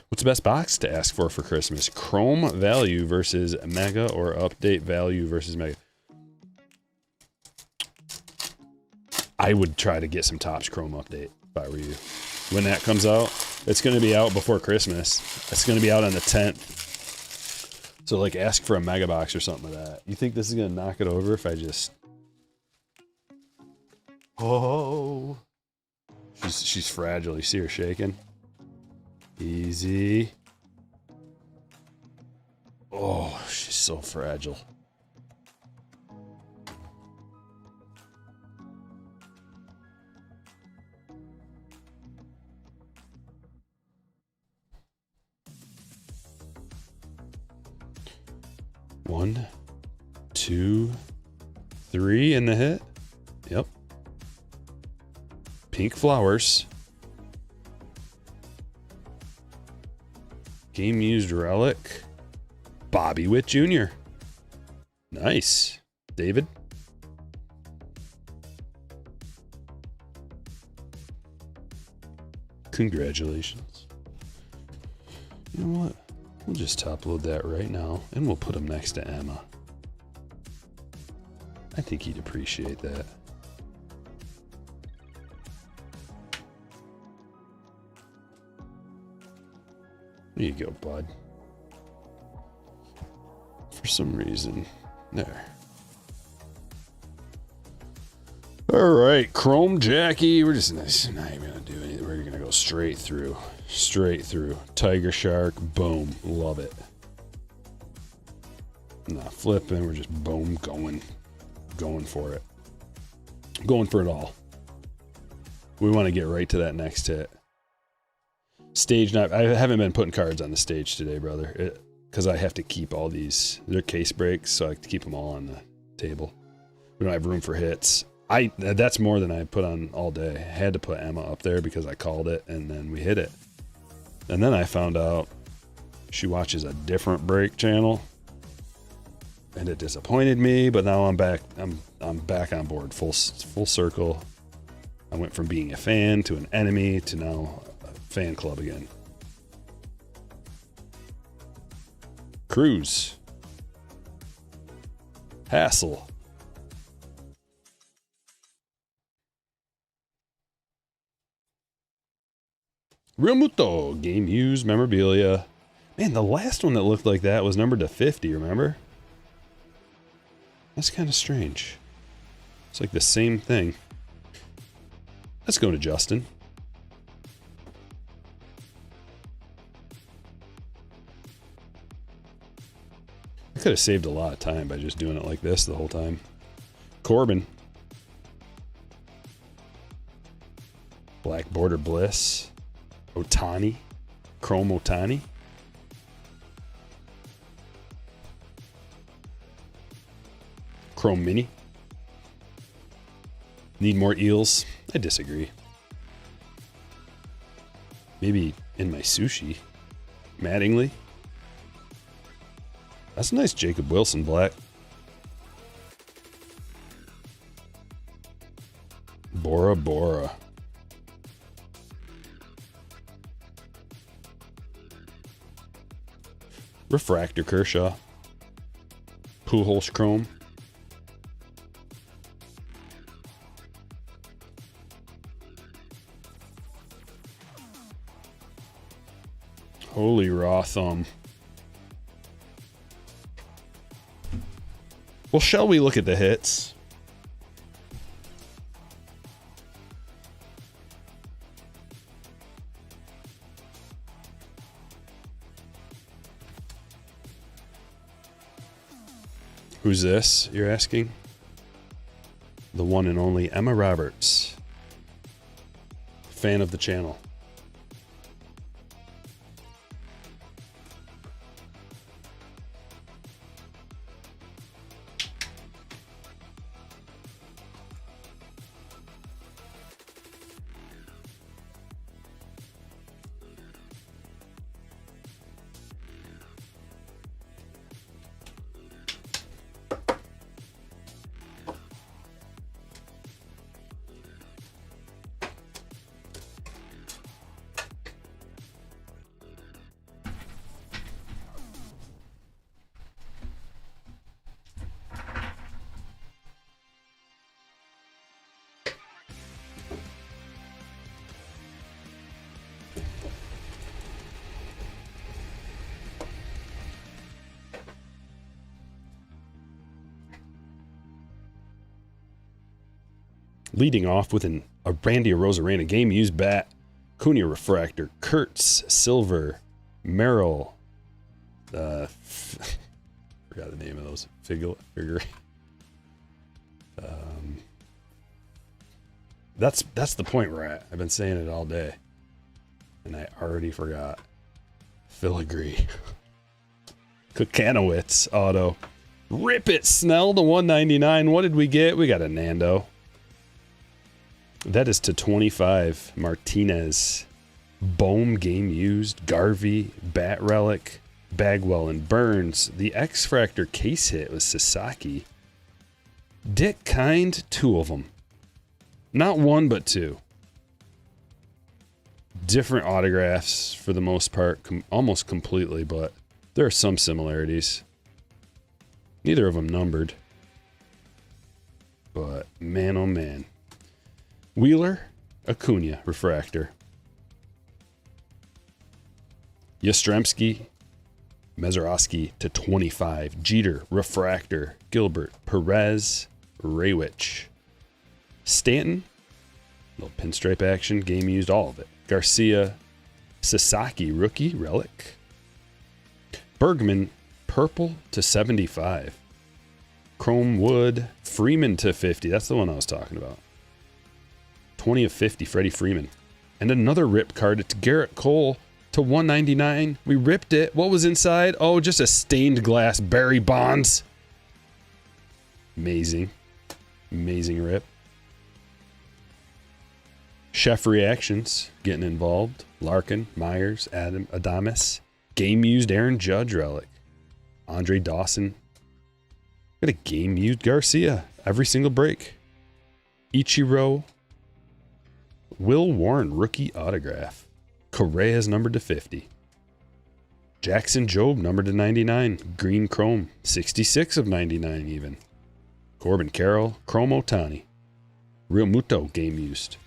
What's the best box to ask for Christmas? Chrome value versus Mega or update value versus Mega? I would try to get some Topps Chrome update if I were you. When that comes out, it's going to be out before Christmas. It's going to be out on the 10th. So, like, ask for a Mega box or something like that. You think this is going to knock it over if I just... Oh... She's fragile. You see her shaking? Easy. Oh, she's so fragile. One, two, three in the hit. Yep. Pink flowers. Game used relic. Bobby Witt Jr. Nice. David. Congratulations. You know what? We'll just top load that right now and we'll put him next to Emma. I think he'd appreciate that. There you go, bud. For some reason. There. Alright, Chrome Jackie. We're just not even going to do anything. We're going to go straight through. Straight through. Tiger Shark. Boom. Love it. Not flipping. We're just boom. Going for it. Going for it all. We want to get right to that next hit. Stage not. I haven't been putting cards on the stage today, brother, because I have to keep all these. They're case breaks, so I have to keep them all on the table. We don't have room for hits. That's more than I put on all day. I had to put Emma up there because I called it, and then we hit it. And then I found out she watches a different break channel, and it disappointed me. But now I'm back. I'm back on board, full circle. I went from being a fan to an enemy to now fan club again. Cruz. Hassel. Real Muto. Game used memorabilia. Man, the last one that looked like that was numbered to 50, remember? That's kind of strange. It's like the same thing. Let's go to Justin. I could have saved a lot of time by just doing it like this the whole time. Corbin. Black Border Bliss. Otani. Chrome Otani. Chrome Mini. Need more eels? I disagree. Maybe in my sushi. Mattingly. That's a nice Jacob Wilson black. Bora Bora. Refractor Kershaw. Pujols Chrome. Holy raw thumb. Well, shall we look at the hits? Who's this, you're asking? The one and only Emma Roberts. Fan of the channel. Leading off with a Randy Arozarena game used bat, Cunha refractor, Kurtz silver, Merrill. Forgot the name of those figure. That's the point we're at. I've been saying it all day, and I already forgot. Filigree. Kukanowicz auto. Rip it, Snell to 199. What did we get? We got a Nando. That is to 25. Martinez. Bohm game used. Garvey. Bat relic. Bagwell and Burns. The X-Fractor case hit was Sasaki. Dick Kind, 2 of them. Not 1, but 2. Different autographs for the most part, almost completely, but there are some similarities. Neither of them numbered. But man, oh man. Wheeler, Acuna, refractor. Yastrzemski, Mazeroski to 25. Jeter, refractor. Gilbert, Perez, Raywich. Stanton, little pinstripe action, game used, all of it. Garcia, Sasaki, rookie, relic. Bergman, purple to 75. Chrome Wood, Freeman to 50. That's the one I was talking about. 20 of 50, Freddie Freeman. And another rip card. It's Garrett Cole to 199. We ripped it. What was inside? Oh, just a stained glass Barry Bonds. Amazing. Amazing rip. Chef Reactions getting involved. Larkin, Myers, Adames. Game used Aaron Judge relic. Andre Dawson. Got a game used Garcia. Every single break. Ichiro. Will Warren rookie autograph. Correa's numbered to 50. Jackson Jobe numbered to 99. Green Chrome. 66 of 99 even. Corbin Carroll. Chrome Otani. Real Muto game used.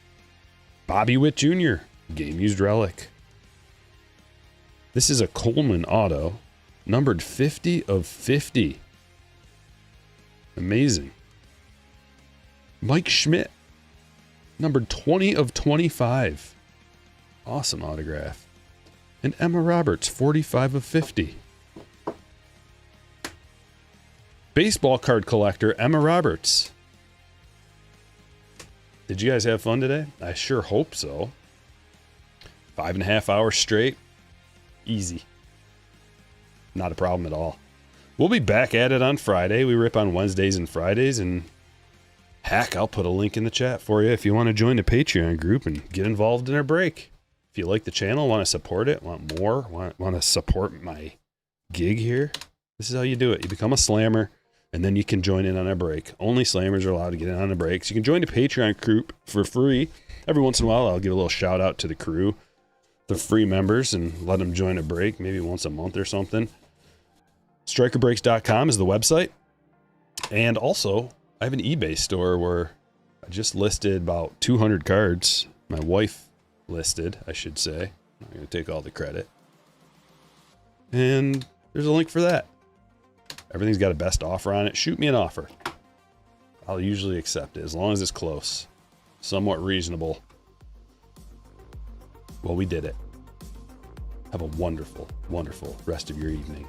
Bobby Witt Jr. game used relic. This is a Coleman auto. Numbered 50 of 50. Amazing. Mike Schmidt. Numbered 20 of 25. Awesome autograph. And Emma Roberts, 45 of 50. Baseball card collector, Emma Roberts. Did you guys have fun today? I sure hope so. 5.5 hours straight. Easy. Not a problem at all. We'll be back at it on Friday. We rip on Wednesdays and Fridays, and heck, I'll put a link in the chat for you if you want to join the Patreon group and get involved in our break. If you like the channel, want to support it, want more, want to support my gig here, this is how you do it. You become a slammer, and then you can join in on a break. Only slammers are allowed to get in on a break. So you can join the Patreon group for free. Every once in a while, I'll give a little shout out to the crew, the free members, and let them join a break, maybe once a month or something. StrykerBreaks.com is the website. And also, I have an eBay store where I just listed about 200 cards. My wife listed, I should say. I'm going to take all the credit. And there's a link for that. Everything's got a best offer on it. Shoot me an offer. I'll usually accept it as long as it's close. Somewhat reasonable. Well, we did it. Have a wonderful, wonderful rest of your evening.